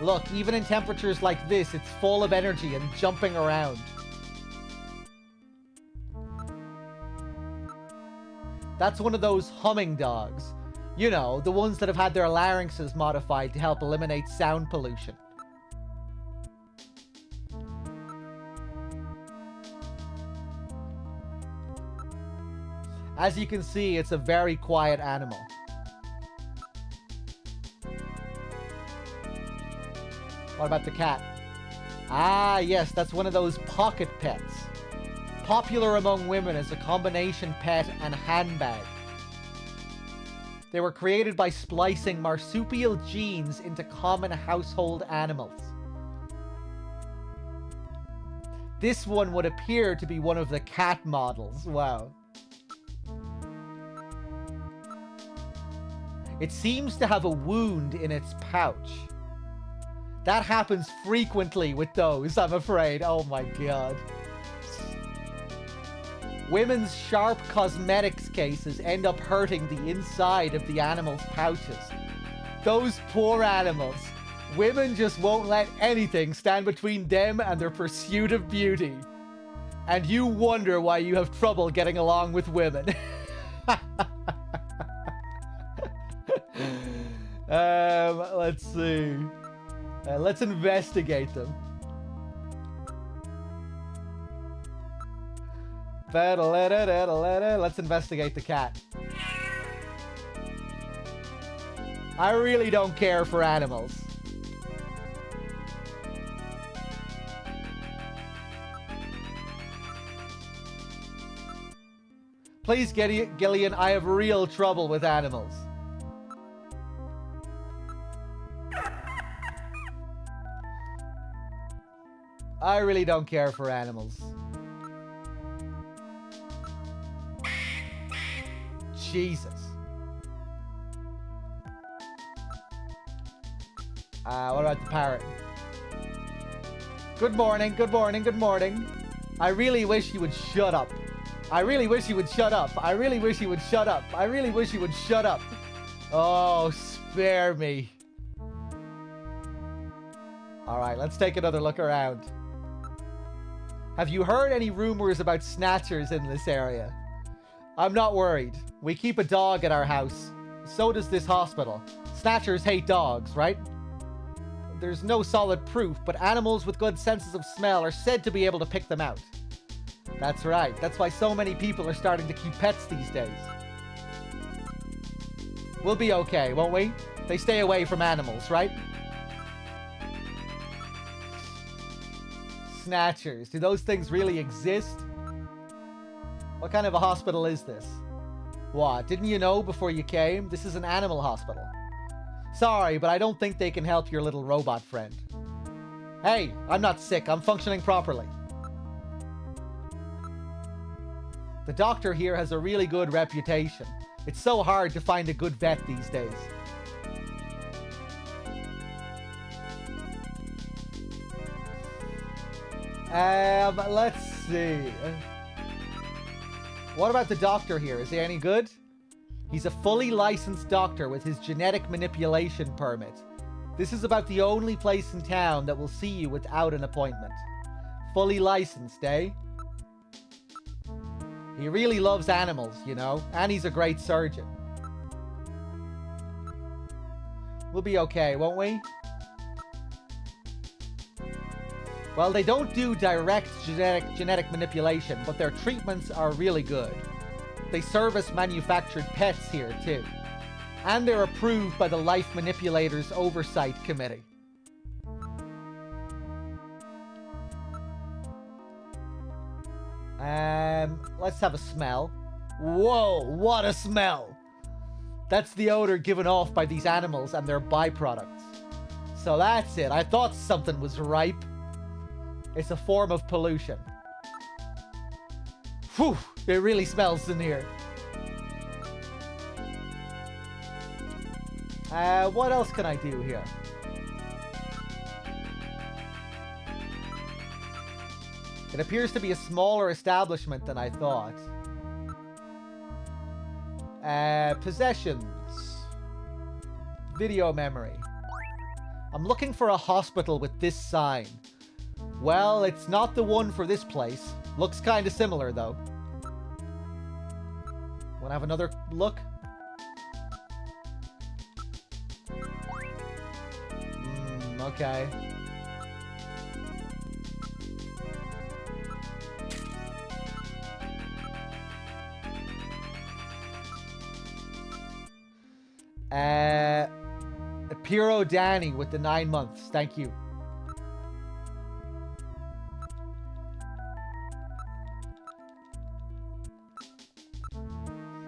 Look, even in temperatures like this, it's full of energy and jumping around. That's one of those humming dogs. You know, the ones that have had their larynxes modified to help eliminate sound pollution. As you can see, it's a very quiet animal. What about the cat? Ah, yes, that's one of those pocket pets. Popular among women as a combination pet and handbag. They were created by splicing marsupial genes into common household animals. This one would appear to be one of the cat models. Wow. It seems to have a wound in its pouch. That happens frequently with those, I'm afraid. Oh my god. Women's sharp cosmetics cases end up hurting the inside of the animal's pouches. Those poor animals. Women just won't let anything stand between them and their pursuit of beauty. And you wonder why you have trouble getting along with women. Let's see. Let's investigate them. Let's investigate the cat. I really don't care for animals. Please, Gillian, I have real trouble with animals. I really don't care for animals. Jesus. What about the parrot? Good morning, good morning, good morning. I really wish you would shut up. I really wish you would shut up. I really wish you would shut up. I really wish you would shut up. Oh, spare me. Alright, let's take another look around. Have you heard any rumors about snatchers in this area? I'm not worried. We keep a dog at our house. So does this hospital. Snatchers hate dogs, right? There's no solid proof, but animals with good senses of smell are said to be able to pick them out. That's right. That's why so many people are starting to keep pets these days. We'll be okay, won't we? They stay away from animals, right? Snatchers. Do those things really exist? What kind of a hospital is this? What? Didn't you know before you came? This is an animal hospital. Sorry, but I don't think they can help your little robot friend. Hey, I'm not sick. I'm functioning properly. The doctor here has a really good reputation. It's so hard to find a good vet these days. Let's see. What about the doctor here? Is he any good? He's a fully licensed doctor with his genetic manipulation permit. This is about the only place in town that will see you without an appointment. Fully licensed, eh? He really loves animals, you know, and he's a great surgeon. We'll be okay, won't we? Well, they don't do direct genetic manipulation, but their treatments are really good. They service manufactured pets here, too. And they're approved by the Life Manipulators Oversight Committee. Let's have a smell. Whoa, what a smell! That's the odor given off by these animals and their byproducts. So that's it. I thought something was ripe. It's a form of pollution. Whew, it really smells in here. What else can I do here? It appears to be a smaller establishment than I thought. Possessions. Video memory. I'm looking for a hospital with this sign. Well, it's not the one for this place. Looks kind of similar, though. Wanna have another look? Okay. Piro Danny with the 9 months. Thank you.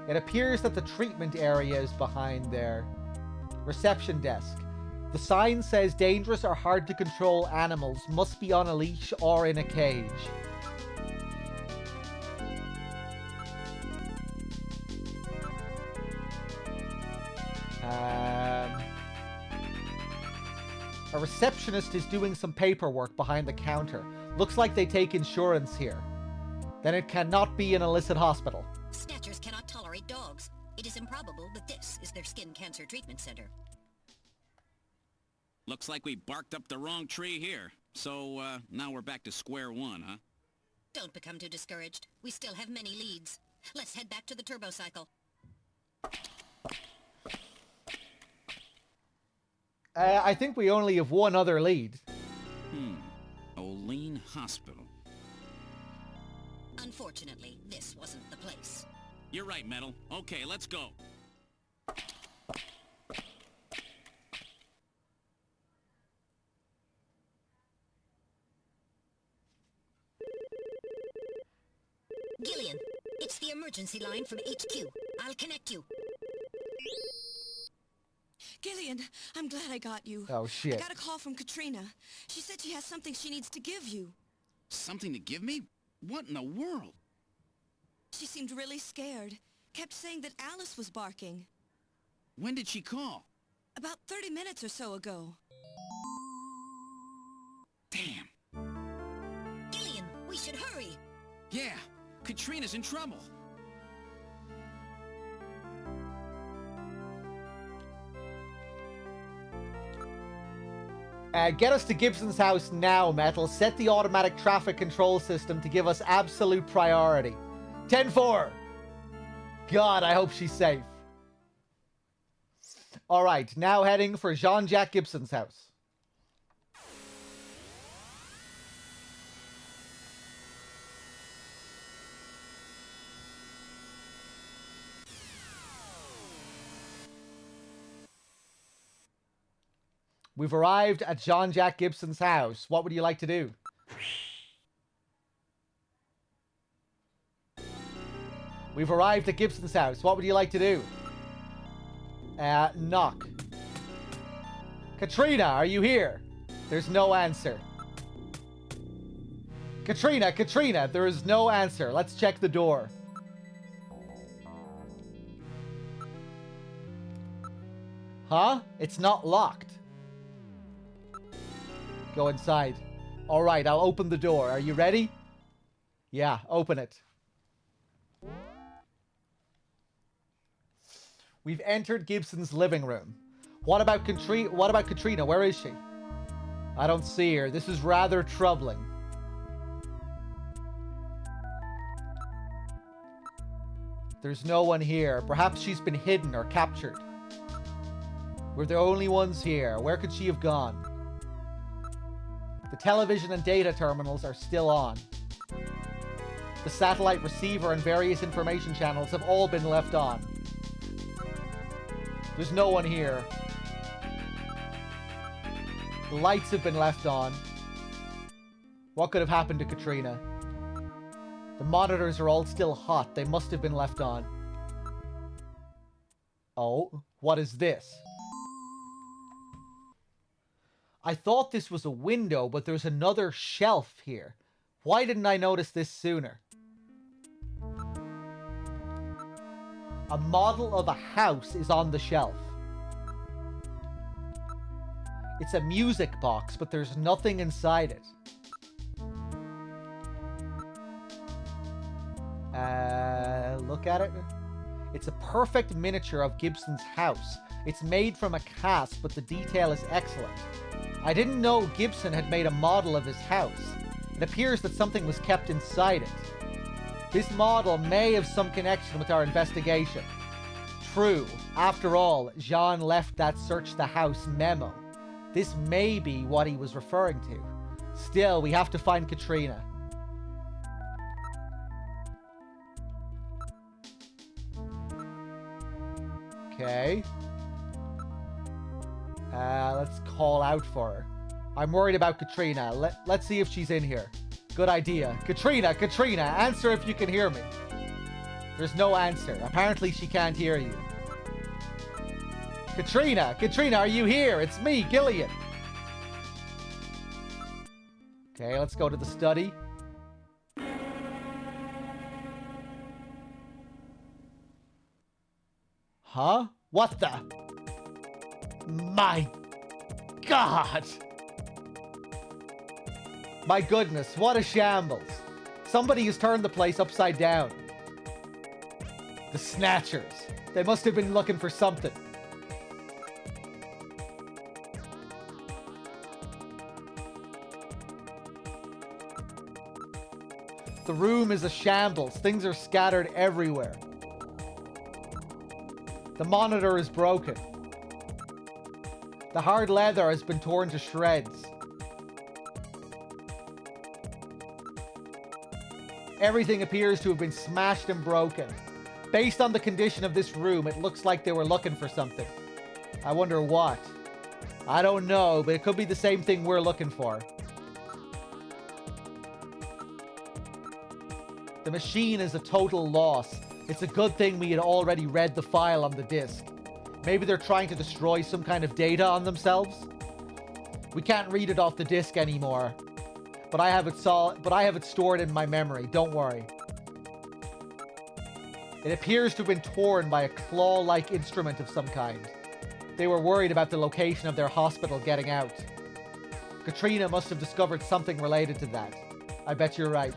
It appears that the treatment area is behind there. Reception desk. The sign says dangerous or hard to control animals must be on a leash or in a cage. A receptionist is doing some paperwork behind the counter. Looks like they take insurance here. Then it cannot be an illicit hospital. Snatchers cannot tolerate dogs. It is improbable that this is their skin cancer treatment center. Looks like we barked up the wrong tree here. So, now we're back to square one, huh? Don't become too discouraged. We still have many leads. Let's head back to the turbocycle. I think we only have one other lead. Olean Hospital. Unfortunately, this wasn't the place. You're right, Metal. Okay, let's go. Gillian, it's the emergency line from HQ. I'll connect you. Gillian, I'm glad I got you. Oh, shit. I got a call from Katrina. She said she has something she needs to give you. Something to give me? What in the world? She seemed really scared. Kept saying that Alice was barking. When did she call? About 30 minutes or so ago. Damn. Gillian, we should hurry. Yeah, Katrina's in trouble. Get us to Gibson's house now, Metal. Set the automatic traffic control system to give us absolute priority. 10-4. God, I hope she's safe. Alright, now heading for Jean-Jacques Gibson's house. We've arrived at Jean-Jacques Gibson's house. What would you like to do? We've arrived at Gibson's house. What would you like to do? Knock. Katrina, are you here? There's no answer. Katrina, there is no answer. Let's check the door. Huh? It's not locked. Go inside. Alright, I'll open the door. Are you ready? Yeah, open it. We've entered Gibson's living room. What about Katrina? Where is she? I don't see her. This is rather troubling. There's no one here. Perhaps she's been hidden or captured. We're the only ones here. Where could she have gone? The television and data terminals are still on. The satellite receiver and various information channels have all been left on. There's no one here. The lights have been left on. What could have happened to Katrina? The monitors are all still hot. They must have been left on. Oh, what is this? I thought this was a window, but there's another shelf here. Why didn't I notice this sooner? A model of a house is on the shelf. It's a music box, but there's nothing inside it. Look at it. It's a perfect miniature of Gibson's house. It's made from a cast, but the detail is excellent. I didn't know Gibson had made a model of his house. It appears that something was kept inside it. This model may have some connection with our investigation. True. After all, Jean left that search the house memo. This may be what he was referring to. Still, we have to find Katrina. Okay. Let's call out for her. I'm worried about Katrina. Let's see if she's in here. Good idea. Katrina, Katrina, answer if you can hear me. There's no answer. Apparently she can't hear you. Katrina, Katrina, are you here? It's me, Gillian. Okay, let's go to the study. Huh? What the? My God! My goodness, what a shambles. Somebody has turned the place upside down. The Snatchers. They must have been looking for something. The room is a shambles. Things are scattered everywhere. The monitor is broken. The hard leather has been torn to shreds. Everything appears to have been smashed and broken. Based on the condition of this room, it looks like they were looking for something. I wonder what. I don't know, but it could be the same thing we're looking for. The machine is a total loss. It's a good thing we had already read the file on the disk. Maybe they're trying to destroy some kind of data on themselves? We can't read it off the disk anymore. But I have it stored in my memory, don't worry. It appears to have been torn by a claw-like instrument of some kind. They were worried about the location of their hospital getting out. Katrina must have discovered something related to that. I bet you're right.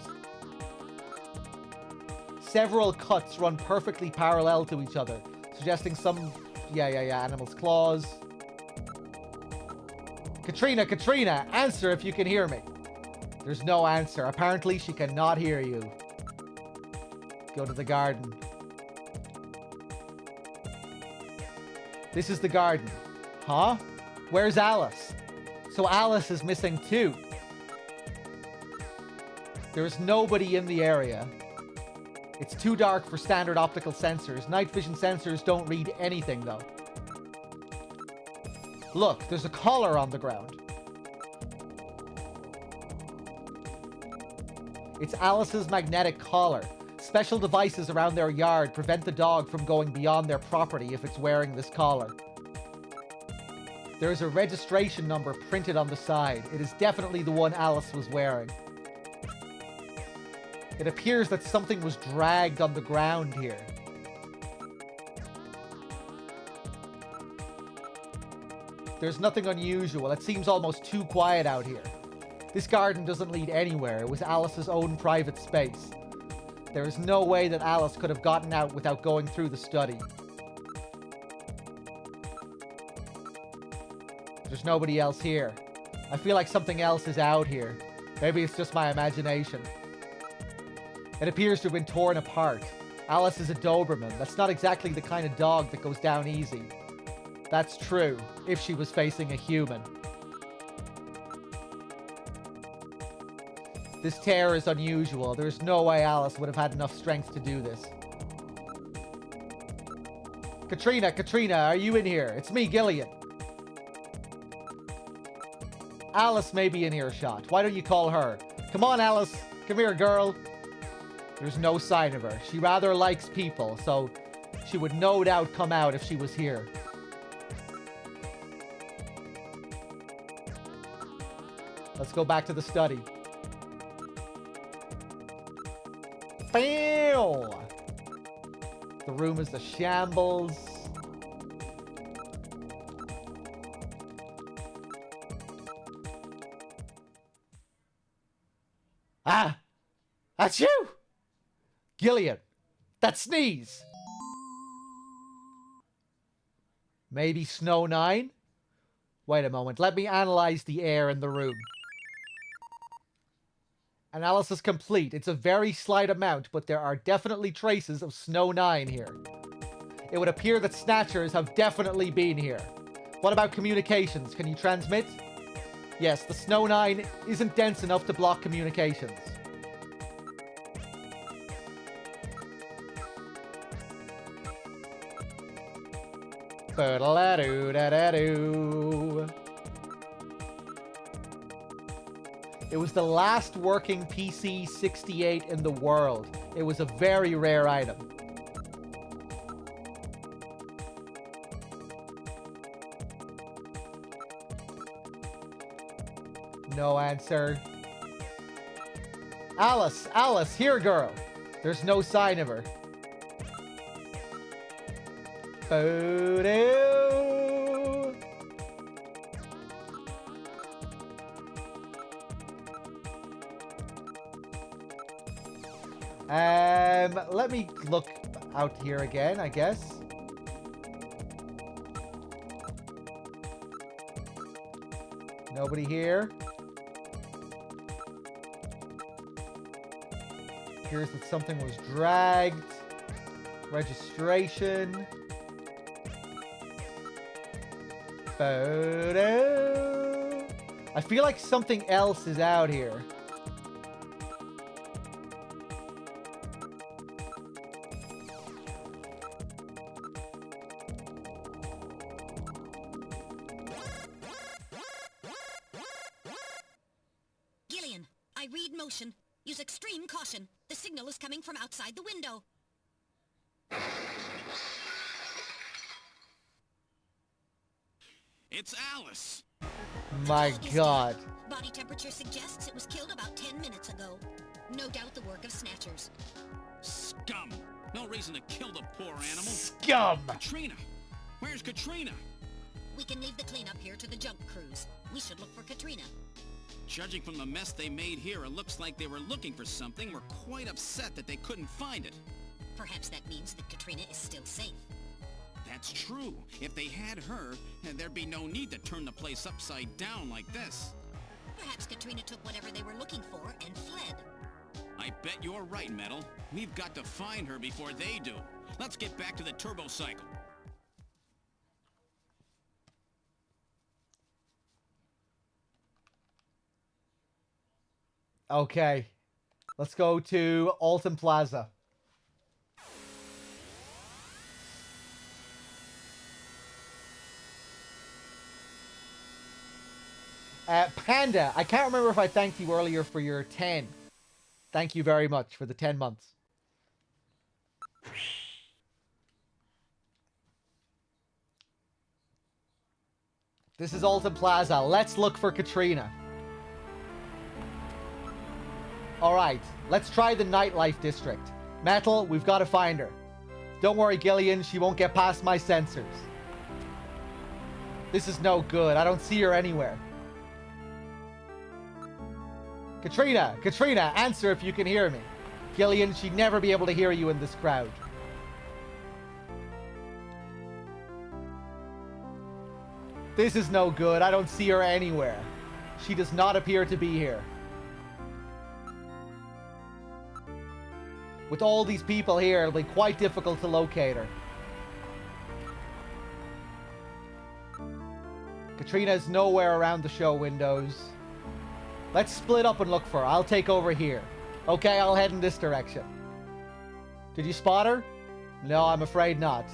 Several cuts run perfectly parallel to each other, suggesting some... Yeah, animals' claws. Katrina, Katrina, answer if you can hear me. There's no answer. Apparently she cannot hear you. Go to the garden. This is the garden. Huh? Where's Alice? So Alice is missing too. There's nobody in the area. It's too dark for standard optical sensors. Night vision sensors don't read anything, though. Look, there's a collar on the ground. It's Alice's magnetic collar. Special devices around their yard prevent the dog from going beyond their property if it's wearing this collar. There is a registration number printed on the side. It is definitely the one Alice was wearing. It appears that something was dragged on the ground here. There's nothing unusual. It seems almost too quiet out here. This garden doesn't lead anywhere. It was Alice's own private space. There is no way that Alice could have gotten out without going through the study. There's nobody else here. I feel like something else is out here. Maybe it's just my imagination. It appears to have been torn apart. Alice is a Doberman. That's not exactly the kind of dog that goes down easy. That's true, if she was facing a human. This tear is unusual. There's no way Alice would have had enough strength to do this. Katrina, Katrina, are you in here? It's me, Gillian. Alice may be in earshot. Why don't you call her? Come on, Alice. Come here, girl. There's no sign of her. She rather likes people, so she would no doubt come out if she was here. Let's go back to the study. Bam! The room is a shambles. Ah! That's you! Gillian! That sneeze! Maybe Snow 9? Wait a moment. Let me analyze the air in the room. Analysis complete. It's a very slight amount, but there are definitely traces of Snow 9 here. It would appear that Snatchers have definitely been here. What about communications? Can you transmit? Yes, the Snow 9 isn't dense enough to block communications. Ba-da-la-doo-da-da-doo. It was the last working PC-68 in the world. It was a very rare item. No answer. Alice! Alice! Here, girl! There's no sign of her. Boo-doo! Let me look out here again, I guess. Nobody here. Appears that something was dragged. Registration. Photo. I feel like something else is out here. Gillian, I read motion. Use extreme caution. The signal is coming from outside the window. It's Alice! My God. Body temperature suggests it was killed about 10 minutes ago. No doubt the work of Snatchers. Scum! No reason to kill the poor animal. Scum! Katrina! Where's Katrina? We can leave the cleanup here to the junk crews. We should look for Katrina. Judging from the mess they made here, it looks like they were looking for something. We're quite upset that they couldn't find it. Perhaps that means that Katrina is still safe. That's true. If they had her, there'd be no need to turn the place upside down like this. Perhaps Katrina took whatever they were looking for and fled. I bet you're right, Metal. We've got to find her before they do. Let's get back to the turbo cycle. Okay. Let's go to Alton Plaza. Panda, I can't remember if I thanked you earlier for your 10. Thank you very much for the 10 months. This is Alton Plaza. Let's look for Katrina. Alright, let's try the nightlife district. Metal, we've got to find her. Don't worry, Gillian, she won't get past my sensors. This is no good. I don't see her anywhere. Katrina! Katrina! Answer if you can hear me. Gillian, she'd never be able to hear you in this crowd. This is no good. I don't see her anywhere. She does not appear to be here. With all these people here, it'll be quite difficult to locate her. Katrina is nowhere around the show windows. Let's split up and look for her. I'll take over here. Okay, I'll head in this direction. Did you spot her? No, I'm afraid not.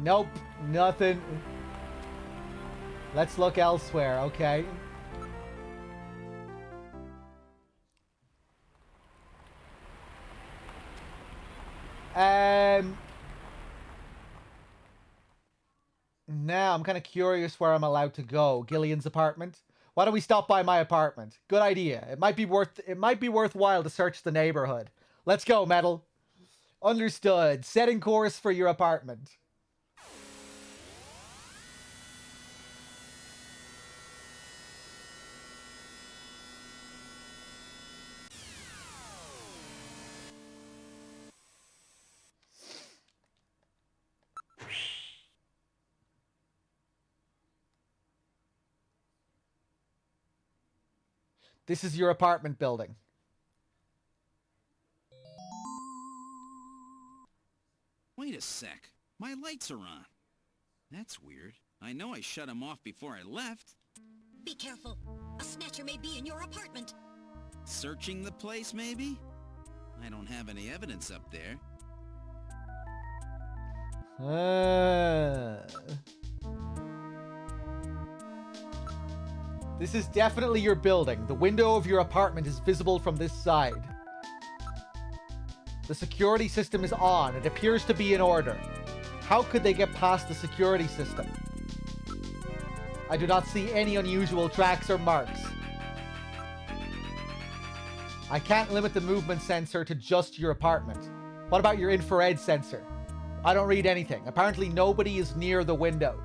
Nope, nothing. Let's look elsewhere, okay? Now I'm kind of curious where I'm allowed to go. Gillian's apartment. Why don't we stop by my apartment? Good idea. It might be worthwhile to search the neighborhood. Let's go, Metal. Understood. Setting course for your apartment. This is your apartment building. Wait a sec. My lights are on. That's weird. I know I shut them off before I left. Be careful. A Snatcher may be in your apartment. Searching the place, maybe? I don't have any evidence up there. This is definitely your building. The window of your apartment is visible from this side. The security system is on. It appears to be in order. How could they get past the security system? I do not see any unusual tracks or marks. I can't limit the movement sensor to just your apartment. What about your infrared sensor? I don't read anything. Apparently nobody is near the window.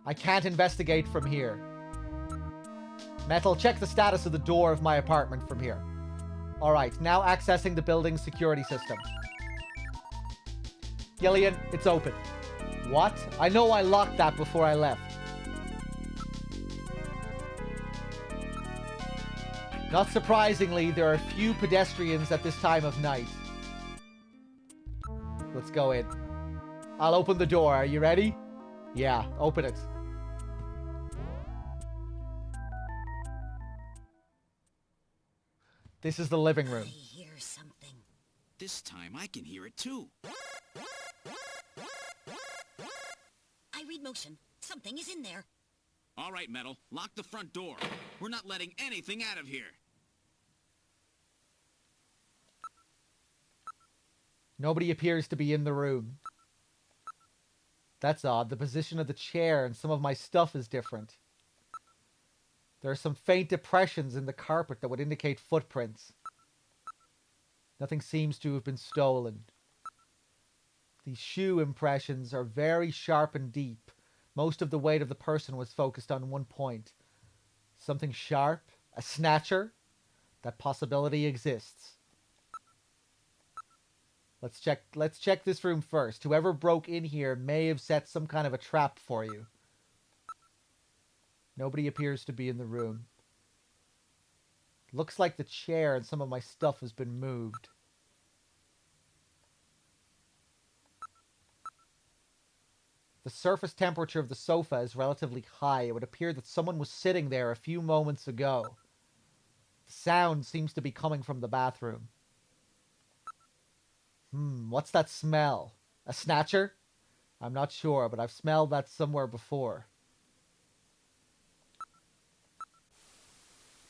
I can't investigate from here. Metal, check the status of the door of my apartment from here. Alright, now accessing the building's security system. Gillian, it's open. What? I know I locked that before I left. Not surprisingly, there are few pedestrians at this time of night. Let's go in. I'll open the door. Are you ready? Yeah, open it. This is the living room. I hear something. This time I can hear it too. I read motion. Something is in there. All right, Metal. Lock the front door. We're not letting anything out of here. Nobody appears to be in the room. That's odd. The position of the chair and some of my stuff is different. There are some faint depressions in the carpet that would indicate footprints. Nothing seems to have been stolen. These shoe impressions are very sharp and deep. Most of the weight of the person was focused on one point. Something sharp? A snatcher? That possibility exists. Let's check this room first. Whoever broke in here may have set some kind of a trap for you. Nobody appears to be in the room. Looks like the chair and some of my stuff has been moved. The surface temperature of the sofa is relatively high. It would appear that someone was sitting there a few moments ago. The sound seems to be coming from the bathroom. What's that smell? A snatcher? I'm not sure, but I've smelled that somewhere before.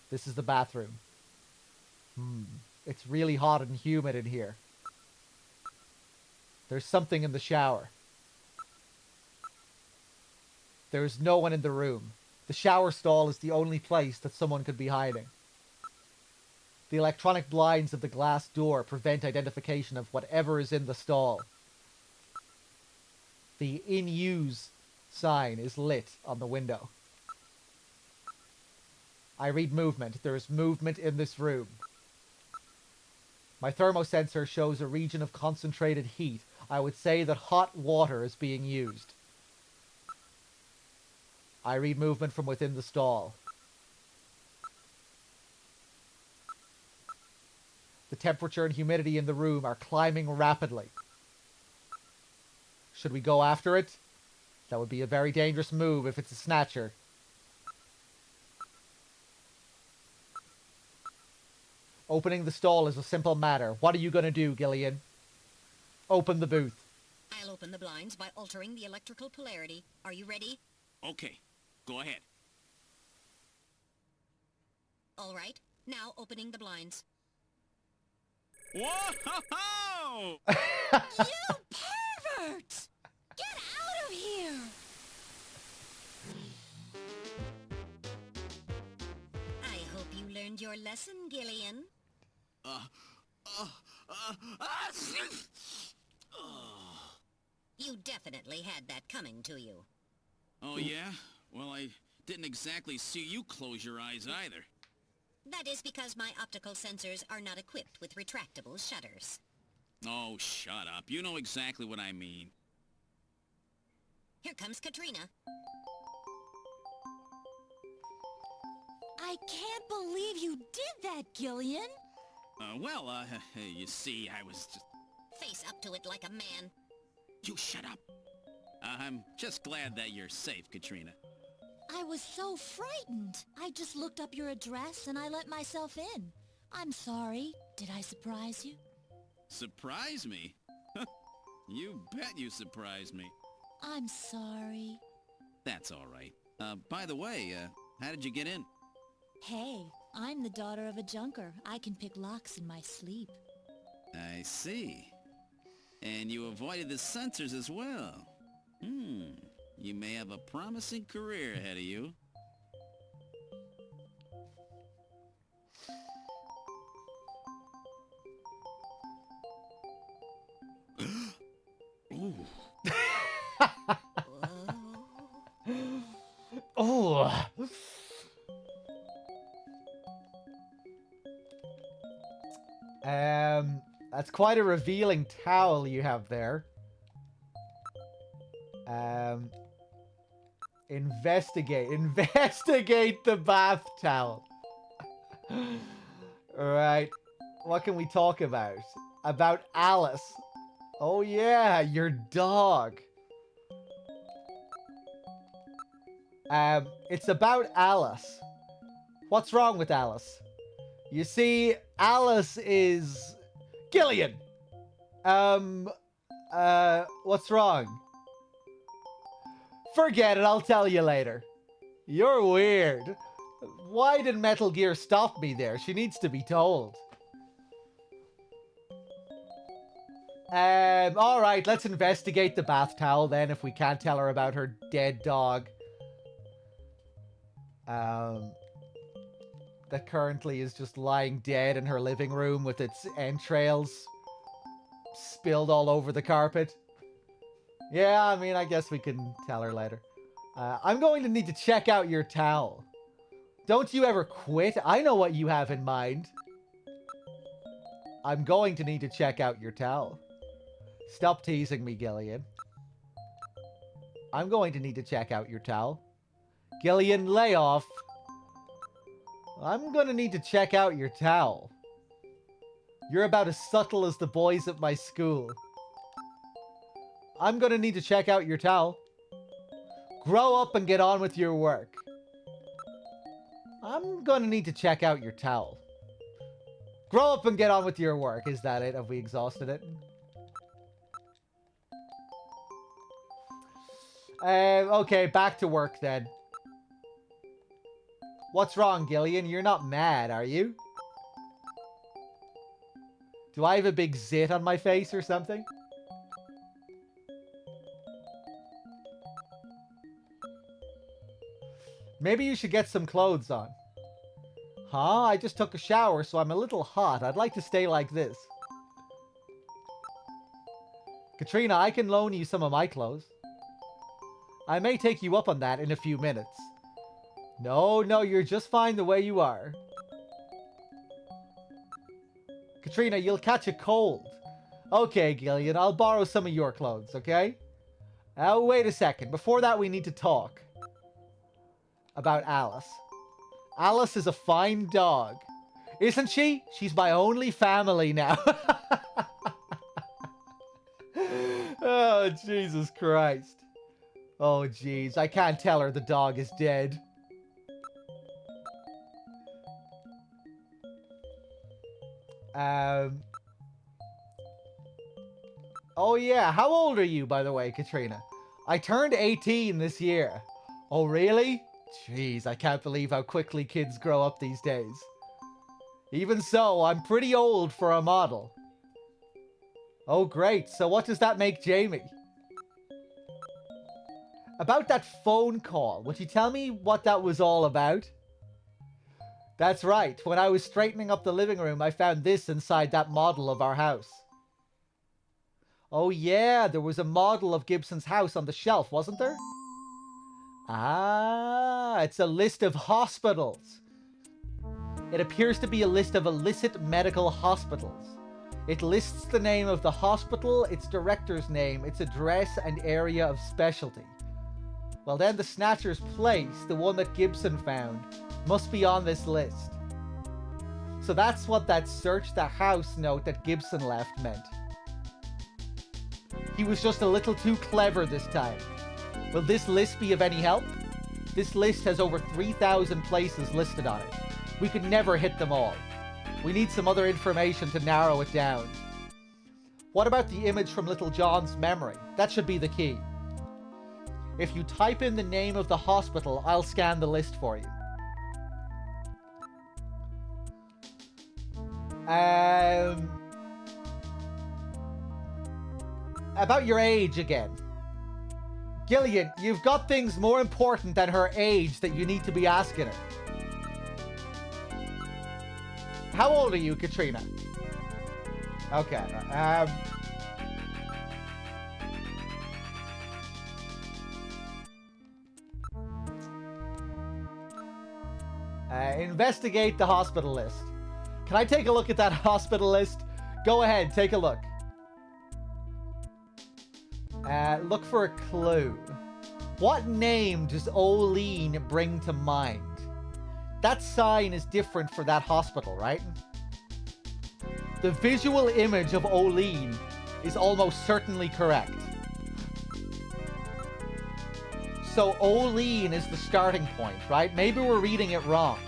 This is the bathroom. It's really hot and humid in here. There's something in the shower. There is no one in the room. The shower stall is the only place that someone could be hiding. The electronic blinds of the glass door prevent identification of whatever is in the stall. The in use sign is lit on the window. I read movement. There is movement in this room. My thermosensor shows a region of concentrated heat. I would say that hot water is being used. I read movement from within the stall. The temperature and humidity in the room are climbing rapidly. Should we go after it? That would be a very dangerous move if it's a snatcher. Opening the stall is a simple matter. What are you going to do, Gillian? Open the booth. I'll open the blinds by altering the electrical polarity. Are you ready? Okay, go ahead. All right. Now opening the blinds. Whoa! You pervert! Get out of here! I hope you learned your lesson, Gillian. You definitely had that coming to you. Oh, yeah? Well, I didn't exactly see you close your eyes either. That is because my optical sensors are not equipped with retractable shutters. Oh, shut up. You know exactly what I mean. Here comes Katrina. I can't believe you did that, Gillian. You see, I was just... Face up to it like a man. You shut up. I'm just glad that you're safe, Katrina. I was so frightened. I just looked up your address and I let myself in. I'm sorry. Did I surprise you? Surprise me? You bet you surprised me. I'm sorry. That's all right. By the way, how did you get in? Hey, I'm the daughter of a junker. I can pick locks in my sleep. I see. And you avoided the sensors as well. You may have a promising career ahead of you. Ooh. Oh. That's quite a revealing towel you have there. Investigate the bath towel. Alright. What can we talk about? About Alice. Oh yeah, your dog. It's about Alice. What's wrong with Alice? You see, Alice is... Gillian! What's wrong? Forget it, I'll tell you later. You're weird. Why did Metal Gear stop me there? She needs to be told. Alright, let's investigate the bath towel then if we can't tell her about her dead dog. That currently is just lying dead in her living room with its entrails spilled all over the carpet. Yeah, I mean, I guess we can tell her later. I'm going to need to check out your towel. Don't you ever quit? I know what you have in mind. I'm going to need to check out your towel. Stop teasing me, Gillian. I'm going to need to check out your towel. Gillian, lay off. I'm gonna need to check out your towel. You're about as subtle as the boys at my school. I'm gonna need to check out your towel. Grow up and get on with your work. I'm gonna need to check out your towel. Grow up and get on with your work. Is that it? Have we exhausted it? Okay, back to work then. What's wrong, Gillian? You're not mad, are you? Do I have a big zit on my face or something? Maybe you should get some clothes on. Huh? I just took a shower, so I'm a little hot. I'd like to stay like this. Katrina, I can loan you some of my clothes. I may take you up on that in a few minutes. No, you're just fine the way you are. Katrina, you'll catch a cold. Okay, Gillian, I'll borrow some of your clothes, okay? Now, wait a second. Before that, we need to talk about Alice. Alice is a fine dog. Isn't she? She's my only family now. Oh, Jesus Christ. Oh, jeez. I can't tell her the dog is dead. Oh yeah, how old are you, by the way, Katrina? I turned 18 this year. Oh really? Jeez, I can't believe how quickly kids grow up these days. Even so, I'm pretty old for a model. Oh great, so what does that make Jamie? About that phone call, would you tell me what that was all about? That's right, when I was straightening up the living room, I found this inside that model of our house. Oh yeah, there was a model of Gibson's house on the shelf, wasn't there? Ah, it's a list of hospitals. It appears to be a list of illicit medical hospitals. It lists the name of the hospital, its director's name, its address, and area of specialty. Well then the Snatcher's place, the one that Gibson found, must be on this list. So that's what that search the house note that Gibson left meant. He was just a little too clever this time. Will this list be of any help? This list has over 3,000 places listed on it. We could never hit them all. We need some other information to narrow it down. What about the image from Little John's memory? That should be the key. If you type in the name of the hospital, I'll scan the list for you. About your age again. Gillian, you've got things more important than her age that you need to be asking her. How old are you, Katrina? Okay. Investigate the hospital list. Can I take a look at that hospital list? Go ahead, take a look. Look for a clue. What name does O'Lean bring to mind? That sign is different for that hospital, right? The visual image of O'Lean is almost certainly correct. So O'Lean is the starting point, right? Maybe we're reading it wrong.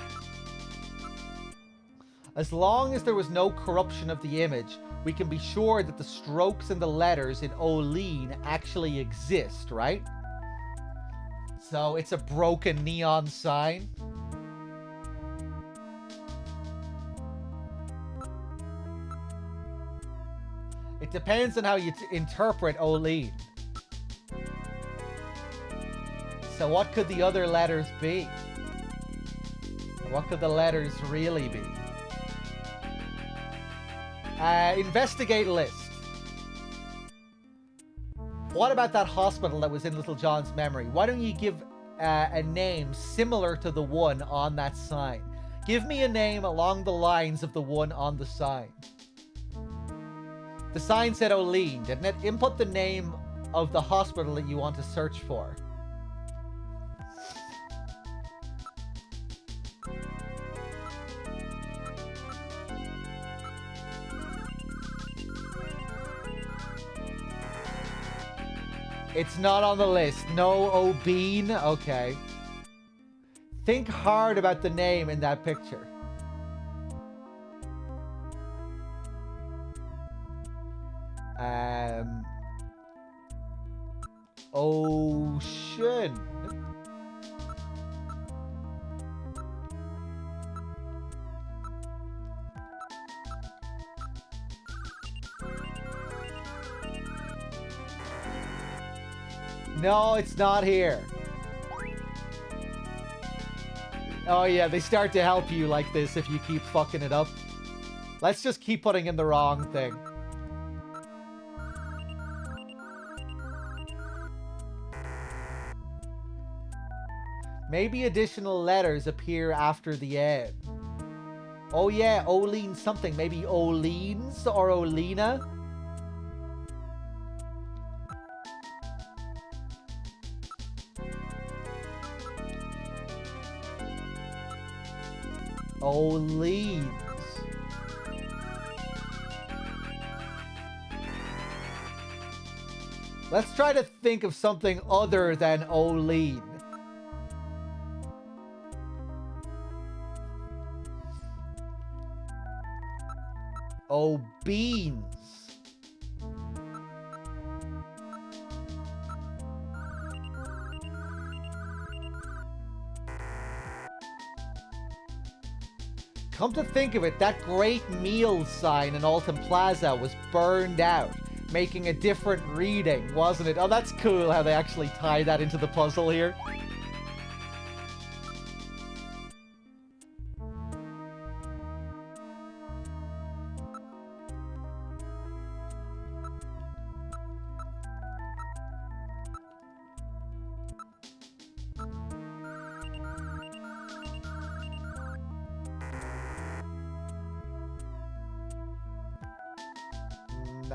As long as there was no corruption of the image, we can be sure that the strokes and the letters in O'Lean actually exist, right? So it's a broken neon sign. It depends on how you interpret O'Lean. So what could the other letters be? What could the letters really be? Investigate list. What about that hospital that was in Little John's memory? Why don't you give a name similar to the one on that sign? Give me a name along the lines of the one on the sign. The sign said O'Lean, didn't it? Input the name of the hospital that you want to search for. It's not on the list. No O'Bean? Okay. Think hard about the name in that picture. Ocean. No, it's not here. Oh yeah, they start to help you like this if you keep fucking it up. Let's just keep putting in the wrong thing. Maybe additional letters appear after the end. Oh yeah, O'Lean something. Maybe O'Leans or O'Lena? O'Leans. Let's try to think of something other than O'Lean. O'Beans. Come to think of it, that great meal sign in Alton Plaza was burned out, making a different reading, wasn't it? Oh, that's cool how they actually tie that into the puzzle here.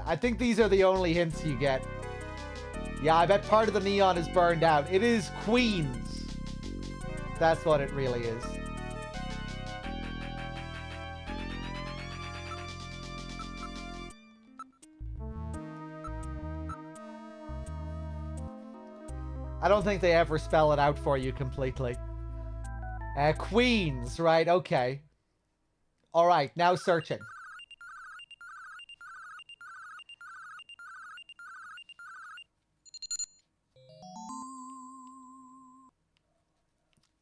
I think these are the only hints you get. Yeah, I bet part of the neon is burned out. It is Queens. That's what it really is. I don't think they ever spell it out for you completely. Queens, right, okay. Alright, now searching.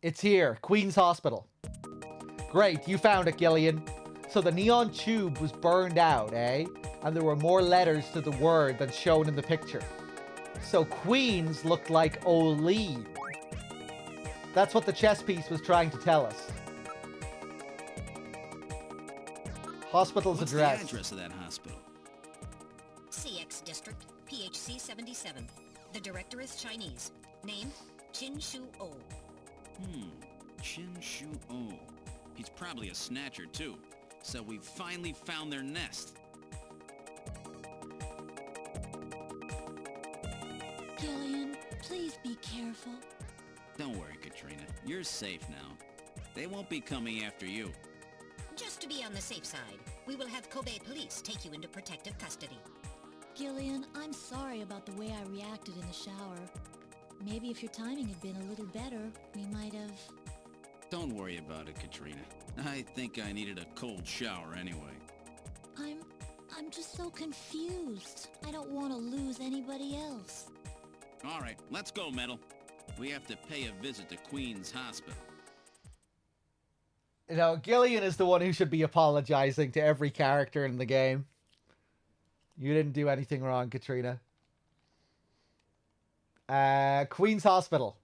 It's here, Queen's Hospital. Great, you found it, Gillian. So the neon tube was burned out, eh? And there were more letters to the word than shown in the picture. So Queens looked like O'Lee. That's what the chess piece was trying to tell us. Hospital's What's address. the address of that hospital? CX District, PHC 77. The director is Chinese. Name, Chin Shu O. Chin Shu O. He's probably a snatcher, too. So we finally found their nest. Gillian, please be careful. Don't worry, Katrina. You're safe now. They won't be coming after you. Just to be on the safe side, we will have Kobe police take you into protective custody. Gillian, I'm sorry about the way I reacted in the shower. Maybe if your timing had been a little better, we might have... Don't worry about it, Katrina. I think I needed a cold shower anyway. I'm just so confused. I don't want to lose anybody else. All right, let's go, Metal. We have to pay a visit to Queen's Hospital. You know, Gillian is the one who should be apologizing to every character in the game. You didn't do anything wrong, Katrina. Queen's Hospital.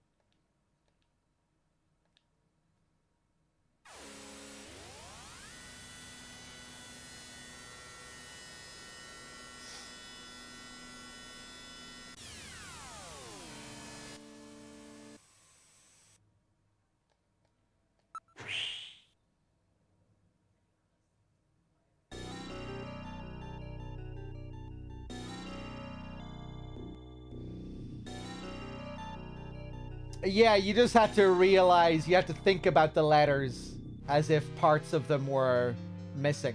Yeah, you just had to realize, you had to think about the letters as if parts of them were missing.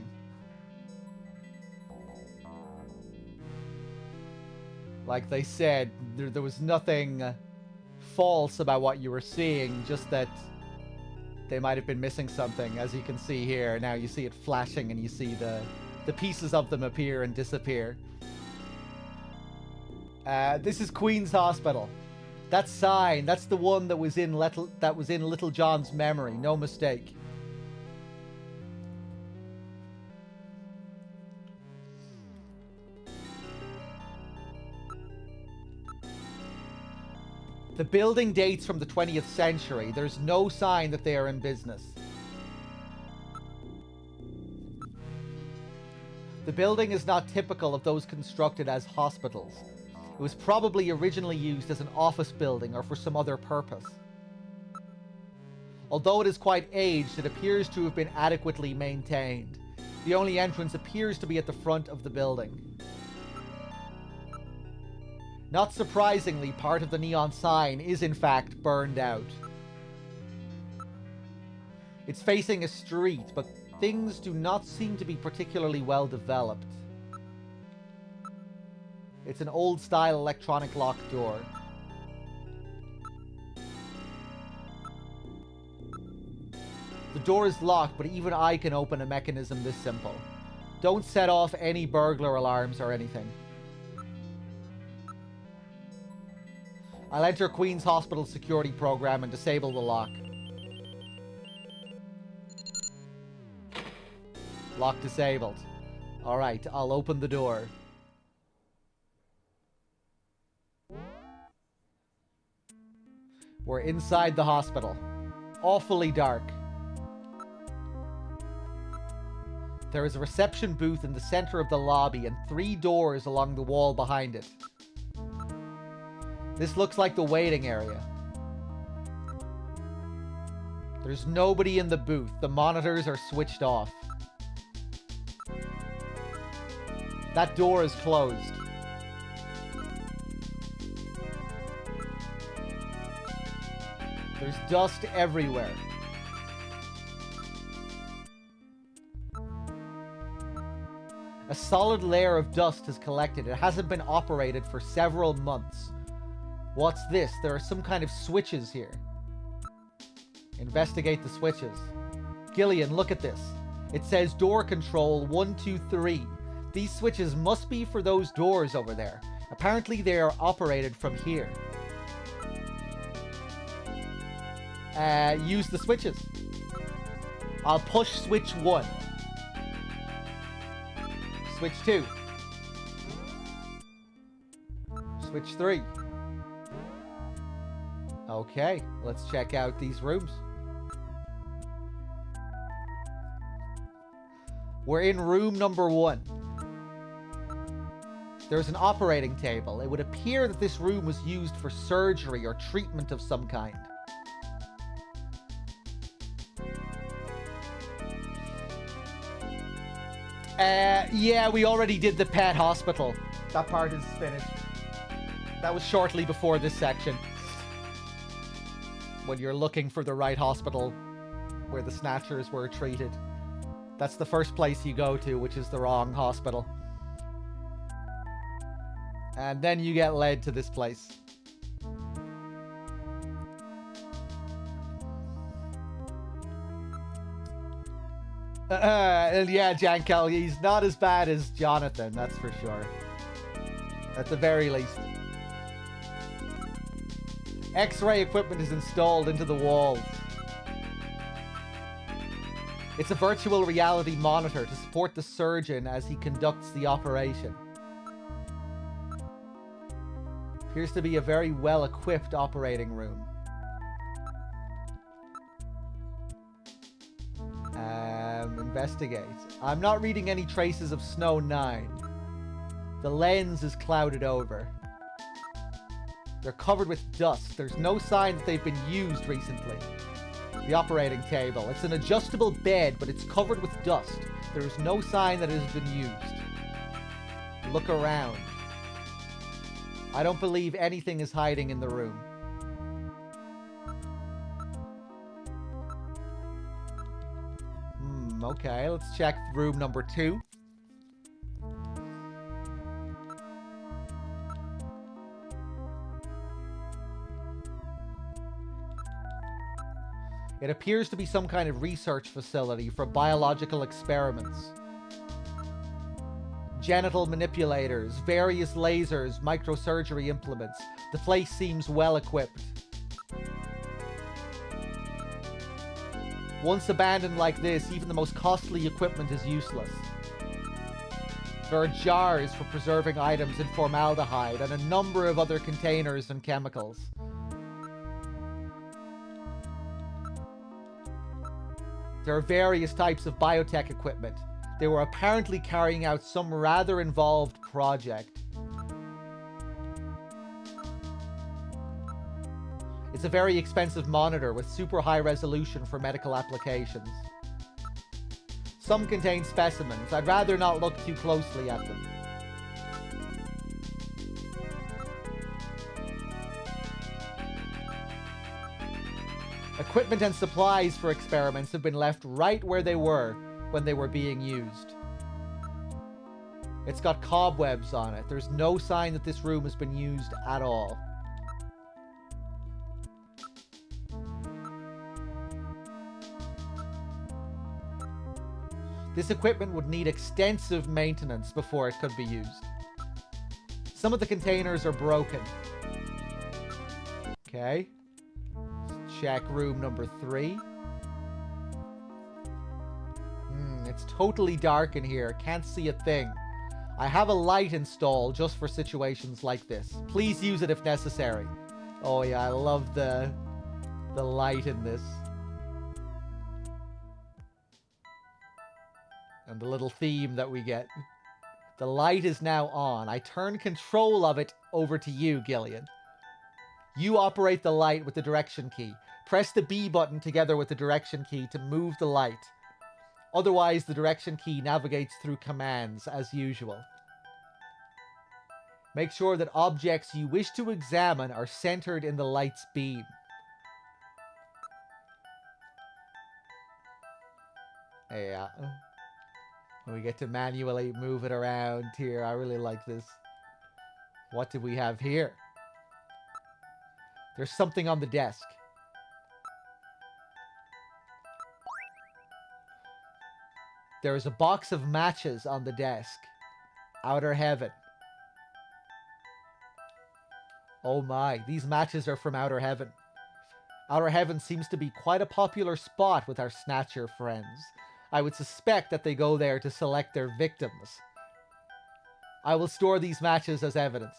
Like they said, there was nothing false about what you were seeing, just that they might have been missing something. As you can see here, now you see it flashing and you see the pieces of them appear and disappear. This is Queen's Hospital. That sign, that's the one that was in Little John's memory, no mistake. The building dates from the 20th century. There's no sign that they are in business. The building is not typical of those constructed as hospitals. It was probably originally used as an office building or for some other purpose. Although it is quite aged, it appears to have been adequately maintained. The only entrance appears to be at the front of the building. Not surprisingly, part of the neon sign is in fact burned out. It's facing a street, but things do not seem to be particularly well developed. It's an old-style electronic lock door. The door is locked, but even I can open a mechanism this simple. Don't set off any burglar alarms or anything. I'll enter Queen's Hospital security program and disable the lock. Lock disabled. Alright, I'll open the door. We're inside the hospital. Awfully dark. There is a reception booth in the center of the lobby and 3 doors along the wall behind it. This looks like the waiting area. There's nobody in the booth. The monitors are switched off. That door is closed. There's dust everywhere. A solid layer of dust has collected. It hasn't been operated for several months. What's this? There are some kind of switches here. Investigate the switches. Gillian, look at this. It says door control 1, 2, 3. These switches must be for those doors over there. Apparently they are operated from here. Use the switches. I'll push switch 1. Switch 2. Switch 3. Okay, let's check out these rooms. We're in room number 1. There's an operating table. It would appear that this room was used for surgery or treatment of some kind. Yeah, we already did the pet hospital. That part is finished. That was shortly before this section. When you're looking for the right hospital where the Snatchers were treated. That's the first place you go to, which is the wrong hospital. And then you get led to this place. Yeah, Jankel, he's not as bad as Jonathan, that's for sure. At the very least. X-ray equipment is installed into the walls. It's a virtual reality monitor to support the surgeon as he conducts the operation. Appears to be a very well-equipped operating room. Investigate. I'm not reading any traces of Snow 9. The lens is clouded over. They're covered with dust. There's no sign that they've been used recently. The operating table. It's an adjustable bed, but it's covered with dust. There is no sign that it has been used. Look around. I don't believe anything is hiding in the room. Okay, let's check room number 2. It appears to be some kind of research facility for biological experiments. Genital manipulators, various lasers, microsurgery implements. The place seems well equipped. Once abandoned like this, even the most costly equipment is useless. There are jars for preserving items in formaldehyde and a number of other containers and chemicals. There are various types of biotech equipment. They were apparently carrying out some rather involved project. It's a very expensive monitor with super high resolution for medical applications. Some contain specimens. I'd rather not look too closely at them. Equipment and supplies for experiments have been left right where they were when they were being used. It's got cobwebs on it. There's no sign that this room has been used at all. This equipment would need extensive maintenance before it could be used. Some of the containers are broken. Okay. Let's check room number 3. It's totally dark in here. Can't see a thing. I have a light installed just for situations like this. Please use it if necessary. Oh yeah, I love the light in this. And the little theme that we get. The light is now on. I turn control of it over to you, Gillian. You operate the light with the direction key. Press the B button together with the direction key to move the light. Otherwise, the direction key navigates through commands as usual. Make sure that objects you wish to examine are centered in the light's beam. Yeah. We get to manually move it around here. I really like this. What do we have here? There's something on the desk. There is a box of matches on the desk. Outer Heaven. Oh my, these matches are from Outer Heaven. Outer Heaven seems to be quite a popular spot with our Snatcher friends. I would suspect that they go there to select their victims. I will store these matches as evidence.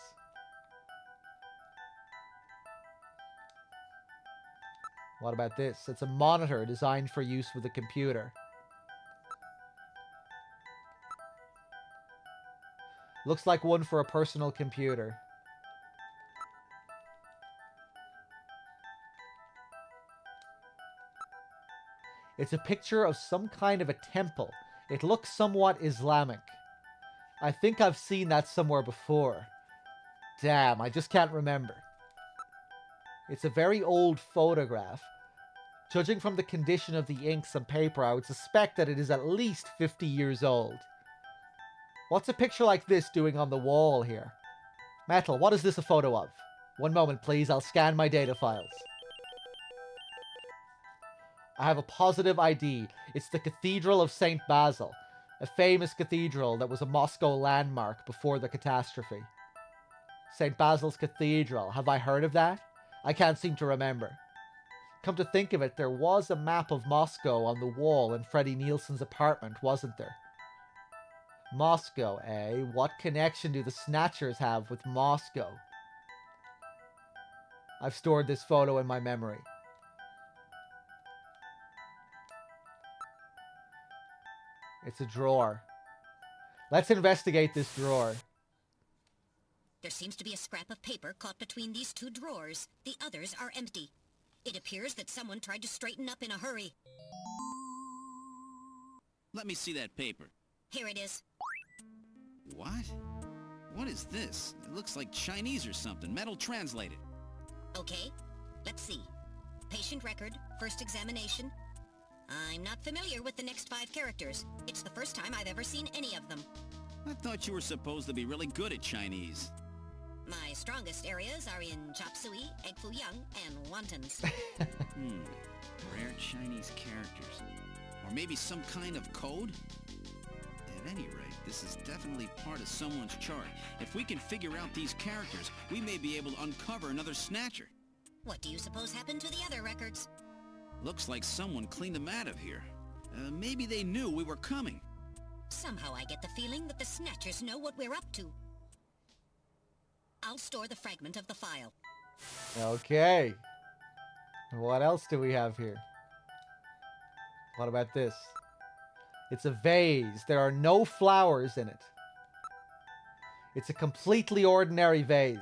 What about this? It's a monitor designed for use with a computer. Looks like one for a personal computer. It's a picture of some kind of a temple. It looks somewhat Islamic. I think I've seen that somewhere before. Damn, I just can't remember. It's a very old photograph. Judging from the condition of the inks and paper, I would suspect that it is at least 50 years old. What's a picture like this doing on the wall here? Metal, what is this a photo of? One moment, please. I'll scan my data files. I have a positive ID. It's the Cathedral of St. Basil, a famous cathedral that was a Moscow landmark before the catastrophe. St. Basil's Cathedral. Have I heard of that? I can't seem to remember. Come to think of it, there was a map of Moscow on the wall in Freddie Nielsen's apartment, wasn't there? Moscow, eh? What connection do the Snatchers have with Moscow? I've stored this photo in my memory. It's a drawer. Let's investigate this drawer. There seems to be a scrap of paper caught between these two drawers. The others are empty. It appears that someone tried to straighten up in a hurry. Let me see that paper. Here it is. What? What is this? It looks like Chinese or something. Metal translated. Okay, let's see. Patient record, first examination. I'm not familiar with the next 5 characters. It's the first time I've ever seen any of them. I thought you were supposed to be really good at Chinese. My strongest areas are in chop suey, egg foo young, and wontons. Rare Chinese characters. Or maybe some kind of code? At any rate, this is definitely part of someone's chart. If we can figure out these characters, we may be able to uncover another Snatcher. What do you suppose happened to the other records? Looks like someone cleaned them out of here. Maybe they knew we were coming. Somehow I get the feeling that the Snatchers know what we're up to. I'll store the fragment of the file. Okay. What else do we have here? What about this? It's a vase. There are no flowers in it. It's a completely ordinary vase.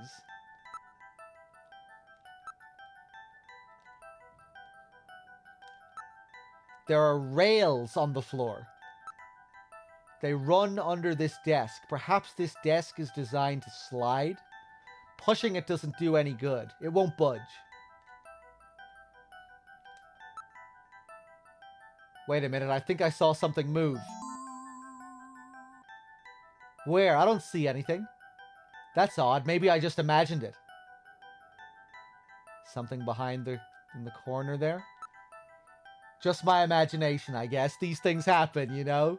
There are rails on the floor. They run under this desk. Perhaps this desk is designed to slide. Pushing it doesn't do any good. It won't budge. Wait a minute, I think I saw something move. Where? I don't see anything. That's odd. Maybe I just imagined it. Something behind in the corner there? Just my imagination, I guess. These things happen, you know?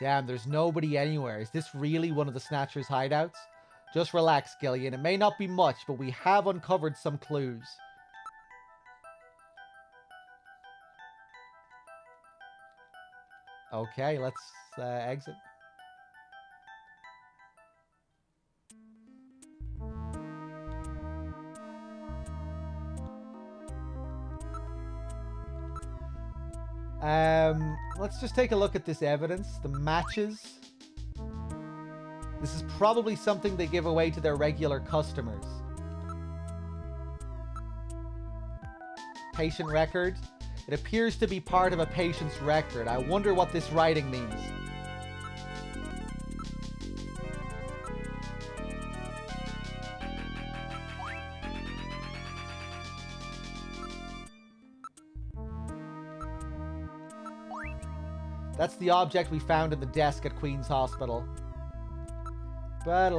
Damn, there's nobody anywhere. Is this really one of the Snatcher's hideouts? Just relax, Gillian. It may not be much, but we have uncovered some clues. Okay, let's exit. Let's just take a look at this evidence. The matches. This is probably something they give away to their regular customers. Patient record. It appears to be part of a patient's record. I wonder what this writing means. That's the object we found in the desk at Queen's Hospital. Yeah.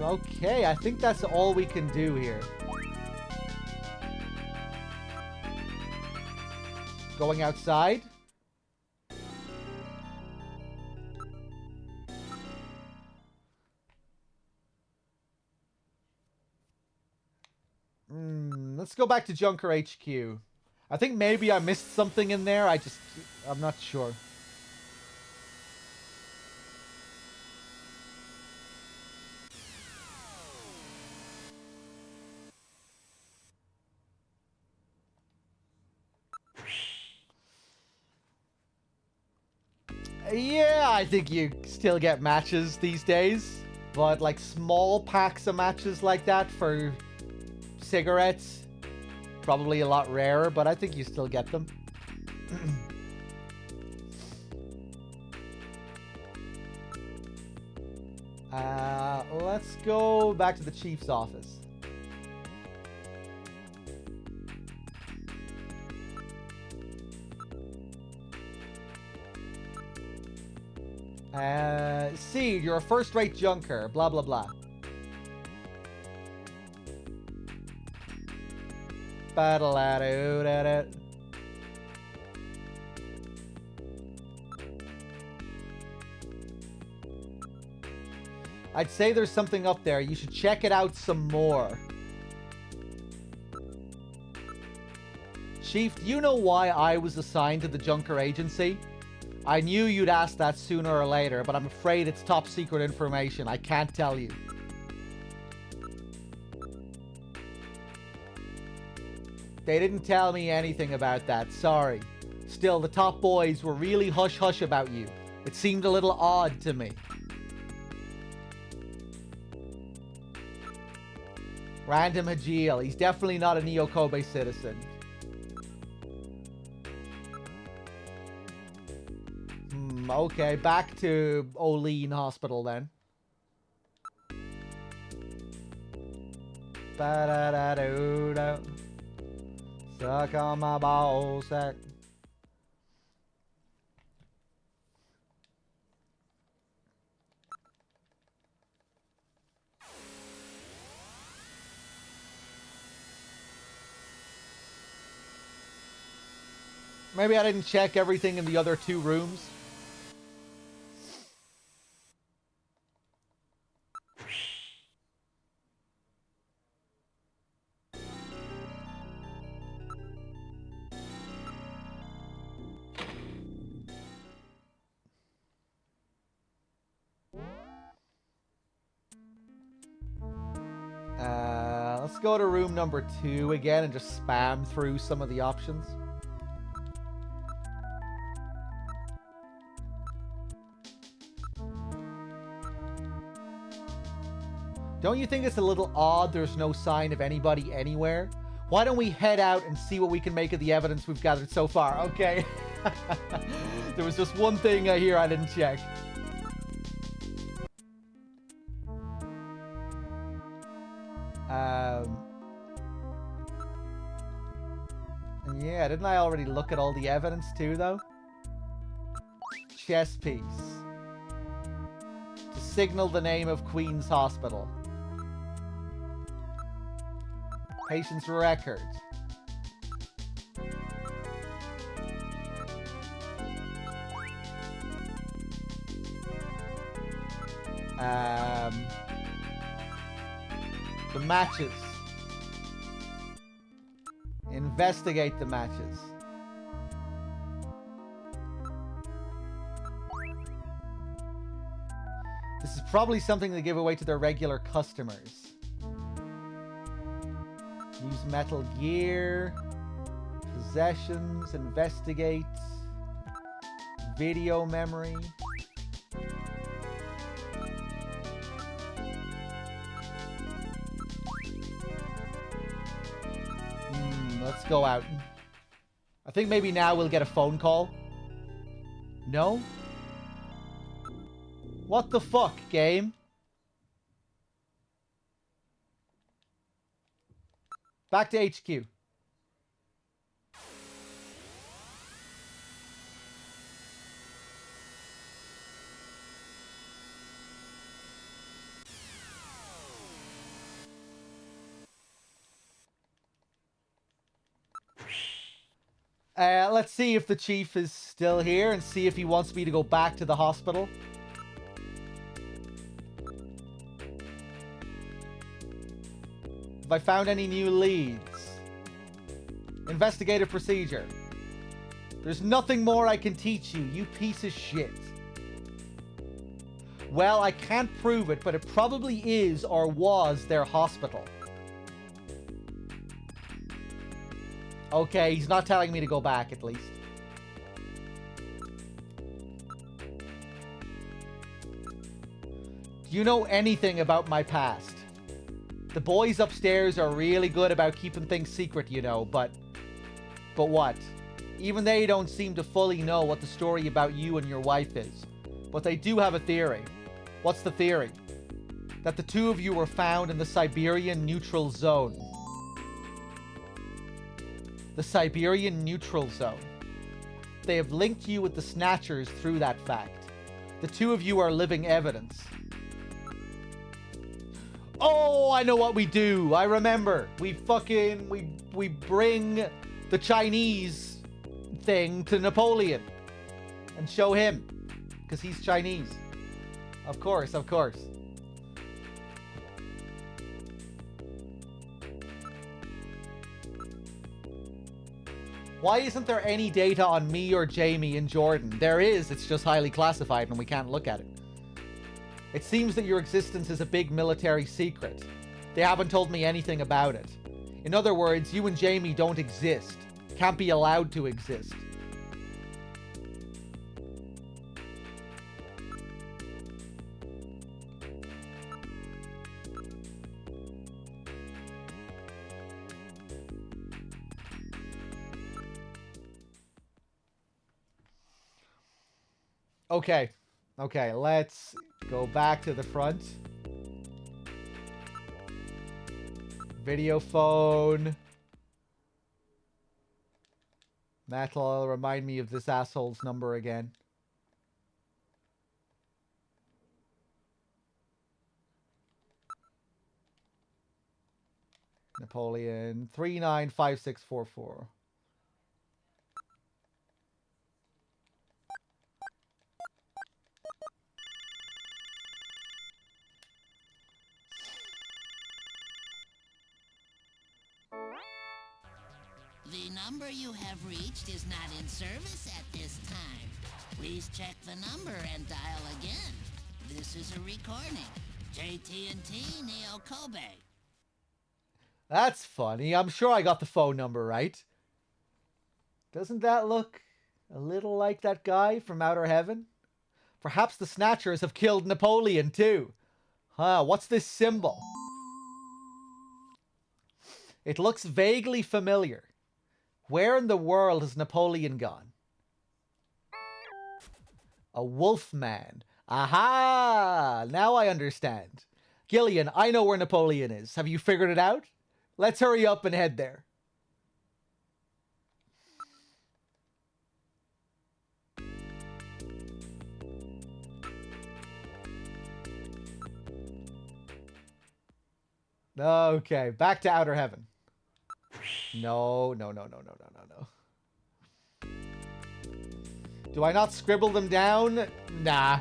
Okay, I think that's all we can do here. Going outside. Let's go back to Junker HQ. I think maybe I missed something in there. I'm not sure. Yeah, I think you still get matches these days. But like small packs of matches like that for cigarettes, probably a lot rarer, but I think you still get them. Let's go back to the chief's office. Seed, you're a first-rate junker, blah blah blah. I'd say there's something up there. You should check it out some more. Chief, do you know why I was assigned to the Junker Agency? I knew you'd ask that sooner or later, but I'm afraid it's top secret information. I can't tell you. They didn't tell me anything about that, sorry. Still, the top boys were really hush-hush about you. It seemed a little odd to me. Random Hajil, he's definitely not a Neo Kobe citizen. Okay, back to Olean Hospital then. Ba-da-da-do-do. Suck on my ball sack. Maybe I didn't check everything in the other two rooms. Let's go to room number 2 again and just spam through some of the options. Don't you think it's a little odd there's no sign of anybody anywhere? Why don't we head out and see what we can make of the evidence we've gathered so far? Okay. There was just one thing here I didn't check. Yeah, didn't I already look at all the evidence too, though? chess piece to signal the name of Queen's Hospital. Patient's record. The matches. Investigate the matches. This is probably something they give away to their regular customers. Use Metal Gear. Possessions. Investigate. Video memory. Let's go out. I think maybe now we'll get a phone call. No? What the fuck, game? Back to HQ. Let's see if the chief is still here and see if he wants me to go back to the hospital. Have I found any new leads? Investigative procedure. There's nothing more I can teach you, you piece of shit. Well, I can't prove it, but it probably is or was their hospital. Okay, he's not telling me to go back, at least. Do you know anything about my past? The boys upstairs are really good about keeping things secret, you know, but what? Even they don't seem to fully know what the story about you and your wife is. But they do have a theory. What's the theory? That the two of you were found in the Siberian neutral zone. The Siberian neutral zone. They have linked you with the Snatchers through that fact. The two of you are living evidence. Oh, I know what we do. I remember. We bring the Chinese thing to Napoleon and show him, because he's Chinese. Of course, of course. Why isn't there any data on me or Jamie in Jordan? There is, it's just highly classified and we can't look at it. It seems that your existence is a big military secret. They haven't told me anything about it. In other words, you and Jamie don't exist. Can't be allowed to exist. Okay. Okay, let's go back to the front. Video phone. That'll remind me of this asshole's number again. Napoleon 395644. The number you have reached is not in service at this time. Please check the number and dial again. This is a recording. JT&T Neo Kobe. That's funny. I'm sure I got the phone number right. Doesn't that look a little like that guy from Outer Heaven? Perhaps the Snatchers have killed Napoleon too. Huh, what's this symbol? It looks vaguely familiar. Where in the world has Napoleon gone? A wolf man. Aha! Now I understand. Gillian, I know where Napoleon is. Have you figured it out? Let's hurry up and head there. Okay, back to Outer Heaven. No. Do I not scribble them down? Nah.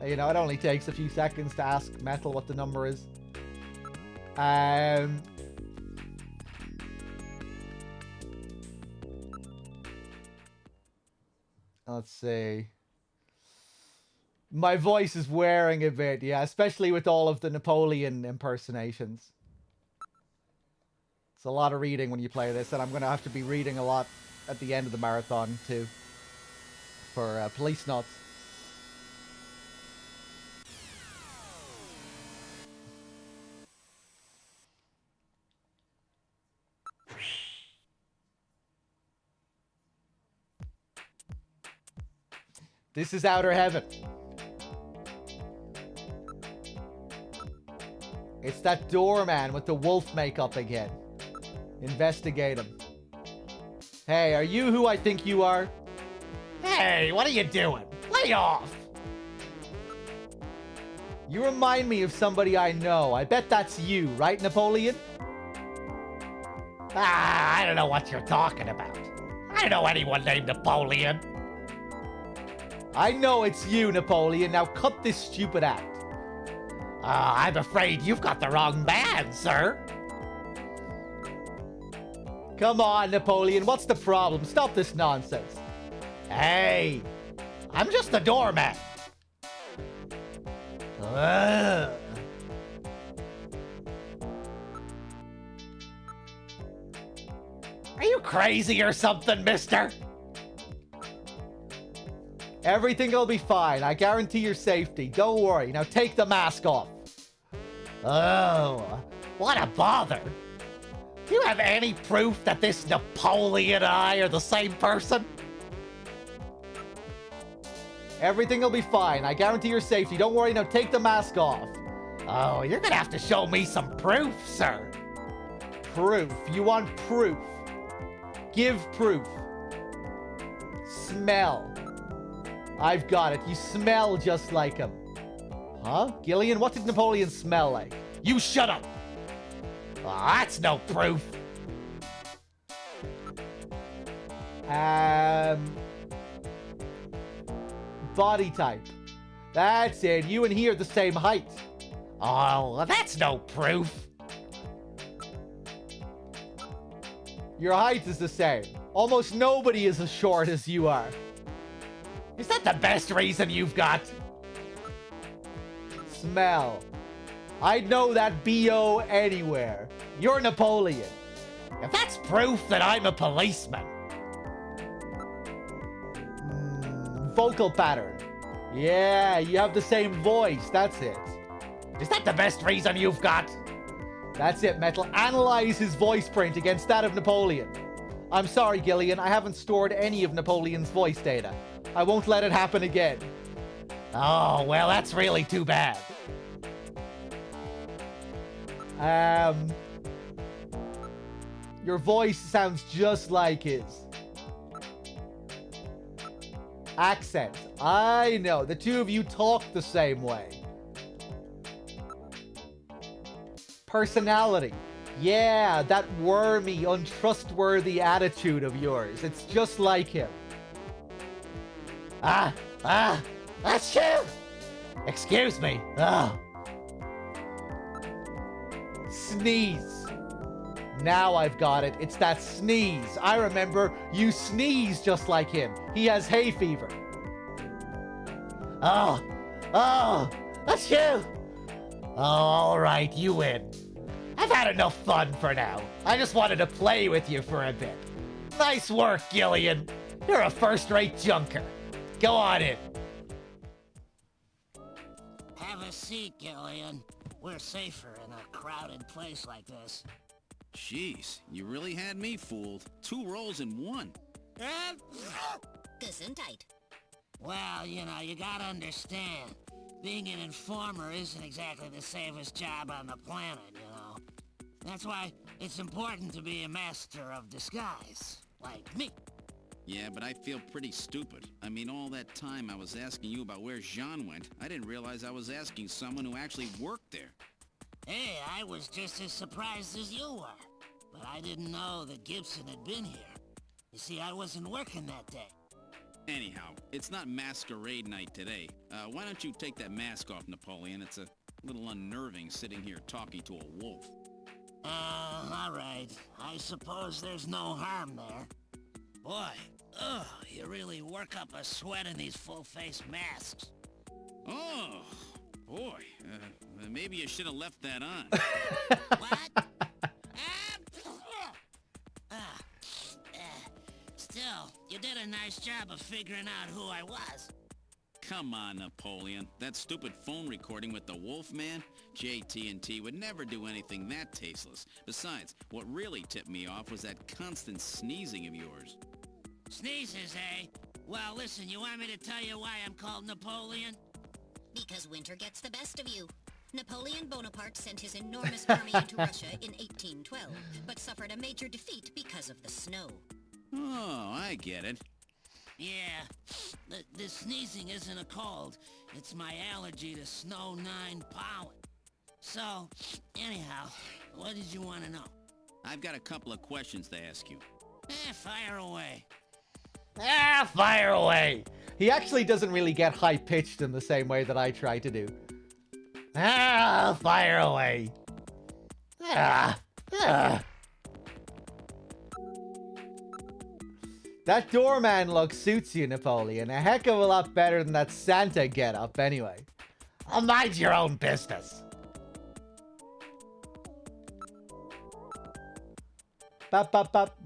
You know, it only takes a few seconds to ask Metal what the number is. Let's see. My voice is wearing a bit, yeah, especially with all of the Napoleon impersonations. It's a lot of reading when you play this, and I'm going to have to be reading a lot at the end of the marathon, too. For Police Notes. This is Outer Heaven. It's that doorman with the wolf makeup again. Investigate him. Hey, are you who I think you are? Hey, what are you doing? Lay off! You remind me of somebody I know. I bet that's you, right, Napoleon? I don't know what you're talking about. I don't know anyone named Napoleon. I know it's you, Napoleon. Now cut this stupid act. I'm afraid you've got the wrong man, sir. Come on, Napoleon. What's the problem? Stop this nonsense. Hey, I'm just the doorman. Ugh. Are you crazy or something, mister? Everything will be fine. I guarantee your safety. Don't worry. Now take the mask off. Oh, what a bother. Do you have any proof that this Napoleon and I are the same person? Everything will be fine. I guarantee your safety. Don't worry. Now take the mask off. Oh, you're gonna have to show me some proof, sir. Proof? You want proof? Give proof. Smell. I've got it. You smell just like him. Huh? Gillian, what did Napoleon smell like? You shut up! Oh, that's no proof. Body type. That's it. You and he are the same height. Oh, that's no proof. Your height is the same. Almost nobody is as short as you are. Is that the best reason you've got? Smell. I'd know that B.O. anywhere. You're Napoleon. If that's proof that I'm a policeman. Vocal pattern. Yeah, you have the same voice. That's it. Is that the best reason you've got? That's it, Metal. Analyze his voice print against that of Napoleon. I'm sorry, Gillian. I haven't stored any of Napoleon's voice data. I won't let it happen again. Oh, well, that's really too bad. Your voice sounds just like his. Accent. I know. The two of you talk the same way. Personality. Yeah, that wormy, untrustworthy attitude of yours. It's just like him. That's you! Excuse me. Sneeze. Now I've got it. It's that sneeze. I remember you sneeze just like him. He has hay fever. Oh, that's you! Oh, all right, you win. I've had enough fun for now. I just wanted to play with you for a bit. Nice work, Gillian. You're a first-rate junker. Go on in. Have a seat, Gillian. We're safer in a crowded place like this. Jeez, you really had me fooled. 2 roles in one. Gesundheit. Well, you know, you gotta understand. Being an informer isn't exactly the safest job on the planet, you know. That's why it's important to be a master of disguise, like me. Yeah, but I feel pretty stupid. I mean, all that time I was asking you about where Jean went, I didn't realize I was asking someone who actually worked there. Hey, I was just as surprised as you were. But I didn't know that Gibson had been here. You see, I wasn't working that day. Anyhow, it's not masquerade night today. Why don't you take that mask off, Napoleon? It's a little unnerving sitting here talking to a wolf. All right. I suppose there's no harm there. Boy, you really work up a sweat in these full-face masks. Oh, boy. Maybe you should have left that on. What? Still, you did a nice job of figuring out who I was. Come on, Napoleon. That stupid phone recording with the wolf man? JT&T would never do anything that tasteless. Besides, what really tipped me off was that constant sneezing of yours. Sneezes, eh? Well, listen, you want me to tell you why I'm called Napoleon? Because winter gets the best of you. Napoleon Bonaparte sent his enormous army into Russia in 1812, but suffered a major defeat because of the snow. Oh, I get it. Yeah, the sneezing isn't a cold. It's my allergy to Snow 9 pollen. So, anyhow, what did you want to know? I've got a couple of questions to ask you. Fire away. Fire away! He actually doesn't really get high-pitched in the same way that I try to do. Fire away! That doorman look suits you, Napoleon. A heck of a lot better than that Santa getup, anyway. Mind your own business. Bop, bop, bop.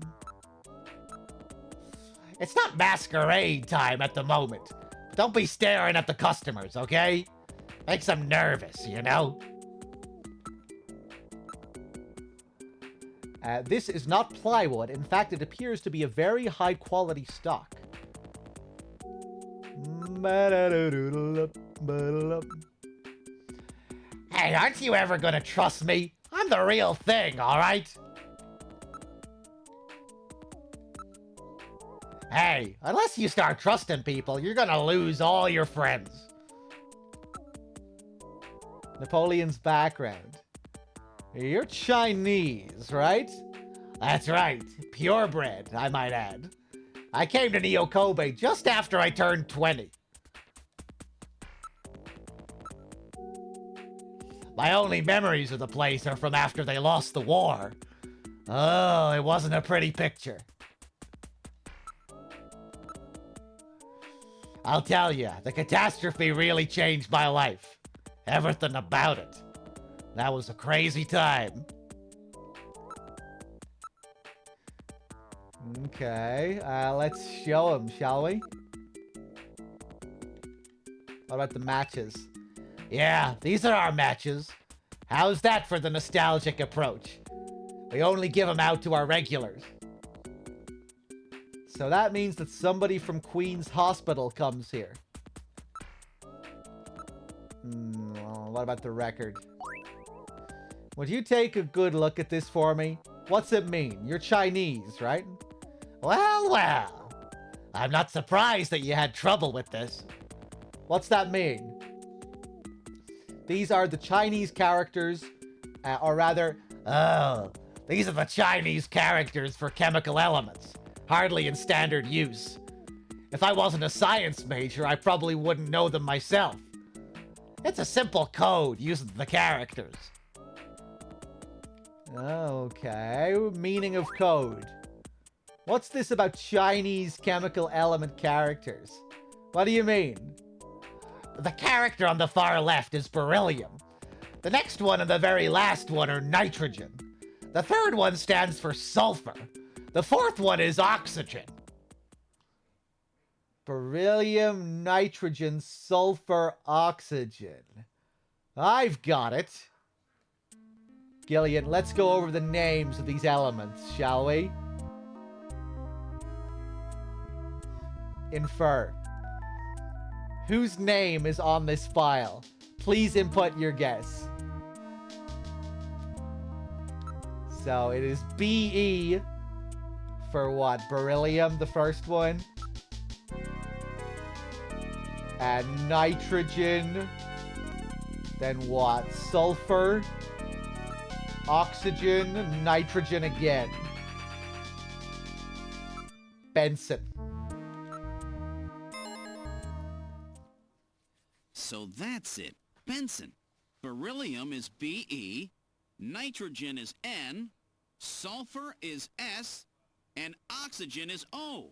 It's not masquerade time at the moment. Don't be staring at the customers, okay? Makes them nervous, you know? This is not plywood. In fact, it appears to be a very high quality stock. Hey, aren't you ever gonna trust me? I'm the real thing, alright? Hey, unless you start trusting people, you're gonna lose all your friends. Napoleon's background. You're Chinese, right? That's right. Purebred, I might add. I came to Neo Kobe just after I turned 20. My only memories of the place are from after they lost the war. Oh, it wasn't a pretty picture. I'll tell you, the catastrophe really changed my life. Everything about it. That was a crazy time. Okay, let's show him, shall we? What about the matches? Yeah, these are our matches. How's that for the nostalgic approach? We only give them out to our regulars. So that means that somebody from Queen's Hospital comes here. Well, what about the record? Would you take a good look at this for me? What's it mean? You're Chinese, right? Well. I'm not surprised that you had trouble with this. What's that mean? These are the Chinese characters, or rather... Oh, these are the Chinese characters for chemical elements. Hardly in standard use. If I wasn't a science major, I probably wouldn't know them myself. It's a simple code using the characters. Okay, meaning of code. What's this about Chinese chemical element characters? What do you mean? The character on the far left is beryllium. The next one and the very last one are nitrogen. The third one stands for sulfur. The fourth one is oxygen. Beryllium, nitrogen, sulfur, oxygen. I've got it. Gillian, let's go over the names of these elements, shall we? Infer. Whose name is on this file? Please input your guess. So it is BE for what? Beryllium, the first one. And nitrogen. Then what? Sulfur. Oxygen, nitrogen again. Benson. So that's it. Benson. Beryllium is Be, nitrogen is N, sulfur is S, and oxygen is O.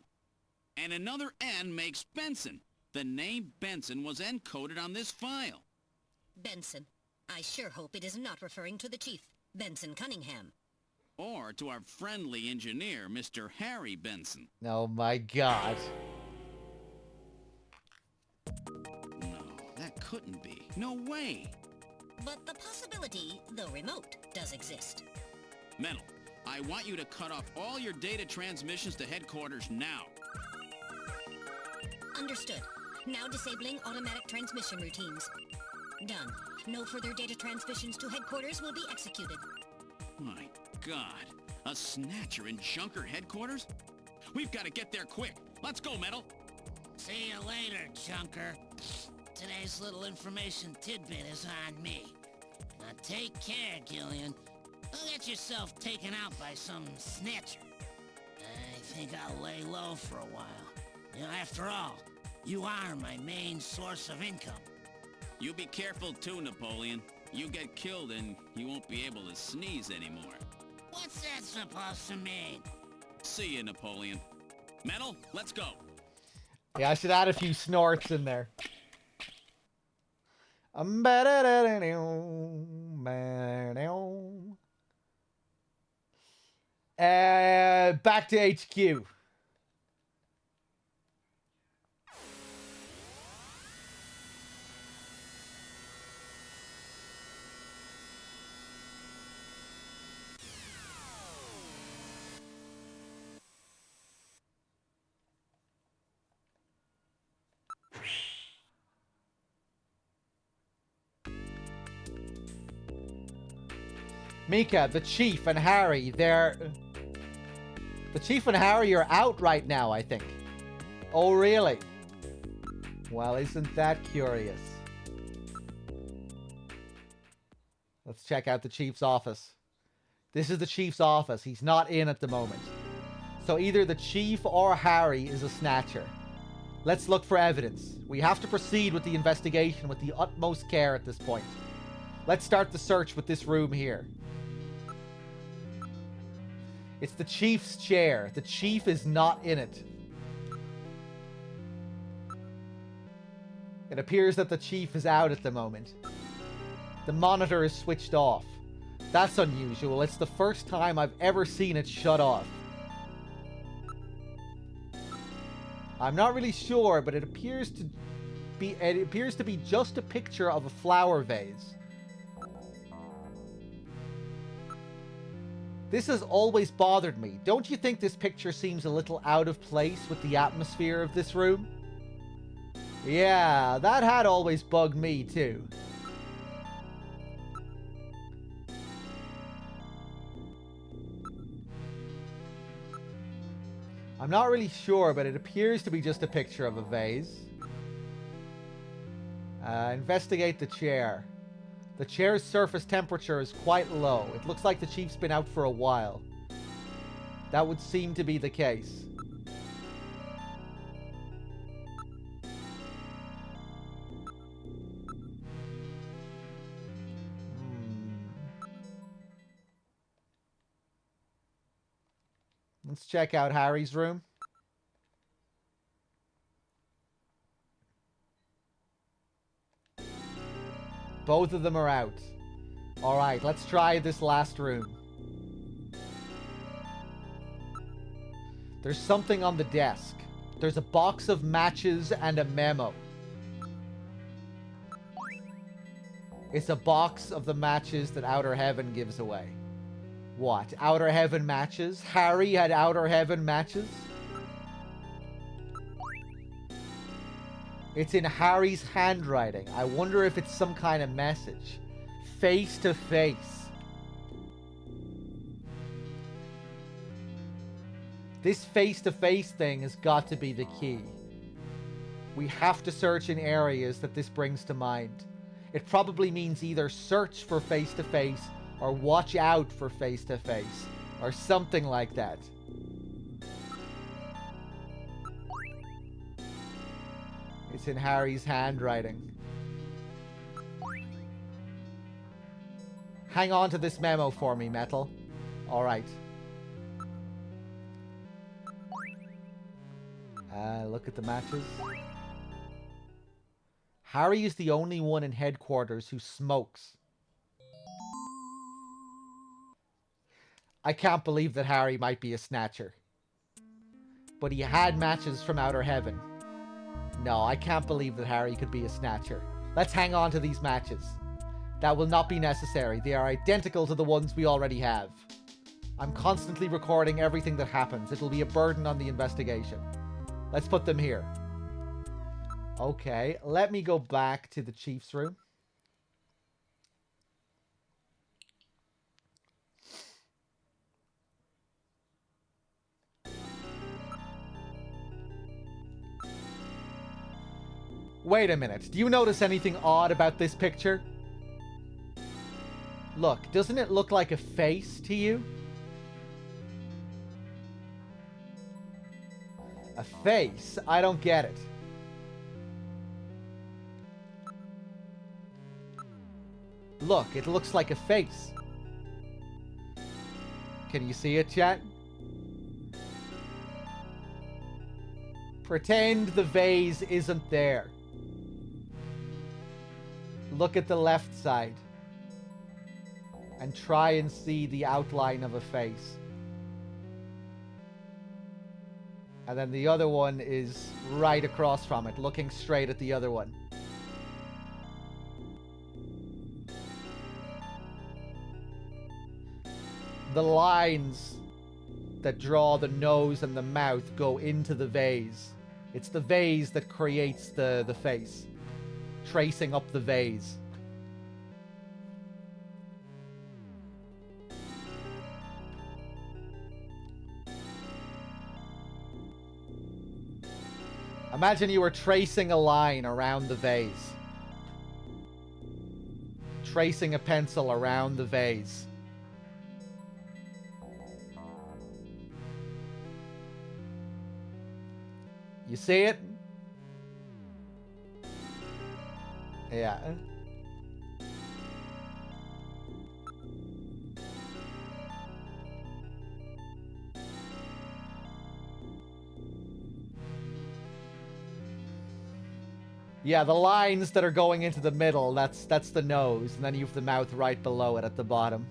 And another N makes Benson. The name Benson was encoded on this file. Benson. I sure hope it is not referring to the chief, Benson Cunningham. Or to our friendly engineer, Mr. Harry Benson. Oh my god. No, that couldn't be. No way. But the possibility, though remote, does exist. Metal, I want you to cut off all your data transmissions to headquarters now. Understood. Now disabling automatic transmission routines. Done. No further data transmissions to headquarters will be executed. My God. A Snatcher in Junker headquarters? We've got to get there quick. Let's go, Metal. See you later, Junker. Today's little information tidbit is on me. Now take care, Gillian. Don't get yourself taken out by some Snatcher. I think I'll lay low for a while. You know, after all, you are my main source of income. You be careful too, Napoleon. You get killed and you won't be able to sneeze anymore. What's that supposed to mean? See you, Napoleon. Metal, let's go. Yeah, I should add a few snorts in there. Back to HQ. Mika, the Chief, and Harry, the Chief and Harry are out right now, I think. Oh, really? Well, isn't that curious? Let's check out the Chief's office. This is the Chief's office. He's not in at the moment. So either the Chief or Harry is a Snatcher. Let's look for evidence. We have to proceed with the investigation with the utmost care at this point. Let's start the search with this room here. It's the Chief's chair. The Chief is not in it. It appears that the Chief is out at the moment. The monitor is switched off. That's unusual. It's the first time I've ever seen it shut off. I'm not really sure, but it appears to be just a picture of a flower vase. This has always bothered me. Don't you think this picture seems a little out of place with the atmosphere of this room? Yeah, that had always bugged me too. I'm not really sure, but it appears to be just a picture of a vase. Investigate the chair. The chair's surface temperature is quite low. It looks like the Chief's been out for a while. That would seem to be the case. Let's check out Harry's room. Both of them are out. Alright, let's try this last room. There's something on the desk. There's a box of matches and a memo. It's a box of the matches that Outer Heaven gives away. What? Outer Heaven matches? Harry had Outer Heaven matches? It's in Harry's handwriting. I wonder if it's some kind of message. Face to face. This face-to-face thing has got to be the key. We have to search in areas that this brings to mind. It probably means either search for face-to-face Or watch out for face to face. Or something like that. It's in Harry's handwriting. Hang on to this memo for me, Metal. Alright. Look at the matches. Harry is the only one in headquarters who smokes. I can't believe that Harry might be a Snatcher. But he had matches from Outer Heaven. No, I can't believe that Harry could be a Snatcher. Let's hang on to these matches. That will not be necessary. They are identical to the ones we already have. I'm constantly recording everything that happens. It'll be a burden on the investigation. Let's put them here. Okay, let me go back to the Chief's room. Wait a minute. Do you notice anything odd about this picture? Look, doesn't it look like a face to you? A face? I don't get it. Look, it looks like a face. Can you see it, chat? Pretend the vase isn't there. Look at the left side. And try and see the outline of a face. And then the other one is right across from it, looking straight at the other one. The lines that draw the nose and the mouth go into the vase. It's the vase that creates the face. Tracing up the vase. Imagine you were tracing a line around the vase. Tracing a pencil around the vase. You see it? Yeah. Yeah, the lines that are going into the middle, that's the nose, and then you have the mouth right below it at the bottom.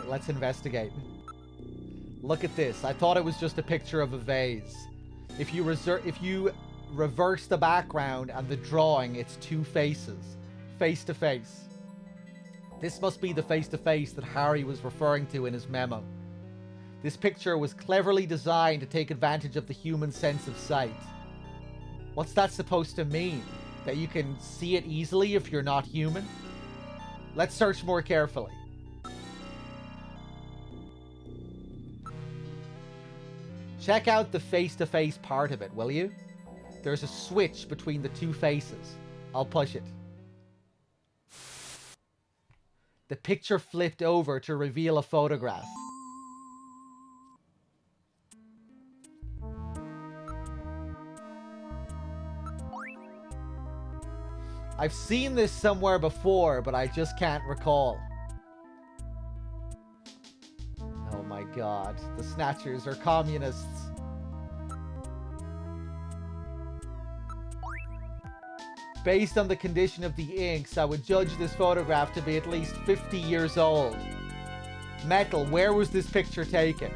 Let's investigate. Look at this. I thought it was just a picture of a vase. If you reverse the background and the drawing, it's two faces, face to face. This must be the face to face that Harry was referring to in his memo. This picture was cleverly designed to take advantage of the human sense of sight. What's that supposed to mean? That you can see it easily if you're not human? Let's search more carefully. Check out the face-to-face part of it, will you? There's a switch between the two faces. I'll push it. The picture flipped over to reveal a photograph. I've seen this somewhere before, but I just can't recall. Oh my god, the Snatchers are communists. Based on the condition of the inks, I would judge this photograph to be at least 50 years old. Metal, where was this picture taken?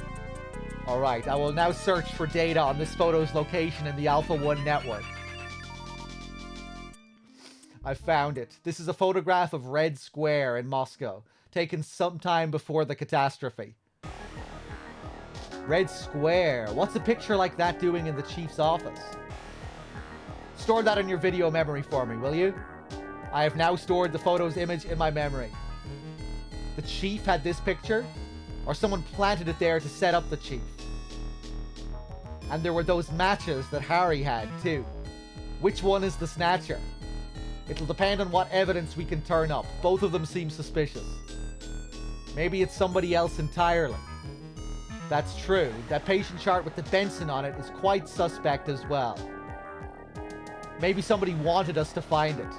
Alright, I will now search for data on this photo's location in the Alpha 1 network. I found it. This is a photograph of Red Square in Moscow, taken sometime before the catastrophe. Red Square? What's a picture like that doing in the chief's office? Store that in your video memory for me, will you? I have now stored the photo's image in my memory. The chief had this picture? Or someone planted it there to set up the chief? And there were those matches that Harry had, too. Which one is the Snatcher? It'll depend on what evidence we can turn up. Both of them seem suspicious. Maybe it's somebody else entirely. That's true. That patient chart with the Benson on it is quite suspect as well. Maybe somebody wanted us to find it.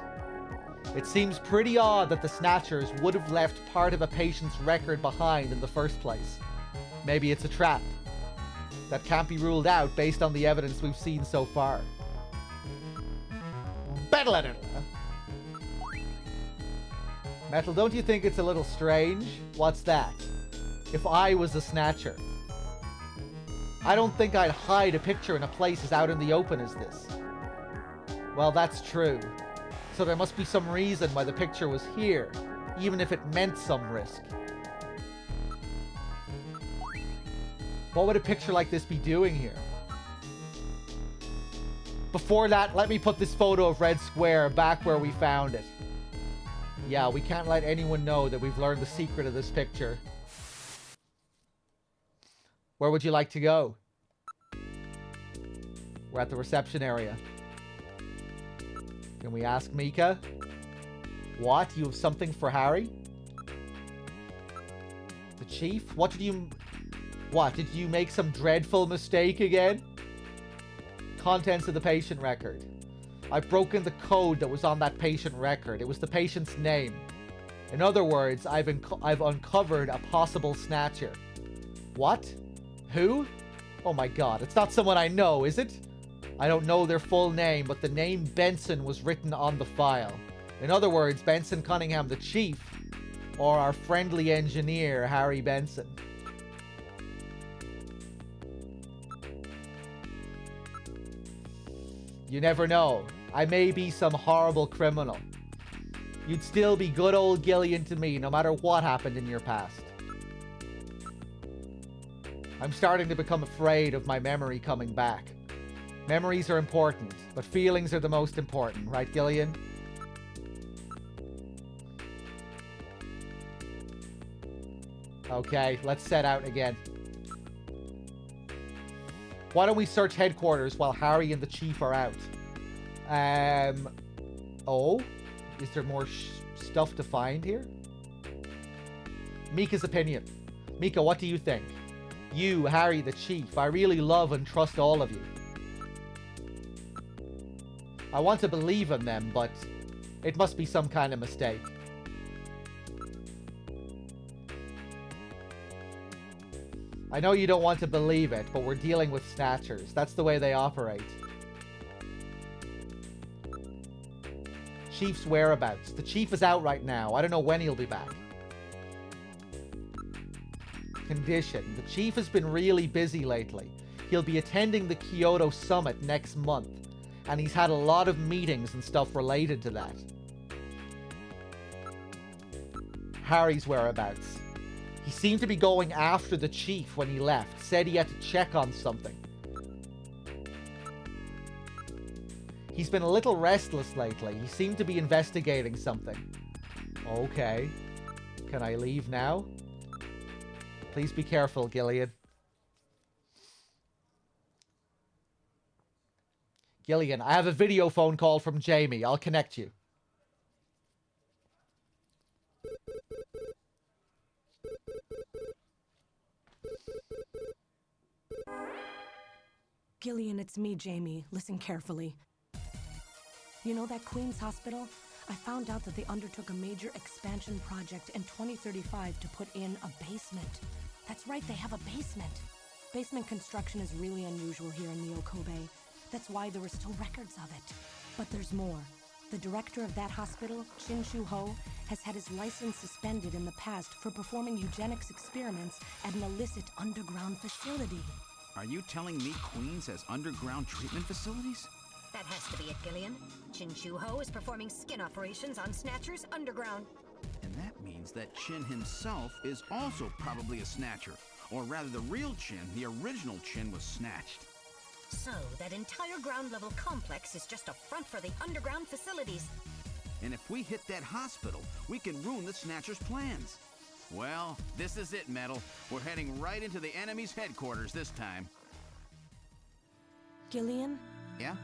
It seems pretty odd that the Snatchers would have left part of a patient's record behind in the first place. Maybe it's a trap. That can't be ruled out based on the evidence we've seen so far. Metal, don't you think it's a little strange? What's that? If I was a Snatcher. I don't think I'd hide a picture in a place as out in the open as this. Well, that's true. So there must be some reason why the picture was here, even if it meant some risk. What would a picture like this be doing here? Before that, let me put this photo of Red Square back where we found it. Yeah, we can't let anyone know that we've learned the secret of this picture. Where would you like to go? We're at the reception area. Can we ask Mika? What? You have something for Harry? The chief? What, did you make some dreadful mistake again? Contents of the patient record. I've broken the code that was on that patient record. It was the patient's name. In other words, I've uncovered a possible Snatcher. What? Who? Oh my god, it's not someone I know, is it? I don't know their full name, but the name Benson was written on the file. In other words, Benson Cunningham, the chief, or our friendly engineer, Harry Benson. You never know. I may be some horrible criminal. You'd still be good old Gillian to me, no matter what happened in your past. I'm starting to become afraid of my memory coming back. Memories are important, but feelings are the most important, right, Gillian? Okay, let's set out again. Why don't we search headquarters while Harry and the chief are out? Oh? Is there more stuff to find here? Mika's opinion. Mika, what do you think? You, Harry, the chief, I really love and trust all of you. I want to believe in them, but it must be some kind of mistake. I know you don't want to believe it, but we're dealing with Snatchers. That's the way they operate. Chief's whereabouts. The chief is out right now. I don't know when he'll be back. Condition. The chief has been really busy lately. He'll be attending the Kyoto Summit next month, and he's had a lot of meetings and stuff related to that. Harry's whereabouts. He seemed to be going after the chief when he left. Said he had to check on something. He's been a little restless lately. He seemed to be investigating something. Okay. Can I leave now? Please be careful, Gillian. Gillian, I have a video phone call from Jamie. I'll connect you. Gillian, it's me, Jamie. Listen carefully. You know that Queen's Hospital? I found out that they undertook a major expansion project in 2035 to put in a basement. That's right, they have a basement. Basement construction is really unusual here in Neo Kobe. That's why there are still records of it. But there's more. The director of that hospital, Chin Shu Ho, has had his license suspended in the past for performing eugenics experiments at an illicit underground facility. Are you telling me Queens has underground treatment facilities? That has to be it, Gillian. Chin Shu Ho is performing skin operations on Snatchers underground. And that means that Chin himself is also probably a Snatcher. Or rather, the real Chin, the original Chin, was snatched. So, that entire ground-level complex is just a front for the underground facilities. And if we hit that hospital, we can ruin the Snatcher's plans. Well, this is it, Metal. We're heading right into the enemy's headquarters this time. Gillian? Yeah?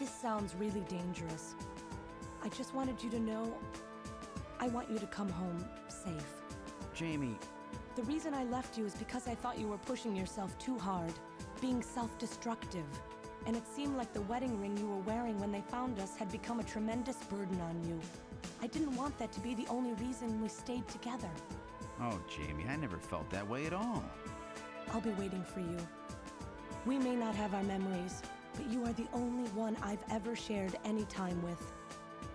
This sounds really dangerous. I just wanted you to know I want you to come home safe. Jamie. The reason I left you is because I thought you were pushing yourself too hard, being self-destructive. And it seemed like the wedding ring you were wearing when they found us had become a tremendous burden on you. I didn't want that to be the only reason we stayed together. Oh, Jamie, I never felt that way at all. I'll be waiting for you. We may not have our memories, but you are the only one I've ever shared any time with.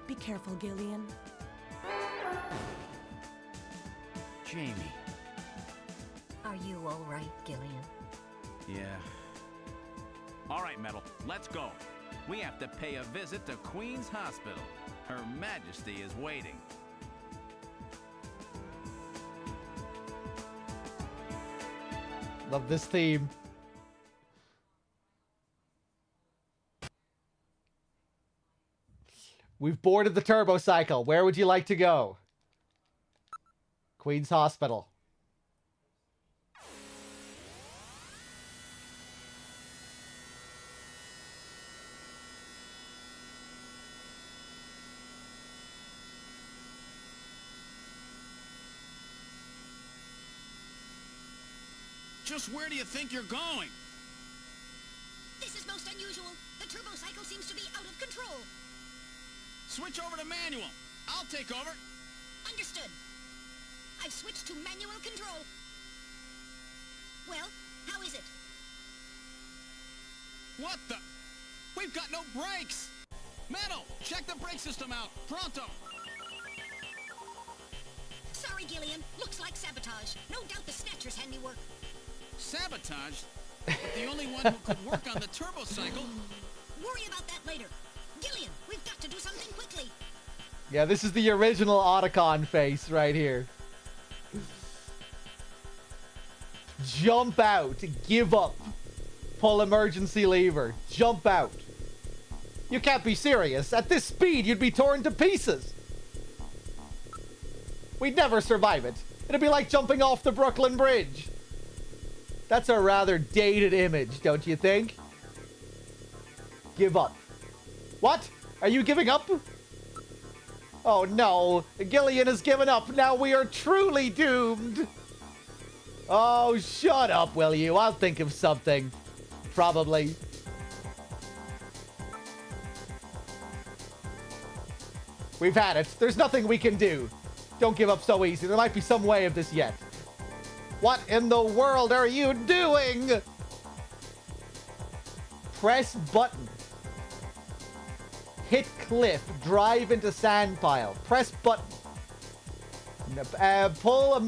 Be careful, Gillian. Jamie. Are you all right, Gillian? Yeah. All right, Metal, let's go. We have to pay a visit to Queen's Hospital. Her Majesty is waiting. Love this theme. We've boarded the turbo cycle. Where would you like to go? Queen's Hospital. Just where do you think you're going? This is most unusual. The turbo cycle seems to be out of control. Switch over to manual. I'll take over. Understood. I've switched to manual control. Well, how is it? What the? We've got no brakes! Metal, check the brake system out. Pronto! Sorry, Gillian. Looks like sabotage. No doubt the Snatcher's handiwork. Sabotage? But the only one who could work on the turbo cycle. Worry about that later. Gillian, we've got to do something quickly. Yeah, this is the original Otacon face right here. Jump out. Give up. Pull emergency lever. Jump out. You can't be serious. At this speed, you'd be torn to pieces. We'd never survive it. It'd be like jumping off the Brooklyn Bridge. That's a rather dated image, don't you think? Give up. What? Are you giving up? Oh no, Gillian has given up. Now we are truly doomed. Oh, shut up, will you? I'll think of something. Probably. We've had it. There's nothing we can do. Don't give up so easy. There might be some way of this yet. What in the world are you doing? Press button. Hit cliff. Drive into sand pile. Press button. Pull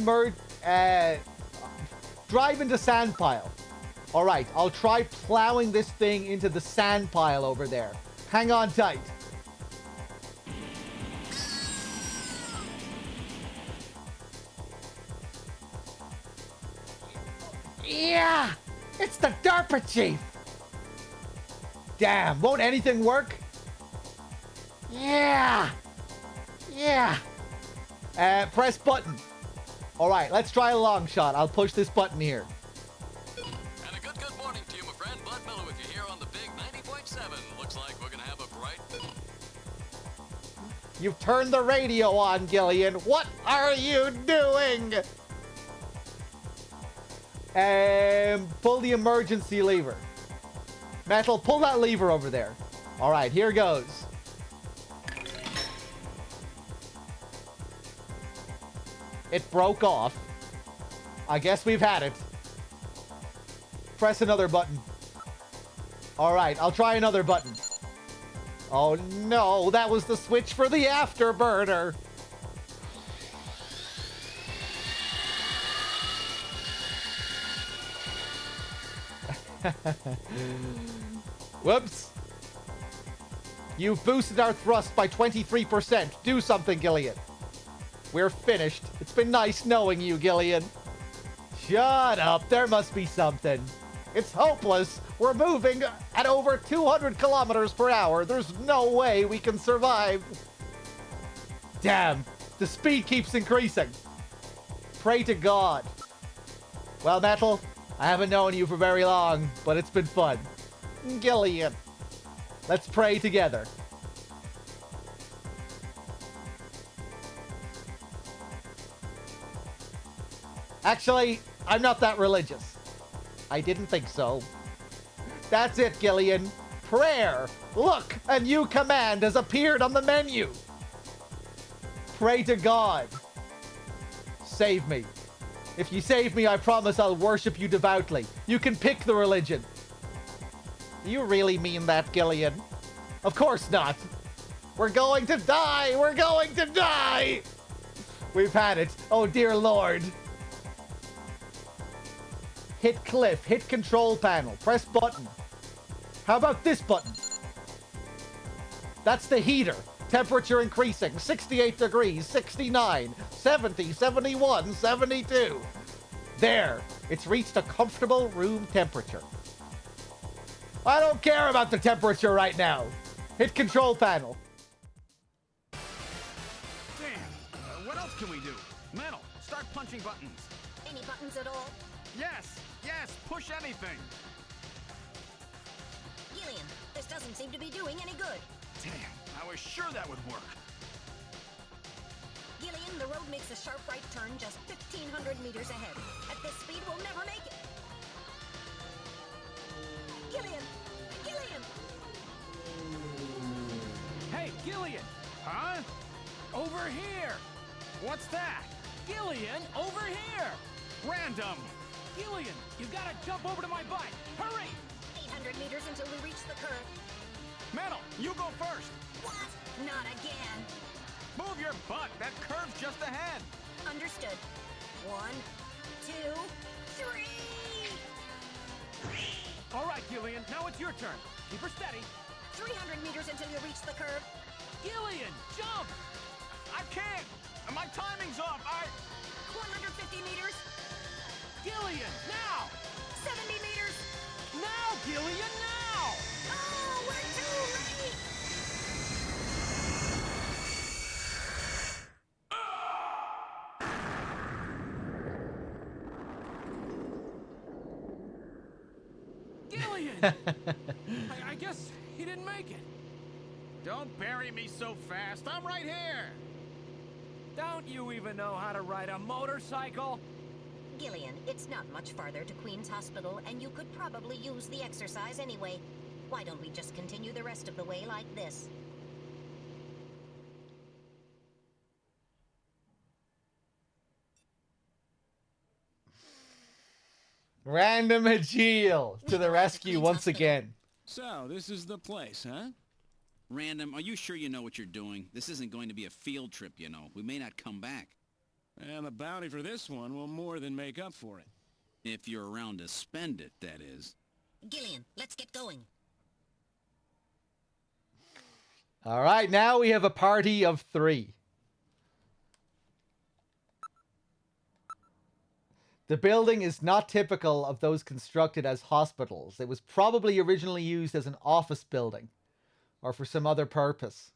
drive into sand pile. Alright, I'll try plowing this thing into the sand pile over there. Hang on tight. Yeah! It's the DARPA chief! Damn, won't anything work? Yeah! Yeah! Press button. Alright, let's try a long shot. I'll push this button here. And a good morning to you, my friend. Bud Miller with you here on the big 90.7. Looks like we're gonna have a bright... You've turned the radio on, Gillian. What are you doing? Pull the emergency lever. Metal, pull that lever over there. Alright, here goes. It broke off. I guess we've had it. Press another button. Alright, I'll try another button. Oh no, that was the switch for the afterburner. Whoops. You've boosted our thrust by 23%. Do something, Gillian. We're finished. It's been nice knowing you, Gillian. Shut up. There must be something. It's hopeless. We're moving at over 200 kilometers per hour. There's no way we can survive. Damn. The speed keeps increasing. Pray to God. Well, Metal, I haven't known you for very long, but it's been fun. Gillian. Let's pray together. Actually, I'm not that religious. I didn't think so. That's it, Gillian. Prayer. Look, a new command has appeared on the menu. Pray to God. Save me. If you save me, I promise I'll worship you devoutly. You can pick the religion. Do you really mean that, Gillian? Of course not. We're going to die. We're going to die. We've had it. Oh, dear Lord. Hit cliff. Hit control panel. Press button. How about this button? That's the heater. Temperature increasing. 68 degrees, 69, 70, 71, 72. There. It's reached a comfortable room temperature. I don't care about the temperature right now. Hit control panel. Damn. What else can we do? Metal, start punching buttons. Any buttons at all? Yes, push anything. Gillian, this doesn't seem to be doing any good. Damn, I was sure that would work. Gillian, the road makes a sharp right turn just 1,500 meters ahead. At this speed, we'll never make it. Gillian! Gillian! Hey, Gillian! Huh? Over here! What's that? Gillian, over here! Random! Gillian, you gotta jump over to my bike! Hurry! 800 meters until we reach the curve. Metal, you go first! What? Not again. Move your butt! That curve's just ahead! Understood. 1, 2, 3! All right, Gillian, now it's your turn. Keep her steady. 300 meters until you reach the curve. Gillian, jump! I can't! My timing's off! 150 meters. Gillian, now! 70 meters. Now, Gillian, now! Oh, we're too late! Gillian! I guess he didn't make it. Don't bury me so fast! I'm right here! Don't you even know how to ride a motorcycle? Gillian, it's not much farther to Queen's Hospital, and you could probably use the exercise anyway. Why don't we just continue the rest of the way like this? Random Hajeel to the rescue once again. So, this is the place, huh? Random, are you sure you know what you're doing? This isn't going to be a field trip, you know. We may not come back. And the bounty for this one will more than make up for it. If you're around to spend it, that is. Gillian, let's get going. All right, now we have a party of 3. The building is not typical of those constructed as hospitals. It was probably originally used as an office building or for some other purpose.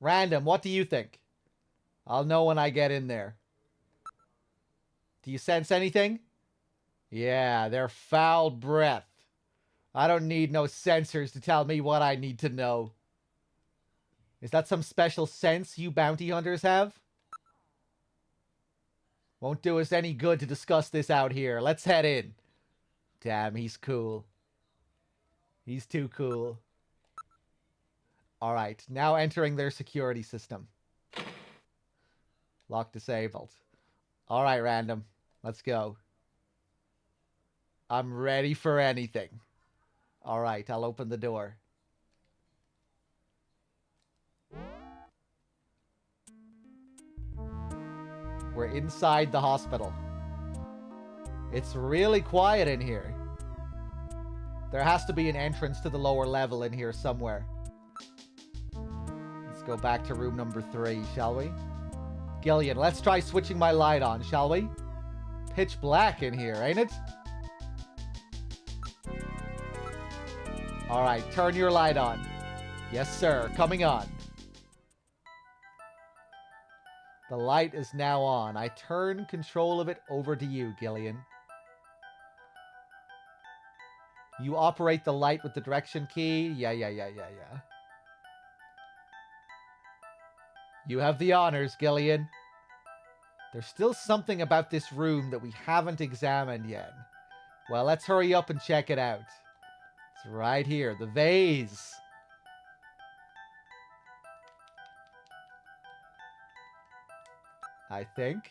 Random, what do you think? I'll know when I get in there. Do you sense anything? Yeah, they're foul breath. I don't need no sensors to tell me what I need to know. Is that some special sense you bounty hunters have? Won't do us any good to discuss this out here. Let's head in. Damn, he's cool. He's too cool. Alright, now entering their security system. Lock disabled. Alright, Random. Let's go. I'm ready for anything. Alright, I'll open the door. We're inside the hospital. It's really quiet in here. There has to be an entrance to the lower level in here somewhere. Let's go back to room number 3, shall we? Gillian, let's try switching my light on, shall we? Pitch black in here, ain't it? Alright, turn your light on. Yes, sir. Coming on. The light is now on. I turn control of it over to you, Gillian. You operate the light with the direction key. Yeah. You have the honors, Gillian. There's still something about this room that we haven't examined yet. Well, let's hurry up and check it out. It's right here, the vase. I think.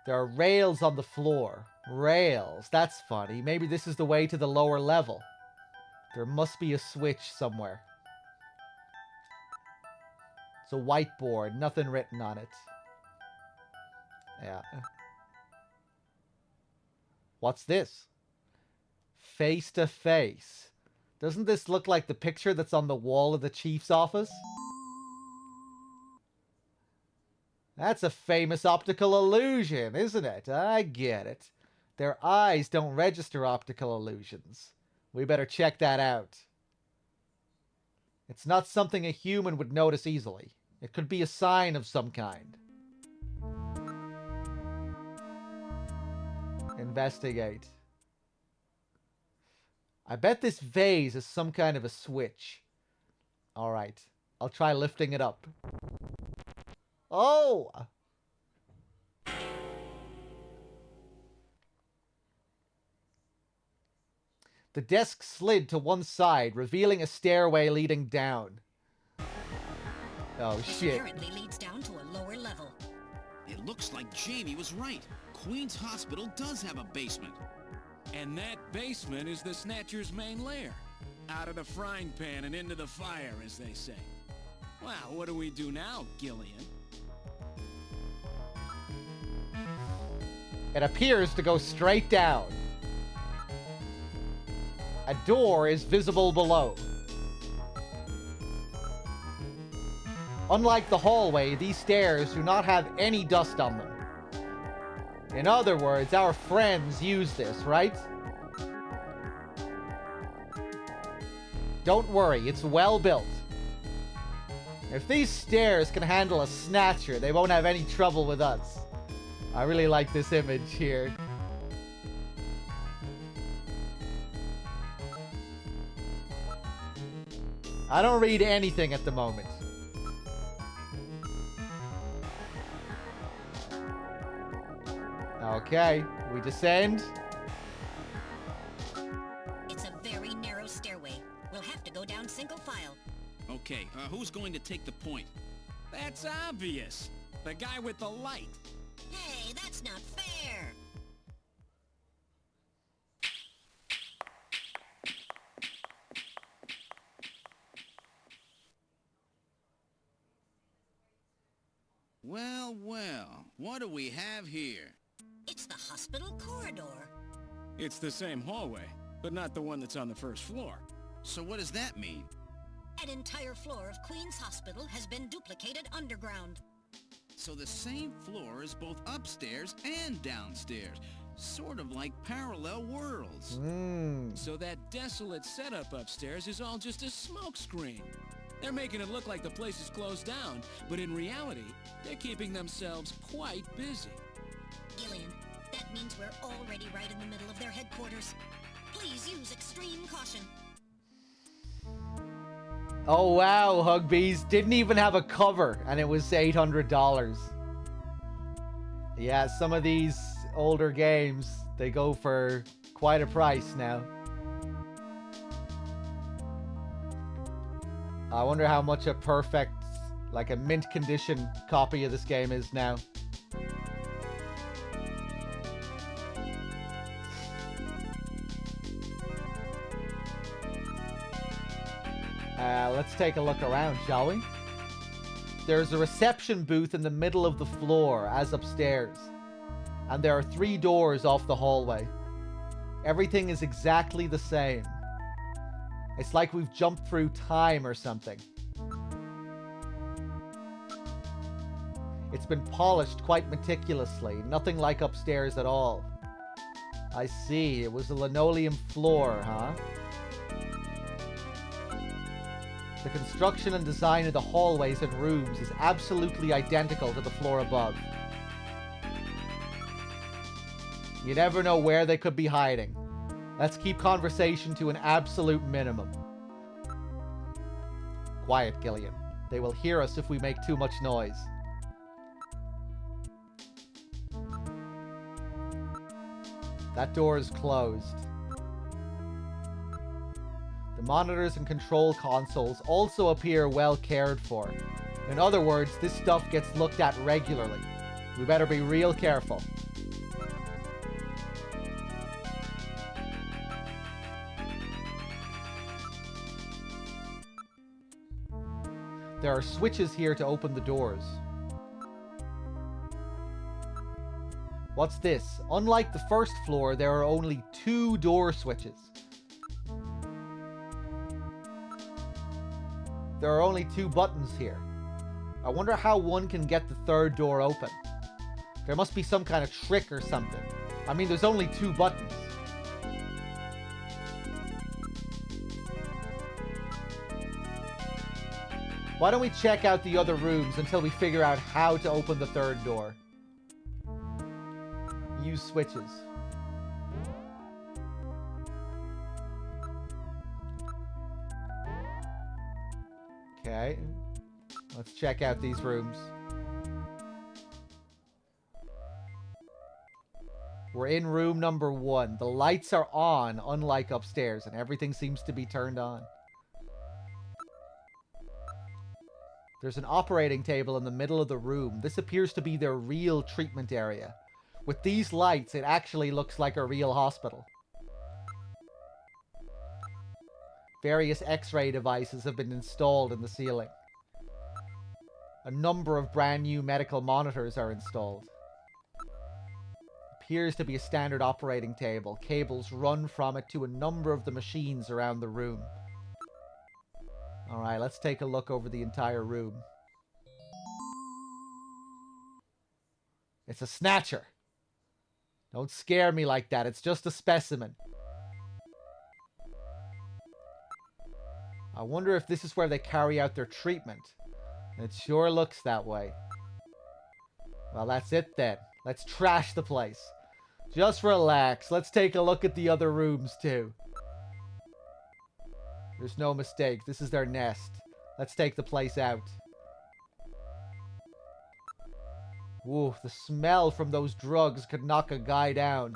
There are rails on the floor. Rails, that's funny. Maybe this is the way to the lower level. There must be a switch somewhere. It's a whiteboard, nothing written on it. Yeah. What's this? Face to face. Doesn't this look like the picture that's on the wall of the chief's office? That's a famous optical illusion, isn't it? I get it. Their eyes don't register optical illusions. We better check that out. It's not something a human would notice easily. It could be a sign of some kind. Investigate. I bet this vase is some kind of a switch. Alright. I'll try lifting it up. Oh! The desk slid to one side, revealing a stairway leading down. Oh, shit. Apparently leads down to a lower level. It looks like Jamie was right. Queen's Hospital does have a basement. And that basement is the Snatcher's main lair. Out of the frying pan and into the fire, as they say. Well, what do we do now, Gillian? It appears to go straight down. A door is visible below. Unlike the hallway, these stairs do not have any dust on them. In other words, our friends use this, right? Don't worry, it's well built. If these stairs can handle a Snatcher, they won't have any trouble with us. I really like this image here. I don't read anything at the moment. Okay, we descend. It's a very narrow stairway. We'll have to go down single file. Okay, who's going to take the point? That's obvious. The guy with the light. Hey, that's not fair. Well, well, what do we have here? It's the hospital corridor. It's the same hallway, but not the one that's on the first floor. So what does that mean? An entire floor of Queen's Hospital has been duplicated underground. So the same floor is both upstairs and downstairs. Sort of like parallel worlds. So that desolate setup upstairs is all just a smokescreen. They're making it look like the place is closed down, but in reality, they're keeping themselves quite busy. Gillian, that means we're already right in the middle of their headquarters. Please use extreme caution. Oh wow, Hugbees didn't even have a cover, and it was $800. Yeah, some of these older games, they go for quite a price now. I wonder how much a perfect, like a mint condition copy of this game is now. Let's take a look around, shall we? There's a reception booth in the middle of the floor, as upstairs. And there are 3 doors off the hallway. Everything is exactly the same. It's like we've jumped through time or something. It's been polished quite meticulously, nothing like upstairs at all. I see, it was a linoleum floor, huh? The construction and design of the hallways and rooms is absolutely identical to the floor above. You never know where they could be hiding. Let's keep conversation to an absolute minimum. Quiet, Gillian. They will hear us if we make too much noise. That door is closed. The monitors and control consoles also appear well cared for. In other words, this stuff gets looked at regularly. We better be real careful. There are switches here to open the doors. What's this? Unlike the first floor, there are only 2 door switches. There are only 2 buttons here. I wonder how one can get the 3rd door open. There must be some kind of trick or something. I mean, there's only 2 buttons. Why don't we check out the other rooms until we figure out how to open the 3rd door? Use switches. Okay. Let's check out these rooms. We're in room number 1. The lights are on, unlike upstairs, and everything seems to be turned on. There's an operating table in the middle of the room. This appears to be their real treatment area. With these lights, it actually looks like a real hospital. Various X-ray devices have been installed in the ceiling. A number of brand new medical monitors are installed. Appears to be a standard operating table. Cables run from it to a number of the machines around the room. Alright, let's take a look over the entire room. It's a Snatcher. Don't scare me like that. It's just a specimen. I wonder if this is where they carry out their treatment. It sure looks that way. Well, that's it then. Let's trash the place. Just relax. Let's take a look at the other rooms too. There's no mistake. This is their nest. Let's take the place out. Whoa, the smell from those drugs could knock a guy down.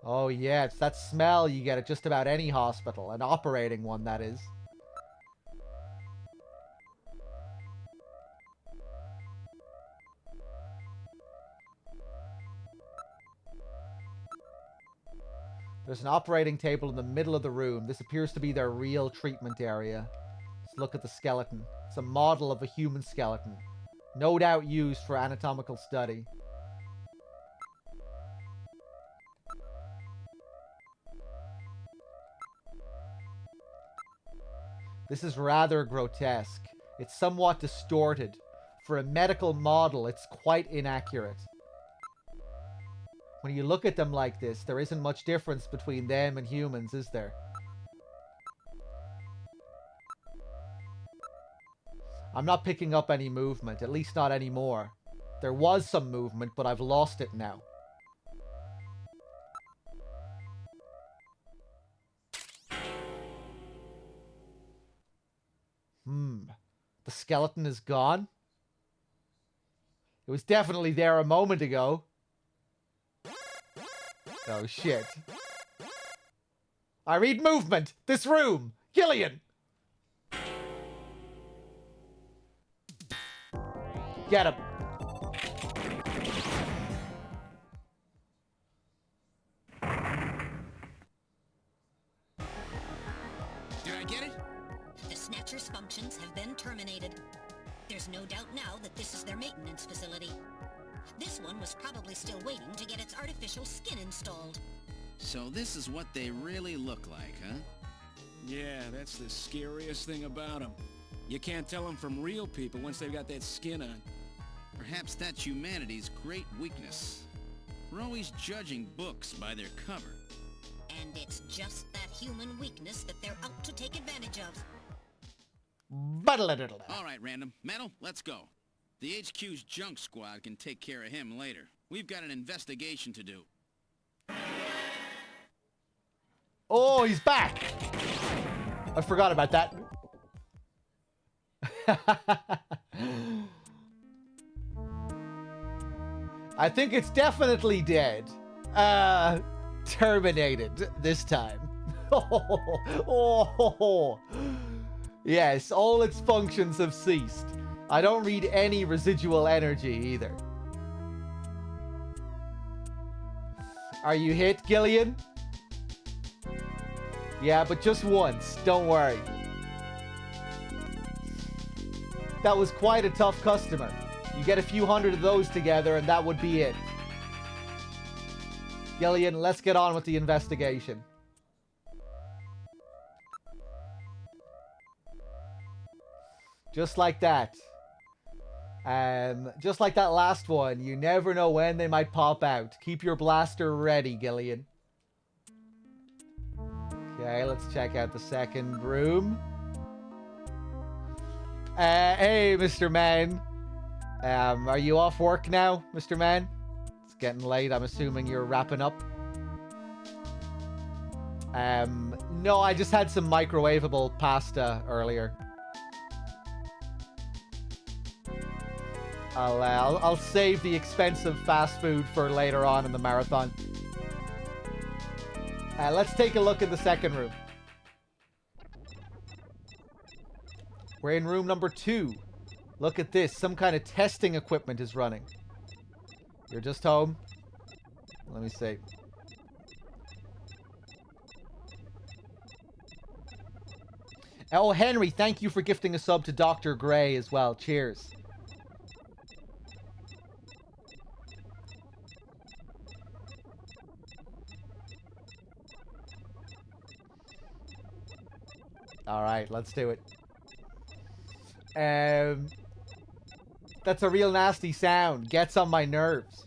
Oh yeah, it's that smell you get at just about any hospital. An operating one, that is. There's an operating table in the middle of the room. This appears to be their real treatment area. Let's look at the skeleton. It's a model of a human skeleton. No doubt used for anatomical study. This is rather grotesque. It's somewhat distorted. For a medical model, it's quite inaccurate. When you look at them like this, there isn't much difference between them and humans, is there? I'm not picking up any movement, at least not anymore. There was some movement, but I've lost it now. The skeleton is gone? It was definitely there a moment ago. Oh, shit. I read movement! This room! Gillian! Get him! Did I get it? The Snatcher's functions have been terminated. There's no doubt now that this is their maintenance facility. This one was probably still waiting to get its artificial skin installed. So this is what they really look like, huh? Yeah, that's the scariest thing about them. You can't tell them from real people once they've got that skin on. Perhaps that's humanity's great weakness. We're always judging books by their cover. And it's just that human weakness that they're out to take advantage of. All right, Random. Metal, let's go. The HQ's junk squad can take care of him later. We've got an investigation to do. Oh, he's back! I forgot about that. I think it's definitely dead. Terminated this time. Oh. Yes, all its functions have ceased. I don't read any residual energy either. Are you hit, Gillian? Yeah, but just once. Don't worry. That was quite a tough customer. You get a few hundred of those together and that would be it. Gillian, let's get on with the investigation. Just like that. Just like that last one, you never know when they might pop out. Keep your blaster ready, Gillian. Okay, let's check out the second room. Hey, Mr. Man. Are you off work now, Mr. Man? It's getting late. I'm assuming you're wrapping up. No, I just had some microwavable pasta earlier. I'll save the expensive fast food for later on in the marathon. Let's take a look at the second room. We're in room number 2. Look at this. Some kind of testing equipment is running. You're just home? Let me see. Oh, Henry, thank you for gifting a sub to Dr. Gray as well. Cheers. Alright, let's do it. That's a real nasty sound. Gets on my nerves.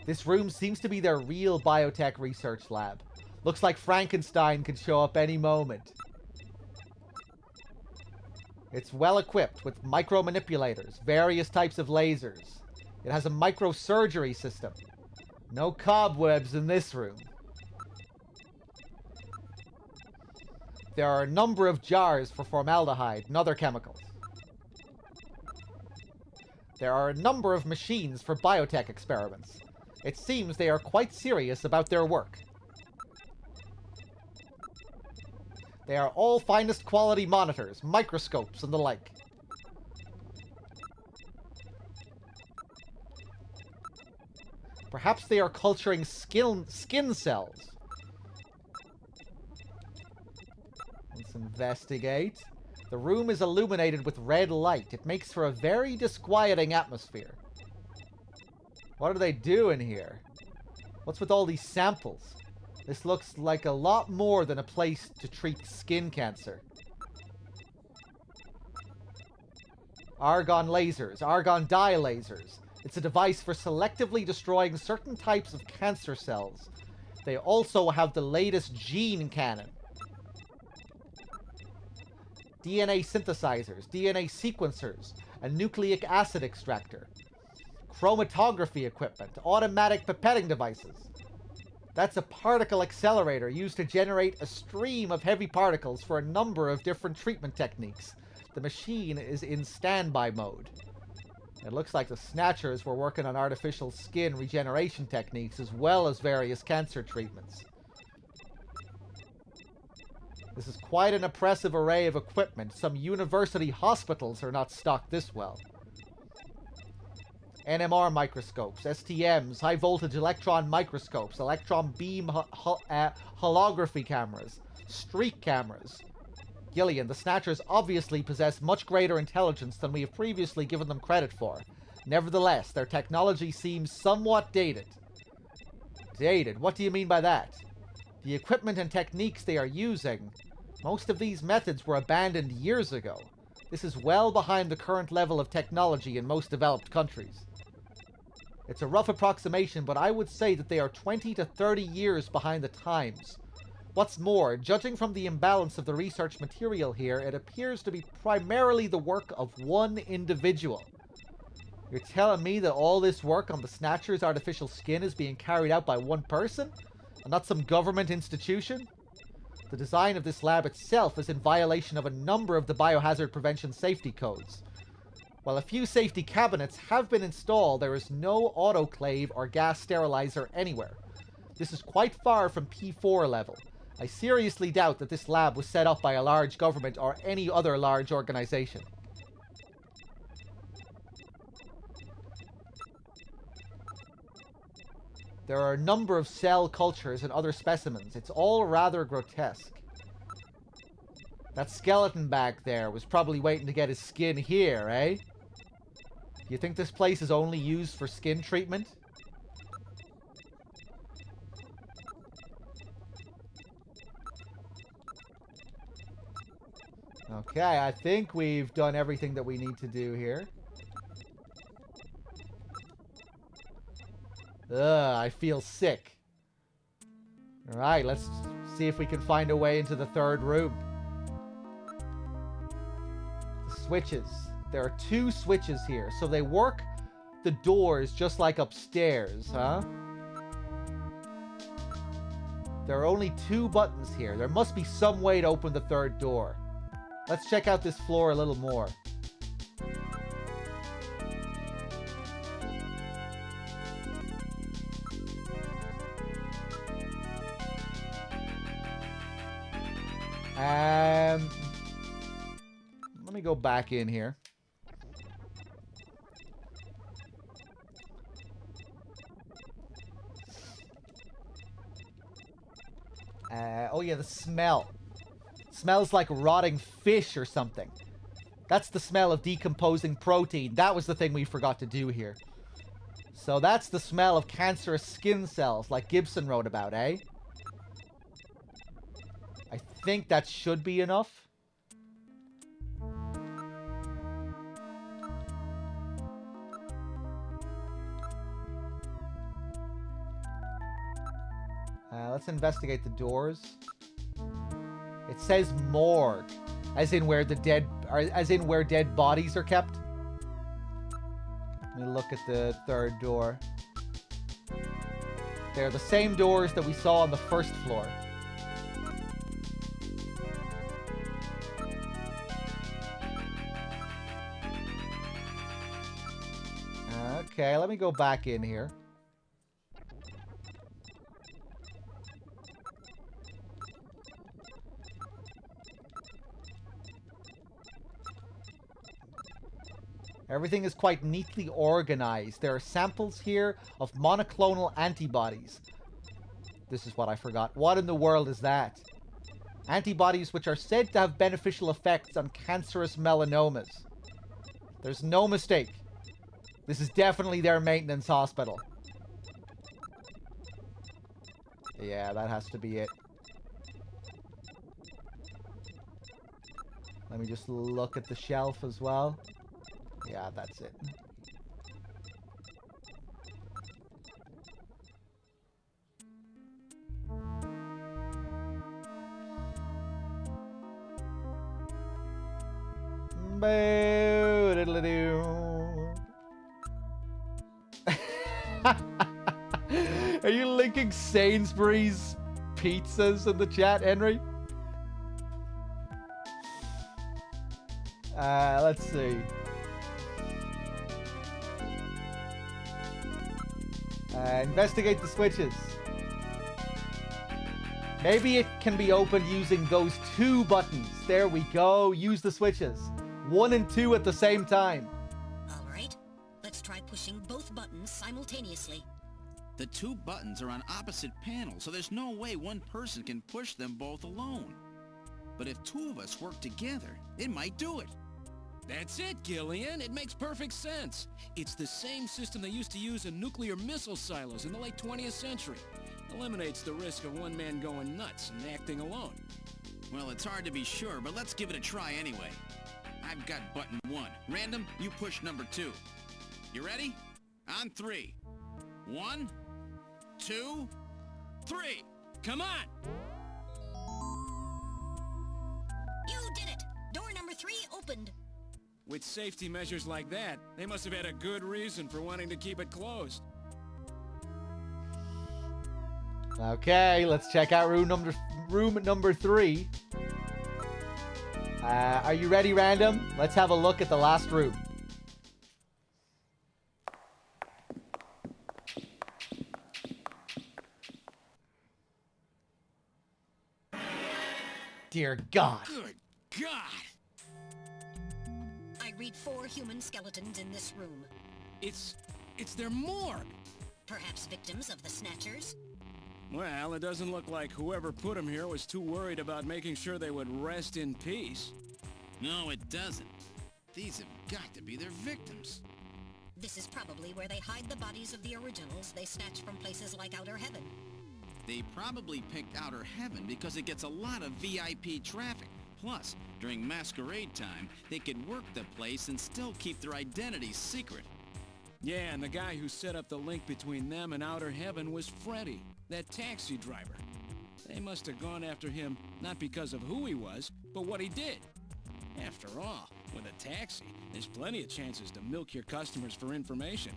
This room seems to be their real biotech research lab. Looks like Frankenstein could show up any moment. It's well equipped with micro manipulators, various types of lasers. It has a microsurgery system. No cobwebs in this room. There are a number of jars for formaldehyde and other chemicals. There are a number of machines for biotech experiments. It seems they are quite serious about their work. They are all finest quality monitors, microscopes, and the like. Perhaps they are culturing skin cells. Let's investigate. The room is illuminated with red light. It makes for a very disquieting atmosphere. What are they doing here? What's with all these samples? This looks like a lot more than a place to treat skin cancer. Argon lasers, argon dye lasers. It's a device for selectively destroying certain types of cancer cells. They also have the latest gene cannon. DNA synthesizers, DNA sequencers, a nucleic acid extractor, chromatography equipment, automatic pipetting devices. That's a particle accelerator used to generate a stream of heavy particles for a number of different treatment techniques. The machine is in standby mode. It looks like the Snatchers were working on artificial skin regeneration techniques as well as various cancer treatments. This is quite an impressive array of equipment. Some university hospitals are not stocked this well. NMR microscopes, STMs, high voltage electron microscopes, electron beam holography cameras, streak cameras. Gillian, the Snatchers obviously possess much greater intelligence than we have previously given them credit for. Nevertheless, their technology seems somewhat dated. Dated? What do you mean by that? The equipment and techniques they are using, most of these methods were abandoned years ago. This is well behind the current level of technology in most developed countries. It's a rough approximation, but I would say that they are 20 to 30 years behind the times. What's more, judging from the imbalance of the research material here, it appears to be primarily the work of one individual. You're telling me that all this work on the Snatcher's artificial skin is being carried out by one person? And not some government institution? The design of this lab itself is in violation of a number of the biohazard prevention safety codes. While a few safety cabinets have been installed, there is no autoclave or gas sterilizer anywhere. This is quite far from P4 level. I seriously doubt that this lab was set up by a large government or any other large organization. There are a number of cell cultures and other specimens. It's all rather grotesque. That skeleton back there was probably waiting to get his skin here, eh? You think this place is only used for skin treatment? Okay, I think we've done everything that we need to do here. Ugh, I feel sick. Alright, let's see if we can find a way into the third room. The switches. There are 2 switches here, so they work the doors just like upstairs, huh? There are only 2 buttons here. There must be some way to open the third door. Let's check out this floor a little more. Let me go back in here. Oh yeah, the smell. Smells like rotting fish or something. That's the smell of decomposing protein. That was the thing we forgot to do here. So that's the smell of cancerous skin cells, like Gibson wrote about, eh? I think that should be enough. Let's investigate the doors. It says morgue, as in where dead bodies are kept. Let me look at the third door. They're the same doors that we saw on the first floor. Okay, let me go back in here. Everything is quite neatly organized. There are samples here of monoclonal antibodies. This is what I forgot. What in the world is that? Antibodies which are said to have beneficial effects on cancerous melanomas. There's no mistake. This is definitely their maintenance hospital. Yeah, that has to be it. Let me just look at the shelf as well. Yeah, that's it. Are you linking Sainsbury's pizzas in the chat, Henry? Let's see. Investigate the switches. Maybe it can be opened using those 2 buttons. There we go. Use the switches. 1 and 2 at the same time. All right. Let's try pushing both buttons simultaneously. The 2 buttons are on opposite panels, so there's no way one person can push them both alone. But if 2 of us work together, it might do it. That's it, Gillian. It makes perfect sense. It's the same system they used to use in nuclear missile silos in the late 20th century. Eliminates the risk of one man going nuts and acting alone. Well, it's hard to be sure, but let's give it a try anyway. I've got button 1. Random, you push number 2. You ready? On 3. 1, 2, 3. Come on! You did it! Door number 3 opened. With safety measures like that, they must have had a good reason for wanting to keep it closed. Okay, let's check out room number 3. Are you ready, Random? Let's have a look at the last room. Dear God. Good God! I read 4 human skeletons in this room. It's their morgue. Perhaps victims of the Snatchers? Well, it doesn't look like whoever put them here was too worried about making sure they would rest in peace. No, it doesn't. These have got to be their victims. This is probably where they hide the bodies of the originals they snatched from places like Outer Heaven. They probably picked Outer Heaven because it gets a lot of VIP traffic. Plus, during masquerade time, they could work the place and still keep their identities secret. Yeah, and the guy who set up the link between them and Outer Heaven was Freddy, that taxi driver. They must have gone after him not because of who he was, but what he did. After all, with a taxi, there's plenty of chances to milk your customers for information.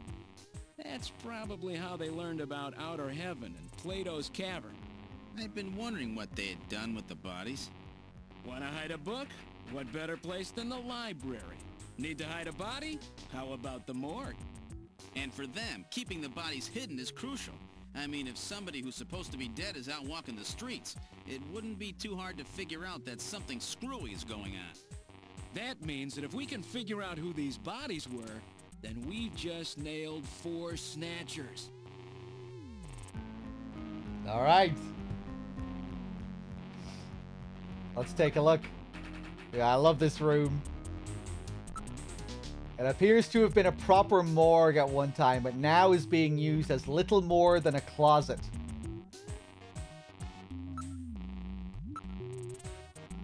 That's probably how they learned about Outer Heaven and Plato's Cavern. I've been wondering what they had done with the bodies. Want to hide a book? What better place than the library? Need to hide a body? How about the morgue? And for them, keeping the bodies hidden is crucial. I mean, if somebody who's supposed to be dead is out walking the streets, it wouldn't be too hard to figure out that something screwy is going on. That means that if we can figure out who these bodies were, then we've just nailed 4 Snatchers. All right. Let's take a look. Yeah, I love this room. It appears to have been a proper morgue at one time, but now is being used as little more than a closet.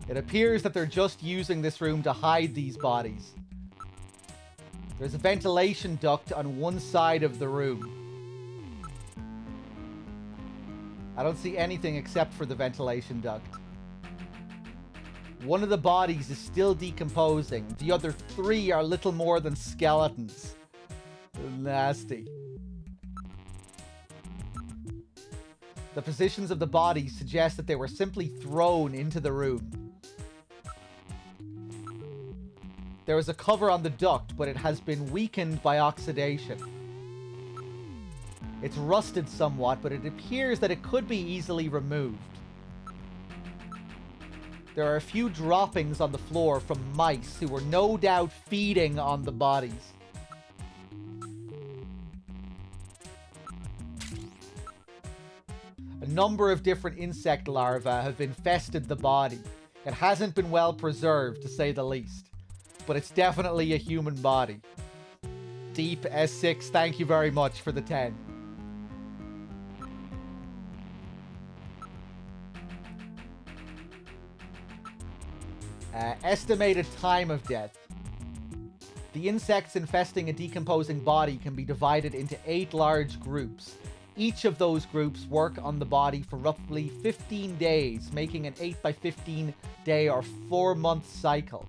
It appears that they're just using this room to hide these bodies. There's a ventilation duct on one side of the room. I don't see anything except for the ventilation duct. One of the bodies is still decomposing. The other 3 are little more than skeletons. Nasty. The positions of the bodies suggest that they were simply thrown into the room. There is a cover on the duct, but it has been weakened by oxidation. It's rusted somewhat, but it appears that it could be easily removed. There are a few droppings on the floor from mice who were no doubt feeding on the bodies. A number of different insect larvae have infested the body. It hasn't been well preserved, to say the least. But it's definitely a human body. Deep S6, thank you very much for the 10. Estimated time of death. The insects infesting a decomposing body can be divided into 8 large groups. Each of those groups work on the body for roughly 15 days, making an 8 by 15 day or 4-month cycle.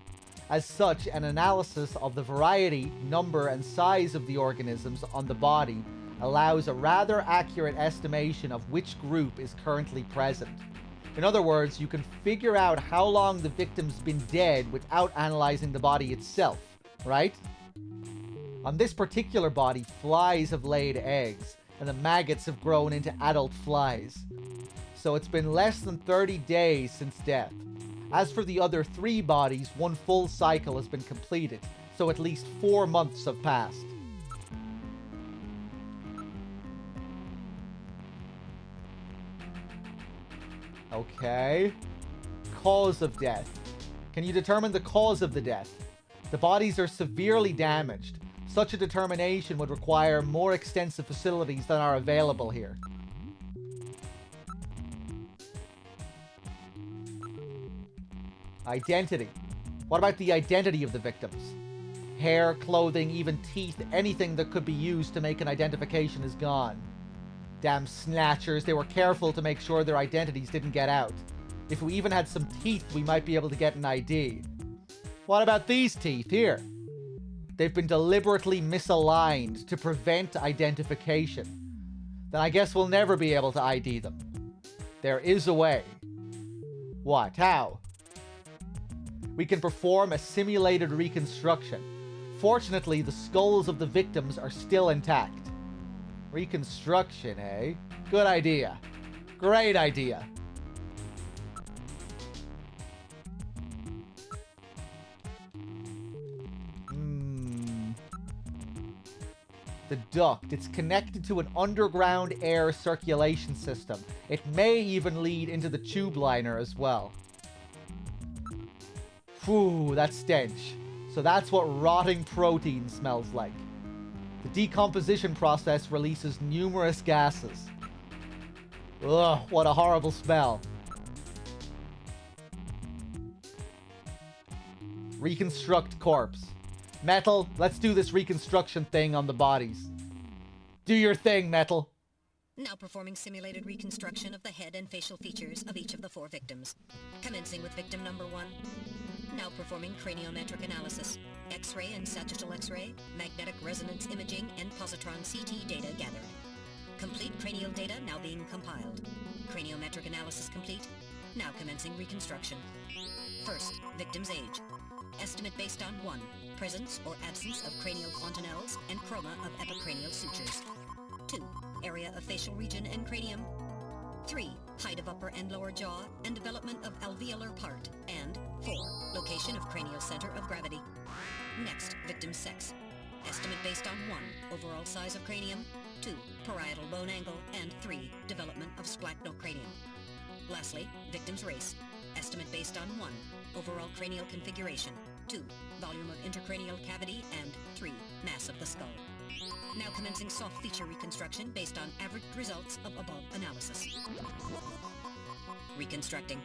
As such, an analysis of the variety, number, and size of the organisms on the body allows a rather accurate estimation of which group is currently present. In other words, you can figure out how long the victim's been dead without analyzing the body itself, right? On this particular body, flies have laid eggs, and the maggots have grown into adult flies. So it's been less than 30 days since death. As for the other 3 bodies, 1 full cycle has been completed, so at least 4 months have passed. Okay. Cause of death. Can you determine the cause of the death? The bodies are severely damaged. Such a determination would require more extensive facilities than are available here. Identity. What about the identity of the victims? Hair, clothing, even teeth, anything that could be used to make an identification is gone. Damn Snatchers, they were careful to make sure their identities didn't get out. If we even had some teeth, we might be able to get an ID. What about these teeth here? they've been deliberately misaligned to prevent identification, then I guess we'll never be able to ID them. There is a way. What? How? We can perform a simulated reconstruction. Fortunately, the skulls of the victims are still intact. Reconstruction, eh? Good idea. Great idea. The duct. It's connected to an underground air circulation system. It may even lead into the tube liner as well. Phew, that stench. So that's what rotting protein smells like. The decomposition process releases numerous gases. Ugh, what a horrible smell. Reconstruct corpse. Metal, let's do this reconstruction thing on the bodies. Do your thing, Metal. Now performing simulated reconstruction of the head and facial features of each of the 4 victims. Commencing with victim number 1. Now performing craniometric analysis. X-ray and sagittal X-ray, magnetic resonance imaging, and positron CT data gathered. Complete cranial data now being compiled. Craniometric analysis complete. Now commencing reconstruction. First, victim's age. Estimate based on 1. Presence or absence of cranial fontanelles and chroma of epicranial sutures. 2. Area of facial region and cranium. 3. Height of upper and lower jaw and development of alveolar part. And 4. Location of cranial center of gravity. Next, victim's sex. Estimate based on 1. Overall size of cranium. 2. Parietal bone angle. And 3. Development of splachocranium. Lastly, victim's race. Estimate based on 1. Overall cranial configuration. 2. Volume of intercranial cavity. And 3. Mass of the skull. Now commencing soft feature reconstruction based on average results of above analysis. Reconstructing.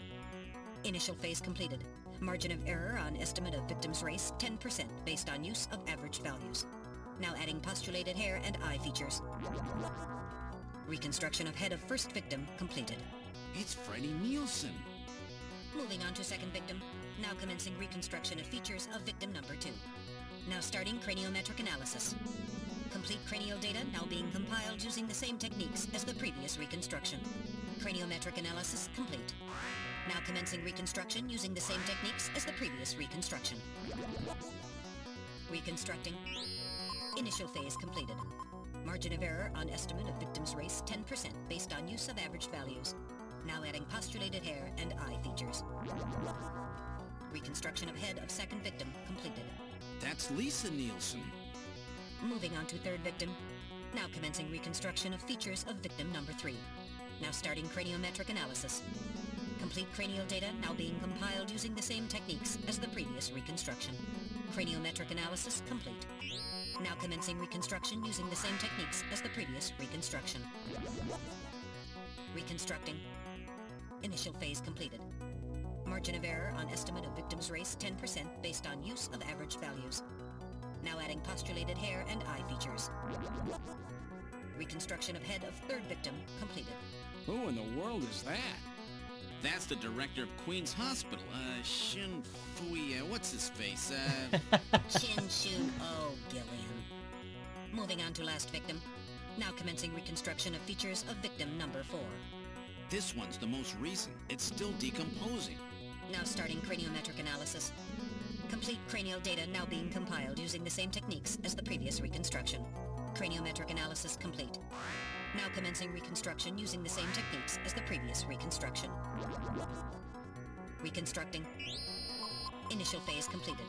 Initial phase completed. Margin of error on estimate of victim's race 10% based on use of average values. Now adding postulated hair and eye features. Reconstruction of head of first victim completed. It's Freddie Nielsen. Moving on to second victim. Now commencing reconstruction of features of victim number 2. Now starting craniometric analysis. Complete cranial data now being compiled using the same techniques as the previous reconstruction. Craniometric analysis complete. Now commencing reconstruction using the same techniques as the previous reconstruction. Reconstructing. Initial phase completed. Margin of error on estimate of victim's race 10% based on use of average values. Now adding postulated hair and eye features. Reconstruction of head of second victim completed. That's Lisa Nielsen. Moving on to third victim. Now commencing reconstruction of features of victim number 3. Now starting craniometric analysis. Complete cranial data now being compiled using the same techniques as the previous reconstruction. Craniometric analysis complete. Now commencing reconstruction using the same techniques as the previous reconstruction. Reconstructing. Initial phase completed. Margin of error on estimate of victim's race 10% based on use of average values. Now adding postulated hair and eye features. Reconstruction of head of third victim completed. Who in the world is that? That's the director of Queen's Hospital, Shin Fui, what's his face, Shin Shun O Gillian. Moving on to last victim. Now commencing reconstruction of features of victim number 4. This one's the most recent. It's still decomposing. Now starting craniometric analysis. Complete cranial data now being compiled using the same techniques as the previous reconstruction. Craniometric analysis complete. Now commencing reconstruction using the same techniques as the previous reconstruction. Reconstructing. Initial phase completed.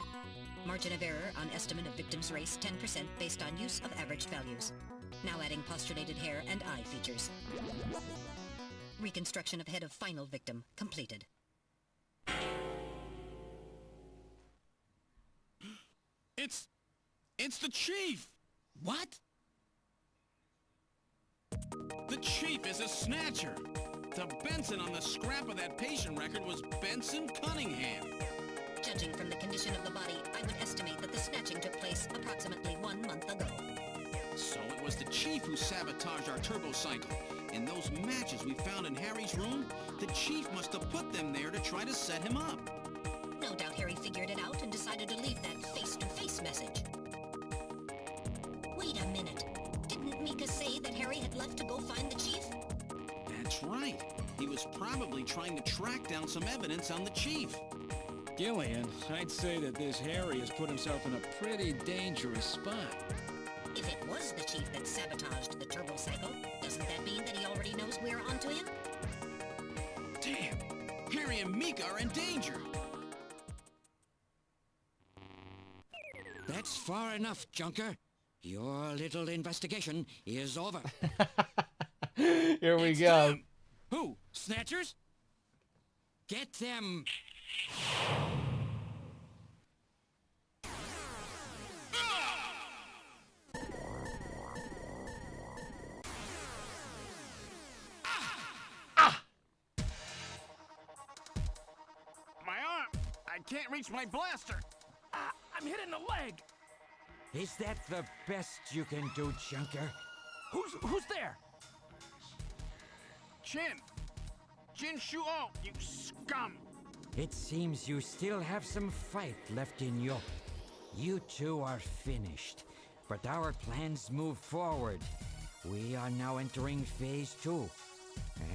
Margin of error on estimate of victim's race 10% based on use of average values. Now adding postulated hair and eye features. Reconstruction of head of final victim completed. It's the Chief! What? The Chief is a Snatcher! The Benson on the scrap of that patient record was Benson Cunningham. Judging from the condition of the body, I would estimate that the snatching took place approximately 1 month ago. So it was the Chief who sabotaged our turbocycle. And those matches we found in Harry's room, the Chief must have put them there to try to set him up. No doubt Harry figured it out and decided to leave that face-to-face message. Wait a minute. Didn't Mika say that Harry had left to go find the chief? That's right. He was probably trying to track down some evidence on the chief. Gillian, I'd say that this Harry has put himself in a pretty dangerous spot. If it was the chief that sabotaged the turbo cycle, doesn't that mean that he already knows we're onto him? Damn! Harry and Mika are in danger! That's far enough, Junker. Your little investigation is over. Here we go. Who? Snatchers? Get them! My arm! I can't reach my blaster! I'm hit in the leg. Is that the best you can do, Junker? Who's there? Jin Shuo, you scum! It seems you still have some fight left in you. You two are finished, but our plans move forward. We are now entering Phase 2.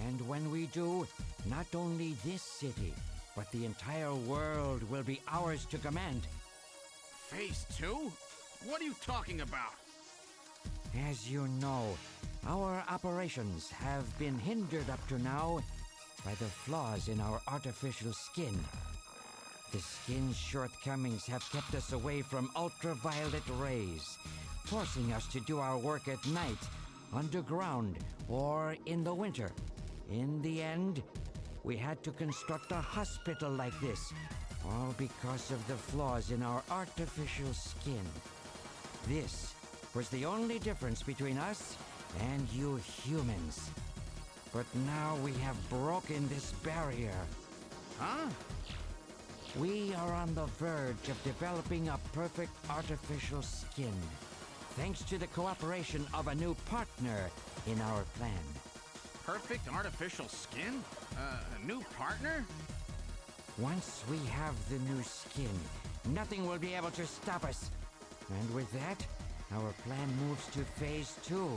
And when we do, not only this city, but the entire world will be ours to command. Phase 2? What are you talking about? As you know, our operations have been hindered up to now by the flaws in our artificial skin. The skin's shortcomings have kept us away from ultraviolet rays, forcing us to do our work at night, underground, or in the winter. In the end, we had to construct a hospital like this, all because of the flaws in our artificial skin. This was the only difference between us and you humans. But now we have broken this barrier. Huh? We are on the verge of developing a perfect artificial skin, thanks to the cooperation of a new partner in our plan. Perfect artificial skin? A new partner? Once we have the new skin, nothing will be able to stop us. And with that, our plan moves to Phase 2.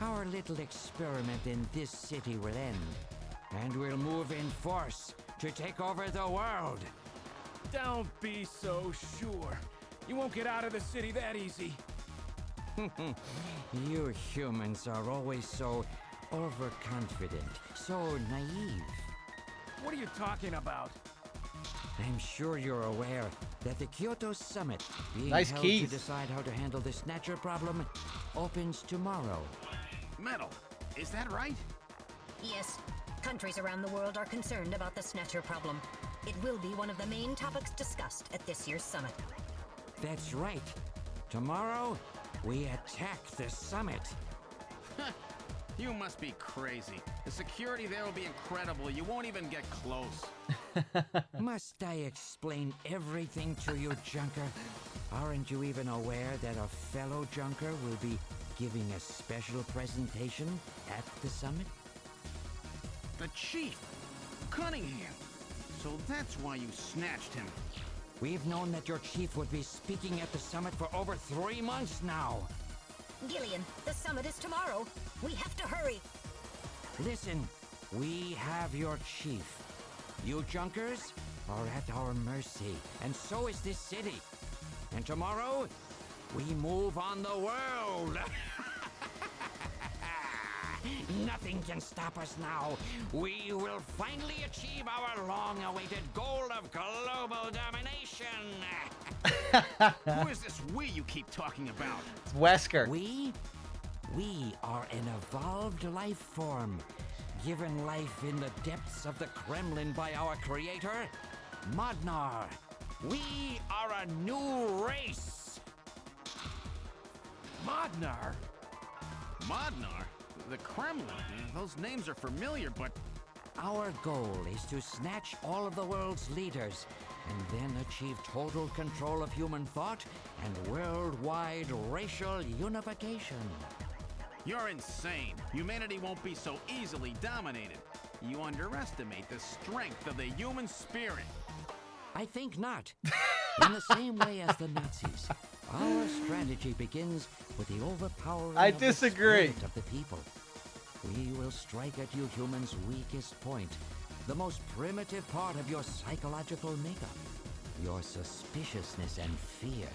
Our little experiment in this city will end, and we'll move in force to take over the world. Don't be so sure. You won't get out of the city that easy. You humans are always so overconfident, so naive. What are you talking about? I'm sure you're aware that the Kyoto Summit, being Nice held keys. to decide how to handle the Snatcher problem, opens tomorrow. Metal, is that right? Yes. Countries around the world are concerned about the Snatcher problem. It will be one of the main topics discussed at this year's summit. That's right. Tomorrow, we attack the summit. You must be crazy. The security there will be incredible. You won't even get close. Must I explain everything to you, Junker? Aren't you even aware that a fellow Junker will be giving a special presentation at the summit? The chief, Cunningham. So that's why you snatched him. We've known that your chief would be speaking at the summit for over 3 months now. Gillian, the summit is tomorrow. We have to hurry. Listen, we have your chief. You Junkers are at our mercy, and so is this city. And tomorrow, we move on the world. Nothing can stop us now. We will finally achieve our long-awaited goal of global domination. Who is this we you keep talking about? It's Wesker. We are an evolved life form, given life in the depths of the Kremlin by our creator, Modnar. We are a new race. Modnar? Modnar? The Kremlin? Those names are familiar, but... Our goal is to snatch all of the world's leaders and then achieve total control of human thought and worldwide racial unification. You're insane. Humanity won't be so easily dominated. You underestimate the strength of the human spirit. I think not. In the same way as the Nazis, Our strategy begins with the overpowering I of the disagree. spirit of the people. We will strike at you humans' weakest point, the most primitive part of your psychological makeup, your suspiciousness and fear.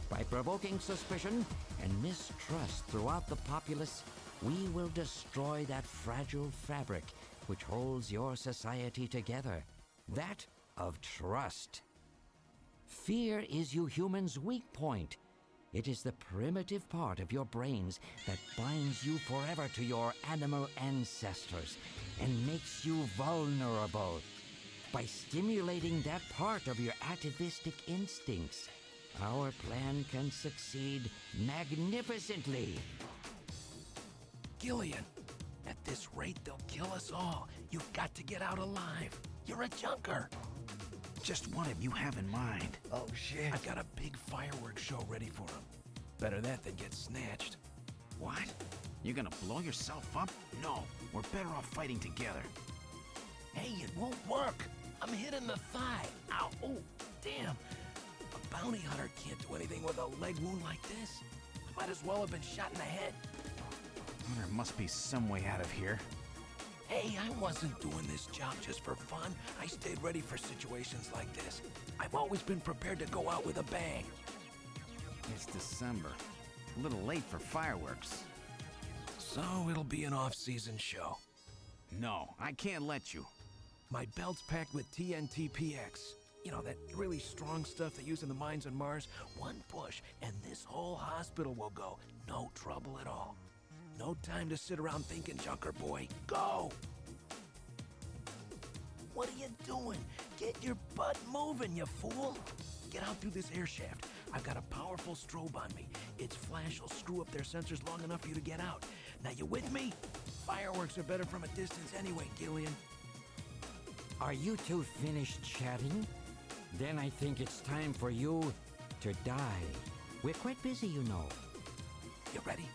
By provoking suspicion and mistrust throughout the populace, we will destroy that fragile fabric which holds your society together, that of trust. Fear is you humans' weak point. It is the primitive part of your brains that binds you forever to your animal ancestors and makes you vulnerable. By stimulating that part of your atavistic instincts, our plan can succeed magnificently. Gillian, at this rate, they'll kill us all. You've got to get out alive. You're a junker. Just what have you have in mind? Oh, shit. I've got a big fireworks show ready for them. Better that than get snatched. What? You're gonna blow yourself up? No, we're better off fighting together. Hey, it won't work. I'm hit in the thigh. Ow, oh, damn. A bounty hunter can't do anything with a leg wound like this. I might as well have been shot in the head. Well, there must be some way out of here. Hey, I wasn't doing this job just for fun. I stayed ready for situations like this. I've always been prepared to go out with a bang. It's December. A little late for fireworks. So it'll be an off-season show. No, I can't let you. My belt's packed with TNT PX. You know, that really strong stuff they use in the mines on Mars. One push, and this whole hospital will go. No trouble at all. No time to sit around thinking, Junker boy. Go! What are you doing? Get your butt moving, you fool! Get out through this air shaft. I've got a powerful strobe on me. Its flash will screw up their sensors long enough for you to get out. Now, you with me? Fireworks are better from a distance anyway, Gillian. Are you two finished chatting? Then I think it's time for you to die. We're quite busy, you know. You ready?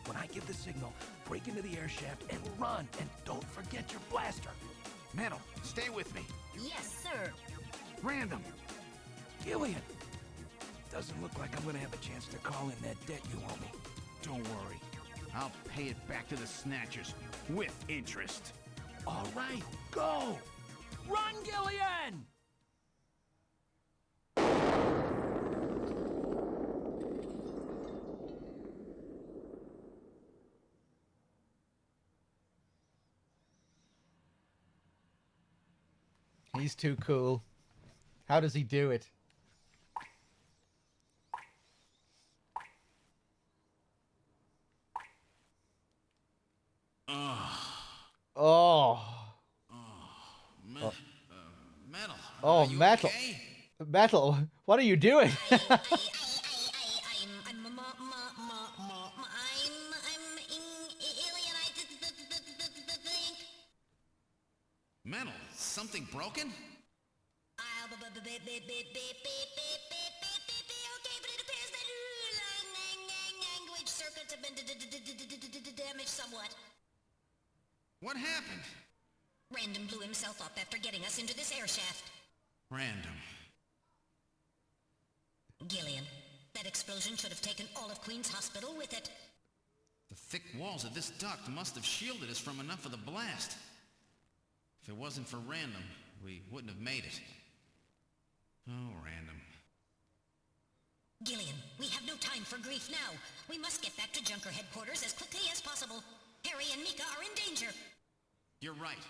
When I give the signal, break into the air shaft and run, and don't forget your blaster. Metal, stay with me. Yes, sir. Random. Gillian! Doesn't look like I'm gonna have a chance to call in that debt you owe me. Don't worry. I'll pay it back to the Snatchers with interest. All right, go! Run, Gillian! He's too cool. How does he do it? Oh. Metal. Oh, Are you Metal. okay? Metal, what are you doing? Metal, something broken? Language circuits have been damaged somewhat. What happened? Random blew himself up after getting us into this air shaft. Random. Gillian, that explosion should have taken all of Queen's Hospital with it. The thick walls of this duct must have shielded us from enough of the blast. If it wasn't for Random, we wouldn't have made it. Oh, Random. Gillian, we have no time for grief now. We must get back to Junker headquarters as quickly as possible. Harry and Mika are in danger. You're right.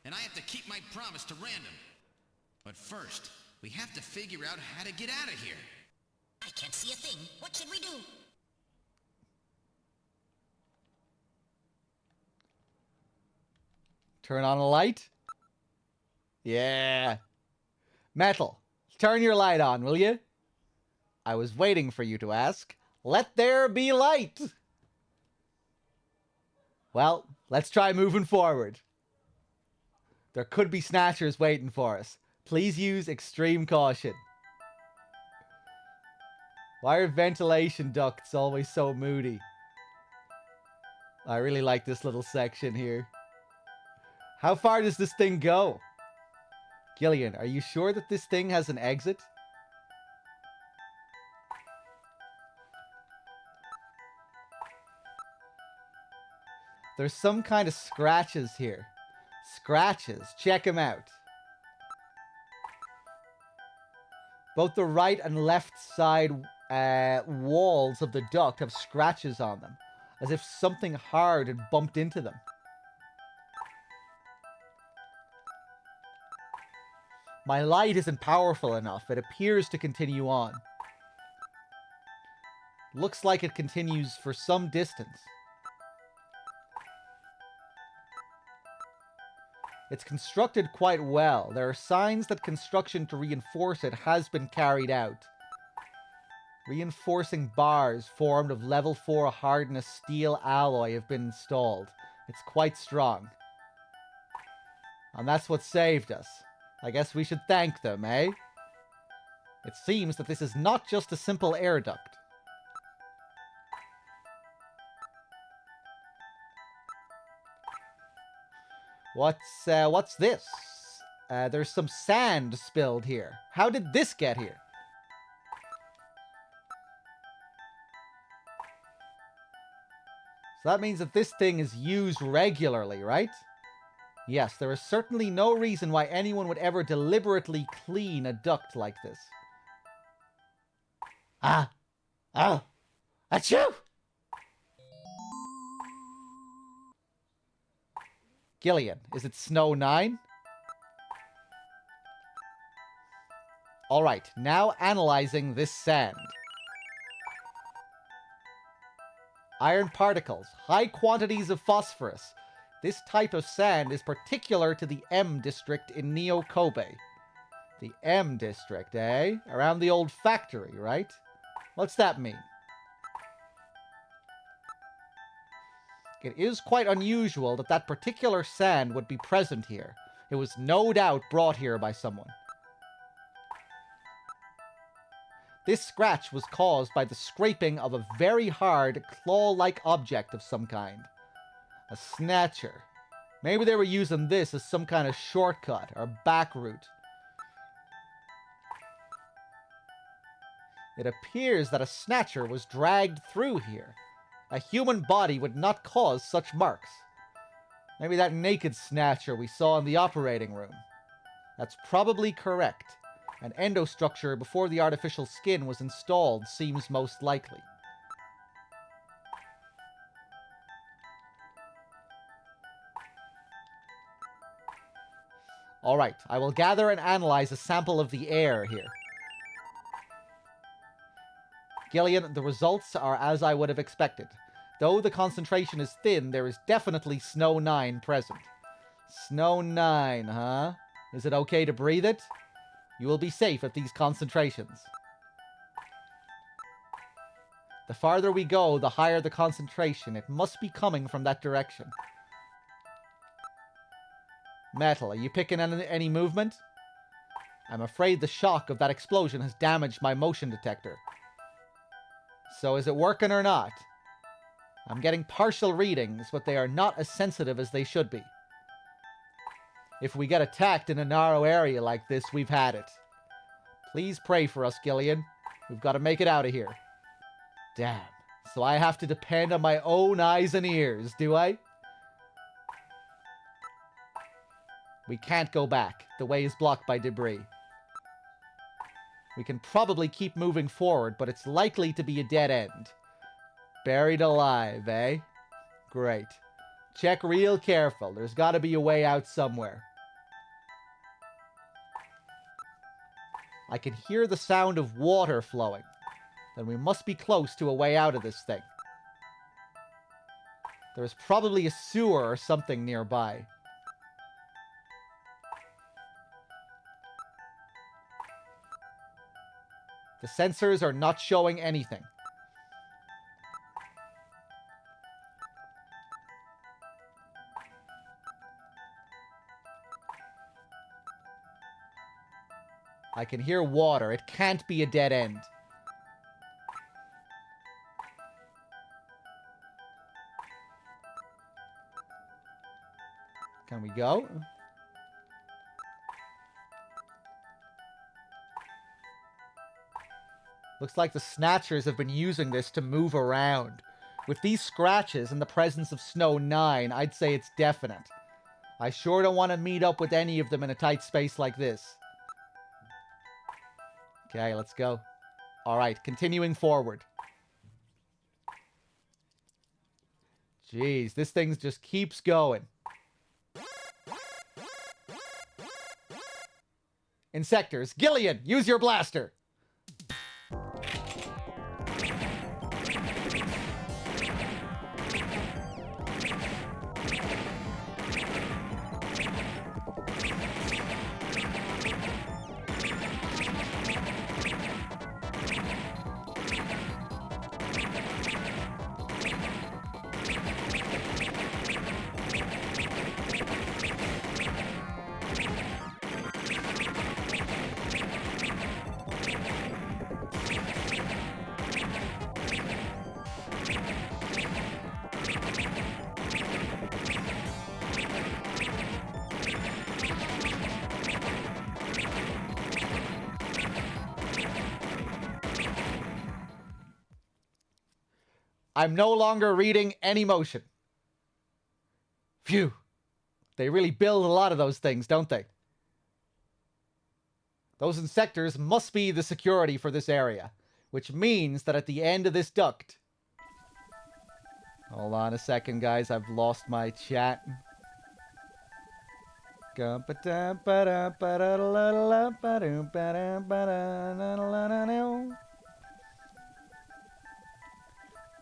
And I have to keep my promise to Random. But first, we have to figure out how to get out of here. I can't see a thing. What should we do? Turn on a light? Yeah. Metal, turn your light on, will you? I was waiting for you to ask. Let there be light! Well, let's try moving forward. There could be Snatchers waiting for us. Please use extreme caution. Why are ventilation ducts always so moody? I really like this little section here. How far does this thing go? Gillian, are you sure that this thing has an exit? There's some kind of scratches here. Scratches. Check them out. Both the right and left side walls of the duct have scratches on them, as if something hard had bumped into them. My light isn't powerful enough. It appears to continue on. Looks like it continues for some distance. It's constructed quite well. There are signs that construction to reinforce it has been carried out. Reinforcing bars formed of level 4 hardness steel alloy have been installed. It's quite strong. And that's what saved us. I guess we should thank them, eh? It seems that this is not just a simple air duct. What's this? There's some sand spilled here. How did this get here? So that means that this thing is used regularly, right? Yes, there is certainly no reason why anyone would ever deliberately clean a duct like this. Achoo! Gillian, is it Snow 9? Alright, now analyzing this sand. Iron particles, high quantities of phosphorus. This type of sand is particular to the M district in Neo Kobe. The M district, eh? Around the old factory, right? What's that mean? It is quite unusual that that particular sand would be present here. It was no doubt brought here by someone. This scratch was caused by the scraping of a very hard, claw-like object of some kind. A snatcher. Maybe they were using this as some kind of shortcut or back route. It appears that a snatcher was dragged through here. A human body would not cause such marks. Maybe that naked snatcher we saw in the operating room. That's probably correct. An endostructure before the artificial skin was installed seems most likely. Alright, I will gather and analyze a sample of the air here. Gillian, the results are as I would have expected. Though the concentration is thin, there is definitely Snow 9 present. Snow 9, huh? Is it okay to breathe it? You will be safe at these concentrations. The farther we go, the higher the concentration. It must be coming from that direction. Metal, are you picking any movement? I'm afraid the shock of that explosion has damaged my motion detector. So is it working or not? I'm getting partial readings, but they are not as sensitive as they should be. If we get attacked in a narrow area like this, we've had it. Please pray for us, Gillian. We've got to make it out of here. Damn. So I have to depend on my own eyes and ears, do I? We can't go back. The way is blocked by debris. We can probably keep moving forward, but it's likely to be a dead end. Buried alive, eh? Great. Check real careful. There's got to be a way out somewhere. I can hear the sound of water flowing. Then we must be close to a way out of this thing. There is probably a sewer or something nearby. The sensors are not showing anything. I can hear water. It can't be a dead end. Can we go? Looks like the Snatchers have been using this to move around. With these scratches and the presence of Snow 9, I'd say it's definite. I sure don't want to meet up with any of them in a tight space like this. Okay, let's go. Alright, continuing forward. Jeez, this thing just keeps going. Insectors. Gillian, use your blaster. I'm no longer reading any motion. Phew. They really build a lot of those things, don't they? Those insectors must be the security for this area, which means that at the end of this duct... Hold on a second, guys. I've lost my chat.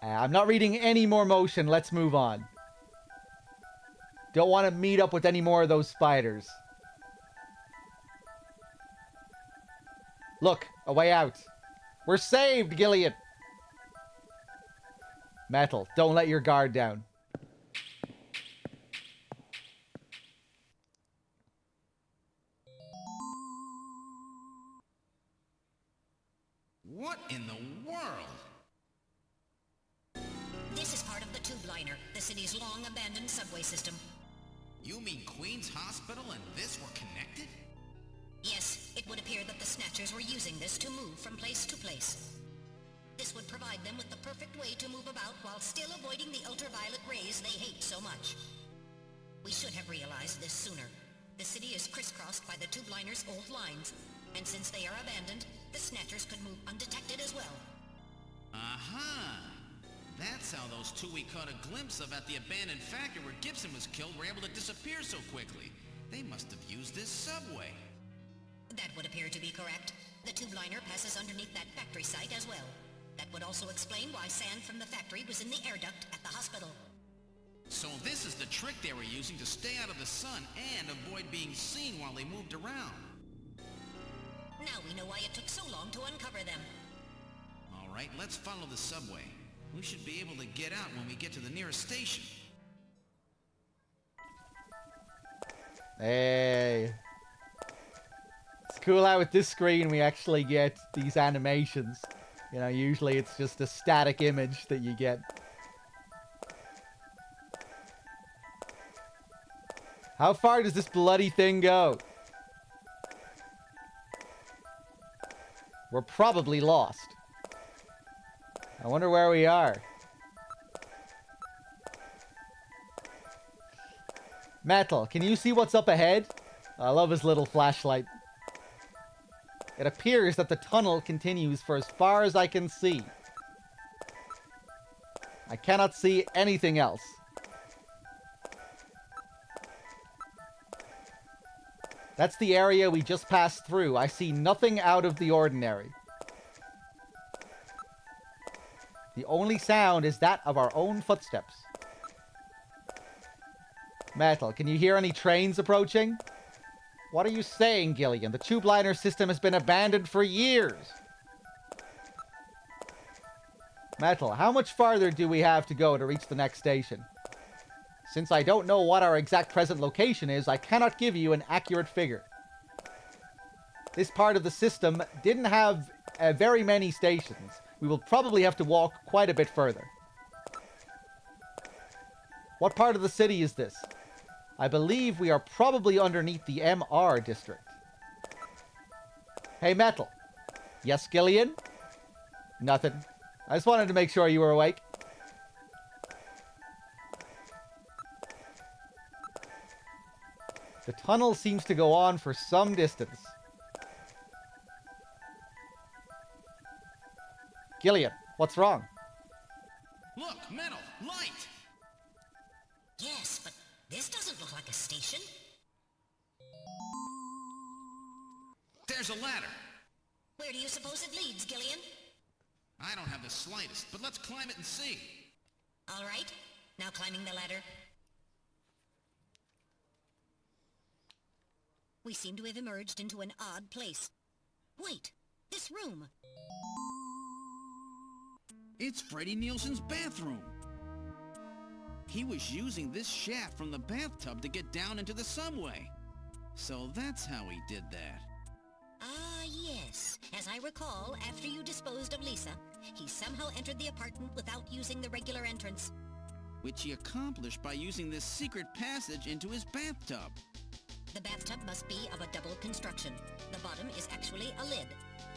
I'm not reading any more motion. Let's move on. Don't want to meet up with any more of those spiders. Look, a way out. We're saved, Gillian. Metal, don't let your guard down. What in the world? This is part of the tube liner, the city's long-abandoned subway system. You mean Queen's Hospital and this were connected? Yes, it would appear that the Snatchers were using this to move from place to place. This would provide them with the perfect way to move about while still avoiding the ultraviolet rays they hate so much. We should have realized this sooner. The city is crisscrossed by the tube liner's old lines, and since they are abandoned, the Snatchers could move undetected as well. Aha! That's how those two we caught a glimpse of at the abandoned factory where Gibson was killed were able to disappear so quickly. They must have used this subway. That would appear to be correct. The tube liner passes underneath that factory site as well. That would also explain why sand from the factory was in the air duct at the hospital. So this is the trick they were using to stay out of the sun and avoid being seen while they moved around. Now we know why it took so long to uncover them. All right, let's follow the subway. We should be able to get out when we get to the nearest station. Hey. It's cool how with this screen we actually get these animations. You know, usually it's just a static image that you get. How far does this bloody thing go? We're probably lost. I wonder where we are. Metal, can you see what's up ahead? I love his little flashlight. It appears that the tunnel continues for as far as I can see. I cannot see anything else. That's the area we just passed through. I see nothing out of the ordinary. The only sound is that of our own footsteps. Metal, can you hear any trains approaching? What are you saying, Gillian? The tube liner system has been abandoned for years. Metal, how much farther do we have to go to reach the next station? Since I don't know what our exact present location is, I cannot give you an accurate figure. This part of the system didn't have very many stations. We will probably have to walk quite a bit further. What part of the city is this? I believe we are probably underneath the MR district. Hey, Metal. Yes, Gillian? Nothing. I just wanted to make sure you were awake. The tunnel seems to go on for some distance. Gillian, what's wrong? Look, metal, light! Yes, but this doesn't look like a station. There's a ladder. Where do you suppose it leads, Gillian? I don't have the slightest, but let's climb it and see. All right, now climbing the ladder. We seem to have emerged into an odd place. Wait, this room. It's Freddie Nielsen's bathroom. He was using this shaft from the bathtub to get down into the subway. So that's how he did that. Ah, yes. As I recall, after you disposed of Lisa, he somehow entered the apartment without using the regular entrance. Which he accomplished by using this secret passage into his bathtub. The bathtub must be of a double construction. The bottom is actually a lid.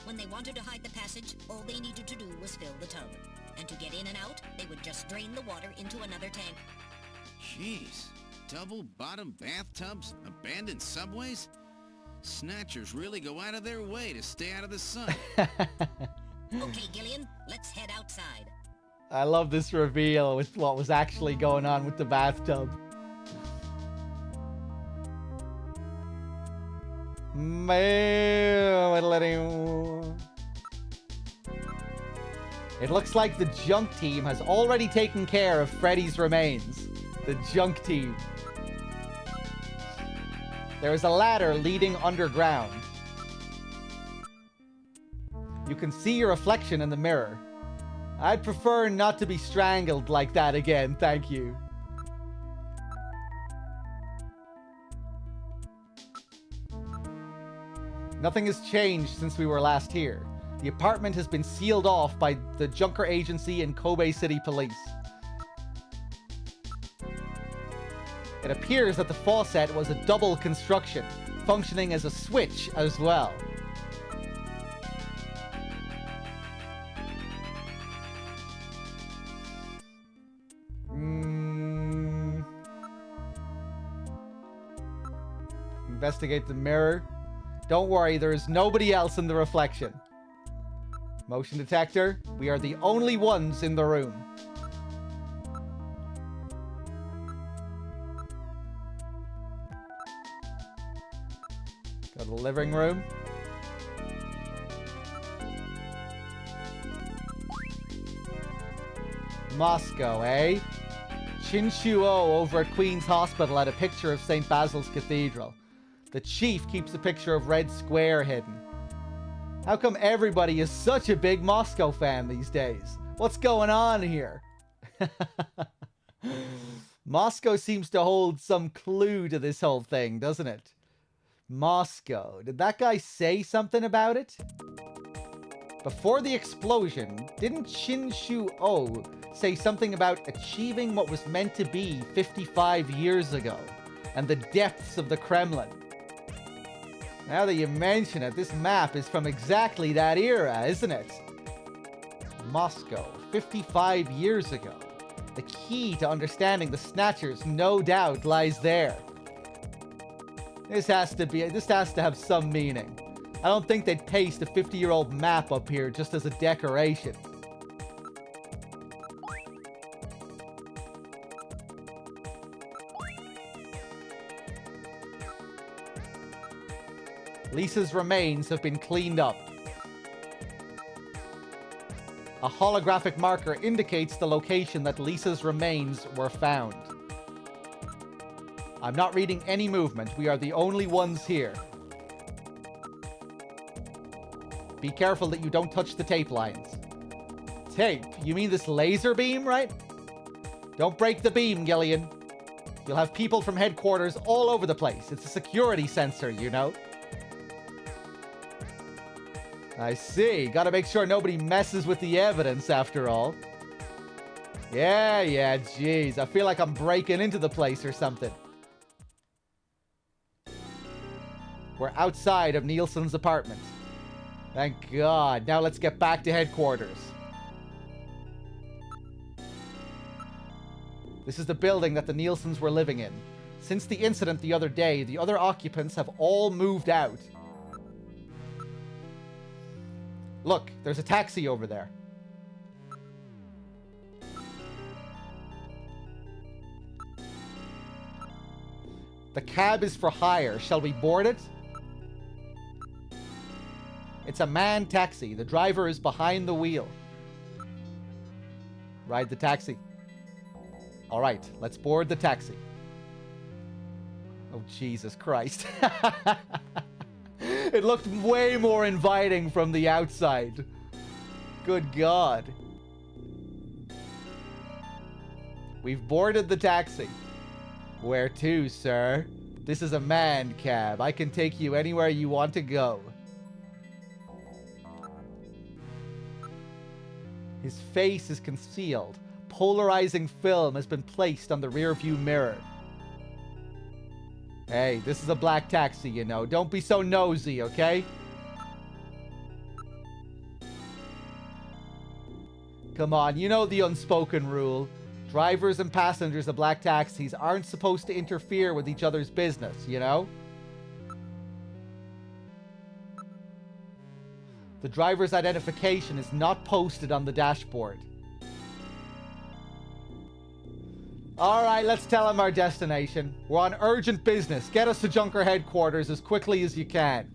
When they wanted to hide the passage, all they needed to do was fill the tub. And to get in and out, they would just drain the water into another tank. Jeez. Double-bottom bathtubs? Abandoned subways? Snatchers really go out of their way to stay out of the sun. Okay, Gillian, let's head outside. I love this reveal with what was actually going on with the bathtub. It looks like the junk team has already taken care of Freddy's remains. The junk team. There is a ladder leading underground. You can see your reflection in the mirror. I'd prefer not to be strangled like that again, thank you. Nothing has changed since we were last here. The apartment has been sealed off by the Junker Agency and Kobe City Police. It appears that the faucet was a double construction, functioning as a switch as well. Investigate the mirror. Don't worry, there is nobody else in the reflection. Motion detector. We are the only ones in the room. Go to the living room. Moscow, eh? Chinshuo over at Queen's Hospital had a picture of St. Basil's Cathedral. The chief keeps a picture of Red Square hidden. How come everybody is such a big Moscow fan these days? What's going on here? Moscow seems to hold some clue to this whole thing, doesn't it? Moscow. Did that guy say something about it? Before the explosion, didn't Shin-Shu-Oh say something about achieving what was meant to be 55 years ago and the depths of the Kremlin? Now that you mention it, this map is from exactly that era, isn't it? Moscow, 55 years ago. The key to understanding the Snatchers, no doubt, lies there. This has to have some meaning. I don't think they'd paste a 50-year-old map up here just as a decoration. Lisa's remains have been cleaned up. A holographic marker indicates the location that Lisa's remains were found. I'm not reading any movement. We are the only ones here. Be careful that you don't touch the tape lines. Tape? You mean this laser beam, right? Don't break the beam, Gillian. You'll have people from headquarters all over the place. It's a security sensor, you know. I see. Gotta make sure nobody messes with the evidence after all. Yeah, jeez. I feel like I'm breaking into the place or something. We're outside of Nielsen's apartment. Thank God. Now let's get back to headquarters. This is the building that the Nielsens were living in. Since the incident the other day, the other occupants have all moved out. Look, there's a taxi over there. The cab is for hire. Shall we board it? It's a man taxi. The driver is behind the wheel. Ride the taxi. All right, let's board the taxi. Oh, Jesus Christ. It looked way more inviting from the outside. Good God. We've boarded the taxi. Where to, sir? This is a man cab. I can take you anywhere you want to go. His face is concealed. Polarizing film has been placed on the rearview mirror. Hey, this is a black taxi, you know. Don't be so nosy, okay? Come on, you know the unspoken rule. Drivers and passengers of black taxis aren't supposed to interfere with each other's business, you know? The driver's identification is not posted on the dashboard. Alright, let's tell him our destination. We're on urgent business. Get us to Junker headquarters as quickly as you can.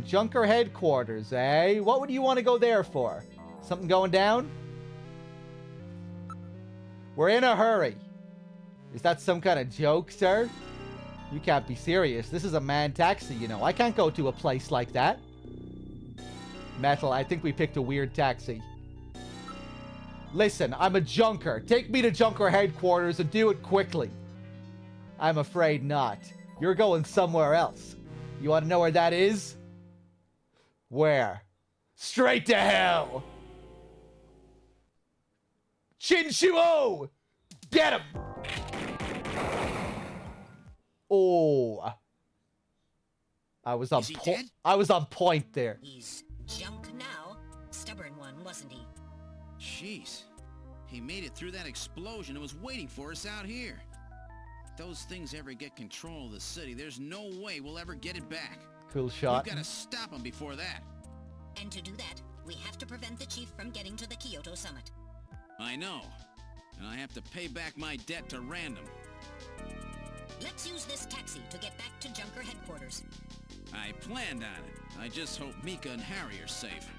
Junker headquarters, eh? What would you want to go there for? Something going down? We're in a hurry. Is that some kind of joke, sir? You can't be serious. This is a man taxi, you know. I can't go to a place like that. Metal, I think we picked a weird taxi. Listen, I'm a junker. Take me to Junker headquarters and do it quickly. I'm afraid not. You're going somewhere else. You want to know where that is? Where? Straight to hell! Chinchuo! Get him! Oh. I was on point. I was on point there. He's jumped now. Stubborn one, wasn't he? Jeez. He made it through that explosion and was waiting for us out here. If those things ever get control of the city, there's no way we'll ever get it back. Cool shot. We've got to stop him before that. And to do that, we have to prevent the chief from getting to the Kyoto summit. I know. And I have to pay back my debt to Random. Let's use this taxi to get back to Junker headquarters. I planned on it. I just hope Mika and Harry are safe.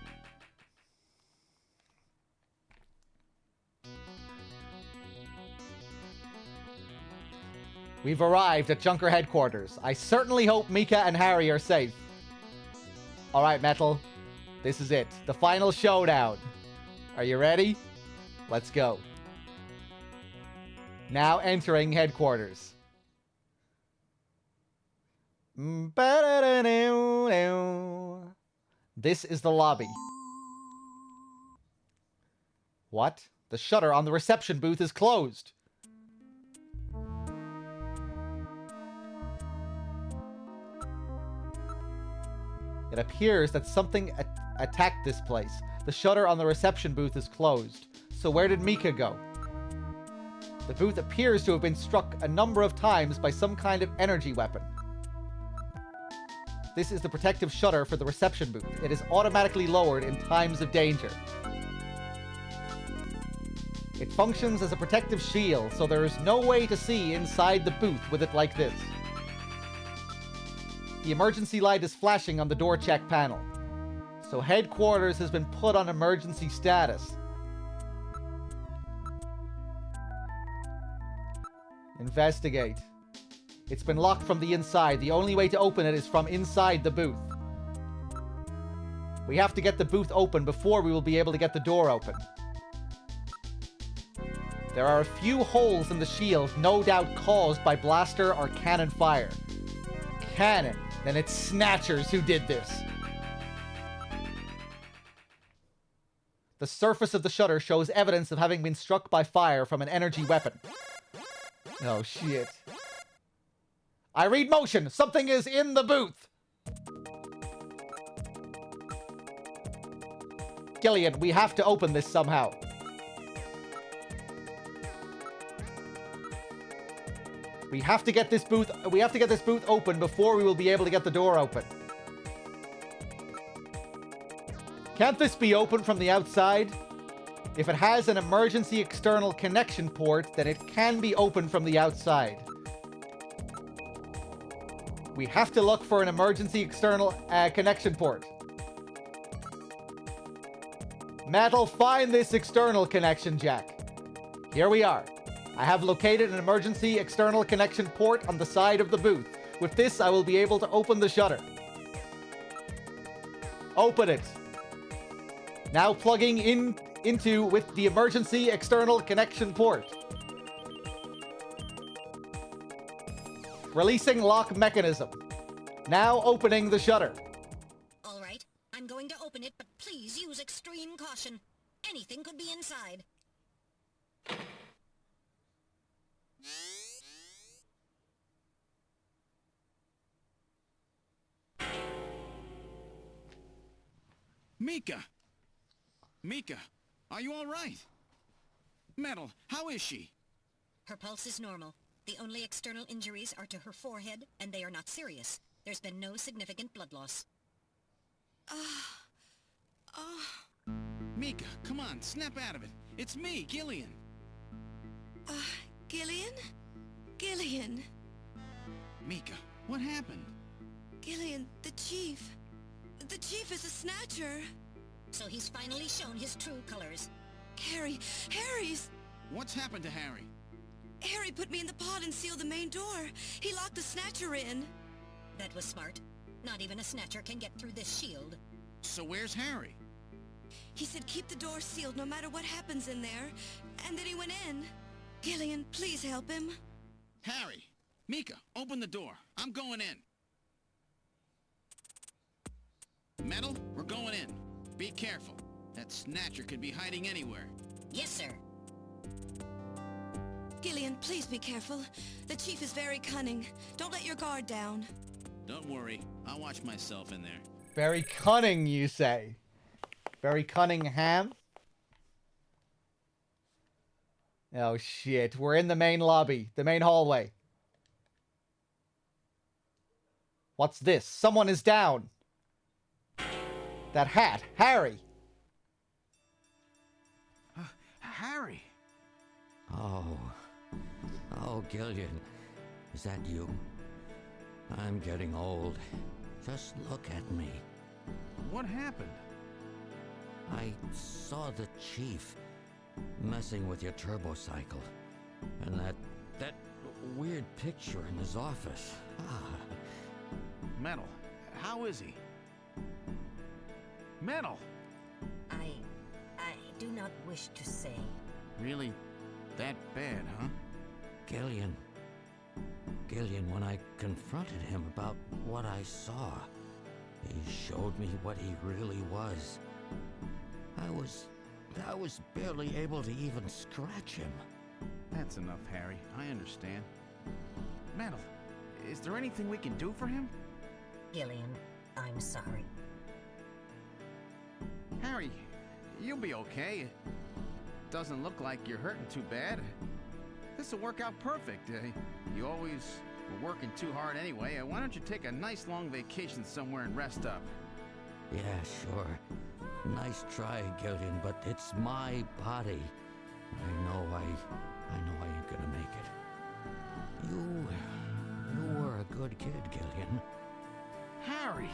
We've arrived at Junker headquarters. I certainly hope Mika and Harry are safe. Alright, Metal. This is it. The final showdown. Are you ready? Let's go. Now entering headquarters. This is the lobby. What? The shutter on the reception booth is closed. It appears that something attacked this place. The shutter on the reception booth is closed. So where did Mika go? The booth appears to have been struck a number of times by some kind of energy weapon. This is the protective shutter for the reception booth. It is automatically lowered in times of danger. It functions as a protective shield, so there is no way to see inside the booth with it like this. The emergency light is flashing on the door check panel. So headquarters has been put on emergency status. Investigate. It's been locked from the inside. The only way to open it is from inside the booth. We have to get the booth open before we will be able to get the door open. There are a few holes in the shield, no doubt caused by blaster or cannon fire. Cannon. Then it's Snatchers who did this. The surface of the shutter shows evidence of having been struck by fire from an energy weapon. Oh, shit. I read motion. Something is in the booth. Gillian, we have to open this somehow. We have to get this booth open before we will be able to get the door open. Can't this be opened from the outside? If it has an emergency external connection port, then it can be opened from the outside. We have to look for an emergency external connection port. Metal, find this external connection jack. Here we are. I have located an emergency external connection port on the side of the booth. With this, I will be able to open the shutter. Open it. Now plugging into with the emergency external connection port. Releasing lock mechanism. Now opening the shutter. All right, I'm going to open it, but please use extreme caution. Anything could be inside. Mika! Mika, are you all right? Metal, how is she? Her pulse is normal. The only external injuries are to her forehead, and they are not serious. There's been no significant blood loss. Mika, come on, snap out of it. It's me, Gillian. Gillian? Gillian. Mika, what happened? Gillian, the chief. The chief is a Snatcher. So he's finally shown his true colors. Harry's... What's happened to Harry? Harry put me in the pod and sealed the main door. He locked the Snatcher in. That was smart. Not even a Snatcher can get through this shield. So where's Harry? He said keep the door sealed no matter what happens in there. And then he went in. Gillian, please help him. Harry! Mika, open the door. I'm going in. Metal, we're going in. Be careful. That Snatcher could be hiding anywhere. Yes, sir. Gillian, please be careful. The chief is very cunning. Don't let your guard down. Don't worry. I'll watch myself in there. Very cunning, you say? Very cunning ham? Oh shit, we're in the main lobby. The main hallway. What's this? Someone is down. That hat. Harry. Harry. Oh, Gillian. Is that you? I'm getting old. Just look at me. What happened? I saw the chief messing with your turbocycle. And that weird picture in his office. Metal, how is he? Metal! I do not wish to say. Really that bad, huh? Gillian, when I confronted him about what I saw, he showed me what he really was. I was barely able to even scratch him. That's enough, Harry. I understand. Metal, is there anything we can do for him? Gillian, I'm sorry. Harry, you'll be okay. Doesn't look like you're hurting too bad. This'll work out perfect. You always were working too hard anyway. Why don't you take a nice long vacation somewhere and rest up? Yeah, sure. Nice try, Gillian, but it's my body. I know I ain't gonna make it. You were a good kid, Gillian. Harry!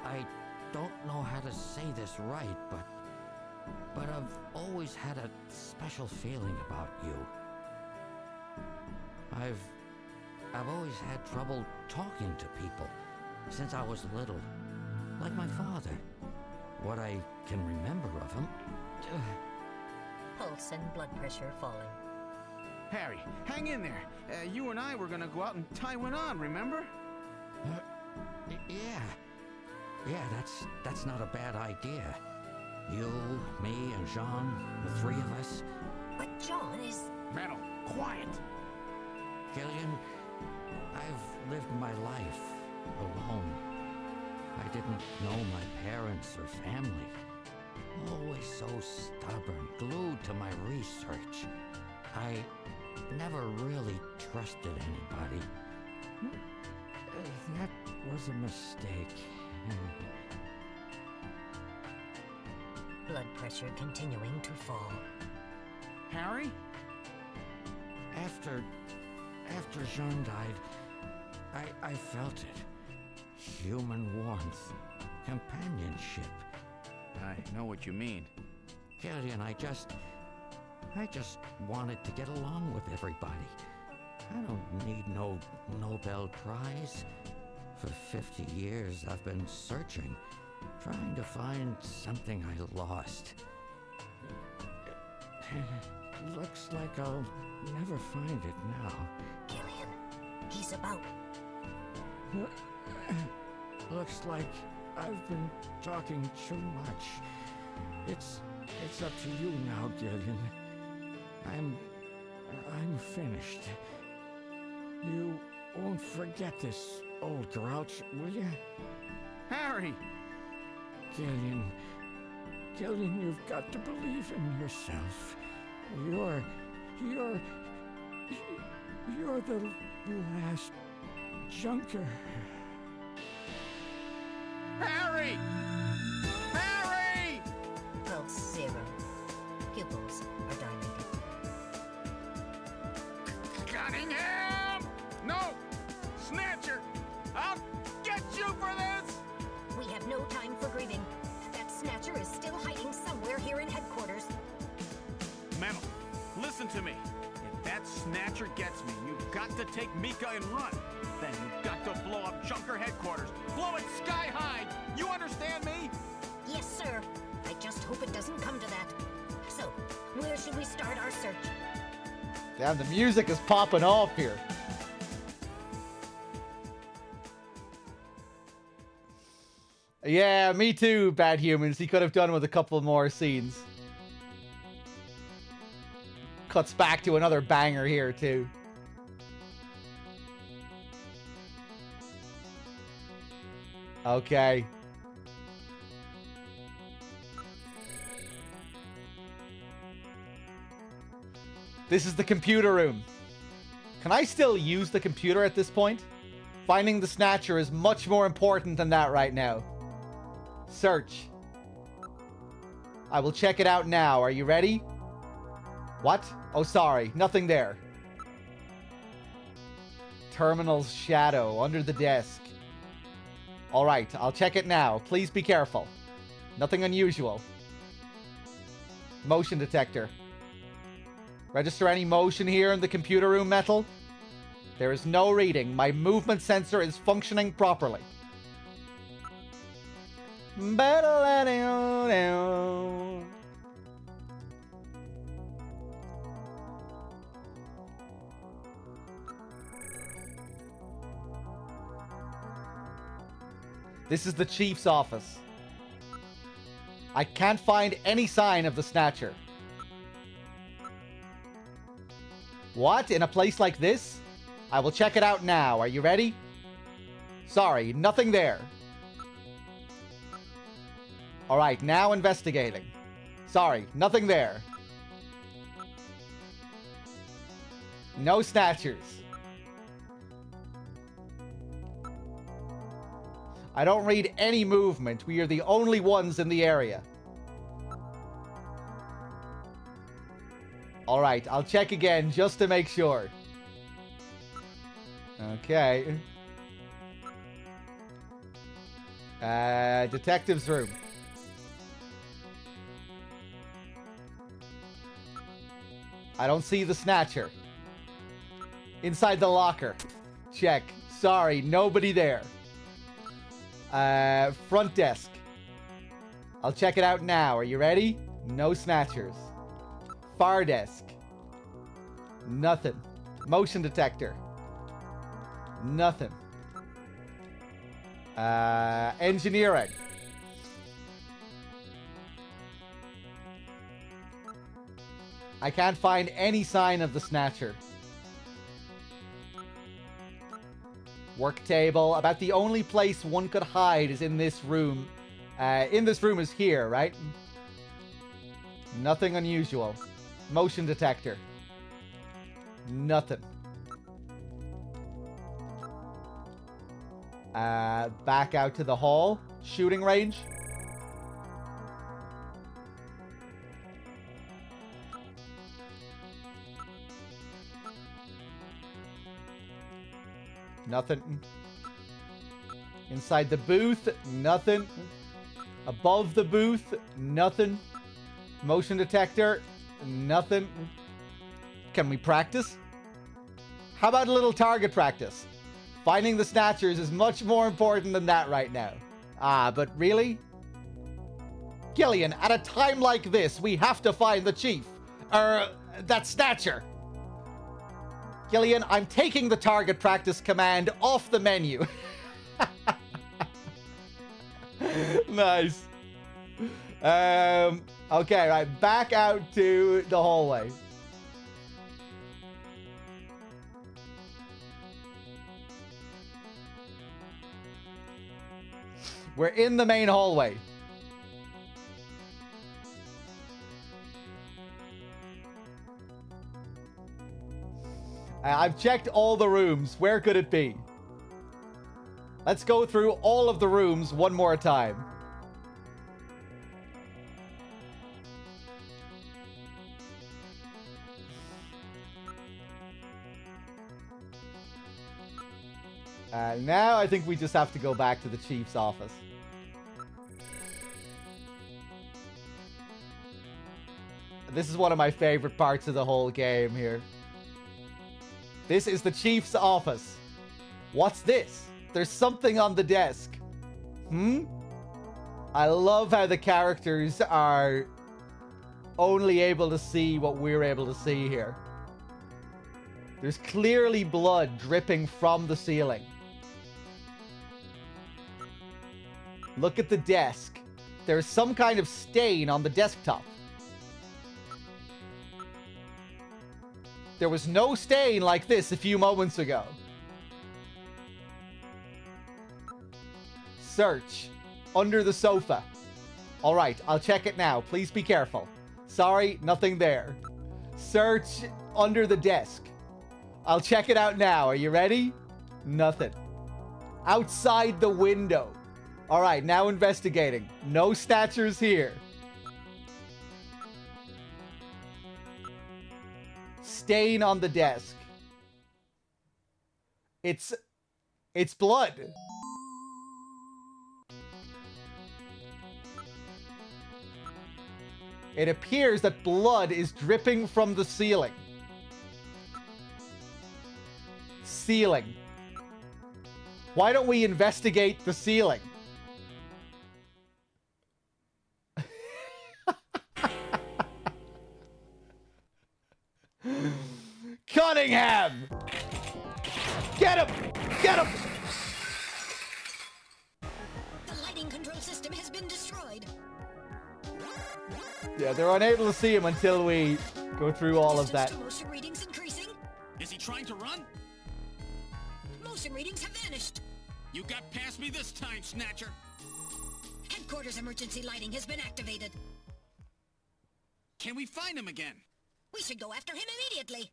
I don't know how to say this right, but I've always had a special feeling about you. I've always had trouble talking to people since I was little, like my father. What I can remember of him. Pulse and blood pressure falling. Harry, hang in there. You and I were gonna go out and tie one on, remember? Yeah, that's not a bad idea. You, me, and Jean, the three of us. But John is... Metal, quiet! Gillian, I've lived my life alone. I didn't know my parents or family. Always so stubborn, glued to my research. I never really trusted anybody. That was a mistake. Blood pressure continuing to fall. Harry? After Jean died, I felt it. Human warmth, companionship. I know what you mean. Gillian, I just wanted to get along with everybody. I don't need no Nobel Prize. For 50 years, I've been searching, trying to find something I lost. Looks like I'll never find it now. Gillian, he's about... Looks like I've been talking too much. It's up to you now, Gillian. I'm finished. You won't forget this, old grouch, will you? Harry! Gillian, you've got to believe in yourself. You're the last junker. Harry! Harry! Pulse 0. Pupils are dilated. Cunningham! No! Snatcher! I'll get you for this! We have no time for grieving. That Snatcher is still hiding somewhere here in headquarters. Memo, listen to me. If that Snatcher gets me, you've got to take Mika and run. Then you've got to blow up Junker headquarters. Blow it sky high! You understand me? Yes, sir. I just hope it doesn't come to that. So, where should we start our search? Damn, the music is popping off here. Yeah, me too, Bad Humans. He could have done with a couple more scenes. Cuts back to another banger here, too. Okay. This is the computer room. Can I still use the computer at this point? Finding the Snatcher is much more important than that right now. Search. I will check it out now. Are you ready? What? Oh, sorry. Nothing there. Terminal's shadow under the desk. All right, I'll check it now. Please be careful. Nothing unusual. Motion detector. Register any motion here in the computer room, Metal? There is no reading. My movement sensor is functioning properly. This is the Chief's office. I can't find any sign of the Snatcher. What? In a place like this? I will check it out now. Are you ready? Sorry, nothing there. Alright, now investigating. Sorry, nothing there. No Snatchers. I don't read any movement. We are the only ones in the area. Alright, I'll check again just to make sure. Okay. Detective's room. I don't see the Snatcher. Inside the locker. Check. Sorry, nobody there. Front desk. I'll check it out now. Are you ready? No Snatchers. Far desk. Nothing. Motion detector. Nothing. Engineering. I can't find any sign of the Snatcher. Work table. About the only place one could hide is in this room. In this room is here, right? Nothing unusual. Motion detector. Nothing. Back out to the hall. Shooting range. Nothing. Inside the booth, nothing. Above the booth, nothing. Motion detector, nothing. Can we practice? How about a little target practice? Finding the Snatchers is much more important than that right now. But really? Gillian, at a time like this, we have to find the chief. That Snatcher. Gillian, I'm taking the target practice command off the menu. Nice. Okay, right, back out to the hallway. We're in the main hallway. I've checked all the rooms. Where could it be? Let's go through all of the rooms one more time. Now I think we just have to go back to the chief's office. This is one of my favorite parts of the whole game here. This is the chief's office. What's this? There's something on the desk. I love how the characters are only able to see what we're able to see here. There's clearly blood dripping from the ceiling. Look at the desk. There's some kind of stain on the desktop. There was no stain like this a few moments ago. Search. Under the sofa. Alright, I'll check it now. Please be careful. Sorry, nothing there. Search under the desk. I'll check it out now. Are you ready? Nothing. Outside the window. Alright, now investigating. No Snatchers here. Stain on the desk. It's blood. It appears that blood is dripping from the ceiling. Ceiling. Why don't we investigate the ceiling? Cunningham! Get him! Get him! The lighting control system has been destroyed. Yeah, they're unable to see him until we go through all of that. Motion readings increasing. Is he trying to run? Motion readings have vanished. You got past me this time, Snatcher. Headquarters emergency lighting has been activated. Can we find him again? We should go after him immediately.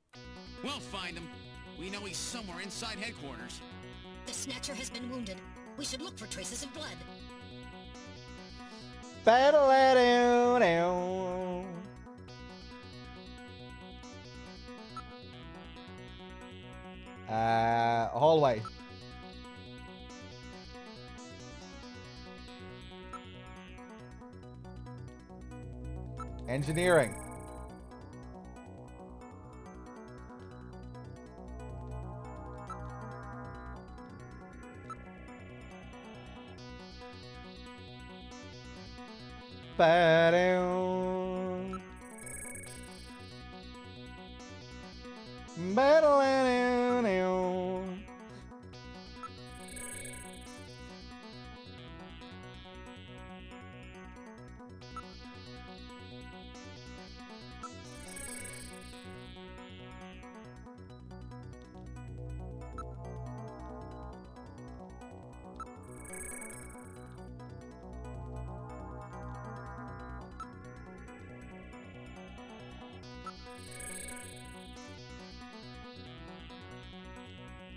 We'll find him. We know he's somewhere inside headquarters. The Snatcher has been wounded. We should look for traces of blood. Hallway. Engineering. Ba-down. Ba-down.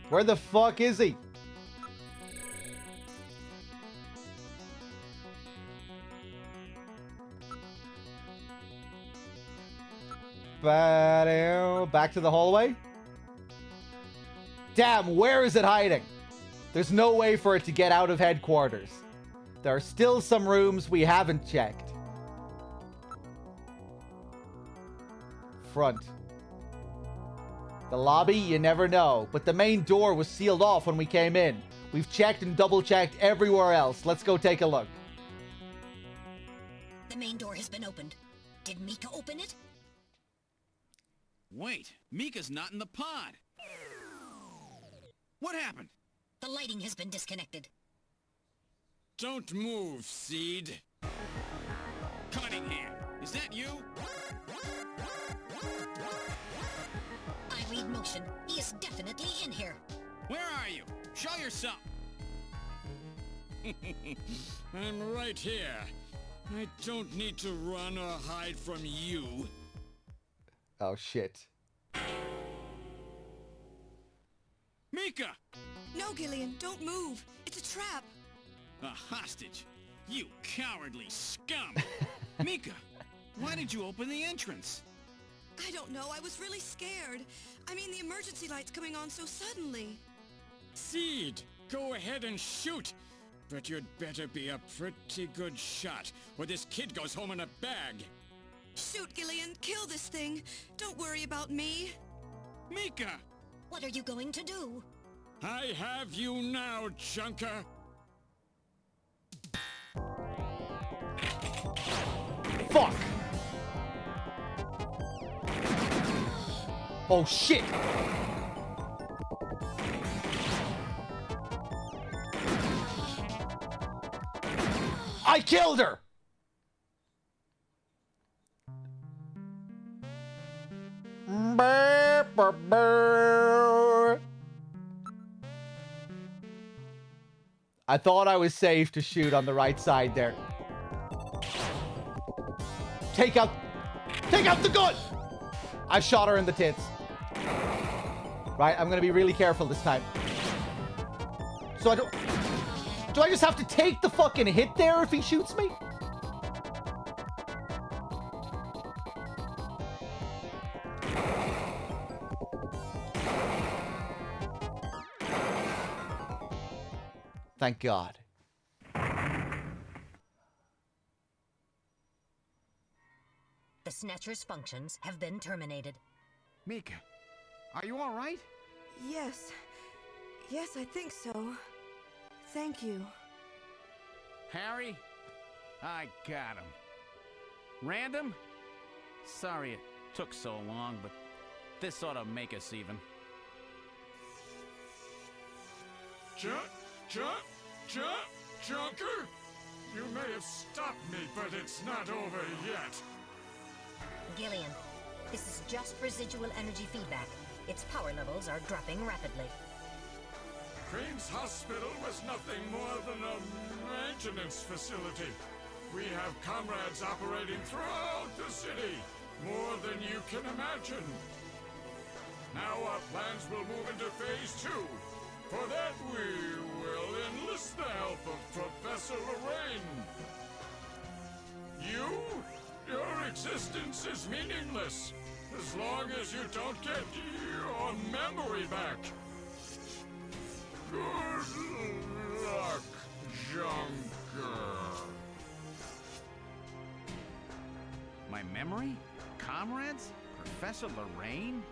Where the fuck is he? Back to the hallway. Damn, where is it hiding? There's no way for it to get out of headquarters. There are still some rooms we haven't checked. Front. The lobby, you never know. But the main door was sealed off when we came in. We've checked and double-checked everywhere else. Let's go take a look. The main door has been opened. Did Mika open it? Wait, Mika's not in the pod. What happened? The lighting has been disconnected. Don't move, Seed. Cunningham, is that you? I read motion. He is definitely in here. Where are you? Show yourself. I'm right here. I don't need to run or hide from you. Oh, shit. Mika! No, Gillian, don't move. It's a trap. A hostage? You cowardly scum! Mika, why did you open the entrance? I don't know. I was really scared. I mean, the emergency light's coming on so suddenly. Seed, go ahead and shoot. But you'd better be a pretty good shot, or this kid goes home in a bag. Shoot, Gillian. Kill this thing. Don't worry about me. Mika! What are you going to do? I have you now, Junker. Fuck! Oh, shit! I killed her! I thought I was safe to shoot on the right side there. Take out the gun! I shot her in the tits. Right, I'm gonna be really careful this time. So do I just have to take the fucking hit there if he shoots me? Thank God. The Snatcher's functions have been terminated. Mika, are you all right? Yes. Yes, I think so. Thank you. Harry? I got him. Random? Sorry it took so long, but this ought to make us even. Junker? You may have stopped me, but it's not over yet. Gillian, this is just residual energy feedback. Its power levels are dropping rapidly. Crane's hospital was nothing more than a maintenance facility. We have comrades operating throughout the city, more than you can imagine. Now our plans will move into Phase 2. For that, we will enlist the help of Professor Lorraine. Your existence is meaningless, as long as you don't get your memory back. Good luck, Junker. My memory? Comrades? Professor Lorraine?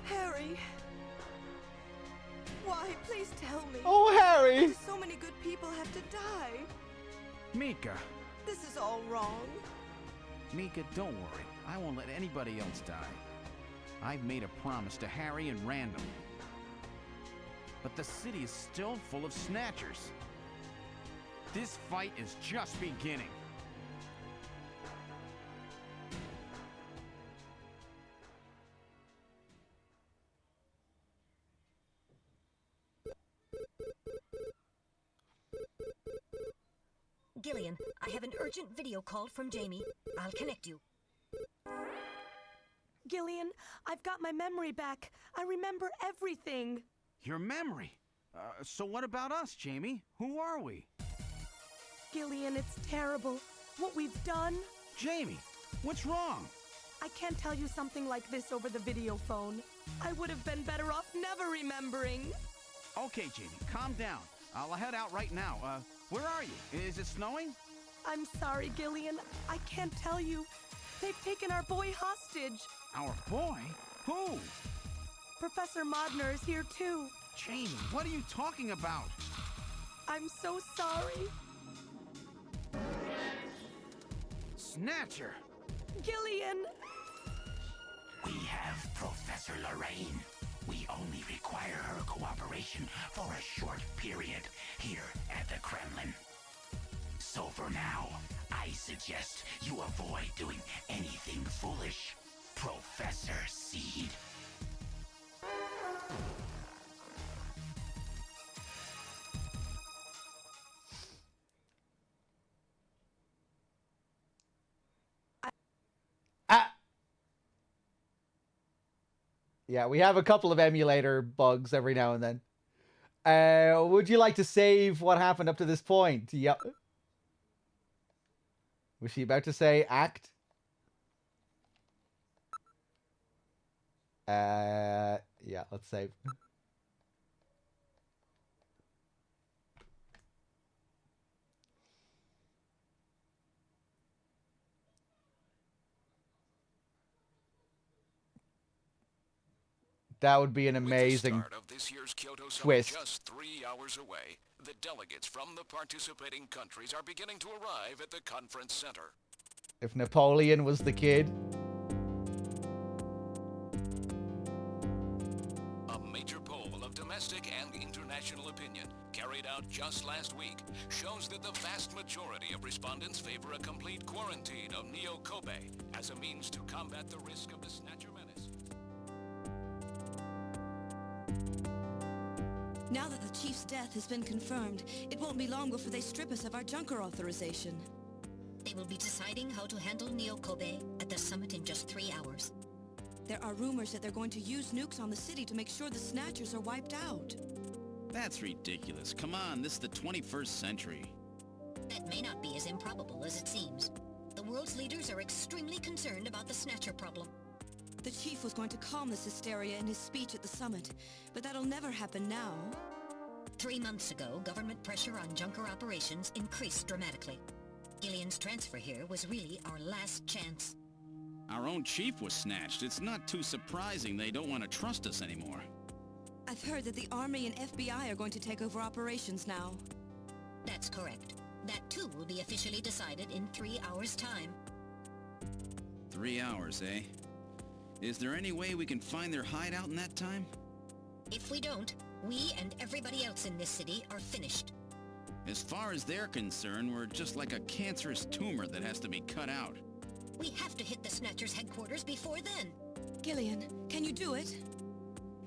Harry. Why? Please tell me. Oh, Harry! So many good people have to die. Mika. This is all wrong. Mika, don't worry. I won't let anybody else die. I've made a promise to Harry and Random. But the city is still full of Snatchers. This fight is just beginning. Gillian, I have an urgent video call from Jamie. I'll connect you. Gillian, I've got my memory back. I remember everything. Your memory? So what about us, Jamie? Who are we? Gillian, it's terrible. What we've done. Jamie, what's wrong? I can't tell you something like this over the video phone. I would have been better off never remembering. Okay, Jamie, calm down. I'll head out right now. Where are you? Is it snowing? I'm sorry, Gillian. I can't tell you. They've taken our boy hostage. Our boy? Who? Professor Modner is here too. Jamie, what are you talking about? I'm so sorry. Snatcher! Gillian! We have Professor Lorraine. We only require her cooperation for a short period here at the Kremlin. So for now, I suggest you avoid doing anything foolish, Professor Seed. Yeah, we have a couple of emulator bugs every now and then. Would you like to save what happened up to this point? Yep. Was she about to say act? Yeah, let's save. That would be an amazing With the start of this year's Kyoto Summit twist. just 3 hours away, the delegates from the participating countries are beginning to arrive at the conference center. If Napoleon was the kid. A major poll of domestic and international opinion, carried out just last week, shows that the vast majority of respondents favor a complete quarantine of Neo Kobe as a means to combat the risk of the Snatcher menace. Now that the Chief's death has been confirmed, it won't be long before they strip us of our Junker authorization. They will be deciding how to handle Neo Kobe at the summit in just 3 hours. There are rumors that they're going to use nukes on the city to make sure the Snatchers are wiped out. That's ridiculous. Come on, this is the 21st century. That may not be as improbable as it seems. The world's leaders are extremely concerned about the Snatcher problem. The Chief was going to calm this hysteria in his speech at the summit, but that'll never happen now. 3 months ago, government pressure on Junker operations increased dramatically. Gillian's transfer here was really our last chance. Our own chief was snatched. It's not too surprising they don't want to trust us anymore. I've heard that the Army and FBI are going to take over operations now. That's correct. That too will be officially decided in 3 hours' time. 3 hours, eh? Is there any way we can find their hideout in that time? If we don't, we and everybody else in this city are finished. As far as they're concerned, we're just like a cancerous tumor that has to be cut out. We have to hit the Snatcher's headquarters before then. Gillian, can you do it?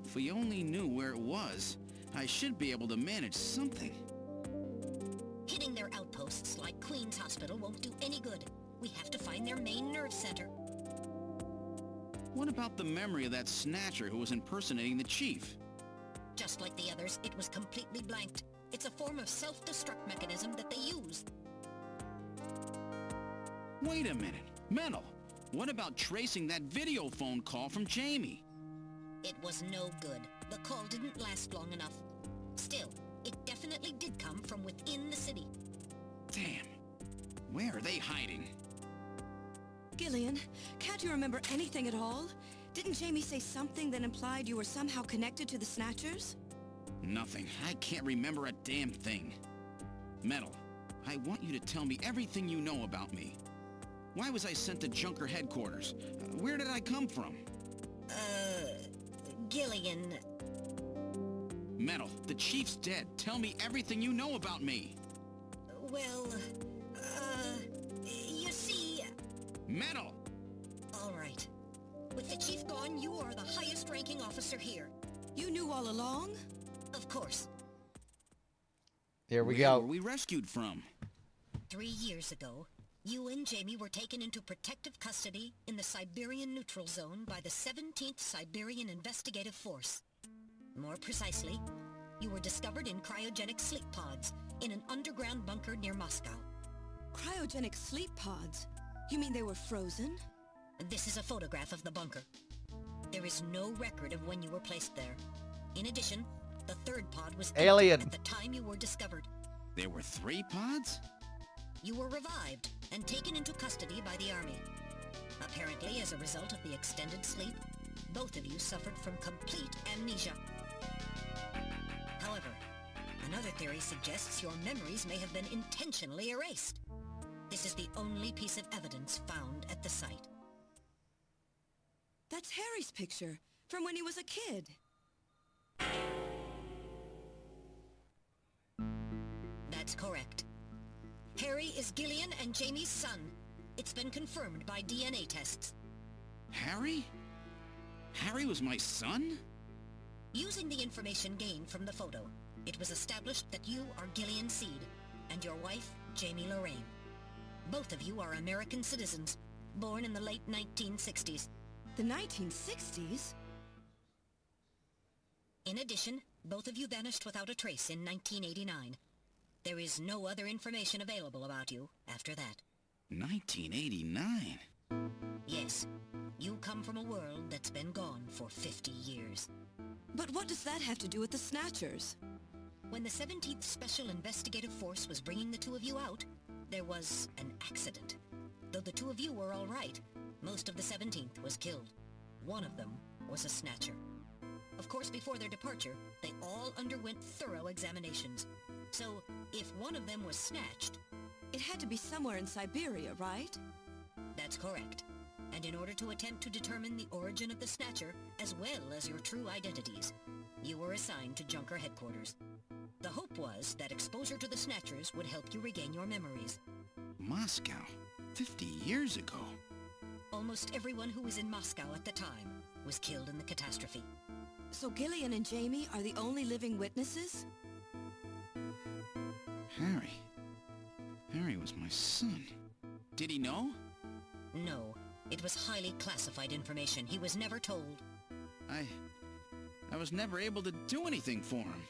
If we only knew where it was, I should be able to manage something. Hitting their outposts like Queen's Hospital won't do any good. We have to find their main nerve center. What about the memory of that Snatcher who was impersonating the chief? Just like the others, it was completely blanked. It's a form of self-destruct mechanism that they use. Wait a minute. Metal, what about tracing that video phone call from Jamie? It was no good. The call didn't last long enough. Still, it definitely did come from within the city. Damn. Where are they hiding? Gillian, can't you remember anything at all? Didn't Jamie say something that implied you were somehow connected to the Snatchers? Nothing. I can't remember a damn thing. Metal, I want you to tell me everything you know about me. Why was I sent to Junker headquarters? Where did I come from? Gillian... Metal, the chief's dead. Tell me everything you know about me. Well, you see... Metal! All right. With the chief gone, you are the highest-ranking officer here. You knew all along? Of course. Here we Where go. were we rescued from? 3 years ago, You and Jamie were taken into protective custody in the Siberian Neutral Zone by the 17th Siberian Investigative Force. More precisely, you were discovered in cryogenic sleep pods in an underground bunker near Moscow. Cryogenic sleep pods? You mean they were frozen? This is a photograph of the bunker. There is no record of when you were placed there. In addition, the third pod was empty Alien. at the time you were discovered. There were 3 pods? You were revived and taken into custody by the army. Apparently, as a result of the extended sleep, both of you suffered from complete amnesia. However, another theory suggests your memories may have been intentionally erased. This is the only piece of evidence found at the site. That's Harry's picture, from when he was a kid. That's correct. Harry is Gillian and Jamie's son. It's been confirmed by DNA tests. Harry? Harry was my son? Using the information gained from the photo, it was established that you are Gillian Seed, and your wife, Jamie Lorraine. Both of you are American citizens, born in the late 1960s. The 1960s? In addition, both of you vanished without a trace in 1989. There is no other information available about you after that. 1989? Yes, you come from a world that's been gone for 50 years. But what does that have to do with the Snatchers? When the 17th Special Investigative Force was bringing the two of you out, there was an accident. Though the two of you were all right, most of the 17th was killed. One of them was a Snatcher. Of course, before their departure, they all underwent thorough examinations. So, if one of them was snatched... It had to be somewhere in Siberia, right? That's correct. And in order to attempt to determine the origin of the Snatcher, as well as your true identities, you were assigned to Junker headquarters. The hope was that exposure to the Snatchers would help you regain your memories. Moscow? 50 years ago? Almost everyone who was in Moscow at the time was killed in the catastrophe. So Gillian and Jamie are the only living witnesses? Harry was my son. Did he know? No. It was highly classified information. He was never told. I was never able to do anything for him.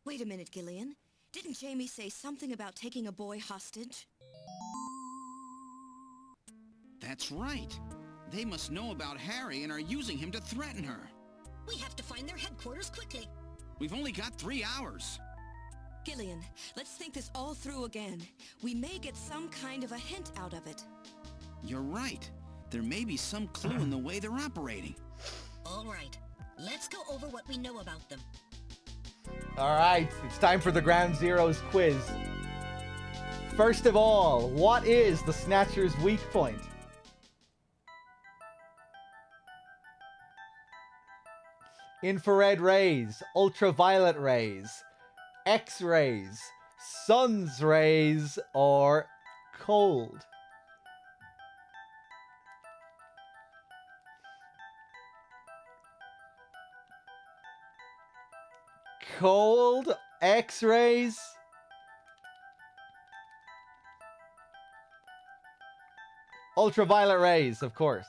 Wait a minute, Gillian. Didn't Jamie say something about taking a boy hostage? That's right. They must know about Harry and are using him to threaten her. We have to find their headquarters quickly. We've only got 3 hours. Gillian, let's think this all through again. We may get some kind of a hint out of it. You're right. There may be some clue in the way they're operating. All right. Let's go over what we know about them. All right, it's time for the Ground Zeroes quiz. First of all, what is the Snatcher's weak point? Infrared rays, ultraviolet rays, X-rays, sun's rays, or cold? Cold, X-rays, ultraviolet rays, of course.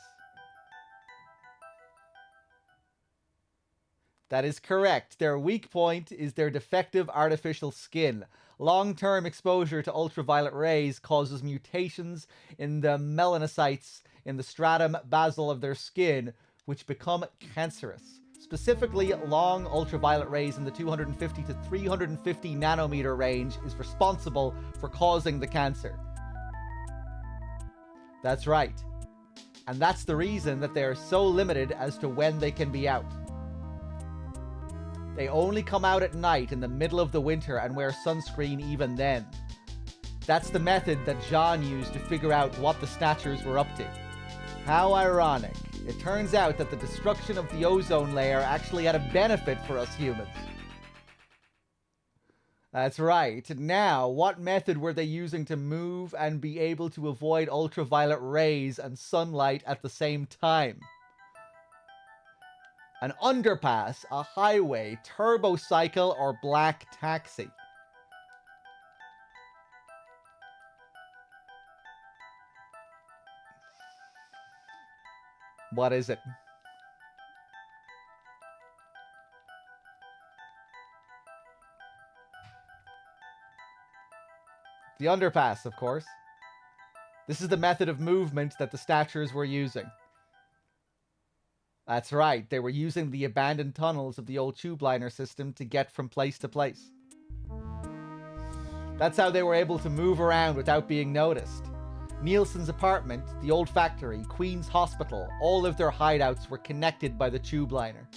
That is correct. Their weak point is their defective artificial skin. Long-term exposure to ultraviolet rays causes mutations in the melanocytes in the stratum basal of their skin, which become cancerous. Specifically, long ultraviolet rays in the 250 to 350 nanometer range is responsible for causing the cancer. That's right. And that's the reason that they are so limited as to when they can be out. They only come out at night in the middle of the winter and wear sunscreen even then. That's the method that John used to figure out what the Snatchers were up to. How ironic. It turns out that the destruction of the ozone layer actually had a benefit for us humans. That's right. Now, what method were they using to move and be able to avoid ultraviolet rays and sunlight at the same time? An underpass, a highway, turbocycle, or black taxi? What is it? The underpass, of course. This is the method of movement that the Snatchers were using. That's right, they were using the abandoned tunnels of the old tube liner system to get from place to place. That's how they were able to move around without being noticed. Nielsen's apartment, the old factory, Queen's Hospital, all of their hideouts were connected by the tube liner.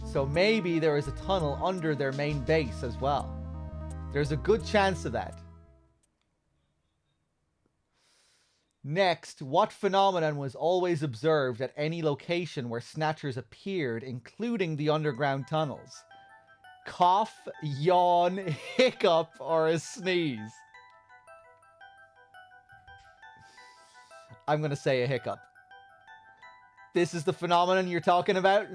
So maybe there is a tunnel under their main base as well. There's a good chance of that. Next, what phenomenon was always observed at any location where Snatchers appeared, including the underground tunnels? Cough, yawn, hiccup, or a sneeze? I'm going to say a hiccup. This is the phenomenon you're talking about?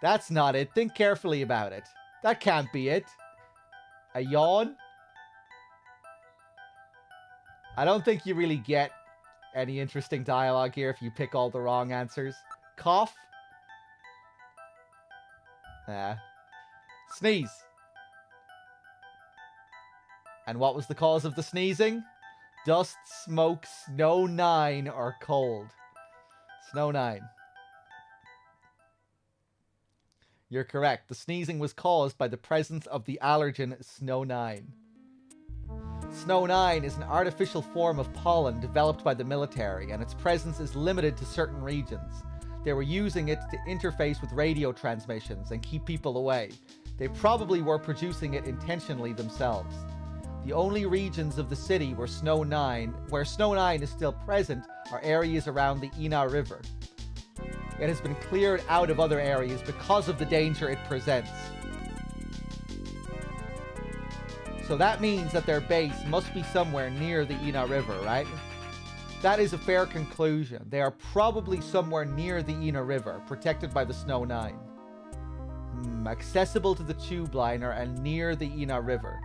That's not it. Think carefully about it. That can't be it. A yawn? I don't think you really get any interesting dialogue here if you pick all the wrong answers. Cough? Sneeze. And what was the cause of the sneezing? Dust, smoke, Snow 9, or cold. Snow 9. You're correct. The sneezing was caused by the presence of the allergen Snow 9. Snow 9 is an artificial form of pollen developed by the military, and its presence is limited to certain regions. They were using it to interface with radio transmissions and keep people away. They probably were producing it intentionally themselves. The only regions of the city where Snow 9 is still present are areas around the Ina River. It has been cleared out of other areas because of the danger it presents. So that means that their base must be somewhere near the Ina River, right? That is a fair conclusion. They are probably somewhere near the Ina River, protected by the Snow 9. Accessible to the tube liner and near the Ina River.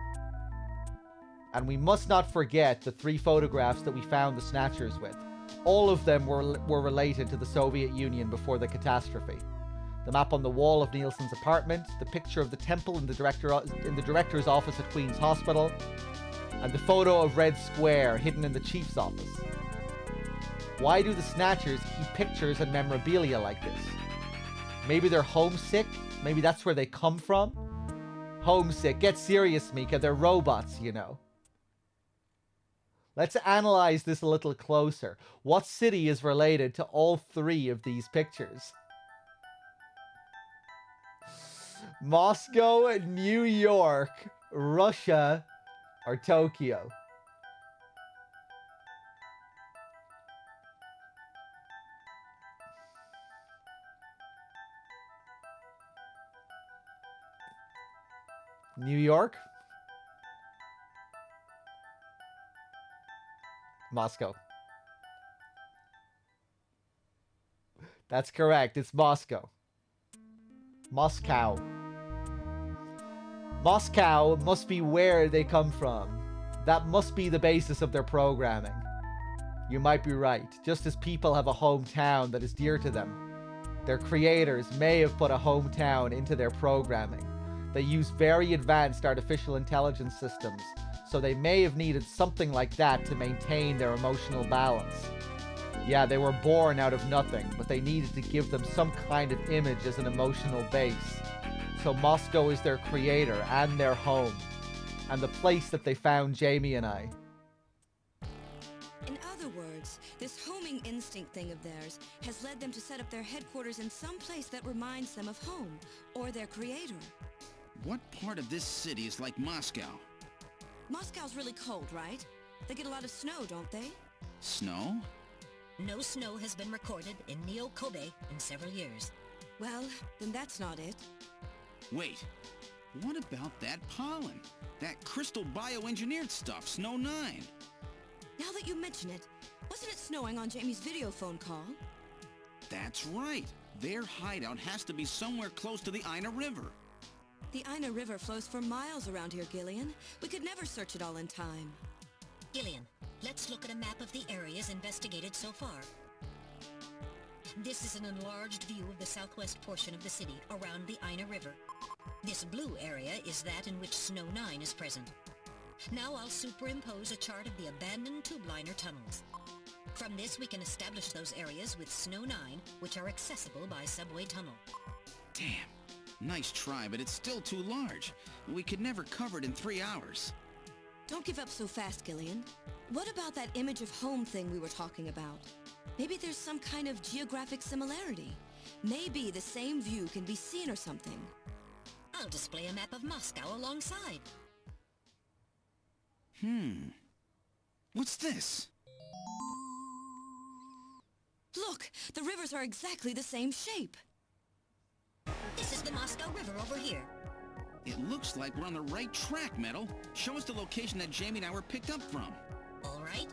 And we must not forget the 3 photographs that we found the Snatchers with. All of them were related to the Soviet Union before the catastrophe. The map on the wall of Nielsen's apartment, the picture of the temple in the director's office at Queen's Hospital, and the photo of Red Square hidden in the chief's office. Why do the Snatchers keep pictures and memorabilia like this? Maybe they're homesick? Maybe that's where they come from? Homesick. Get serious, Mika. They're robots, you know. Let's analyze this a little closer. What city is related to all 3 of these pictures? Moscow, New York, Russia, or Tokyo? New York? Moscow. That's correct. It's Moscow. Moscow. Moscow must be where they come from. That must be the basis of their programming. You might be right. Just as people have a hometown that is dear to them, their creators may have put a hometown into their programming. They use very advanced artificial intelligence systems, so they may have needed something like that to maintain their emotional balance. Yeah, they were born out of nothing, but they needed to give them some kind of image as an emotional base. So Moscow is their creator and their home, and the place that they found Jamie and I. In other words, this homing instinct thing of theirs has led them to set up their headquarters in some place that reminds them of home, or their creator. What part of this city is like Moscow? Moscow's really cold, right? They get a lot of snow, don't they? Snow? No snow has been recorded in Neo-Kobe in several years. Well, then that's not it. Wait, what about that pollen? That crystal bioengineered stuff, Snow 9? Now that you mention it, wasn't it snowing on Jamie's video phone call? That's right. Their hideout has to be somewhere close to the Ina River. The Ina River flows for miles around here, Gillian. We could never search it all in time. Gillian, let's look at a map of the areas investigated so far. This is an enlarged view of the southwest portion of the city around the Ina River. This blue area is that in which Snow 9 is present. Now I'll superimpose a chart of the abandoned tube liner tunnels. From this we can establish those areas with Snow 9, which are accessible by subway tunnel. Damn. Nice try, but it's still too large. We could never cover it in 3 hours. Don't give up so fast, Gillian. What about that image of home thing we were talking about? Maybe there's some kind of geographic similarity. Maybe the same view can be seen or something. I'll display a map of Moscow alongside. What's this? Look, the rivers are exactly the same shape. This is the Moscow River over here. It looks like we're on the right track, Metal. Show us the location that Jamie and I were picked up from. All right,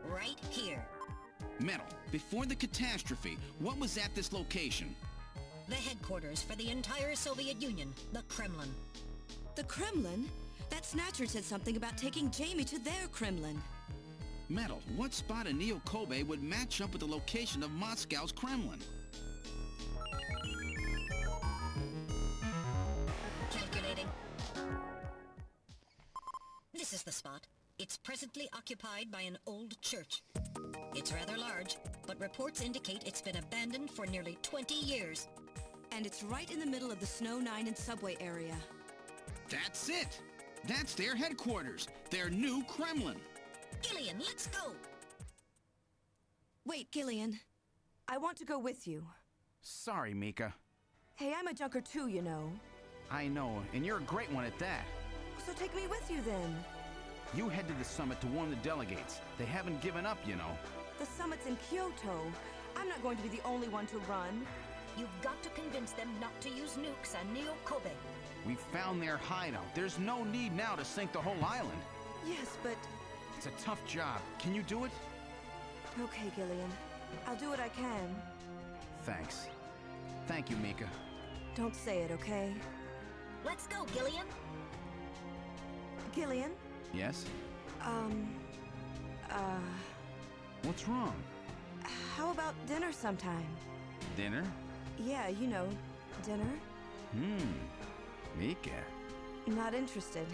right here. Metal, before the catastrophe, what was at this location? The headquarters for the entire Soviet Union, the Kremlin. The Kremlin? That Snatcher said something about taking Jamie to their Kremlin. Metal, what spot in Neo Kobe would match up with the location of Moscow's Kremlin? Calculating. This is the spot. It's presently occupied by an old church. It's rather large, but reports indicate it's been abandoned for nearly 20 years. And it's right in the middle of the Snow 9 and subway area. That's it! That's their headquarters, their new Kremlin. Gillian, let's go! Wait, Gillian. I want to go with you. Sorry, Mika. Hey, I'm a junker too, you know. I know, and you're a great one at that. So take me with you then. You head to the summit to warn the delegates. They haven't given up, you know. The summit's in Kyoto. I'm not going to be the only one to run. You've got to convince them not to use nukes on Neo Kobe. We found their hideout. There's no need now to sink the whole island. Yes, but... It's a tough job. Can you do it? Okay, Gillian. I'll do what I can. Thanks. Thank you, Mika. Don't say it, okay? Let's go, Gillian. Gillian? Yes? What's wrong? How about dinner sometime? Dinner? Yeah, you know, dinner. Mika. Not interested.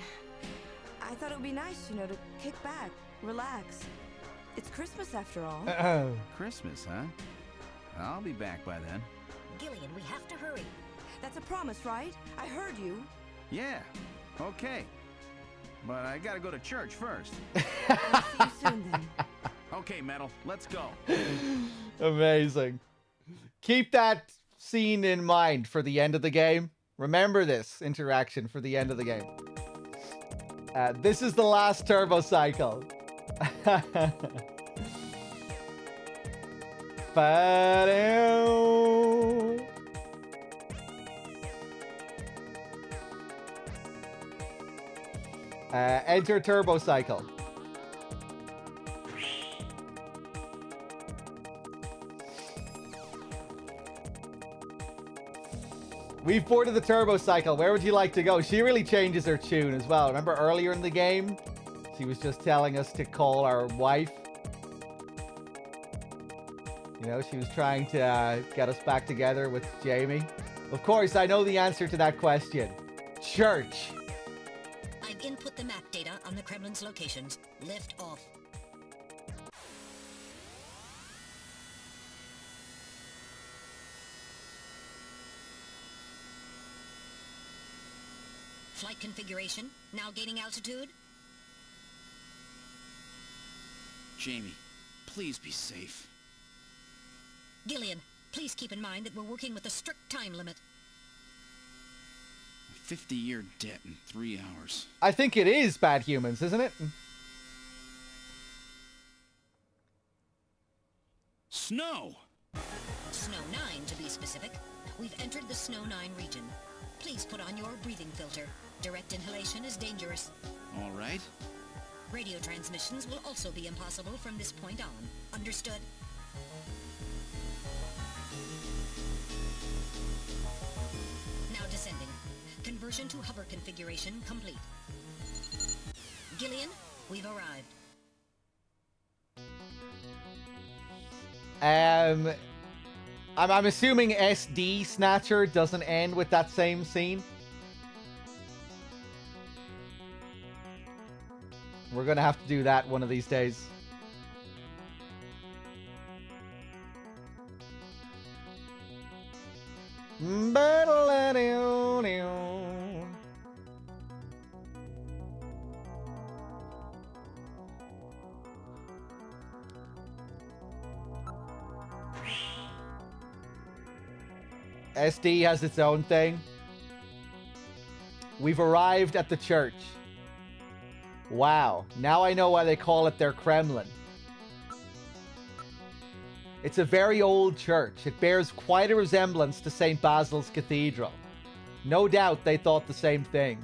I thought it would be nice, you know, to kick back, relax. It's Christmas after all. Christmas, huh? I'll be back by then. Gillian, we have to hurry. That's a promise, right? I heard you. Yeah, okay. But I gotta go to church first. I'll see you soon then. Okay, Metal, let's go. Amazing. Keep that scene in mind for the end of the game. Remember this interaction for the end of the game. This is the last turbo cycle. Enter turbo cycle. We've boarded the turbo cycle. Where would you like to go? She really changes her tune as well. Remember earlier in the game, she was just telling us to call our wife. You know, she was trying to get us back together with Jamie. Of course, I know the answer to that question. Church. I've input the map data on the Kremlin's locations. Lift off. Flight configuration, now gaining altitude. Jamie, please be safe. Gillian, please keep in mind that we're working with a strict time limit. A 50-year debt in 3 hours. I think it is Bad Humans, isn't it? Snow! Snow 9, to be specific. We've entered the Snow 9 region. Please put on your breathing filter. Direct inhalation is dangerous. All right. Radio transmissions will also be impossible from this point on. Understood? Now descending. Conversion to hover configuration complete. Gillian, we've arrived. I'm assuming SD Snatcher doesn't end with that same scene. We're gonna have to do that one of these days. SD has its own thing. We've arrived at the church. Wow, now I know why they call it their Kremlin. It's a very old church. It bears quite a resemblance to St. Basil's Cathedral. No doubt they thought the same thing.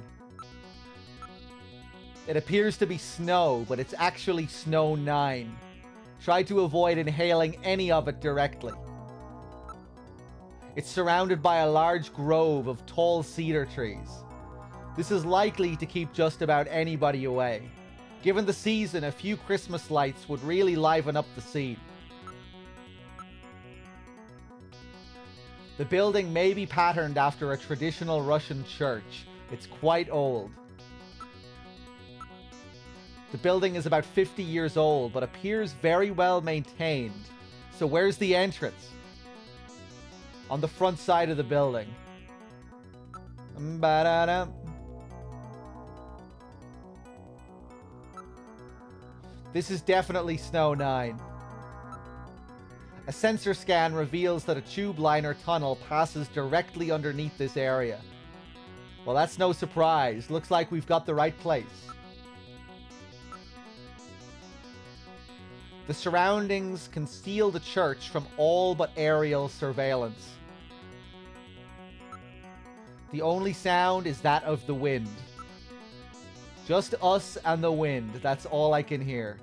It appears to be snow, but it's actually Snow 9. Try to avoid inhaling any of it directly. It's surrounded by a large grove of tall cedar trees. This is likely to keep just about anybody away. Given the season, a few Christmas lights would really liven up the scene. The building may be patterned after a traditional Russian church. It's quite old. The building is about 50 years old, but appears very well maintained. So where's the entrance? On the front side of the building. Ba-da-da. This is definitely Snow 9. A sensor scan reveals that a tube liner tunnel passes directly underneath this area. Well, that's no surprise. Looks like we've got the right place. The surroundings conceal the church from all but aerial surveillance. The only sound is that of the wind. Just us and the wind. That's all I can hear.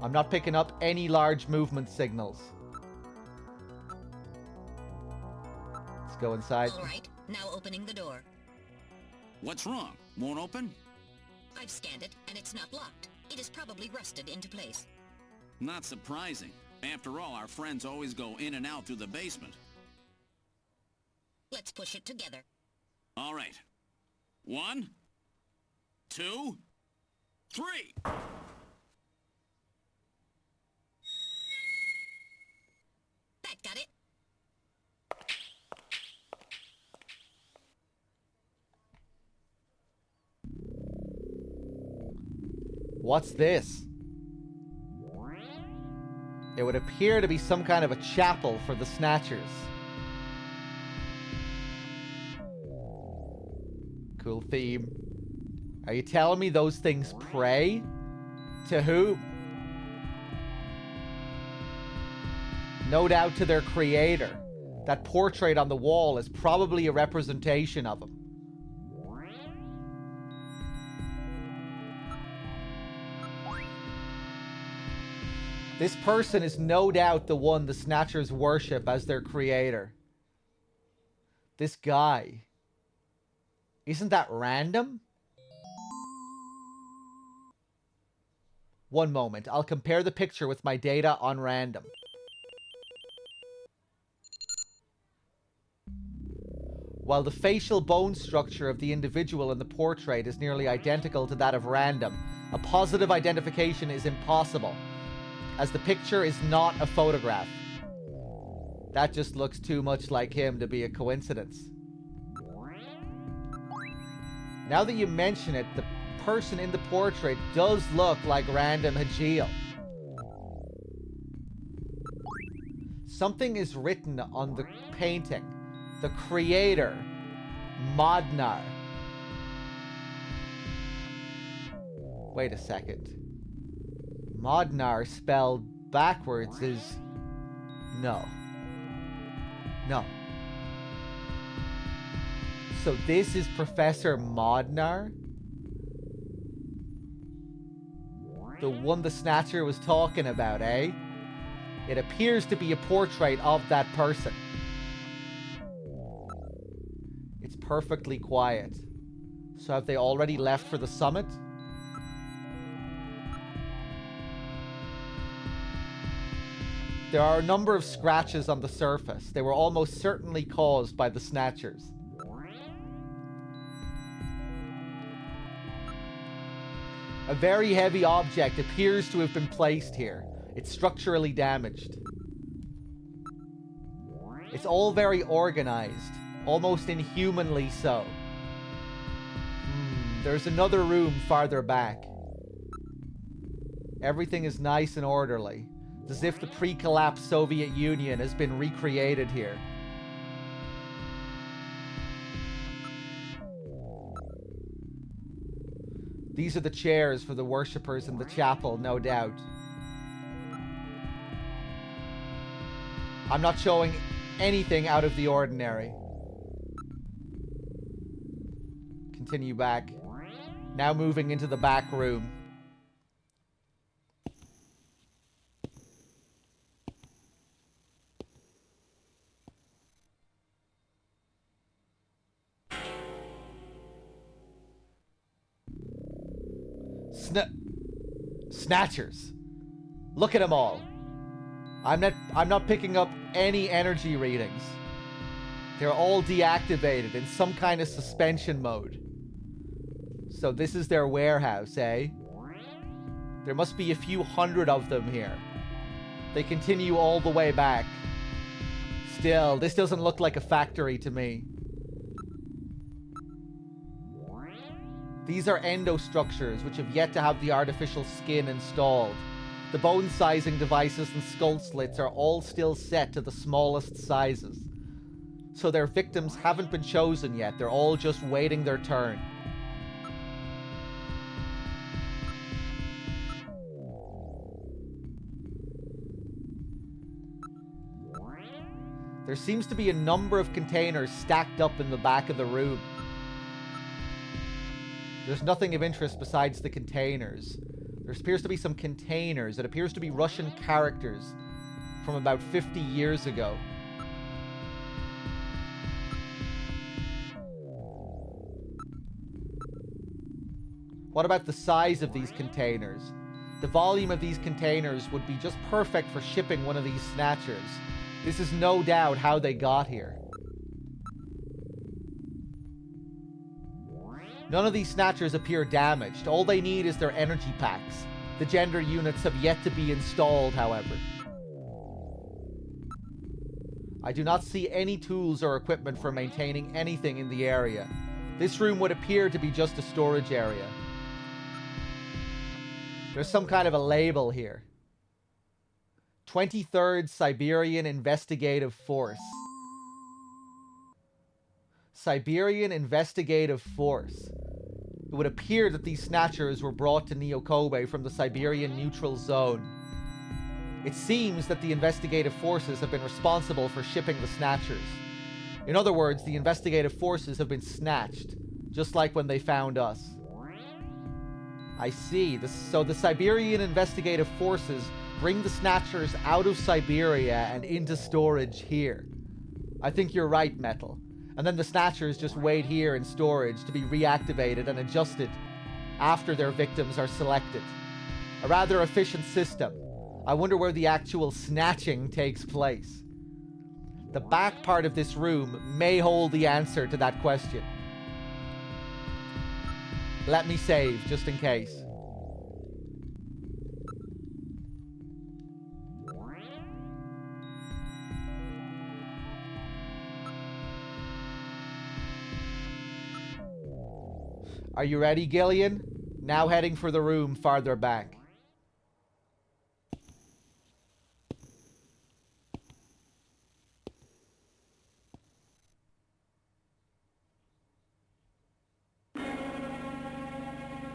I'm not picking up any large movement signals. Let's go inside. All right, now opening the door. What's wrong? Won't open? I've scanned it, and it's not locked. It is probably rusted into place. Not surprising. After all, our friends always go in and out through the basement. Let's push it together. All right. 1, 2, 3. That got it. What's this? It would appear to be some kind of a chapel for the Snatchers. Cool theme. Are you telling me those things pray? To whom? No doubt to their creator. That portrait on the wall is probably a representation of him. This person is no doubt the one the Snatchers worship as their creator. This guy. Isn't that random? One moment. I'll compare the picture with my data on random. While the facial bone structure of the individual in the portrait is nearly identical to that of random, a positive identification is impossible, as the picture is not a photograph. That just looks too much like him to be a coincidence. Now that you mention it, the person in the portrait does look like Random Hajil. Something is written on the painting. The creator, Modnar. Wait a second. Modnar spelled backwards is... No. No. So this is Professor Modnar? The one the Snatcher was talking about, eh? It appears to be a portrait of that person. It's perfectly quiet. So have they already left for the summit? There are a number of scratches on the surface. They were almost certainly caused by the Snatchers. A very heavy object appears to have been placed here. It's structurally damaged. It's all very organized, almost inhumanly so. There's another room farther back. Everything is nice and orderly. It's as if the pre-collapsed Soviet Union has been recreated here. These are the chairs for the worshippers in the chapel, no doubt. I'm not showing anything out of the ordinary. Continue back. Now moving into the back room. Snatchers. Look at them all. I'm not picking up any energy readings. They're all deactivated in some kind of suspension mode. So this is their warehouse, eh? There must be a few hundred of them here. They continue all the way back. Still, this doesn't look like a factory to me. These are endostructures which have yet to have the artificial skin installed. The bone sizing devices and skull slits are all still set to the smallest sizes. So their victims haven't been chosen yet, they're all just waiting their turn. There seems to be a number of containers stacked up in the back of the room. There's nothing of interest besides the containers. There appears to be some containers. It appears to be Russian characters from about 50 years ago. What about the size of these containers? The volume of these containers would be just perfect for shipping one of these Snatchers. This is no doubt how they got here. None of these Snatchers appear damaged. All they need is their energy packs. The gender units have yet to be installed, however. I do not see any tools or equipment for maintaining anything in the area. This room would appear to be just a storage area. There's some kind of a label here. 23rd Siberian Investigative Force. Siberian Investigative Force. It would appear that these Snatchers were brought to Neo Kobe from the Siberian Neutral Zone. It seems that the investigative forces have been responsible for shipping the Snatchers. In other words, the investigative forces have been snatched, just like when they found us. I see. So the Siberian investigative forces bring the Snatchers out of Siberia and into storage here. I think you're right, Metal. And then the Snatchers just wait here in storage to be reactivated and adjusted after their victims are selected. A rather efficient system. I wonder where the actual snatching takes place. The back part of this room may hold the answer to that question. Let me save, just in case. Are you ready, Gillian? Now heading for the room farther back.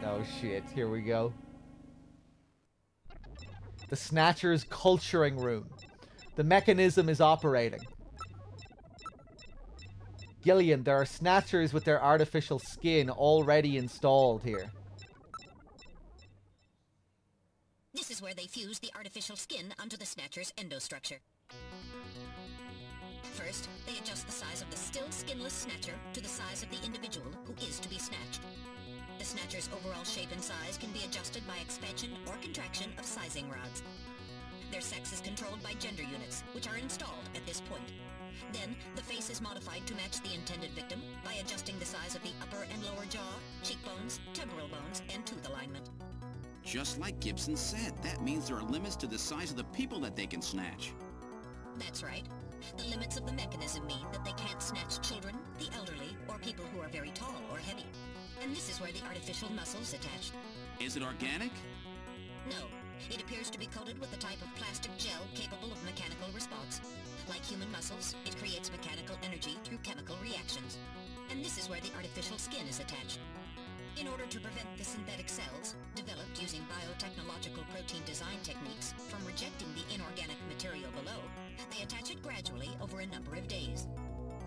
Oh shit, here we go. The Snatcher's culturing room. The mechanism is operating. Gillian, there are Snatchers with their artificial skin already installed here. This is where they fuse the artificial skin onto the Snatcher's endostructure. First, they adjust the size of the still skinless Snatcher to the size of the individual who is to be snatched. The Snatcher's overall shape and size can be adjusted by expansion or contraction of sizing rods. Their sex is controlled by gender units which are installed at this point. Then, the face is modified to match the intended victim by adjusting the size of the upper and lower jaw, cheekbones, temporal bones, and tooth alignment. Just like Gibson said, that means there are limits to the size of the people that they can snatch. That's right. The limits of the mechanism mean that they can't snatch children, the elderly, or people who are very tall or heavy. And this is where the artificial muscle's attached. Is it organic? No. It appears to be coated with a type of plastic gel capable of mechanical response. Like human muscles, it creates mechanical energy through chemical reactions. And this is where the artificial skin is attached. In order to prevent the synthetic cells, developed using biotechnological protein design techniques, from rejecting the inorganic material below, they attach it gradually over a number of days.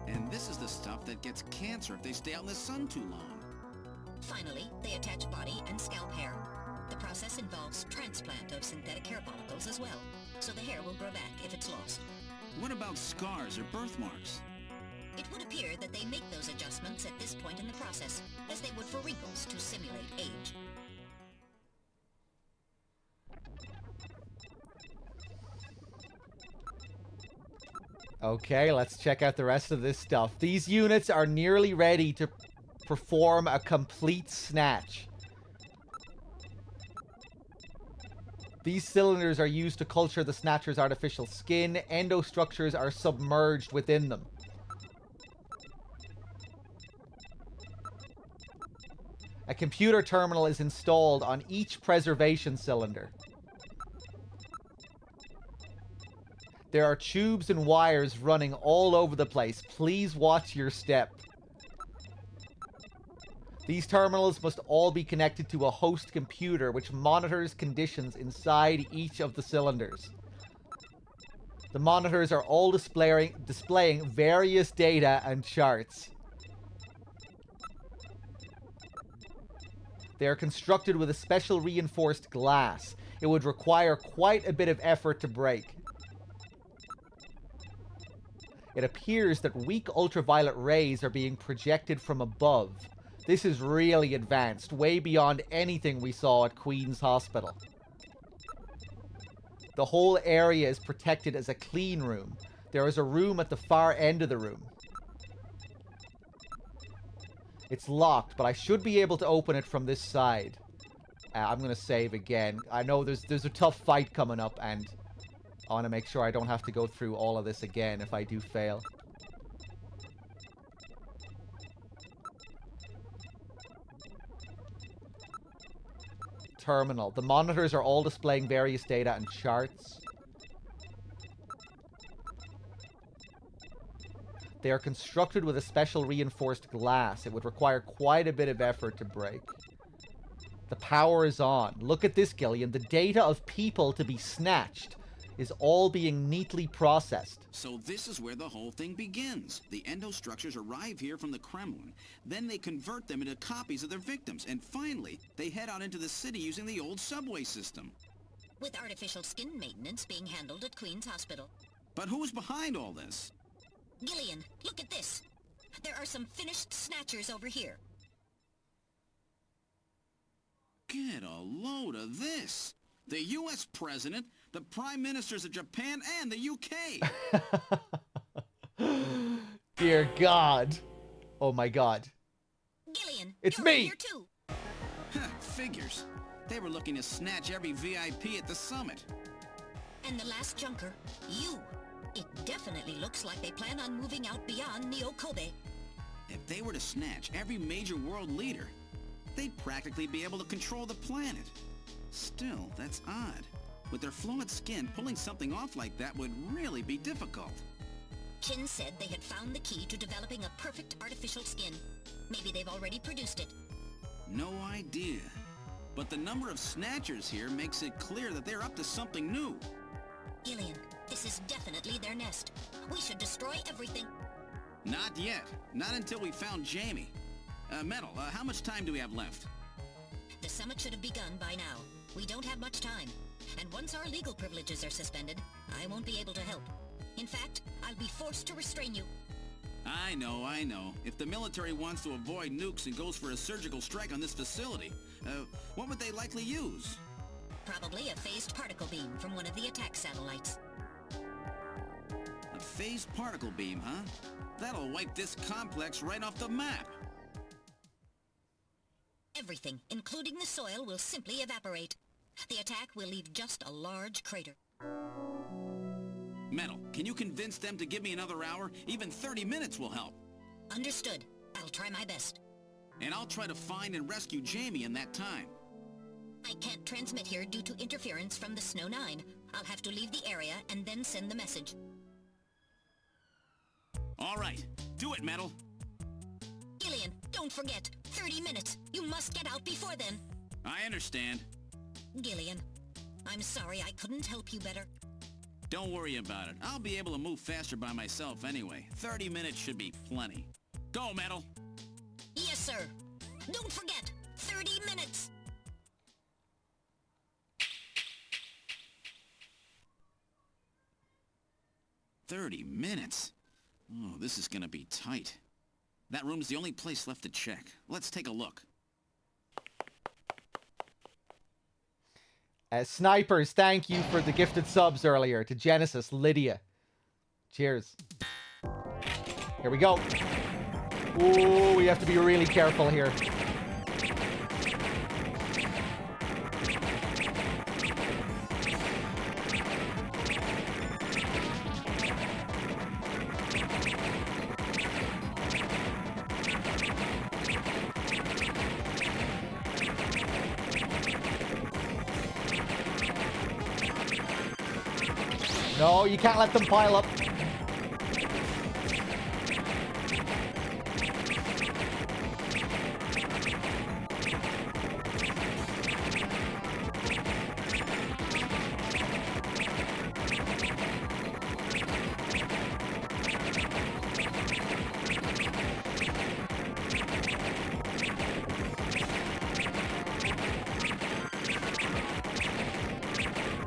And this is the stuff that gets cancer if they stay out in the sun too long. Finally, they attach body and scalp hair. The process involves transplant of synthetic hair follicles as well, so the hair will grow back if it's lost. What about scars or birthmarks? It would appear that they make those adjustments at this point in the process, as they would for wrinkles to simulate age. Okay, let's check out the rest of this stuff. These units are nearly ready to perform a complete snatch. These cylinders are used to culture the Snatcher's artificial skin. Endostructures are submerged within them. A computer terminal is installed on each preservation cylinder. There are tubes and wires running all over the place. Please watch your step. These terminals must all be connected to a host computer which monitors conditions inside each of the cylinders. The monitors are all displaying various data and charts. They are constructed with a special reinforced glass. It would require quite a bit of effort to break. It appears that weak ultraviolet rays are being projected from above. This is really advanced, way beyond anything we saw at Queen's Hospital. The whole area is protected as a clean room. There is a room at the far end of the room. It's locked, but I should be able to open it from this side. I'm going to save again. I know there's a tough fight coming up, and I want to make sure I don't have to go through all of this again if I do fail. Terminal. The monitors are all displaying various data and charts. They are constructed with a special reinforced glass. It would require quite a bit of effort to break. The power is on. Look at this, Gillian. The data of people to be snatched is all being neatly processed. So this is where the whole thing begins. The endostructures arrive here from the Kremlin. Then they convert them into copies of their victims. And finally, they head out into the city using the old subway system. With artificial skin maintenance being handled at Queen's Hospital. But who's behind all this? Gillian, look at this. There are some finished snatchers over here. Get a load of this. The U.S. President, the Prime Ministers of Japan, and the U.K. Dear God. Oh my God. Gillian, it's you're me! Here too. Figures. They were looking to snatch every VIP at the summit. And the last junker, you. It definitely looks like they plan on moving out beyond Neo Kobe. If they were to snatch every major world leader, they'd practically be able to control the planet. Still, that's odd. With their fluid skin, pulling something off like that would really be difficult. Chin said they had found the key to developing a perfect artificial skin. Maybe they've already produced it. No idea. But the number of snatchers here makes it clear that they're up to something new. Gillian, this is definitely their nest. We should destroy everything. Not yet. Not until we found Jamie. Metal, how much time do we have left? The summit should have begun by now. We don't have much time. And once our legal privileges are suspended, I won't be able to help. In fact, I'll be forced to restrain you. I know. If the military wants to avoid nukes and goes for a surgical strike on this facility, what would they likely use? Probably a phased particle beam from one of the attack satellites. phased particle beam, huh? That'll wipe this complex right off the map. Everything, including the soil, will simply evaporate. The attack will leave just a large crater. Metal, can you convince them to give me another hour? Even 30 minutes will help. Understood. I'll try my best. And I'll try to find and rescue Jamie in that time. I can't transmit here due to interference from the Snow 9. I'll have to leave the area and then send the message. All right, do it, Metal. Gillian, don't forget. 30 minutes. You must get out before then. I understand. Gillian, I'm sorry I couldn't help you better. Don't worry about it. I'll be able to move faster by myself anyway. 30 minutes should be plenty. Go, Metal! Yes, sir. Don't forget, 30 minutes! "30 minutes? Oh, this is gonna be tight. That room's the only place left to check. Let's take a look. Snipers, thank you for the gifted subs earlier to Genesis, Lydia. Cheers. Here we go. Ooh, we have to be really careful here. No, you can't let them pile up.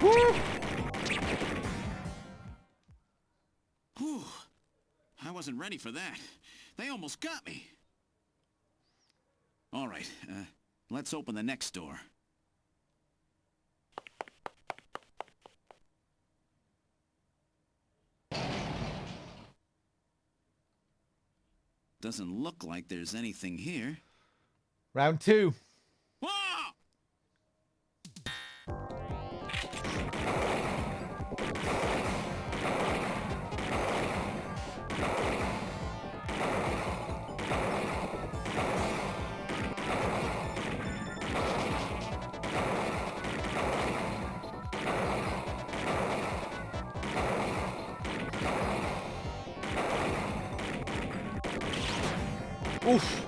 Woo! Whew. I wasn't ready for that. They almost got me. All right, let's open the next door. Doesn't look like there's anything here. Round 2. Oof.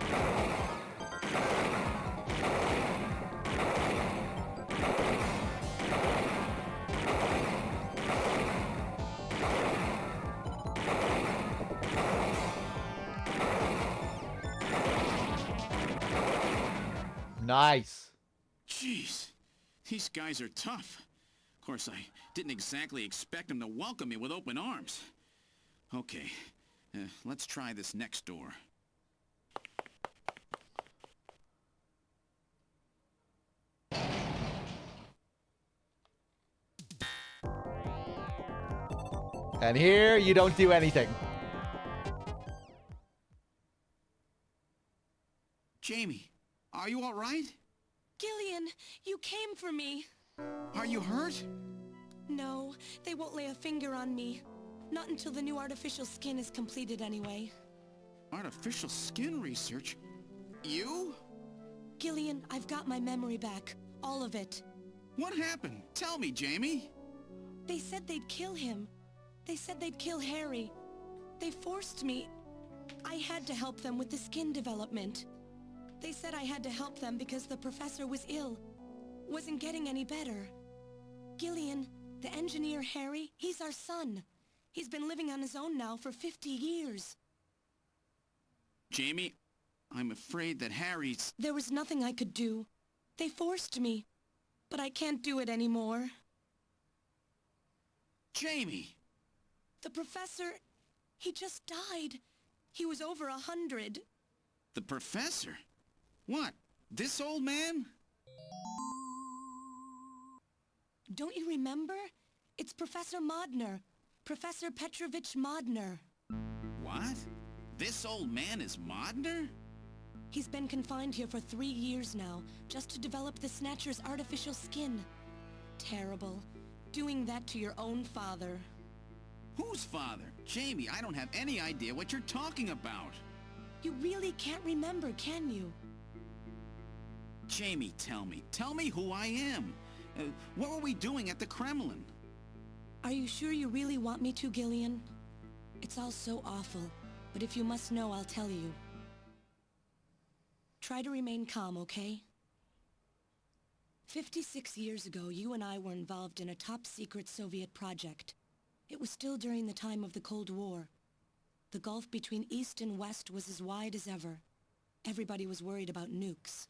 Nice. Jeez, these guys are tough. Of course, I didn't exactly expect them to welcome me with open arms. Okay, let's try this next door. And here, you don't do anything. Jamie, are you all right? Gillian, you came for me. Are you hurt? No, they won't lay a finger on me. Not until the new artificial skin is completed anyway. Artificial skin research? You? Gillian, I've got my memory back. All of it. What happened? Tell me, Jamie. They said they'd kill him. They said they'd kill Harry. They forced me. I had to help them with the skin development. They said I had to help them because the professor was ill. Wasn't getting any better. Gillian, the engineer Harry, he's our son. He's been living on his own now for 50 years. Jamie, I'm afraid that Harry's... There was nothing I could do. They forced me. But I can't do it anymore. Jamie! The professor, he just died. He was over 100. The professor? What? This old man? Don't you remember? It's Professor Modner. Professor Petrovich Modner. What? This old man is Modner? He's been confined here for 3 years now, just to develop the Snatcher's artificial skin. Terrible. Doing that to your own father. Whose father? Jamie, I don't have any idea what you're talking about. You really can't remember, can you? Jamie, tell me. Tell me who I am. What were we doing at the Kremlin? Are you sure you really want me to, Gillian? It's all so awful, but if you must know, I'll tell you. Try to remain calm, okay? 56 years ago, you and I were involved in a top-secret Soviet project. It was still during the time of the Cold War. The gulf between East and West was as wide as ever. Everybody was worried about nukes.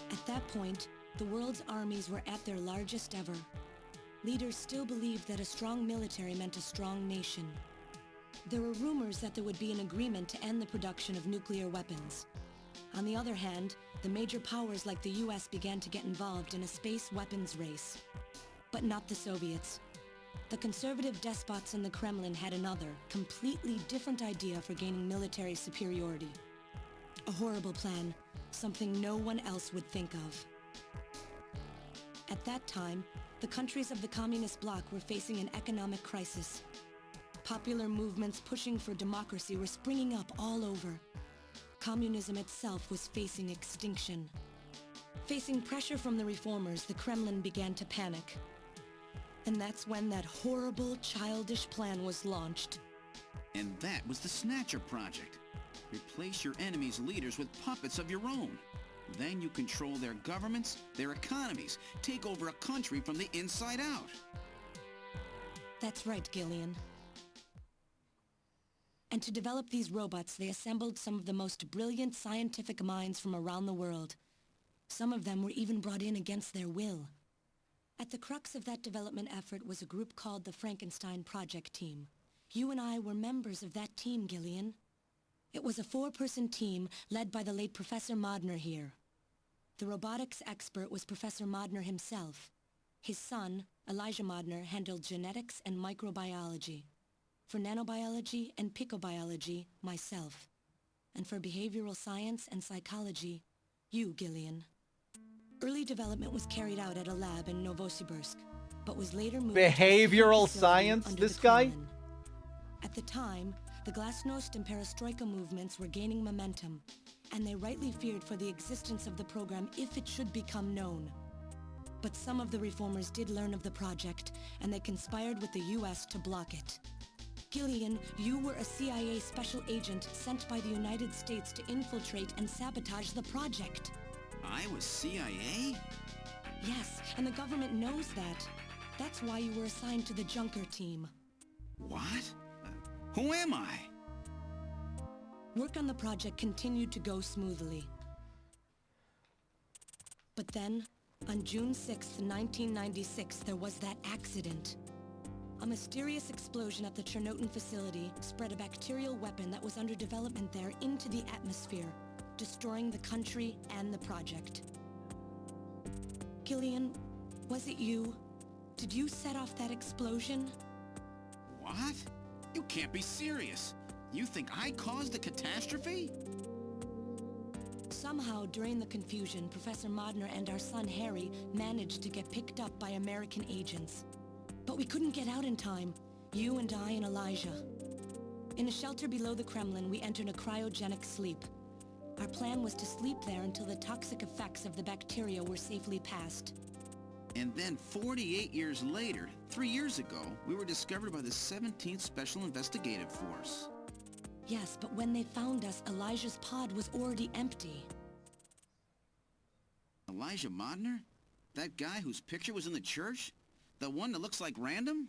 At that point, the world's armies were at their largest ever. Leaders still believed that a strong military meant a strong nation. There were rumors that there would be an agreement to end the production of nuclear weapons. On the other hand, the major powers like the US began to get involved in a space weapons race. But not the Soviets. The conservative despots in the Kremlin had another, completely different idea for gaining military superiority. A horrible plan, something no one else would think of. At that time, the countries of the communist bloc were facing an economic crisis. Popular movements pushing for democracy were springing up all over. Communism itself was facing extinction. Facing pressure from the reformers, the Kremlin began to panic. And that's when that horrible, childish plan was launched. And that was the Snatcher Project. Replace your enemy's leaders with puppets of your own. Then you control their governments, their economies, take over a country from the inside out. That's right, Gillian. And to develop these robots, they assembled some of the most brilliant scientific minds from around the world. Some of them were even brought in against their will. At the crux of that development effort was a group called the Frankenstein Project Team. You and I were members of that team, Gillian. It was a 4-person team led by the late Professor Modner here. The robotics expert was Professor Modner himself. His son, Elijah Modner, handled genetics and microbiology. For nanobiology and picobiology, myself. And for behavioral science and psychology, you, Gillian. Early development was carried out at a lab in Novosibirsk, but was later moved Behavioral to a science, under this the guy? Kremlin. At the time, the Glasnost and Perestroika movements were gaining momentum, and they rightly feared for the existence of the program if it should become known. But some of the reformers did learn of the project, and they conspired with the US to block it. Gillian, you were a CIA special agent sent by the United States to infiltrate and sabotage the project. I was CIA? Yes, and the government knows that. That's why you were assigned to the Junker team. What? Who am I? Work on the project continued to go smoothly. But then, on June 6th, 1996, there was that accident. A mysterious explosion at the Chernobyl facility spread a bacterial weapon that was under development there into the atmosphere, destroying the country and the project. Gillian, was it you? Did you set off that explosion? What? You can't be serious. You think I caused the catastrophe? Somehow, during the confusion, Professor Modner and our son Harry managed to get picked up by American agents. But we couldn't get out in time, you and I and Elijah. In a shelter below the Kremlin, we entered a cryogenic sleep. Our plan was to sleep there until the toxic effects of the bacteria were safely passed. And then 48 years later, 3 years ago, we were discovered by the 17th Special Investigative Force. Yes, but when they found us, Elijah's pod was already empty. Elijah Modner? That guy whose picture was in the church? The one that looks like Random?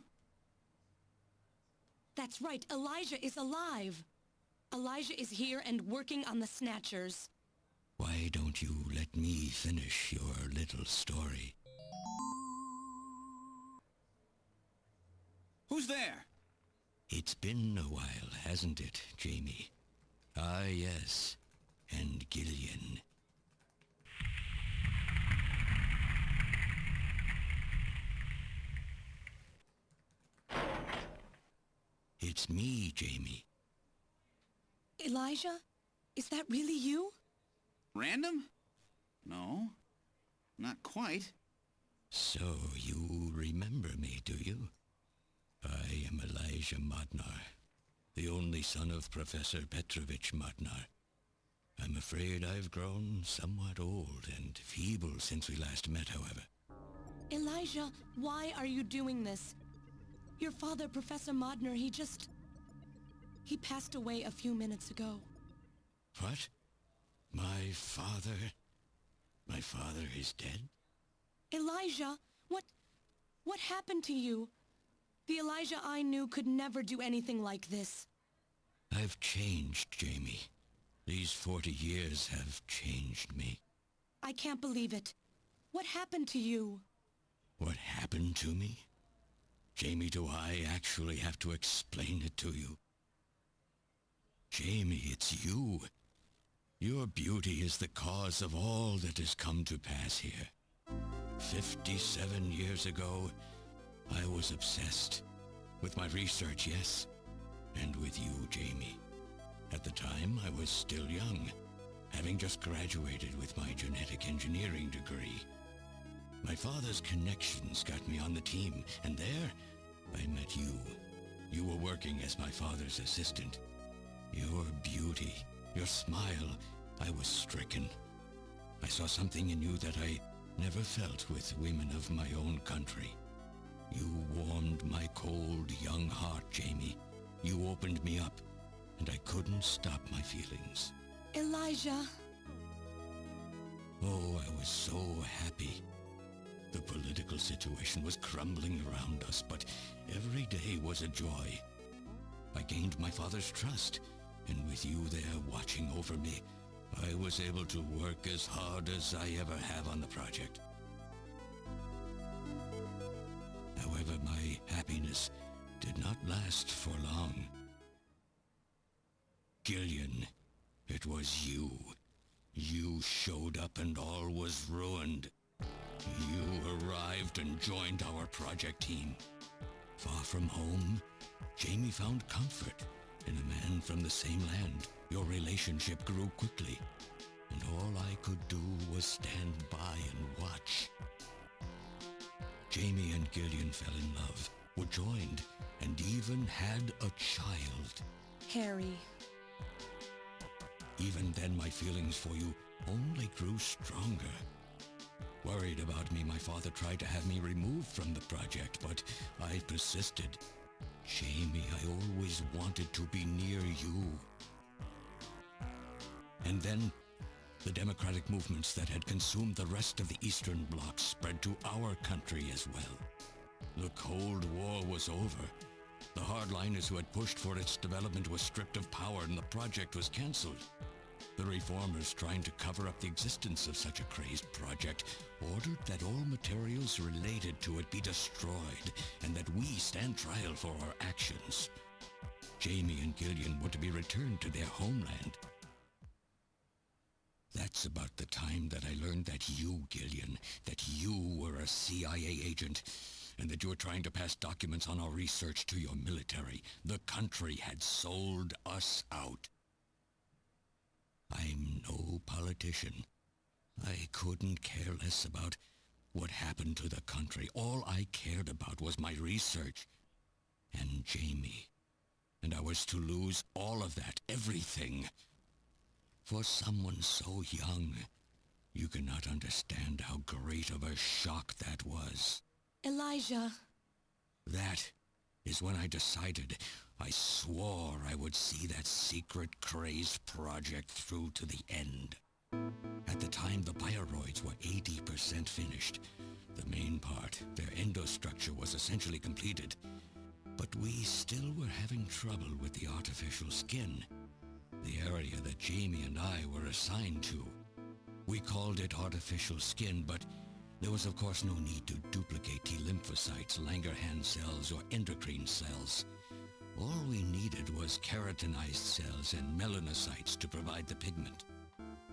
That's right, Elijah is alive! Elijah is here and working on the Snatchers. Why don't you let me finish your little story? Who's there? It's been a while, hasn't it, Jamie? Ah, yes. And Gillian. It's me, Jamie. Elijah? Is that really you? Random? No, not quite. So, you remember me, do you? I am Elijah Modnar, the only son of Professor Petrovich Modnar. I'm afraid I've grown somewhat old and feeble since we last met, however. Elijah, why are you doing this? Your father, Professor Modnar, he passed away a few minutes ago. What? My father is dead? Elijah, what happened to you? The Elijah I knew could never do anything like this. I've changed, Jamie. These 40 years have changed me. I can't believe it. What happened to you? What happened to me? Jamie, do I actually have to explain it to you? Jamie, it's you. Your beauty is the cause of all that has come to pass here. 57 years ago, I was obsessed. With my research, yes. And with you, Jamie. At the time, I was still young, having just graduated with my genetic engineering degree. My father's connections got me on the team, and there, I met you. You were working as my father's assistant. Your beauty, your smile, I was stricken. I saw something in you that I never felt with women of my own country. You warmed my cold, young heart, Jamie. You opened me up, and I couldn't stop my feelings. Elijah. Oh, I was so happy. The political situation was crumbling around us, but every day was a joy. I gained my father's trust, and with you there watching over me, I was able to work as hard as I ever have on the project. However, my happiness did not last for long. Gillian, it was you. You showed up and all was ruined. You arrived and joined our project team. Far from home, Jamie found comfort in a man from the same land. Your relationship grew quickly, and all I could do was stand by and watch. Jamie and Gillian fell in love, were joined, and even had a child. Harry. Even then, my feelings for you only grew stronger. Worried about me, my father tried to have me removed from the project, but I persisted. Jamie, I always wanted to be near you. And then, the democratic movements that had consumed the rest of the Eastern Bloc spread to our country as well. The Cold War was over. The hardliners who had pushed for its development were stripped of power and the project was cancelled. The reformers, trying to cover up the existence of such a crazed project, ordered that all materials related to it be destroyed and that we stand trial for our actions. Jamie and Gillian were to be returned to their homeland. That's about the time that I learned that you, Gillian, that you were a CIA agent, and that you were trying to pass documents on our research to your military. The country had sold us out. I'm no politician. I couldn't care less about what happened to the country. All I cared about was my research and Jamie. And I was to lose all of that, everything. For someone so young, you cannot understand how great of a shock that was. Elijah. That is when I decided, I swore I would see that secret, crazed project through to the end. At the time, the bioroids were 80% finished. The main part, their endostructure, was essentially completed. But we still were having trouble with the artificial skin, the area that Jamie and I were assigned to. We called it artificial skin, but there was of course no need to duplicate T lymphocytes, Langerhans cells, or endocrine cells. All we needed was keratinized cells and melanocytes to provide the pigment.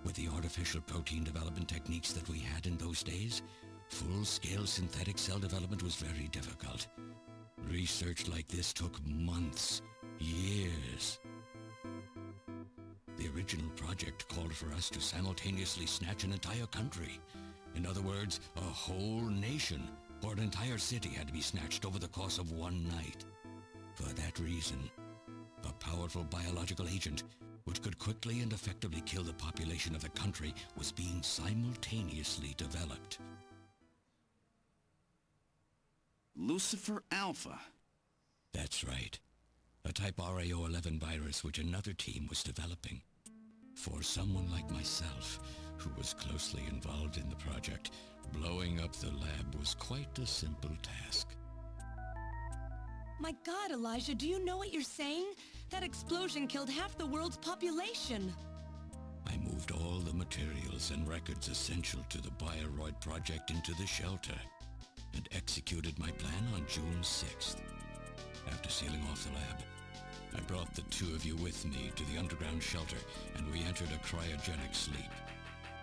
With the artificial protein development techniques that we had in those days, full-scale synthetic cell development was very difficult. Research like this took months, Years. The original project called for us to simultaneously snatch an entire country. In other words, a whole nation, or an entire city had to be snatched over the course of one night. For that reason, a powerful biological agent, which could quickly and effectively kill the population of the country, was being simultaneously developed. Lucifer Alpha. That's right. A type RAO11 virus which another team was developing. For someone like myself, who was closely involved in the project, blowing up the lab was quite a simple task. My God, Elijah, do you know what you're saying? That explosion killed half the world's population. I moved all the materials and records essential to the Bioroid project into the shelter and executed my plan on June 6th. After sealing off the lab, I brought the two of you with me to the underground shelter, and we entered a cryogenic sleep.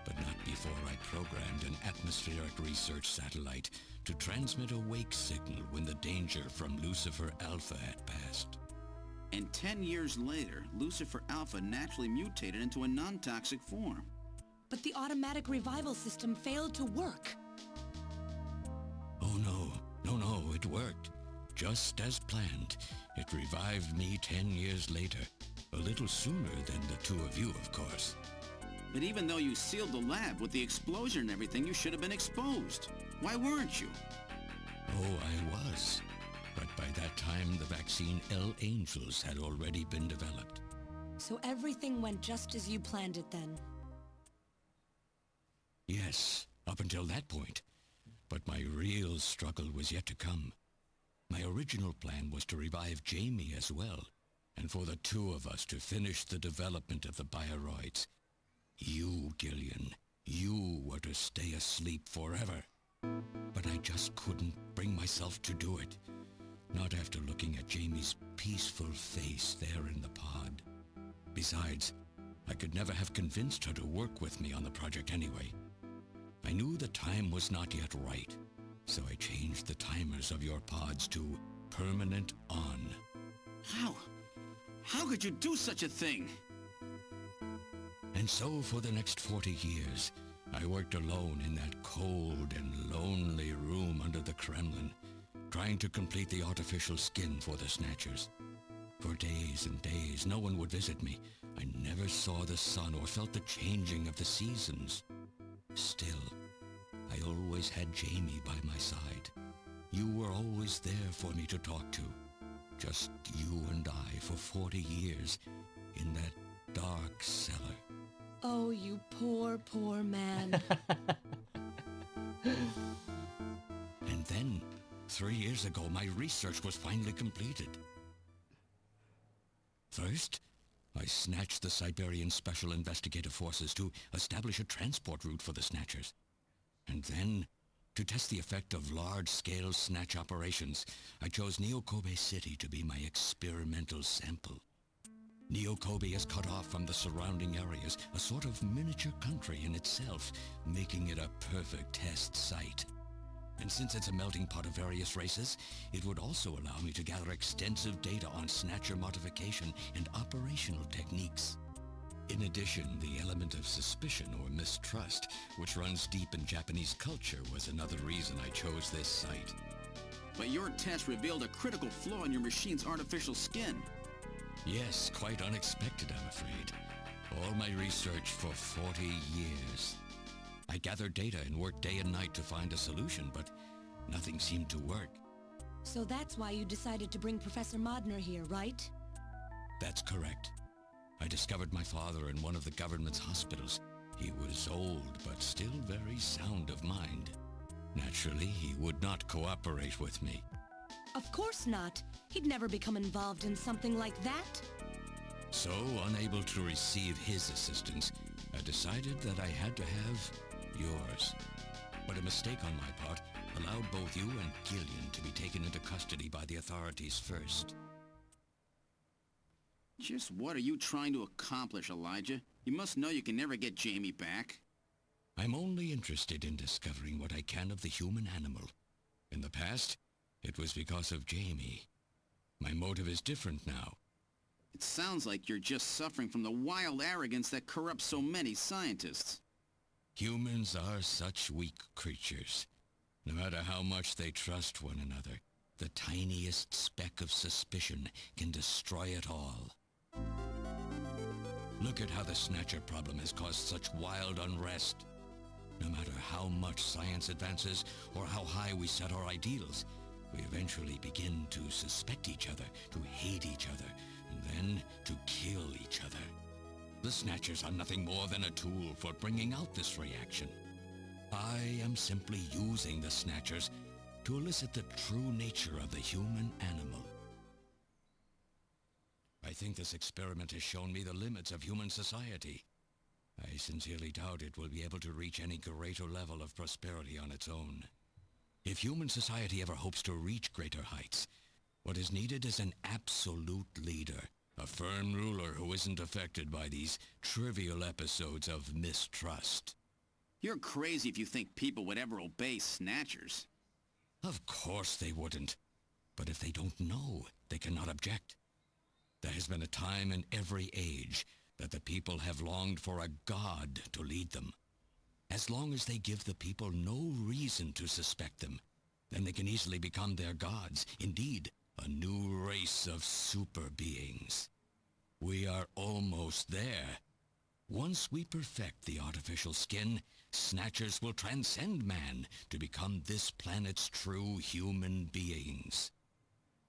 But not before I programmed an atmospheric research satellite to transmit a wake signal when the danger from Lucifer Alpha had passed. And 10 years later, Lucifer Alpha naturally mutated into a non-toxic form. But the automatic revival system failed to work. Oh no, it worked. Just as planned. It revived me 10 years later. A little sooner than the two of you, of course. But even though you sealed the lab with the explosion and everything, you should have been exposed. Why weren't you? Oh, I was. But by that time, the vaccine L Angels had already been developed. So everything went just as you planned it then? Yes, up until that point. But my real struggle was yet to come. My original plan was to revive Jamie as well, and for the two of us to finish the development of the Bioroids. You, Gillian, you were to stay asleep forever. But I just couldn't bring myself to do it. Not after looking at Jamie's peaceful face there in the pod. Besides, I could never have convinced her to work with me on the project anyway. I knew the time was not yet right, so I changed the timers of your pods to permanent on. How could you do such a thing? And so for the next 40 years, I worked alone in that cold and lonely room under the Kremlin, trying to complete the artificial skin for the Snatchers. For days and days, no one would visit me. I never saw the sun or felt the changing of the seasons. Still, I always had Jamie by my side. You were always there for me to talk to. Just you and I for 40 years in that dark cellar. Oh, you poor, poor man. And then, 3 years ago, my research was finally completed. First, I snatched the Siberian Special Investigative Forces to establish a transport route for the Snatchers. And then, to test the effect of large-scale snatch operations, I chose Neo-Kobe City to be my experimental sample. Neo-Kobe is cut off from the surrounding areas, a sort of miniature country in itself, making it a perfect test site. And since it's a melting pot of various races, it would also allow me to gather extensive data on Snatcher modification and operational techniques. In addition, the element of suspicion or mistrust, which runs deep in Japanese culture, was another reason I chose this site. But your test revealed a critical flaw in your machine's artificial skin. Yes, quite unexpected, I'm afraid. All my research for 40 years. I gathered data and worked day and night to find a solution, but nothing seemed to work. So that's why you decided to bring Professor Modner here, right? That's correct. I discovered my father in one of the government's hospitals. He was old, but still very sound of mind. Naturally, he would not cooperate with me. Of course not. He'd never become involved in something like that. So, unable to receive his assistance, I decided that I had to have yours. But a mistake on my part allowed both you and Gillian to be taken into custody by the authorities first. Just what are you trying to accomplish, Elijah? You must know you can never get Jamie back. I'm only interested in discovering what I can of the human animal. In the past, it was because of Jamie. My motive is different now. It sounds like you're just suffering from the wild arrogance that corrupts so many scientists. Humans are such weak creatures. No matter how much they trust one another, the tiniest speck of suspicion can destroy it all. Look at how the Snatcher problem has caused such wild unrest. No matter how much science advances or how high we set our ideals, we eventually begin to suspect each other, to hate each other, and then to kill each other. The Snatchers are nothing more than a tool for bringing out this reaction. I am simply using the Snatchers to elicit the true nature of the human animal. I think this experiment has shown me the limits of human society. I sincerely doubt it will be able to reach any greater level of prosperity on its own. If human society ever hopes to reach greater heights, what is needed is an absolute leader, a firm ruler who isn't affected by these trivial episodes of mistrust. You're crazy if you think people would ever obey Snatchers. Of course they wouldn't. But if they don't know, they cannot object. There has been a time in every age that the people have longed for a god to lead them. As long as they give the people no reason to suspect them, then they can easily become their gods, indeed, a new race of super beings. We are almost there. Once we perfect the artificial skin, Snatchers will transcend man to become this planet's true human beings.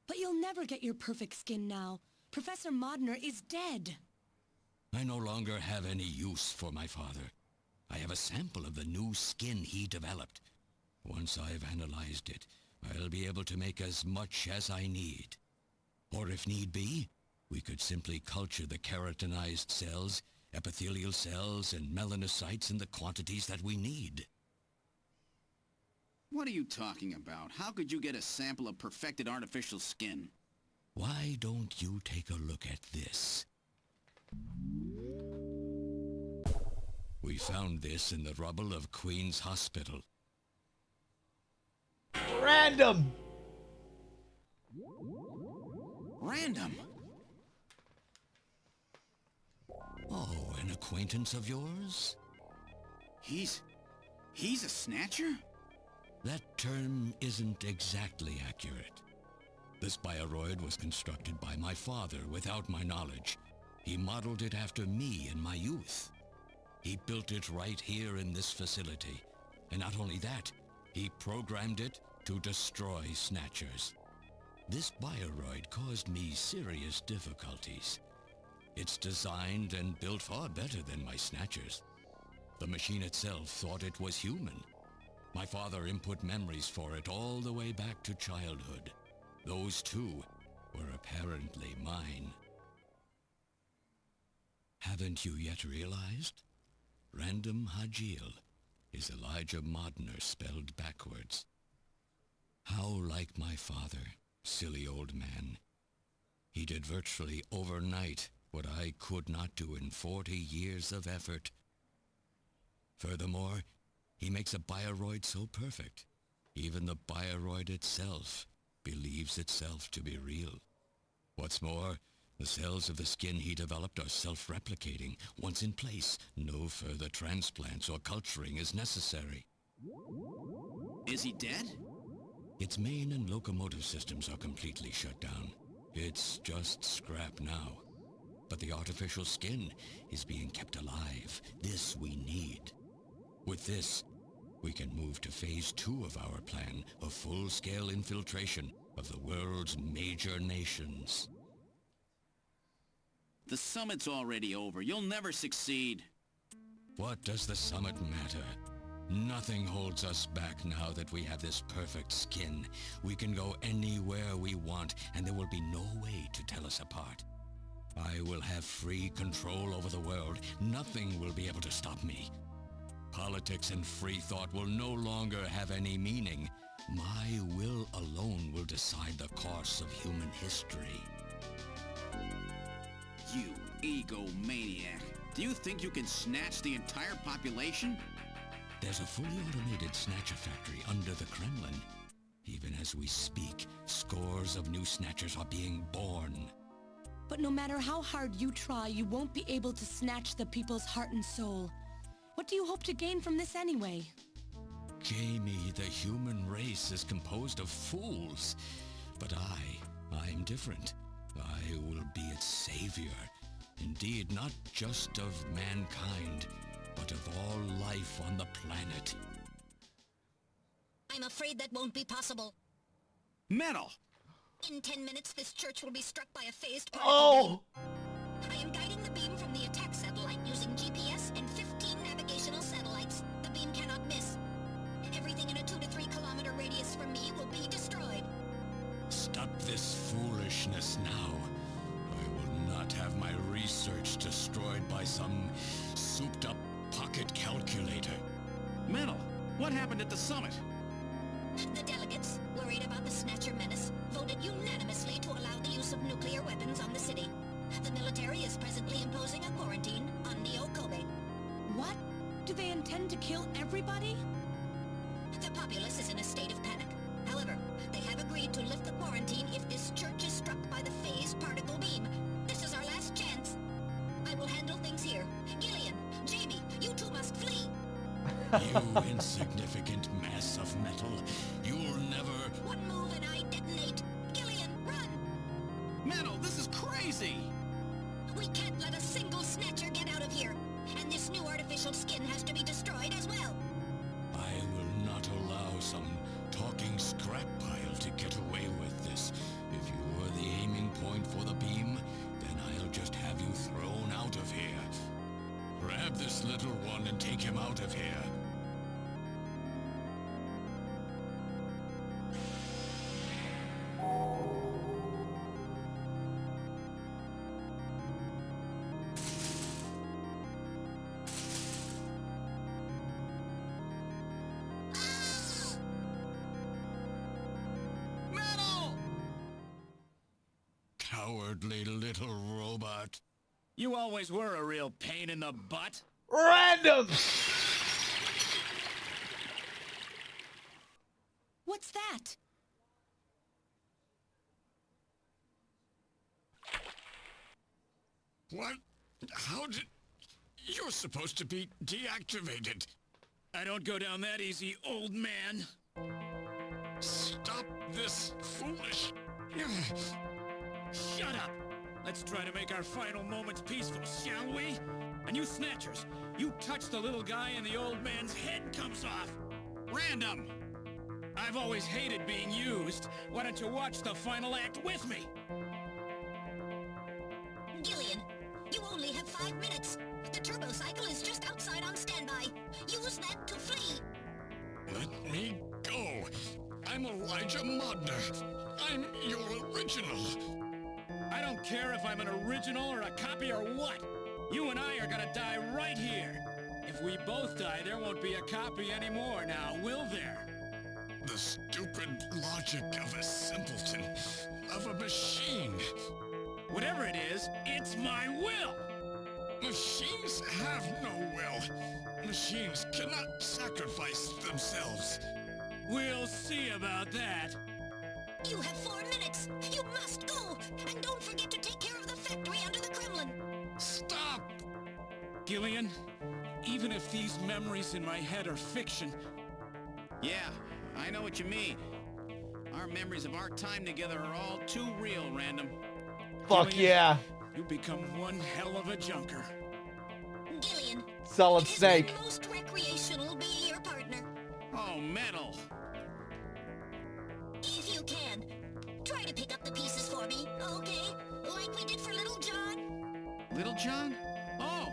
But you'll never get your perfect skin now. Professor Modner is dead. I no longer have any use for my father. I have a sample of the new skin he developed. Once I've analyzed it, I'll be able to make as much as I need. Or if need be, we could simply culture the keratinized cells, epithelial cells, and melanocytes in the quantities that we need. What are you talking about? How could you get a sample of perfected artificial skin? Why don't you take a look at this? We found this in the rubble of Queen's Hospital. Random! Random? Oh, an acquaintance of yours? He's a Snatcher? That term isn't exactly accurate. This bioroid was constructed by my father without my knowledge. He modeled it after me in my youth. He built it right here in this facility. And not only that, he programmed it to destroy Snatchers. This bioroid caused me serious difficulties. It's designed and built far better than my Snatchers. The machine itself thought it was human. My father input memories for it all the way back to childhood. Those too were apparently mine. Haven't you yet realized? Random Hajil is Elijah Modner spelled backwards. How like my father, silly old man. He did virtually overnight what I could not do in 40 years of effort. Furthermore, he makes a bioroid so perfect, even the bioroid itself believes itself to be real. What's more, the cells of the skin he developed are self-replicating. Once in place, no further transplants or culturing is necessary. Is he dead? Its main and locomotive systems are completely shut down. It's just scrap now. But the artificial skin is being kept alive. This we need. With this, we can move to phase 2 of our plan of full-scale infiltration of the world's major nations. The summit's already over. You'll never succeed. What does the summit matter? Nothing holds us back now that we have this perfect skin. We can go anywhere we want, and there will be no way to tell us apart. I will have free control over the world. Nothing will be able to stop me. Politics and free thought will no longer have any meaning. My will alone will decide the course of human history. You egomaniac. Do you think you can snatch the entire population? There's a fully automated Snatcher factory under the Kremlin. Even as we speak, scores of new Snatchers are being born. But no matter how hard you try, you won't be able to snatch the people's heart and soul. What do you hope to gain from this anyway? Jamie, the human race is composed of fools. But I'm different. I will be its savior. Indeed, not just of mankind, but of all life on the planet. I'm afraid that won't be possible. Metal! In 10 minutes, this church will be struck by a phased particle beam. I am guiding the beam from the attack satellite using GPS and 15 navigational satellites. The beam cannot miss. Everything in a 2 to 3 kilometer radius from me will be destroyed. Stop this foolishness now. I will not have my research destroyed by some souped-up pocket calculator. Metal, what happened at the summit? The delegates, worried about the Snatcher menace, voted unanimously to allow the use of nuclear weapons on the city. The military is presently imposing a quarantine on Neo Kobe. What? Do they intend to kill everybody? The populace is in a state of panic. However, they have agreed to lift the quarantine if this church is struck by the phased particle beam. This is our last chance. I will handle things here. Gillian, Jamie, you two must flee. You insignificant mass of metal. You'll never... One move and I detonate. Gillian, run! Metal, this is crazy! We can't let a single Snatcher get out of here. And this new artificial skin has to be destroyed as well. I will not allow some talking scrap pile to get away with this. If you were the aiming point for the beam, then I'll just have you thrown out of here. Grab this little one and take him out of here. Cowardly little robot. You always were a real pain in the butt. Random! What's that? What? How did... You're supposed to be deactivated. I don't go down that easy, old man. Stop this foolish... Shut up! Let's try to make our final moments peaceful, shall we? And you Snatchers, you touch the little guy and the old man's head comes off. Random! I've always hated being used. Why don't you watch the final act with me? Gillian, you only have 5 minutes. The turbo cycle is just outside on standby. Use that to flee. Let me go. I'm Elijah Modner. I'm your original. I don't care if I'm an original or a copy or what. You and I are gonna die right here. If we both die, there won't be a copy anymore now, will there? The stupid logic of a simpleton, of a machine. Whatever it is, it's my will! Machines have no will. Machines cannot sacrifice themselves. We'll see about that. You have 4 minutes. You must go. And don't forget to take care of the factory under the Kremlin. Stop! Gillian, even if these memories in my head are fiction... Yeah, I know what you mean. Our memories of our time together are all too real, Random. Fuck Gillian, yeah. You become one hell of a junker. Gillian. Solid Snake. Most recreational be your partner. Oh, Metal. If you can, try to pick up the pieces for me, okay? Like we did for Little John. Little John? Oh.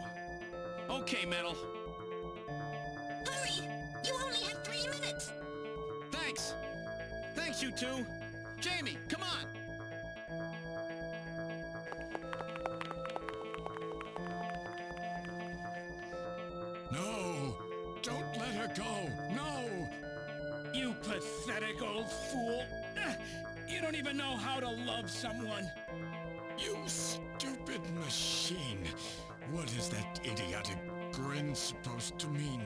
Okay, Metal. Hurry! You only have 3 minutes. Thanks. Thanks, you two. Jamie, come on. No! Don't let her go! No! You pathetic old fool! You don't even know how to love someone! You stupid machine! What is that idiotic grin supposed to mean?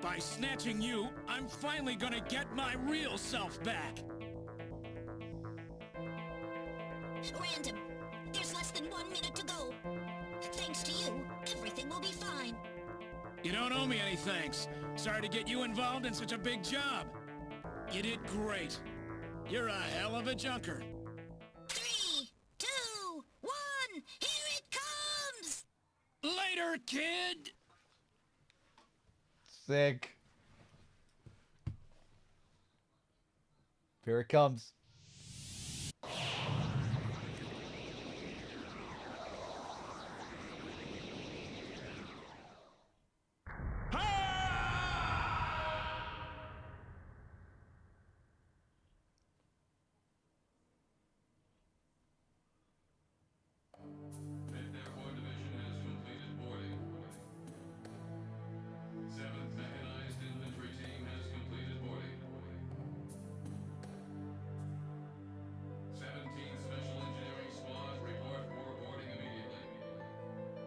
By snatching you, I'm finally gonna get my real self back! Random. There's less than 1 minute to go. Thanks to you, everything will be fine. You don't owe me any thanks. Sorry to get you involved in such a big job. You did great. You're a hell of a junker. 3, 2, 1, here it comes! Later, kid! Sick. Here it comes.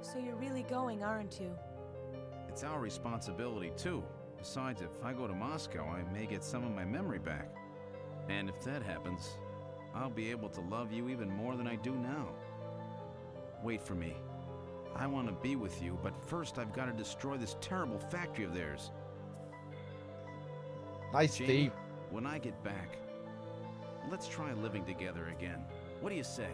So you're really going, aren't you? It's our responsibility, too. Besides, if I go to Moscow, I may get some of my memory back. And if that happens, I'll be able to love you even more than I do now. Wait for me. I want to be with you, but first I've got to destroy this terrible factory of theirs. Nice, Jamie, Steve. when I get back, let's try living together again. What do you say?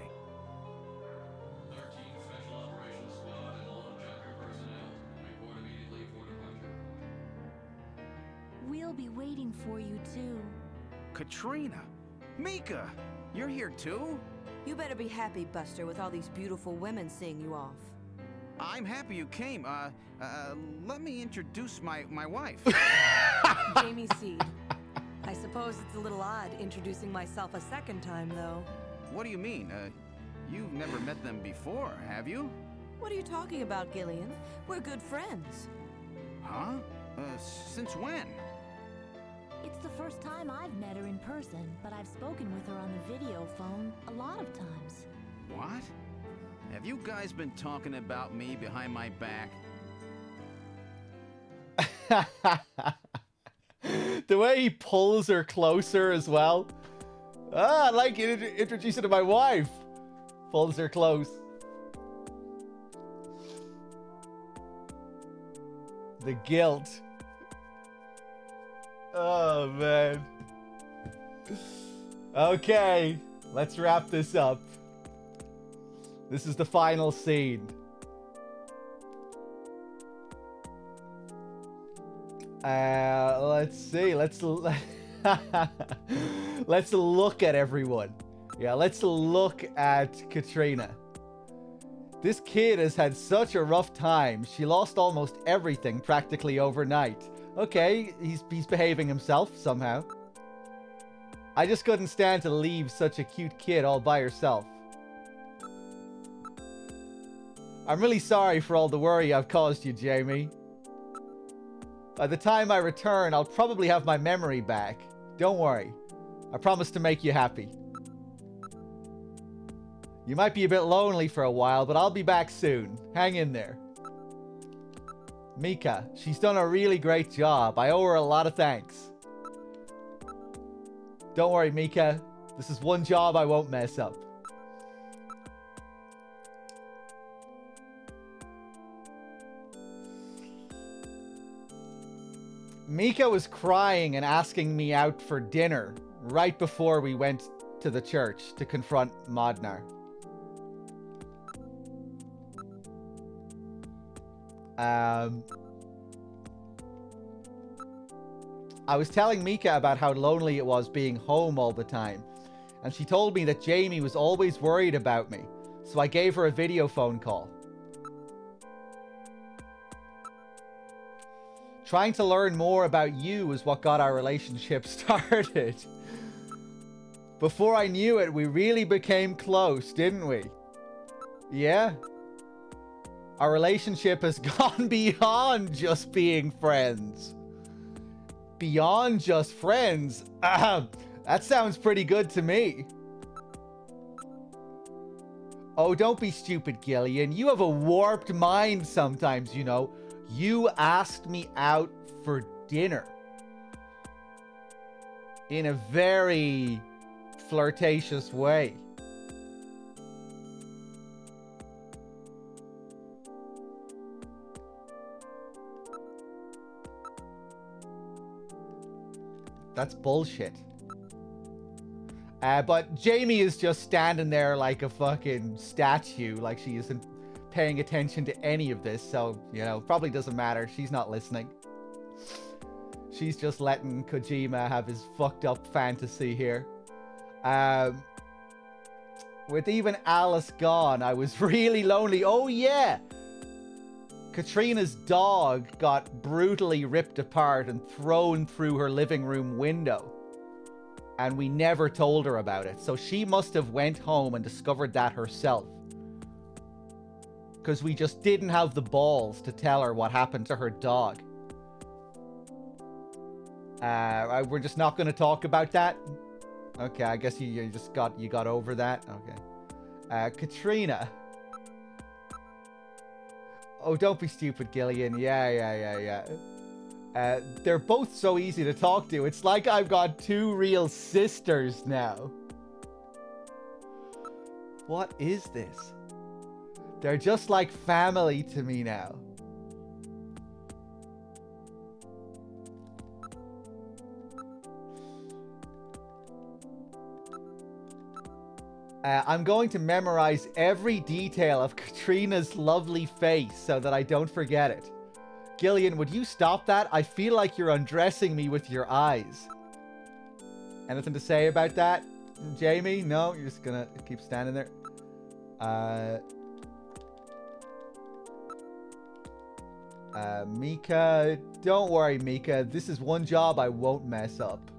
We'll be waiting for you, too. Katrina! Mika! You're here, too? You better be happy, Buster, with all these beautiful women seeing you off. I'm happy you came. Let me introduce my wife. Jamie Seed. I suppose it's a little odd introducing myself a second time, though. What do you mean? You've never met them before, have you? What are you talking about, Gillian? We're good friends. Huh? Since when? It's the first time I've met her in person, but I've spoken with her on the video phone a lot of times. What? Have you guys been talking about me behind my back? The way he pulls her closer as well. Ah, I'd like you to introduce her to my wife. Pulls her close. The guilt. Oh, man. Okay, let's wrap this up. This is the final scene. Let's see. Let's look at everyone. Yeah, let's look at Katrina. This kid has had such a rough time. She lost almost everything practically overnight. Okay, he's behaving himself somehow. I just couldn't stand to leave such a cute kid all by herself. I'm really sorry for all the worry I've caused you, Jamie. By the time I return, I'll probably have my memory back. Don't worry. I promise to make you happy. You might be a bit lonely for a while, but I'll be back soon. Hang in there. Mika, she's done a really great job. I owe her a lot of thanks. Don't worry, Mika. This is one job I won't mess up. Mika was crying and asking me out for dinner right before we went to the church to confront Modnar. I was telling Mika about how lonely it was being home all the time, and she told me that Jamie was always worried about me, so I gave her a video phone call. Trying to learn more about you is what got our relationship started. Before I knew it, we really became close, didn't we? Yeah. Our relationship has gone beyond just being friends. Beyond just friends? That sounds pretty good to me. Oh, don't be stupid, Gillian. You have a warped mind sometimes, you know. You asked me out for dinner. In a very flirtatious way. That's bullshit. But Jamie is just standing there like a fucking statue, like she isn't paying attention to any of this, so, you know, probably doesn't matter. She's not listening. She's just letting Kojima have his fucked up fantasy here. With even Alice gone, I was really lonely. Oh yeah! Katrina's dog got brutally ripped apart and thrown through her living room window. And we never told her about it. So she must have went home and discovered that herself. Because we just didn't have the balls to tell her what happened to her dog. We're just not going to talk about that. Okay, I guess you got over that. Okay. Katrina. Oh, don't be stupid, Gillian. Yeah. They're both so easy to talk to. It's like I've got two real sisters now. What is this? They're just like family to me now. I'm going to memorize every detail of Katrina's lovely face so that I don't forget it. Gillian, would you stop that? I feel like you're undressing me with your eyes. Anything to say about that? Jamie? No? You're just gonna keep standing there? Mika. Don't worry, Mika. This is one job I won't mess up.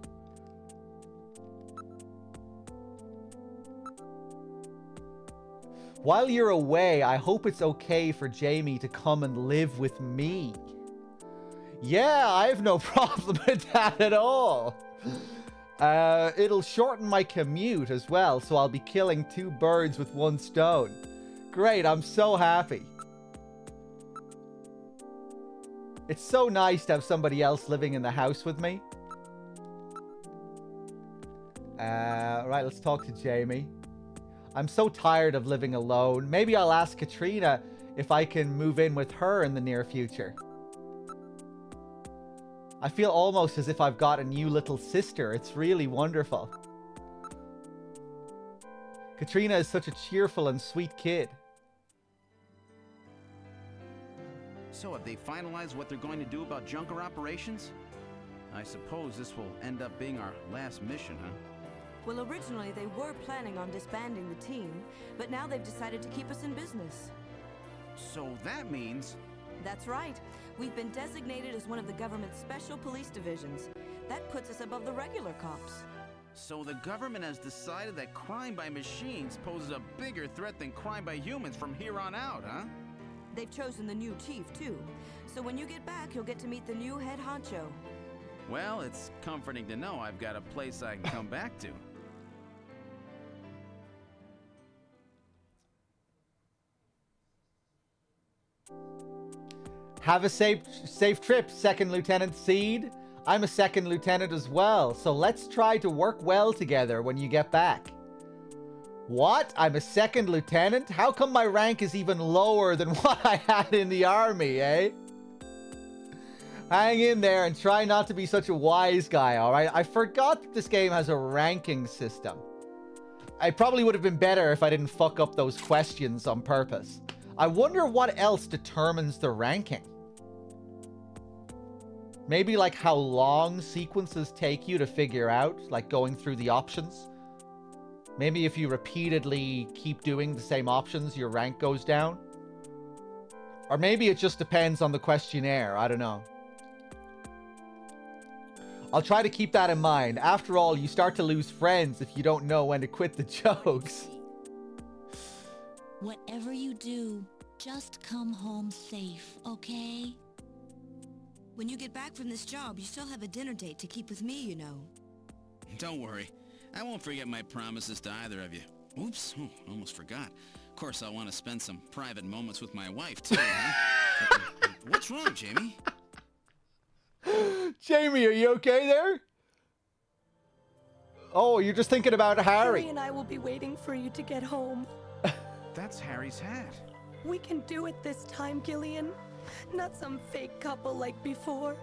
While you're away, I hope it's okay for Jamie to come and live with me. Yeah, I have no problem with that at all. It'll shorten my commute as well, so I'll be killing two birds with one stone. Great, I'm so happy. It's so nice to have somebody else living in the house with me. Right, let's talk to Jamie. I'm so tired of living alone. Maybe I'll ask Katrina if I can move in with her in the near future. I feel almost as if I've got a new little sister. It's really wonderful. Katrina is such a cheerful and sweet kid. So have they finalized what they're going to do about Junker operations? I suppose this will end up being our last mission, huh? Well, originally they were planning on disbanding the team, but now they've decided to keep us in business. So that means... That's right. We've been designated as one of the government's special police divisions. That puts us above the regular cops. So the government has decided that crime by machines poses a bigger threat than crime by humans from here on out, huh? They've chosen the new chief, too. So when you get back, you'll get to meet the new head honcho. Well, it's comforting to know I've got a place I can come back to. Have a safe trip, Second Lieutenant Seed. I'm a second lieutenant as well, so let's try to work well together when you get back. What? I'm a second lieutenant? How come my rank is even lower than what I had in the army, eh? Hang in there and try not to be such a wise guy, alright? I forgot that this game has a ranking system. I probably would have been better if I didn't fuck up those questions on purpose. I wonder what else determines the ranking. Maybe like how long sequences take you to figure out, like going through the options. Maybe if you repeatedly keep doing the same options, your rank goes down. Or maybe it just depends on the questionnaire, I don't know. I'll try to keep that in mind. After all, you start to lose friends if you don't know when to quit the jokes. Whatever you do, just come home safe, okay? When you get back from this job, you still have a dinner date to keep with me, you know. Don't worry. I won't forget my promises to either of you. Oops, almost forgot. Of course, I'll want to spend some private moments with my wife, too, huh? What's wrong, Jamie? Jamie, are you okay there? Oh, you're just thinking about Harry. Harry and I will be waiting for you to get home. That's Harry's hat. We can do it this time, Gillian. Not some fake couple like before.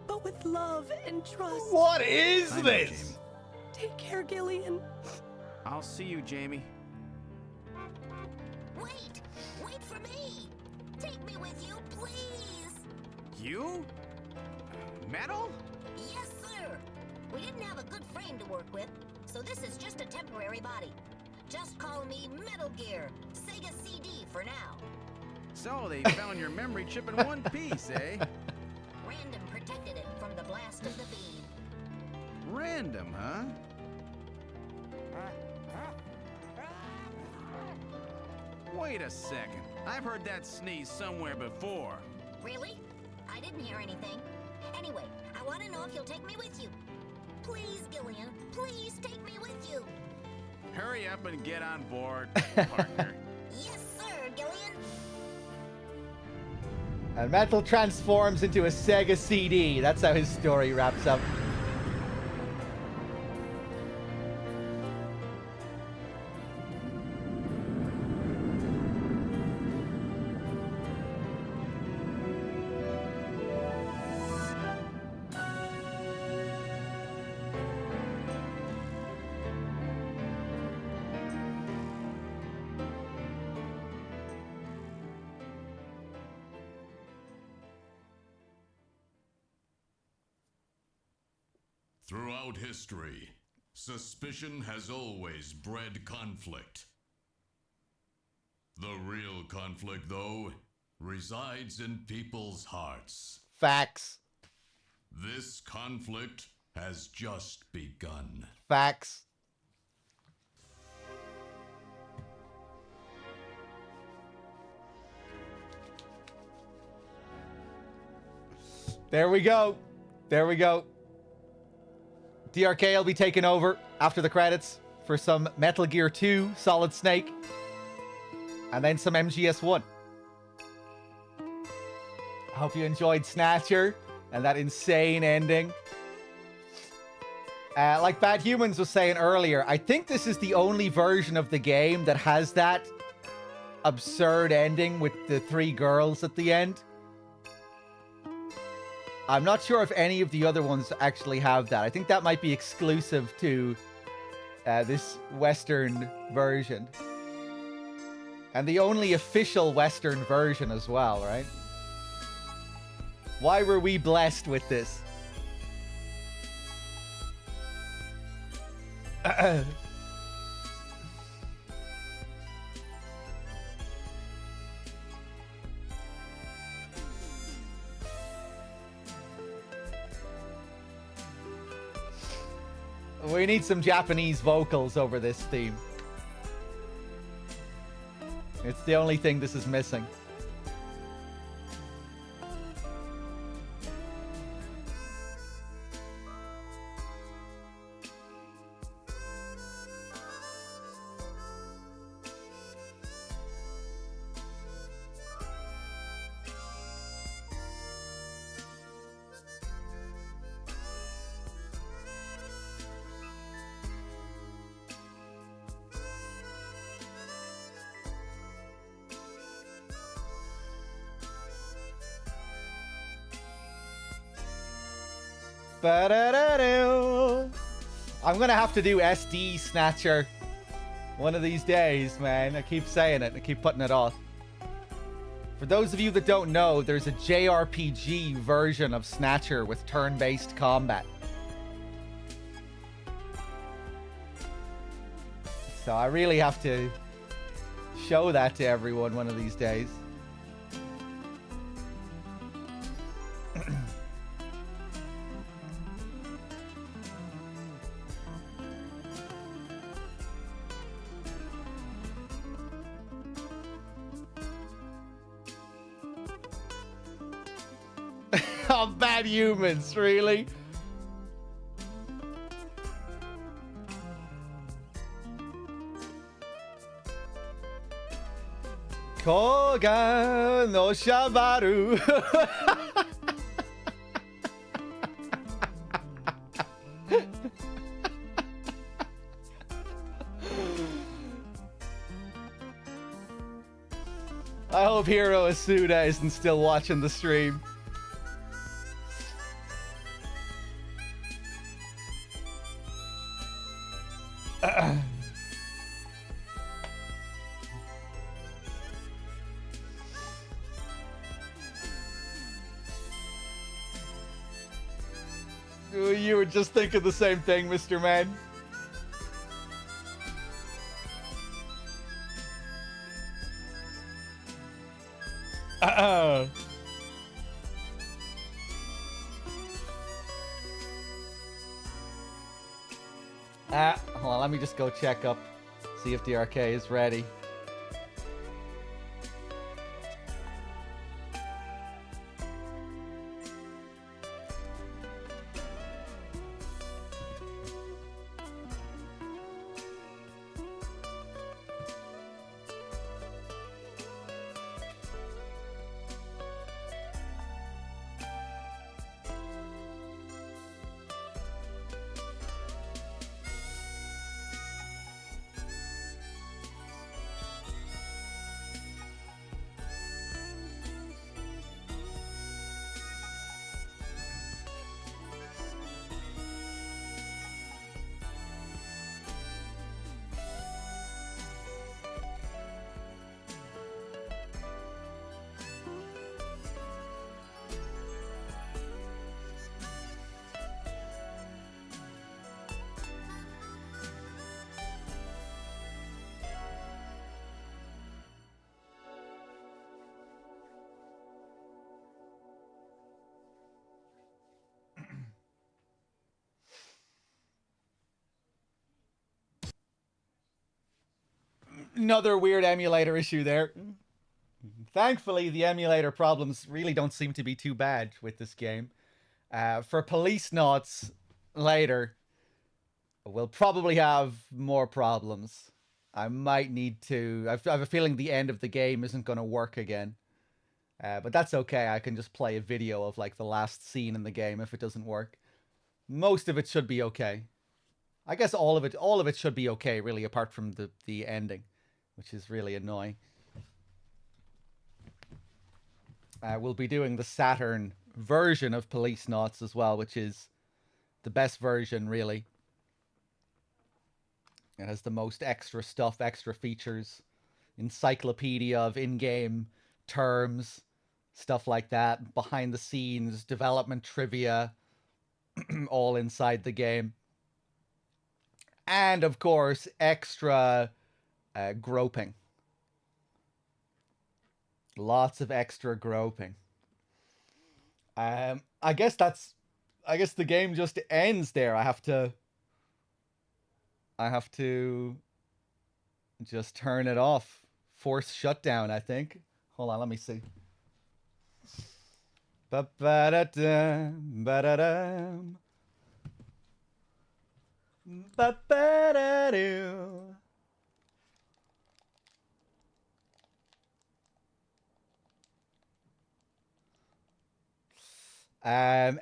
But but with love and trust. What is I know, this? Jamie. Take care, Gillian. I'll see you, Jamie. Wait! Wait for me! Take me with you, please! You? Metal? Yes, sir! We didn't have a good frame to work with, so this is just a temporary body. Just call me Metal Gear, Sega CD for now. So they found your memory chip in one piece, eh? Random protected it from the blast of the beam. Random, huh? Wait a second. I've heard that sneeze somewhere before. Really? I didn't hear anything. Anyway, I want to know if you'll take me with you. Please, Gillian, please take me with you. Hurry up and get on board, partner. Yes, sir, Gillian. And Metal transforms into a Sega CD. That's how his story wraps up. Throughout history, suspicion has always bred conflict. The real conflict, though, resides in people's hearts. Facts. This conflict has just begun. Facts. There we go. There we go. DRK will be taking over after the credits for some Metal Gear 2 Solid Snake. And then some MGS1. I hope you enjoyed Snatcher and that insane ending. Like Bad Humans was saying earlier, I think this is the only version of the game that has that absurd ending with the 3 girls at the end. I'm not sure if any of the other ones actually have that. I think that might be exclusive to this Western version. And the only official Western version as well, right? Why were we blessed with this? We need some Japanese vocals over this theme. It's the only thing this is missing. Ba-da-da-do. I'm gonna have to do SD Snatcher one of these days, man. I keep saying it. I keep putting it off. For those of you that don't know, there's a JRPG version of Snatcher with turn-based combat. So I really have to show that to everyone one of these days. Oh, Bad Humans, really? Koga no shabaru. I hope Hiro Asuda isn't still watching the stream. You were just thinking the same thing, Mr. Man. Hold on, let me just go check up, see if the arcade is ready. Another weird emulator issue there. Thankfully, the emulator problems really don't seem to be too bad with this game. For Police Knots later, we'll probably have more problems. I might need to... I have a feeling the end of the game isn't going to work again. But that's okay. I can just play a video of like the last scene in the game if it doesn't work. Most of it should be okay. I guess all of it should be okay, really, apart from the ending, which is really annoying. We'll be doing the Saturn version of Police Knots as well, which is the best version, really. It has the most extra stuff, extra features, encyclopedia of in-game terms, stuff like that, behind the scenes, development trivia, all inside the game. And, of course, extra groping. Lots of extra groping. I guess the game just ends there. I have to just turn it off. Force shutdown, I think. Hold on, let me see. Ba-ba-da-dum, ba-da-dum. Ba-ba-da-dum.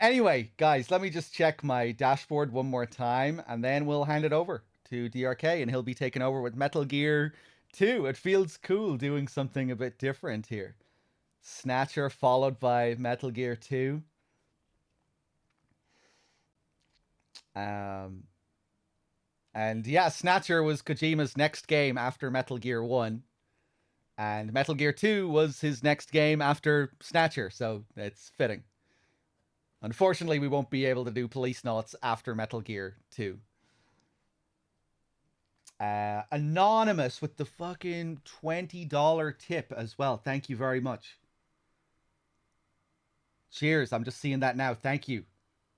Anyway, guys, let me just check my dashboard one more time, and then we'll hand it over to DRK, and he'll be taking over with Metal Gear 2. It feels cool doing something a bit different here. Snatcher followed by Metal Gear 2. And yeah, Snatcher was Kojima's next game after Metal Gear 1. And Metal Gear 2 was his next game after Snatcher, so it's fitting. Unfortunately, we won't be able to do Police Knots after Metal Gear 2. Anonymous with the fucking $20 tip as well. Thank you very much. Cheers. I'm just seeing that now. Thank you.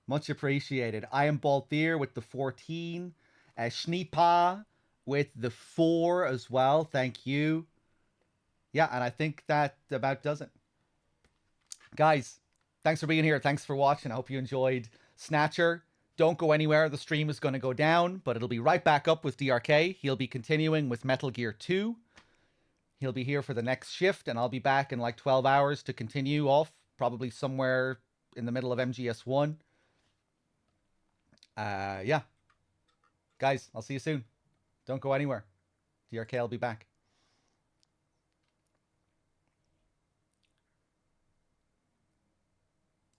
Much appreciated. I am Balthier with the 14. Schneepa with the 4 as well. Thank you. Yeah, and I think that about does it. Guys, thanks for being here. Thanks for watching. I hope you enjoyed Snatcher. Don't go anywhere. The stream is going to go down, but it'll be right back up with DRK. He'll be continuing with Metal Gear 2. He'll be here for the next shift, and I'll be back in like 12 hours to continue off, probably somewhere in the middle of MGS1. Yeah. Guys, I'll see you soon. Don't go anywhere. DRK will be back.